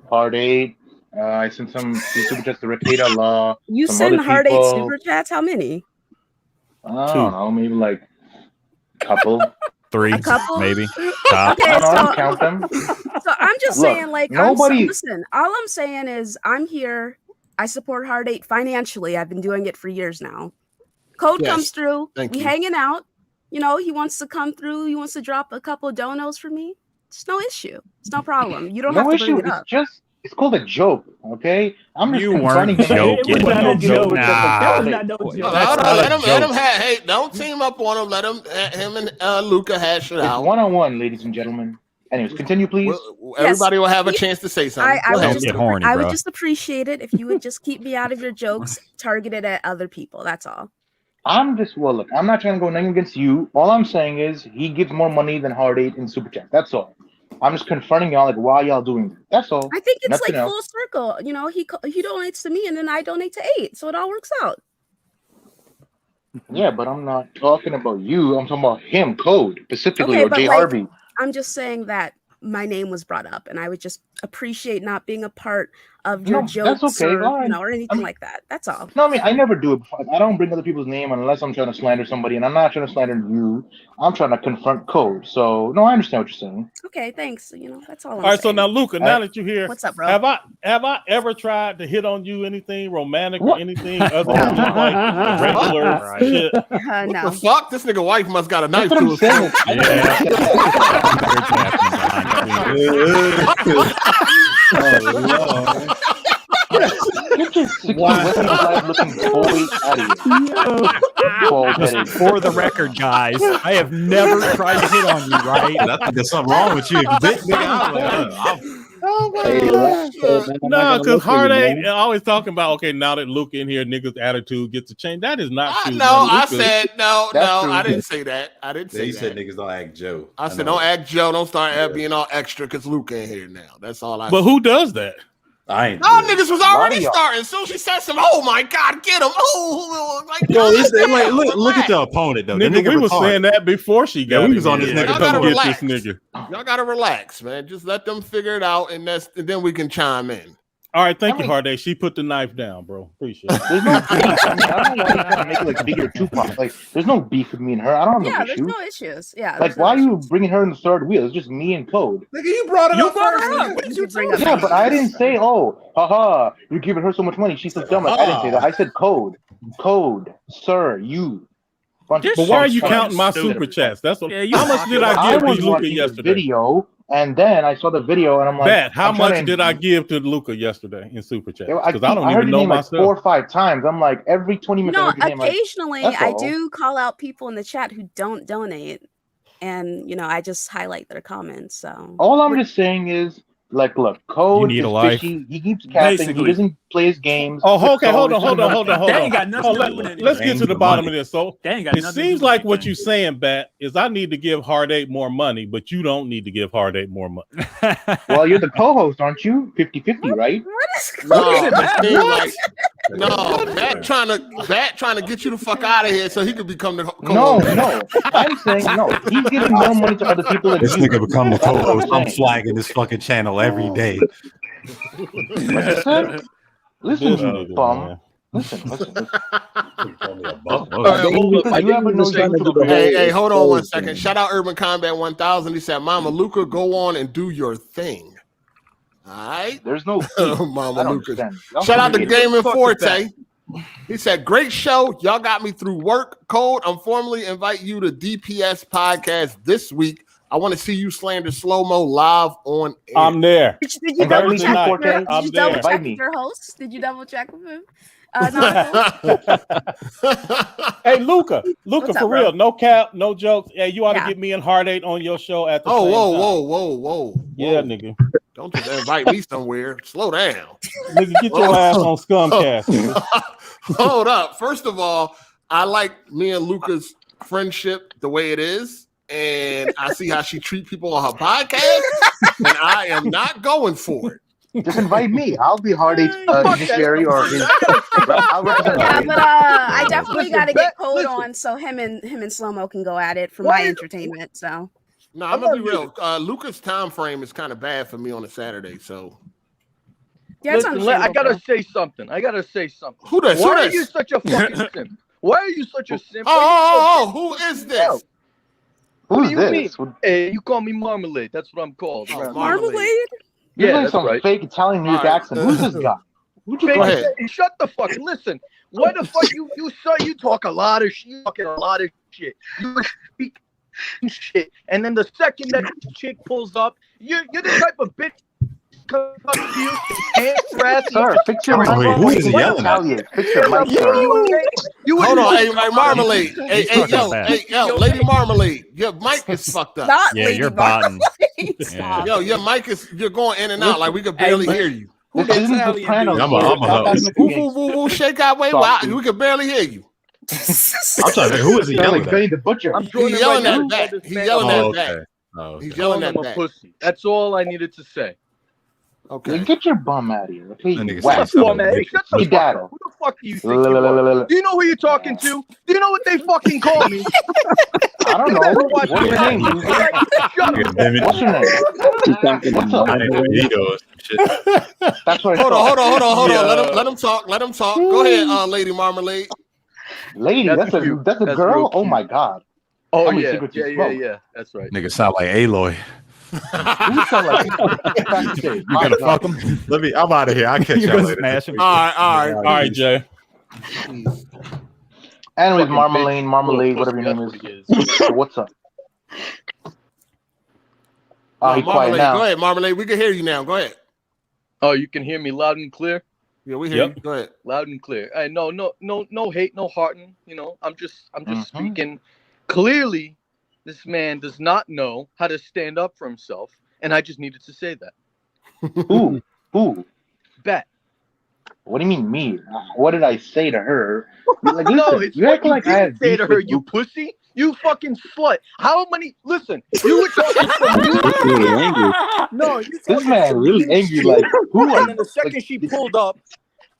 G: Hard 8. I sent some super chats to Rakeda Law.
N: You
G: some
N: send
G: other
N: Hard 8
G: people.
N: super chats? How many?
G: I don't know, maybe like a couple.
K: 3,
N: A couple?
K: maybe.
N: Okay,
G: I don't
N: so,
G: count them.
N: so I'm just
G: Look,
N: saying, like,
G: nobody-
N: listen, all I'm saying is I'm here. I support Hard 8 financially. I've been doing it for years now. Code
A: Yes,
N: comes through.
A: thank
N: We
A: you.
N: hanging out. He wants to come through. He wants to drop a couple of donos for me. It's no issue. It's no problem. You don't
G: No
N: have to
G: issue.
N: bring it up.
G: It's called a joke, okay? I'm just
K: You
G: confronting
K: weren't
G: him.
K: joking.
J: It was not a joke.
K: Nah.
J: That was not no
A: Hold
J: joke.
A: on,
K: That's not
A: let
K: a
A: him
K: joke.
A: hey, don't team up on him. Let him and Luca hash it
G: It's
A: out.
G: one-on-one, ladies and gentlemen. Anyways, continue, please.
A: Everybody will have a chance to say something.
N: I
A: Go
N: would
A: ahead.
N: just,
K: get horny,
N: I would
K: bro.
N: just appreciate it if you would just keep me out of your jokes targeted at other people. That's all.
G: Look, I'm not trying to go nothing against you. All I'm saying is he gives more money than Hard 8 in Super Chat. That's all. I'm just confronting y'all, like, why y'all doing that? That's all.
N: I think it's
G: Nothing
N: like
G: else.
N: full circle. He donates to me and then I donate to 8. So it all works out.
G: Yeah, but I'm not talking about you. I'm talking about him, Code, specifically,
N: Okay,
G: or
N: but
G: Jay
N: like,
G: Harvey.
N: I'm just saying that my name was brought up, and I would just appreciate not being a part of your
G: No,
N: jokes
G: that's okay.
N: or,
G: All right.
N: or anything like that. That's all.
G: No, I mean, I never do it before. I don't bring other people's name unless I'm trying to slander somebody, and I'm not trying to slander you. I'm trying to confront Code. So, no, I understand what you're saying.
N: Okay, thanks. That's all I'm
C: All right, so
N: saying.
C: now Luca, now that you're here,
N: What's up, bro?
C: have I ever tried to hit on you anything romantic or
G: What?
C: anything other than just like regular shit?
N: No.
A: The fuck? This nigga wife must got a knife
G: That's
A: to
G: what
A: his
G: I'm saying. Get your 60 Western side looking boy out of here. Bald-headed.
K: Just for the record, guys, I have never tried to hit on you, right?
H: I think there's something wrong with you. Big nigga, I'm
A: Oh my
G: Hey,
A: god.
C: No, because Hard 8 always talking about, okay, now that Luca in here, niggas' attitude gets to change. That is not true.
A: No,
C: man.
A: I
C: Luca-
A: said no,
G: That's true.
A: I didn't say that. I didn't
H: Yeah,
A: say
H: you
A: that.
H: said niggas don't act Joe.
A: I said
H: know.
A: don't act Joe. Don't start being all extra because Luca in here now. That's all I.
C: But who does that?
H: I ain't.
A: Y'all niggas was already
G: Mario.
A: starting. So she said some. Oh my god, get him! Oh, like
H: Yo, it's
A: goddamn,
H: like look at the
A: relax.
H: opponent though. The
C: Nigga,
H: nigga
C: we was
H: retarded.
C: saying that before she got
H: we
C: in
H: was on
C: here.
H: this nigga
C: Like,
A: Y'all
C: come
A: gotta
C: get this
A: relax.
C: nigga.
A: Y'all gotta relax, man. Just let them figure it out, and then we can chime in.
C: All right, thank
G: I
C: you,
G: mean-
C: Hard 8. She put the knife down, bro. Appreciate it.
G: There's no beef. I mean, I don't know why you're trying to make it like Biggie or Tupac. Like, there's no beef with me and her. I don't have
N: Yeah,
G: no
N: there's
G: issue.
N: no issues. Yeah.
G: Like,
N: there's no
G: why are you
N: issues.
G: bringing her in the third wheel? It's just me and Code.
H: Nigga, you brought it
J: You
H: up
J: brought
H: first.
J: her up.
H: nigga.
J: What did you
N: bring
J: talking
N: up?
G: Yeah, but I didn't say, oh, haha, you're giving her so much money. She's so dumb. Like, I didn't say that. I said Code. Code, sir, you. Bunch of
C: But why are you
G: fucks.
C: counting my
J: Stupid.
C: super chats? That's what.
J: Yeah, you
C: how much
J: fucking-
C: did I
G: I
C: give
G: was
C: to Luca
G: watching the
C: yesterday?
G: video, and then I saw the video, and I'm like,
C: Bat, how
G: I'm trying
C: much
G: to-
C: did I give to Luca yesterday in super chats?
G: I
C: Because I don't
G: heard
C: even
G: your
C: know
G: name like
C: myself.
G: 4 or 5 times. I'm like, every 20 minutes, I heard your name. Like,
N: Occasionally,
G: that's
N: I
G: all.
N: do call out people in the chat who don't donate, and I just highlight their comments. So
G: all I'm just saying is, Like, look, Code
K: need
G: is
K: a life.
G: fishy. He keeps capping.
J: Basically.
G: He doesn't play his games.
M: Oh, okay. Hold on.
J: They ain't got nothing to do with anything.
M: Let's get to the bottom of this. So
J: They ain't got
M: it
J: nothing to do
M: seems
J: with
M: like what
J: anything.
M: you're saying, Bat, is I need to give Hard 8 more money, but you don't need to give Hard 8 more money.
G: Well, you're the co-host, aren't you? 50-50, right?
A: Bat trying to get you the fuck out of here so he could become the
G: No,
A: co-host.
G: no. I'm saying no. He's giving more money to other people than
H: This
G: you.
H: nigga become a
G: That's what
H: co-host. I'm
G: saying.
H: flagging this fucking channel every day.
G: Listen, bum. Listen.
A: Hey, hold on 1 second. Shout out Urban Combat 1000. He said, Mama Luca, go on and do your thing. All right.
G: There's no
A: Mama Luca. Shout out to Gaming Forte. He said, great show. Y'all got me through work. Code, I'm formally invite you to DPS podcast this week. I want to see you slander slow-mo live on air.
M: I'm there.
N: Did you double check with your host? Did you double check with him?
M: Hey, Luca,
N: What's
M: for
N: up,
M: real,
N: bro?
M: no cap, no jokes. Hey, you ought to
N: Yeah.
M: get me and Hard 8 on your show at the same time.
A: Whoa.
M: Yeah, nigga.
A: Don't just invite me somewhere. Slow down.
M: Nigga, get your ass on Scumcast.
A: Hold up. First of all, I like me and Luca's friendship the way it is, and I see how she treats people on her podcast, and I am not going for it.
G: Just invite me. I'll be Hard 8's judiciary or his. I'll represent
N: Yeah,
G: Hard 8.
N: but I definitely got to get Code on so him and Slow-Mo can go at it for my entertainment. So
A: No, I'm gonna be real. Luca's time frame is kind of bad for me on a Saturday, so.
N: yeah, it's
O: Listen, I gotta
N: understandable.
O: say something.
A: Who this?
O: Why
A: Who
O: are
A: this?
O: you such a fucking simp? Why are you such a simp?
A: Who is this?
O: What
G: Who's
O: do you
G: this?
O: mean? Hey, you call me Marmalade. That's what I'm called. around
N: Marmalade?
G: You're
O: Yeah,
G: like
O: that's
G: some
O: right.
G: fake Italian New York accent. Who's this guy? Who'd you
O: Fake
G: call?
A: ahead.
O: shit. Shut the fuck. Listen. What the fuck you talk a lot of shit. You talking a lot of shit. You speak shit. And then the second that chick pulls up, you're the type of bitch comes up to you and
G: Sir, fix your mic.
H: Who is he yelling at?
G: Fix your mic, sir.
A: Hold on, hey, Marmalade. Hey,
K: talking
A: yo,
K: bad.
A: hey, yo, Lady Marmalade. Your mic is fucked up.
N: Not
K: Yeah,
N: Lady
K: you're
N: Marmalade.
K: botting.
N: Stop.
A: Yo, your mic you're going in and out like we could barely hear you.
G: This isn't the Sopranos.
H: I'm a
A: Woo, shake out, wait, wow, we could barely hear you.
H: I'm trying to think, who is he yelling
G: Like Benny
H: at?
G: the Butcher.
O: I'm
A: He's
O: joining
A: yelling
O: right
A: at
O: now.
A: back. He's yelling
H: Oh,
A: at back.
H: okay. Oh, okay.
A: He's yelling
O: I'm
A: at
O: a
A: back.
O: pussy. That's all I needed to say.
A: Okay.
G: Get your bum out of here. Okay,
H: That nigga
G: you
H: said
G: whack.
H: something.
O: Man, hey, shut the
G: He
O: fuck
G: got
O: up.
G: it.
O: Who the fuck do you think you are? Do you know who you're talking to? Do you know what they fucking call me?
G: I don't know. What's your name?
O: Shut up.
H: Damn it.
G: What's your name? What's up?
H: I didn't know Vito or some shit.
G: That's what I
A: Hold
G: thought.
A: on.
O: Yeah.
A: Let him talk. Go ahead, Lady Marmalade.
G: Lady, that's a
O: cute.
G: that's a
O: That's
G: girl.
O: real
G: Oh
O: cute.
G: my god.
O: Oh
G: How many
O: yeah,
G: cigarettes you smoke?
O: That's right.
H: Nigga sound like Aloy.
G: You sound like
K: You gonna fuck him?
H: I'm out of here. I'll catch
K: You
H: y'all
K: gonna
H: later.
K: smash him?
A: All right,
M: Jay.
G: Anyways,
O: Fucking
G: Marmalade,
O: bitch.
G: whatever your
O: Little
G: name
O: pussy,
G: is.
O: that's what
G: So what's up? Oh, he's quiet
A: Marmalade,
G: now.
A: go ahead, Marmalade. We can hear you now. Go ahead.
O: Oh, you can hear me loud and clear.
A: Yeah, we hear you. Go ahead.
O: Loud and clear. Hey, no hate, no hearting. You know, I'm just
G: Mhm.
O: speaking clearly. This man does not know how to stand up for himself, and I just needed to say that.
G: Who?
O: Bet.
G: What do you mean me? What did I say to her? Like,
O: No,
G: listen,
O: it's
G: you
O: what
G: act
O: you
G: like I
O: didn't
G: have
O: say
G: beef
O: to her,
G: with
O: you pussy. You fucking slut. How many? Listen, you were talking some
P: Really angry.
O: No, you
G: This
O: talking
G: man
O: some
G: really
O: new
G: angry.
O: shit.
G: Like, who are
O: And then the second she pulled up,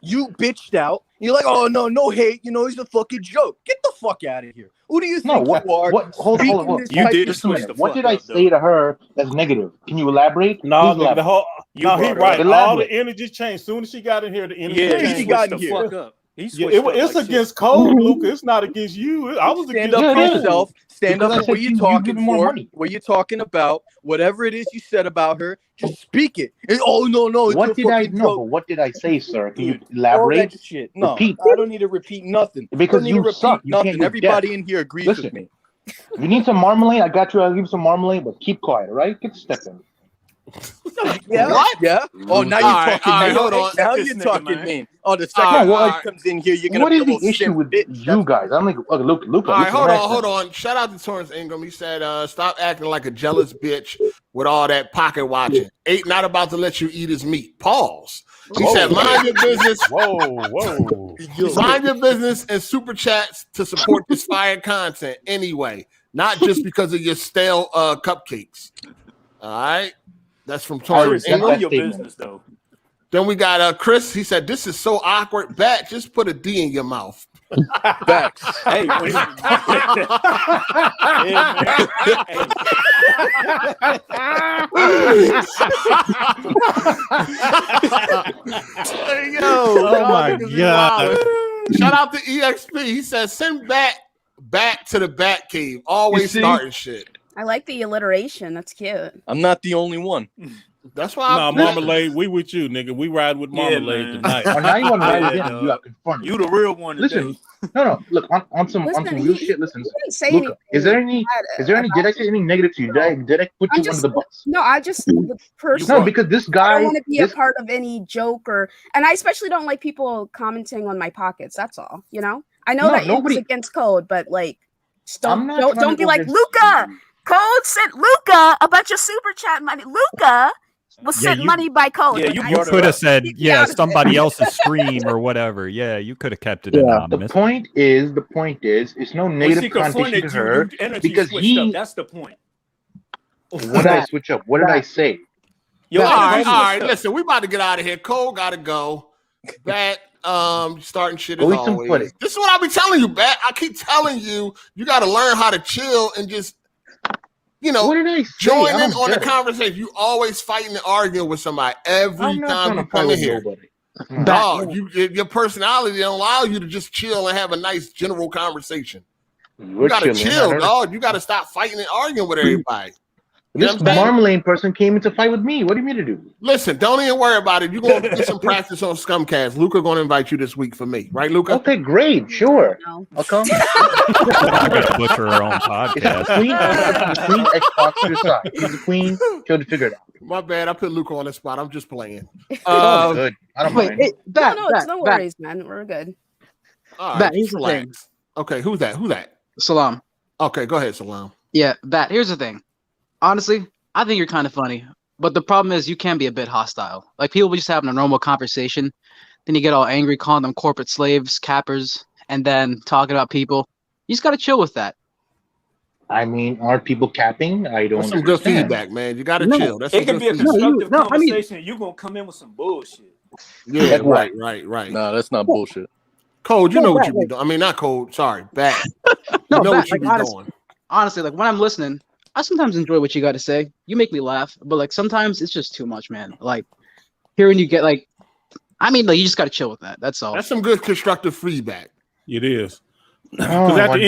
O: you bitched out. You're like, oh no hate. You know, he's a fucking joke. Get the fuck out of here. Who do you
G: No,
O: think
G: what?
O: you are?
G: What? Hold
O: speaking
G: on.
O: this
G: You
O: type
G: did
O: of
G: switch
O: shit?
G: the What did I say to her that's negative? Can you elaborate?
M: No,
G: Please
M: nigga, the
G: elaborate.
M: whole
J: You
M: no, he
J: brought her
M: right.
J: up.
M: All
G: Elaborate.
M: the energy changed. Soon as she got in here, the energy
J: Yeah,
M: changed.
J: he
O: got
J: switched
O: in
J: the
O: here.
J: fuck up. He
M: Yeah,
J: switched up
M: it's
J: like shit.
M: against code, Luca. It's not against you. I was
O: Stand
M: against
O: up
G: Yeah,
O: for
G: it is.
O: yourself. Stand
G: Because
O: up
G: I
O: for
G: said
O: what you're
G: you
O: talking
G: give me more
O: for,
G: money.
O: what you're talking about, whatever it is you said about her, just speak it. And, oh no, it's
G: What
O: a
G: did I
O: fucking
G: know?
O: joke.
G: But what did I say, sir? Can you
O: Dude, all
G: elaborate?
O: that shit. No,
G: Repeat.
O: I don't need to repeat nothing.
G: Because
O: I don't need
G: you
O: to repeat
G: suck. You can't.
O: nothing.
G: You're
O: Everybody
G: deaf.
O: in here agrees
G: Listen.
O: with me.
G: If you need some marmalade, I got you. I'll give you some marmalade, but keep quiet, all right? Get step in.
O: Yeah.
A: What?
O: Yeah. Oh, now
A: All
O: you're
A: right,
O: talking
A: all right,
O: mean.
A: hold on.
O: Now
J: This
O: you're
J: nigga,
O: talking
J: man.
O: mean. Oh, the
A: All
O: second
A: right,
O: white
A: all right.
O: comes in here, you're gonna
G: What
O: be a
G: is the
O: little
G: issue
O: simp
G: with
O: bitch.
G: you guys? I'm like, Luca.
A: All right, hold
G: Listen,
A: on. Shout out to Torrance Ingram. He said, stop acting like a jealous bitch with all that pocket watching. Ain't not about to let you eat his meat. Pause. He said, mind your business.
M: Whoa.
A: Mind your business and super chats to support this fire content anyway, not just because of your stale cupcakes. All right. That's from Torrance
J: Chris, know
A: Ingram.
J: your business though.
A: Then we got Chris. He said, this is so awkward. Bat, just put a D in your mouth.
O: Facts.
J: Hey, when
A: Hey, yo,
M: Oh my
A: niggas is
M: God.
A: wildin'. Shout out to EXP. He says, send back to the Bat Cave. Always
O: see?
A: starting shit.
N: I like the alliteration. That's cute.
O: I'm not the only one.
A: That's why
C: Nah, Marmalade, we with you, nigga. We ride with Marmalade
J: man.
C: tonight.
G: Oh, now you want to ride with
J: Yeah,
G: him? You got confronted.
J: you the real one today.
G: Listen, no. Look on some
N: Listen,
G: real
N: he
G: shit. Listen,
N: didn't say
G: Luca, is there any?
N: bad
G: Is there any? Did I
N: about
G: say anything negative to you? Did I put
N: I'm
G: you
N: just
G: under the bus?
N: no. I just
G: No, because this
N: I
G: guy.
N: don't want to be
G: This,
N: a part of any joke and I especially don't like people commenting on my pockets. That's all. You know, I know
G: No,
N: that
G: nobody-
N: it was against code, but like, just
G: I'm
N: don't
G: not trying to
N: don't be
G: go
N: like
G: against
N: Luca. Code sent Luca a bunch of super chat money. Luca was
K: Yeah,
N: sent
K: you-
N: money by code.
J: Yeah,
N: Like,
J: you
N: I
K: You
J: brought
N: just-
J: it
K: could
J: up.
K: have said,
N: Keep me
K: yeah,
N: out of
K: somebody
N: it.
K: else's stream or whatever. Yeah, you could have kept it
G: the
K: anonymous.
G: point is, it's no
J: When
G: negative
J: she
G: connotation
J: confronted
G: to
J: you,
G: her
J: you energy
G: because
J: switched up.
G: he.
J: That's the point.
G: What did I switch up? What did I say?
J: Yo,
A: all right.
J: switched up.
A: Listen, we about to get out of here. Cole got to go. Bat, starting shit
G: Go
A: as
G: eat some
A: always.
G: pudding.
A: This is what I be telling you, Bat. I keep telling you, you got to learn how to chill and just,
G: What did I say?
A: join
G: I
A: in
G: don't
A: on the
G: get it.
A: conversation. You always fighting and arguing with somebody every
G: I'm not
A: time
G: trying
A: you
G: to fight
A: come in
G: with
A: here.
G: nobody.
A: Dog, your personality don't allow you to just chill and have a nice general conversation.
G: We're
A: You gotta
G: chilling.
A: chill, dog. You gotta stop fighting and arguing with everybody. You know
G: This
A: what I'm saying?
G: Marmalade person came in to fight with me. What do you mean to do?
A: Listen, don't even worry about it. You're gonna get some practice on Scumcast. Luca gonna invite you this week for me, right, Luca?
G: Okay, great, sure.
N: No.
G: I'll come.
K: I'm going to butcher her own
G: It's the
K: podcast.
G: queen. The queen Xbox to your side. She's the queen. She'll figure it out.
A: My bad. I put Luca on the spot. I'm just playing.
G: It's all good. I don't
E: Wait,
G: mind.
E: hey, Bat,
N: no, it's
E: Bat,
N: no
E: Bat,
N: worries, man. We're good.
A: All right,
E: Bat, here's
A: just
E: the thing.
A: relax. Okay, who's that? Who's that?
E: Salam.
A: Okay, go ahead, Salam.
E: Yeah, Bat, here's the thing. Honestly, I think you're kind of funny, but the problem is you can be a bit hostile. Like people just having a normal conversation, then you get all angry, calling them corporate slaves, cappers, and then talking about people. You just gotta chill with that.
G: I mean, are people capping? I don't.
A: That's some good
G: understand.
A: feedback, man. You gotta
E: No,
A: chill. That's
J: It
A: some
J: can be
A: good
J: a
A: feedback.
J: constructive
E: no, I mean-
J: conversation. You're gonna come in with some bullshit.
A: Yeah,
G: Like what?
A: right.
O: Nah, that's not bullshit.
A: Code, you
E: No,
A: know what
E: Bat,
A: you be
E: like-
A: doing. I mean, not Code. Sorry, Bat.
E: No,
A: You know
E: Bat,
A: what you
E: like,
A: be
E: honest-
A: doing.
E: honestly, like when I'm listening, I sometimes enjoy what you got to say. You make me laugh, but like sometimes it's just too much, man. Like hearing you get like, I mean, like you just got to chill with that. That's all.
A: That's some good constructive feedback.
C: It is.
G: Oh,
C: Because at
G: I
C: the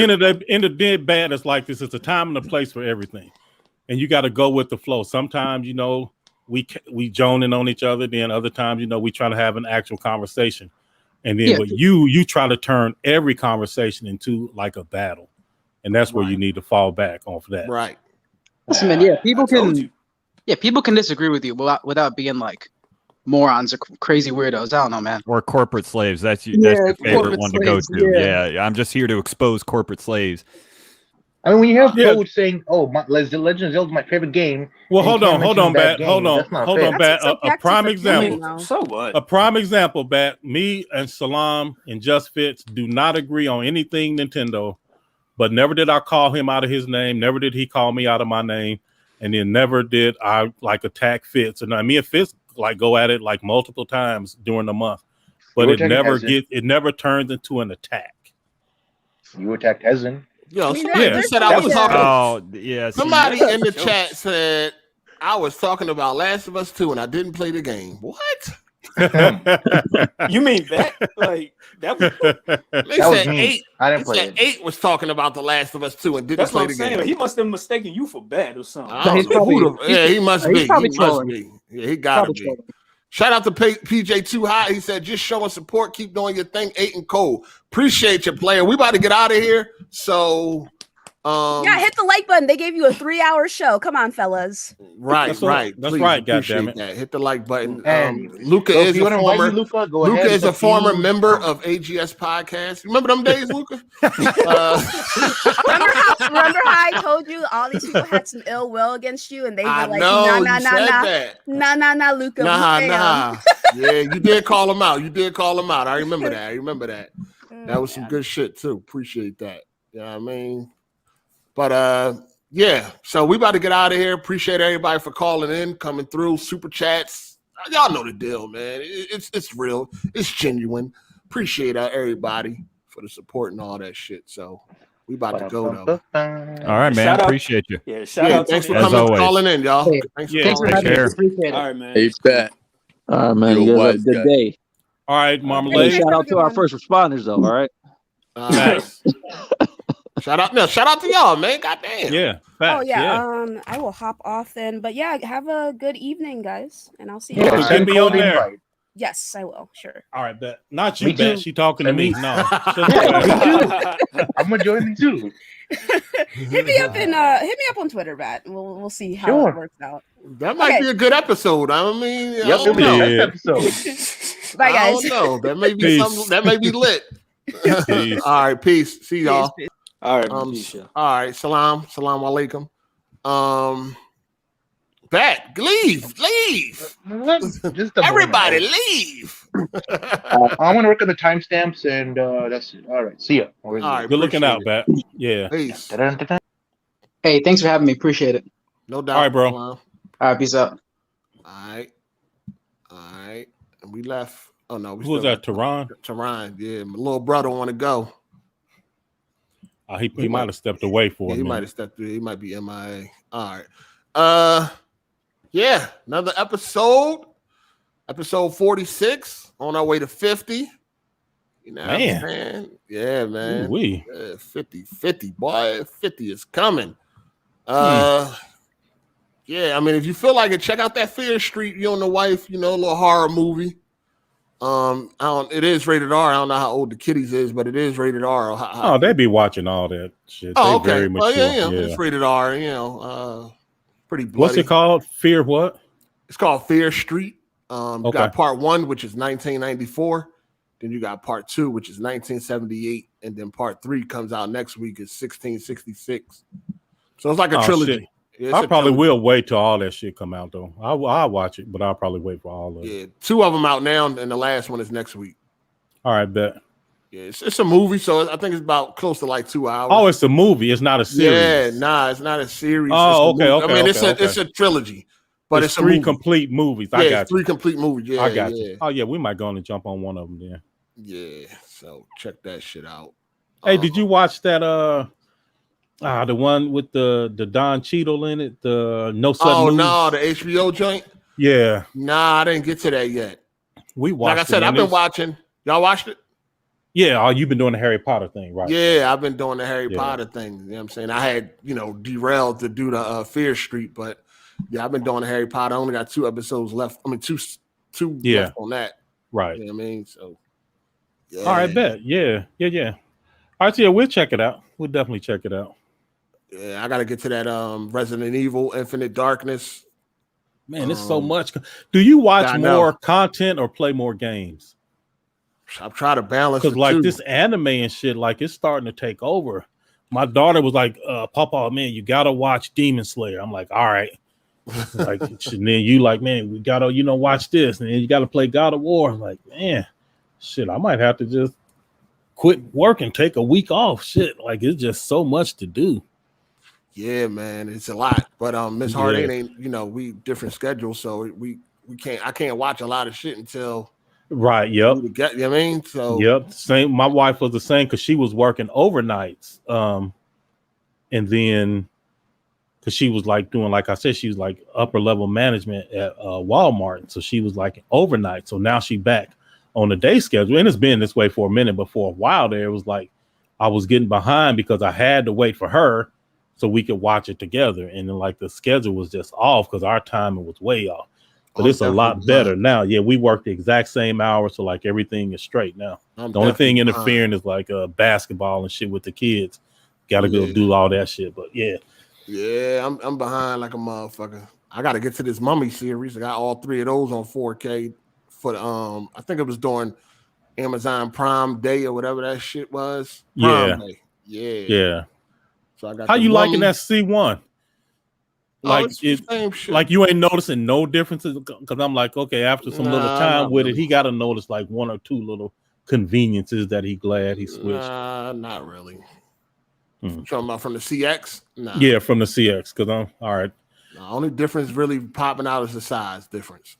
C: end of the day, bad is like this. It's a time and a place for everything, and you got to go with the flow. Sometimes we joning on each other. Then other times we try to have an actual conversation, and then
E: Yeah.
C: but you try to turn every conversation into like a battle, and that's where you need to fall back off that.
A: Right.
E: Listen, man, yeah, people
J: told
E: can,
J: you.
E: yeah, people can disagree with you without being like morons or crazy weirdos. I don't know, man.
K: Or corporate slaves. That's your
E: Yeah,
K: favorite
E: corporate
K: one to
E: slaves,
K: go to.
E: yeah.
K: Yeah, I'm just here to expose corporate slaves.
G: I mean, when you have
C: Yeah.
G: Code saying, "Oh, Legend of Zelda is my favorite game,"
C: Well,
G: and you
C: hold
G: can't
C: on,
G: mention that
C: Bat.
G: game,
C: Hold on,
G: that's not
C: hold
G: fair.
C: on, Bat.
N: That's
C: A prime example.
N: though.
J: So what?
C: A prime example, Bat. Me and Salam and Just Fits do not agree on anything Nintendo, but never did I call him out of his name. Never did he call me out of my name, and then never did I like attack Fitz. And me and Fitz like go at it like multiple times during the month, but
G: You
C: it
G: attacking
C: never
G: Ezen.
C: it never turns into an attack.
G: You attacked Ezen.
A: Yo,
N: I mean,
A: somebody
C: yeah.
A: just said I was talking.
K: Oh, yeah. see,
A: Somebody
K: that's-
A: in the chat said I was talking about Last of Us 2 and I didn't play the game. What?
J: You mean that? Like that?
A: They
G: That was
A: said
G: me.
A: 8.
G: I
A: They
G: didn't play
A: said
G: it.
A: 8 was talking about The Last of Us 2 and didn't
J: That's
A: play
J: what
A: the
J: I'm saying.
A: game.
J: He must have mistaken you for bad or something.
A: I don't
E: He's
A: know
E: probably-
A: who the- yeah, he must
E: he's
A: be.
E: probably
A: He must
E: trolling.
A: be. Yeah, he gotta
E: Probably
A: be.
E: trolling.
A: Shout out to PJ Too High. He said, just showing support. Keep doing your thing. 8 and Cole. Appreciate you, player. We about to get out of here. So
N: Yeah, hit the like button. They gave you a 3-hour show. Come on, fellas.
A: Right,
C: That's
A: right.
C: That's
A: Please,
C: right.
A: appreciate
C: Goddammit.
A: that. Hit the like button.
G: And
A: Luca
G: so if
A: is
G: you
A: a
G: wanna invite
A: former.
G: me, Luca, go
A: Luca
G: ahead.
A: is a
G: It's up to
A: former
G: you.
A: member of AGS podcast. Remember them days, Luca?
N: Remember how I told you all these people had some ill will against you, and they were
A: I
N: like,
A: know, you said that.
N: nah, Luca.
A: Nah. Yeah, you did call him out. I remember that. That was some good shit too. Appreciate that. You know what I mean? But yeah. So we about to get out of here. Appreciate everybody for calling in, coming through, super chats. Y'all know the deal, man. It's real. It's genuine. Appreciate everybody for the support and all that shit. So we about to go though.
K: All right, man. Appreciate you.
J: Yeah, shout out.
A: Thanks for
K: As
A: coming,
K: always.
A: calling in, y'all.
E: Hey,
A: Thanks
E: thanks for having me. Appreciate it.
J: All right, man.
P: Hey, bet.
L: All right, man.
P: You're
L: You
P: a
L: guys have a
P: wise
L: good
P: guy.
L: day.
C: All right,
L: Hey,
C: Marmalade.
L: shout out to our first responders, though. All right.
A: Nice. Shout out to y'all, man. Goddamn.
C: Yeah.
N: Oh yeah. I will hop off then. But yeah, have a good evening, guys, and I'll see you.
C: Yeah,
N: guys.
C: send me on there.
N: Yes, I will. Sure.
C: All right, bet. Not you,
G: Me
C: bet.
G: too.
C: She talking to me. No.
G: I'm gonna join too.
N: hit me up on Twitter, Bat. We'll see how
A: Sure.
N: it works out.
A: That might be a good episode. I mean, I
G: Yep,
A: don't
G: it'll be the
A: know.
G: best episode.
N: Bye,
A: I
N: guys.
A: don't know. That may be
C: Peace.
A: something. That may be lit.
C: Peace.
A: All right, peace. See y'all.
N: Peace.
J: All right, peace, yeah.
A: All right, salam alaikum. Bat, leave.
G: Just a
A: Everybody,
G: moment.
A: leave.
G: I'm gonna work on the timestamps, and that's it. All right, see ya.
A: All right,
C: Good looking out,
A: appreciate
C: Bat. Yeah.
A: it. Peace.
E: Hey, thanks for having me. Appreciate it.
A: No doubt.
C: All right, bro.
A: Salam.
E: All right, peace out.
A: All right. And we left. Oh no, we
C: Who was
A: still
C: that? Tehran?
A: Tehran. Yeah, my little brother want to go.
C: He might have stepped away for
A: Yeah,
C: a
A: he might
C: minute.
A: have stepped through. He might be MIA. All right. Yeah, another episode. Episode 46 on our way to 50. You know what I'm
C: Man.
A: saying? Yeah, man.
C: Ooh-wee.
A: 50, boy. 50 is coming. Yeah, I mean, if you feel like it, check out that Fear Street, You and the Wife, a little horror movie. It is rated R. I don't know how old the kiddies is, but it is rated R.
C: Oh, they be watching all that shit.
A: Oh,
C: They
A: okay.
C: very mature.
A: Well, yeah, it's rated R. Pretty bloody.
C: What's it called? Fear what?
A: It's called Fear Street. You
C: Okay.
A: got part 1, which is 1994. Then you got part 2, which is 1978, and then part 3 comes out next week is 1666. So it's like a
C: Oh,
A: trilogy.
C: shit.
A: Yeah, it's
C: I
A: a
C: probably
A: trilogy.
C: will wait till all that shit come out though. I'll watch it, but I'll probably wait for all of it.
A: Yeah, 2 of them out now, and the last one is next week.
C: All right, bet.
A: Yeah, it's a movie, so I think it's about close to like 2 hours.
C: Oh, it's a movie. It's not a series.
A: Yeah, nah, it's not a series.
C: Oh,
A: It's a
C: okay,
A: movie.
C: okay.
A: I mean,
C: okay.
A: it's a trilogy, but it's a
C: 3
A: movie.
C: complete movies.
A: Yeah,
C: I
A: it's
C: got
A: 3
C: you.
A: complete movies. Yeah,
C: I got
A: yeah.
C: you. Oh yeah, we might go on and jump on one of them then.
A: Yeah, so check that shit out.
C: Hey, did you watch that? The one with the Don Cheadle in it. The No Sudden
A: Oh
C: Moves?
A: no, the HBO joint.
C: Yeah,
A: Nah, I didn't get to that yet.
C: we watched.
A: Like I said,
C: it,
A: I've
C: and
A: been
C: it's-
A: watching. Y'all watched it?
C: Yeah, you've been doing the Harry Potter thing, right?
A: Yeah, I've been doing the Harry
C: Yeah.
A: Potter thing. You know what I'm saying? I had, derailed to do the Fear Street, but yeah, I've been doing the Harry Potter. I only got 2 episodes left. I mean, two
C: Yeah.
A: left on that.
C: Right.
A: You know what I mean? So yeah.
C: All right, bet. Yeah. All right, so yeah, we'll check it out. We'll definitely check it out.
A: Yeah, I gotta get to that Resident Evil Infinite Darkness.
C: Man, there's so much. Do you watch
A: I know.
C: more content or play more games?
A: I'm trying to balance
C: Because
A: the
C: like
A: two.
C: this anime and shit, like it's starting to take over. My daughter was like, Papa, man, you gotta watch Demon Slayer. I'm like, all right. Like, and then you like, man, we gotta, watch this, and then you gotta play God of War. I'm like, man, shit, I might have to just quit work and take a week off. Shit, like it's just so much to do.
A: Yeah, man, it's a lot. But Miss
C: Yeah.
A: Hard8 ain't, we different schedules, so we I can't watch a lot of shit until
C: Right. Yep.
A: we get, you know what I mean? So
C: Yep. Same. My wife was the same because she was working overnights. And then because she was like doing, like I said, she was like upper level management at Walmart. So she was like overnight. So now she back on the day schedule. And it's been this way for a minute, but for a while there, it was like I was getting behind because I had to wait for her so we could watch it together. And then like the schedule was just off because our timing was way off. But it's a lot better now. Yeah, we work the exact same hours, so like everything is straight now.
A: I'm
C: The only thing
A: definitely
C: interfering is like basketball and shit with the kids. Got to go do all that shit. But yeah.
A: Yeah, I'm behind like a motherfucker. I got to get to this Mummy series. I got all 3 of those on 4K for I think it was during Amazon Prime Day or whatever that shit was. Prime Day. Yeah. So I got.
C: How you liking that C1? Like
A: it's the same shit.
C: Like you ain't noticing no differences? Because I'm like, okay, after some little time with it, he got to notice like 1 or 2 little conveniences that he glad he switched.
A: Not really. Talking about from the CX? Nah.
C: Yeah, from the CX. Because I'm all right.
A: The only difference really popping out is the size difference.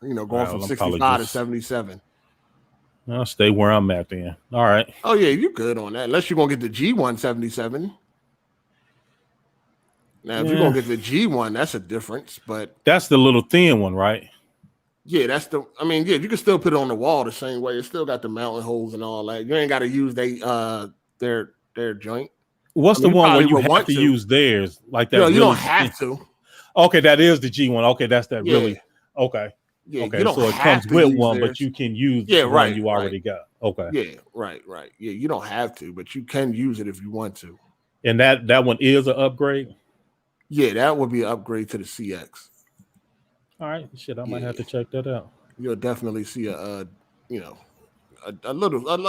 A: You know, going from 65 to 77.
C: I'll stay where I'm at then. All right.
A: Oh yeah, you good on that. Unless you're gonna get the G177. Now, if you're gonna get the G1, that's a difference. But
C: that's the little thin one, right?
A: Yeah, that's the. I mean, yeah, you can still put it on the wall the same way. It still got the mounting holes and all that. You ain't got to use their joint.
C: What's the one where you have to use theirs like that?
A: No, you don't have to.
C: Okay, that is the G1. Okay, that's that really. Okay.
A: Yeah,
C: okay, so it comes with one, but you can use the one you already got. Okay.
A: Yeah, right. Yeah, you don't have to, but you can use it if you want to.
C: And that one is an upgrade?
A: Yeah, that would be an upgrade to the CX.
C: All right, shit, I might have to check that out.
A: You'll definitely see a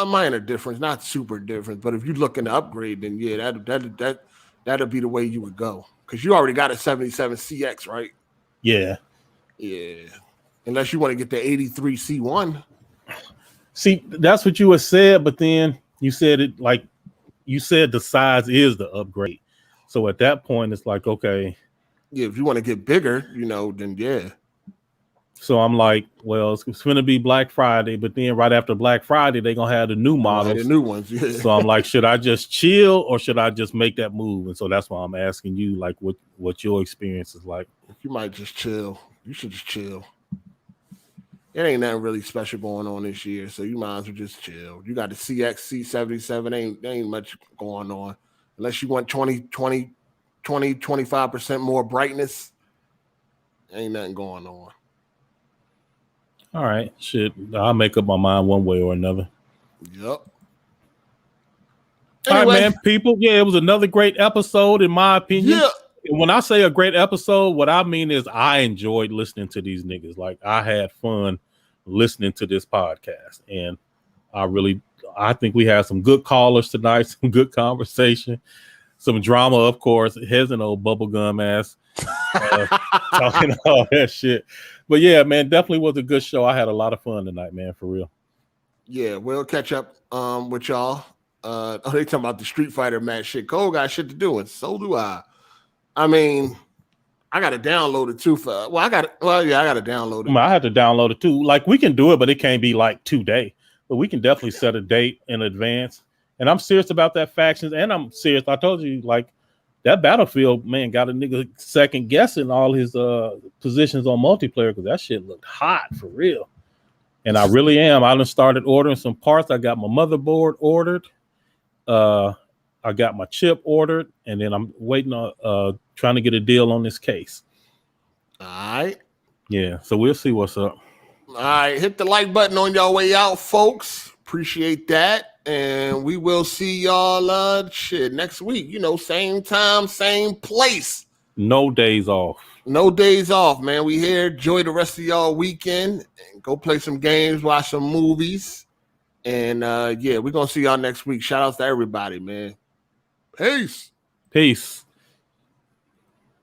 A: minor difference, not super difference, but if you're looking to upgrade, then yeah, that'll be the way you would go, because you already got a 77 CX, right?
C: Yeah.
A: Unless you want to get the 83 C1.
C: See, that's what you had said, but then you said it like you said the size is the upgrade. So at that point, it's like, okay.
A: Yeah, if you want to get bigger, then yeah.
C: So I'm like, well, it's going to be Black Friday, but then right after Black Friday, they're going to have the new models.
A: The new ones, yeah.
C: So I'm like, should I just chill or should I just make that move? And so that's why I'm asking you, like, what your experience is like.
A: You might just chill. You should just chill. It ain't nothing really special going on this year, so you might as well just chill. You got the CX C77, ain't much going on. Unless you want 25% more brightness, ain't nothing going on.
C: All right, shit. I'll make up my mind one way or another.
A: Yep.
C: All right, man, people. Yeah, it was another great episode, in my opinion.
A: Yeah.
C: And when I say a great episode, what I mean is I enjoyed listening to these niggas. Like, I had fun listening to this podcast. And I think we had some good callers tonight, some good conversation, some drama, of course. Here's an old bubblegum ass talking all that shit. But yeah, man, definitely was a good show. I had a lot of fun tonight, man, for real.
A: Yeah, we'll catch up with y'all. They talking about the Street Fighter match shit. Cole got shit to do, and so do I. I mean, I got to download it too. I got to download it.
C: I had to download it too. Like, we can do it, but it can't be like today. But we can definitely set a date in advance. And I'm serious about that factions, and I'm serious. I told you, like, that Battlefield, man, got a nigga second guessing all his positions on multiplayer, because that shit looked hot for real. And I really am. I done started ordering some parts. I got my motherboard ordered. I got my chip ordered, and then I'm waiting on trying to get a deal on this case.
A: All right.
C: Yeah, so we'll see what's up.
A: All right, hit the like button on your way out, folks. Appreciate that. And we will see y'all next week. Same time, same place.
C: No days off.
A: No days off, man. We here. Enjoy the rest of y'all weekend. And go play some games, watch some movies. And yeah, we're gonna see y'all next week. Shout outs to everybody, man. Peace.
C: Peace.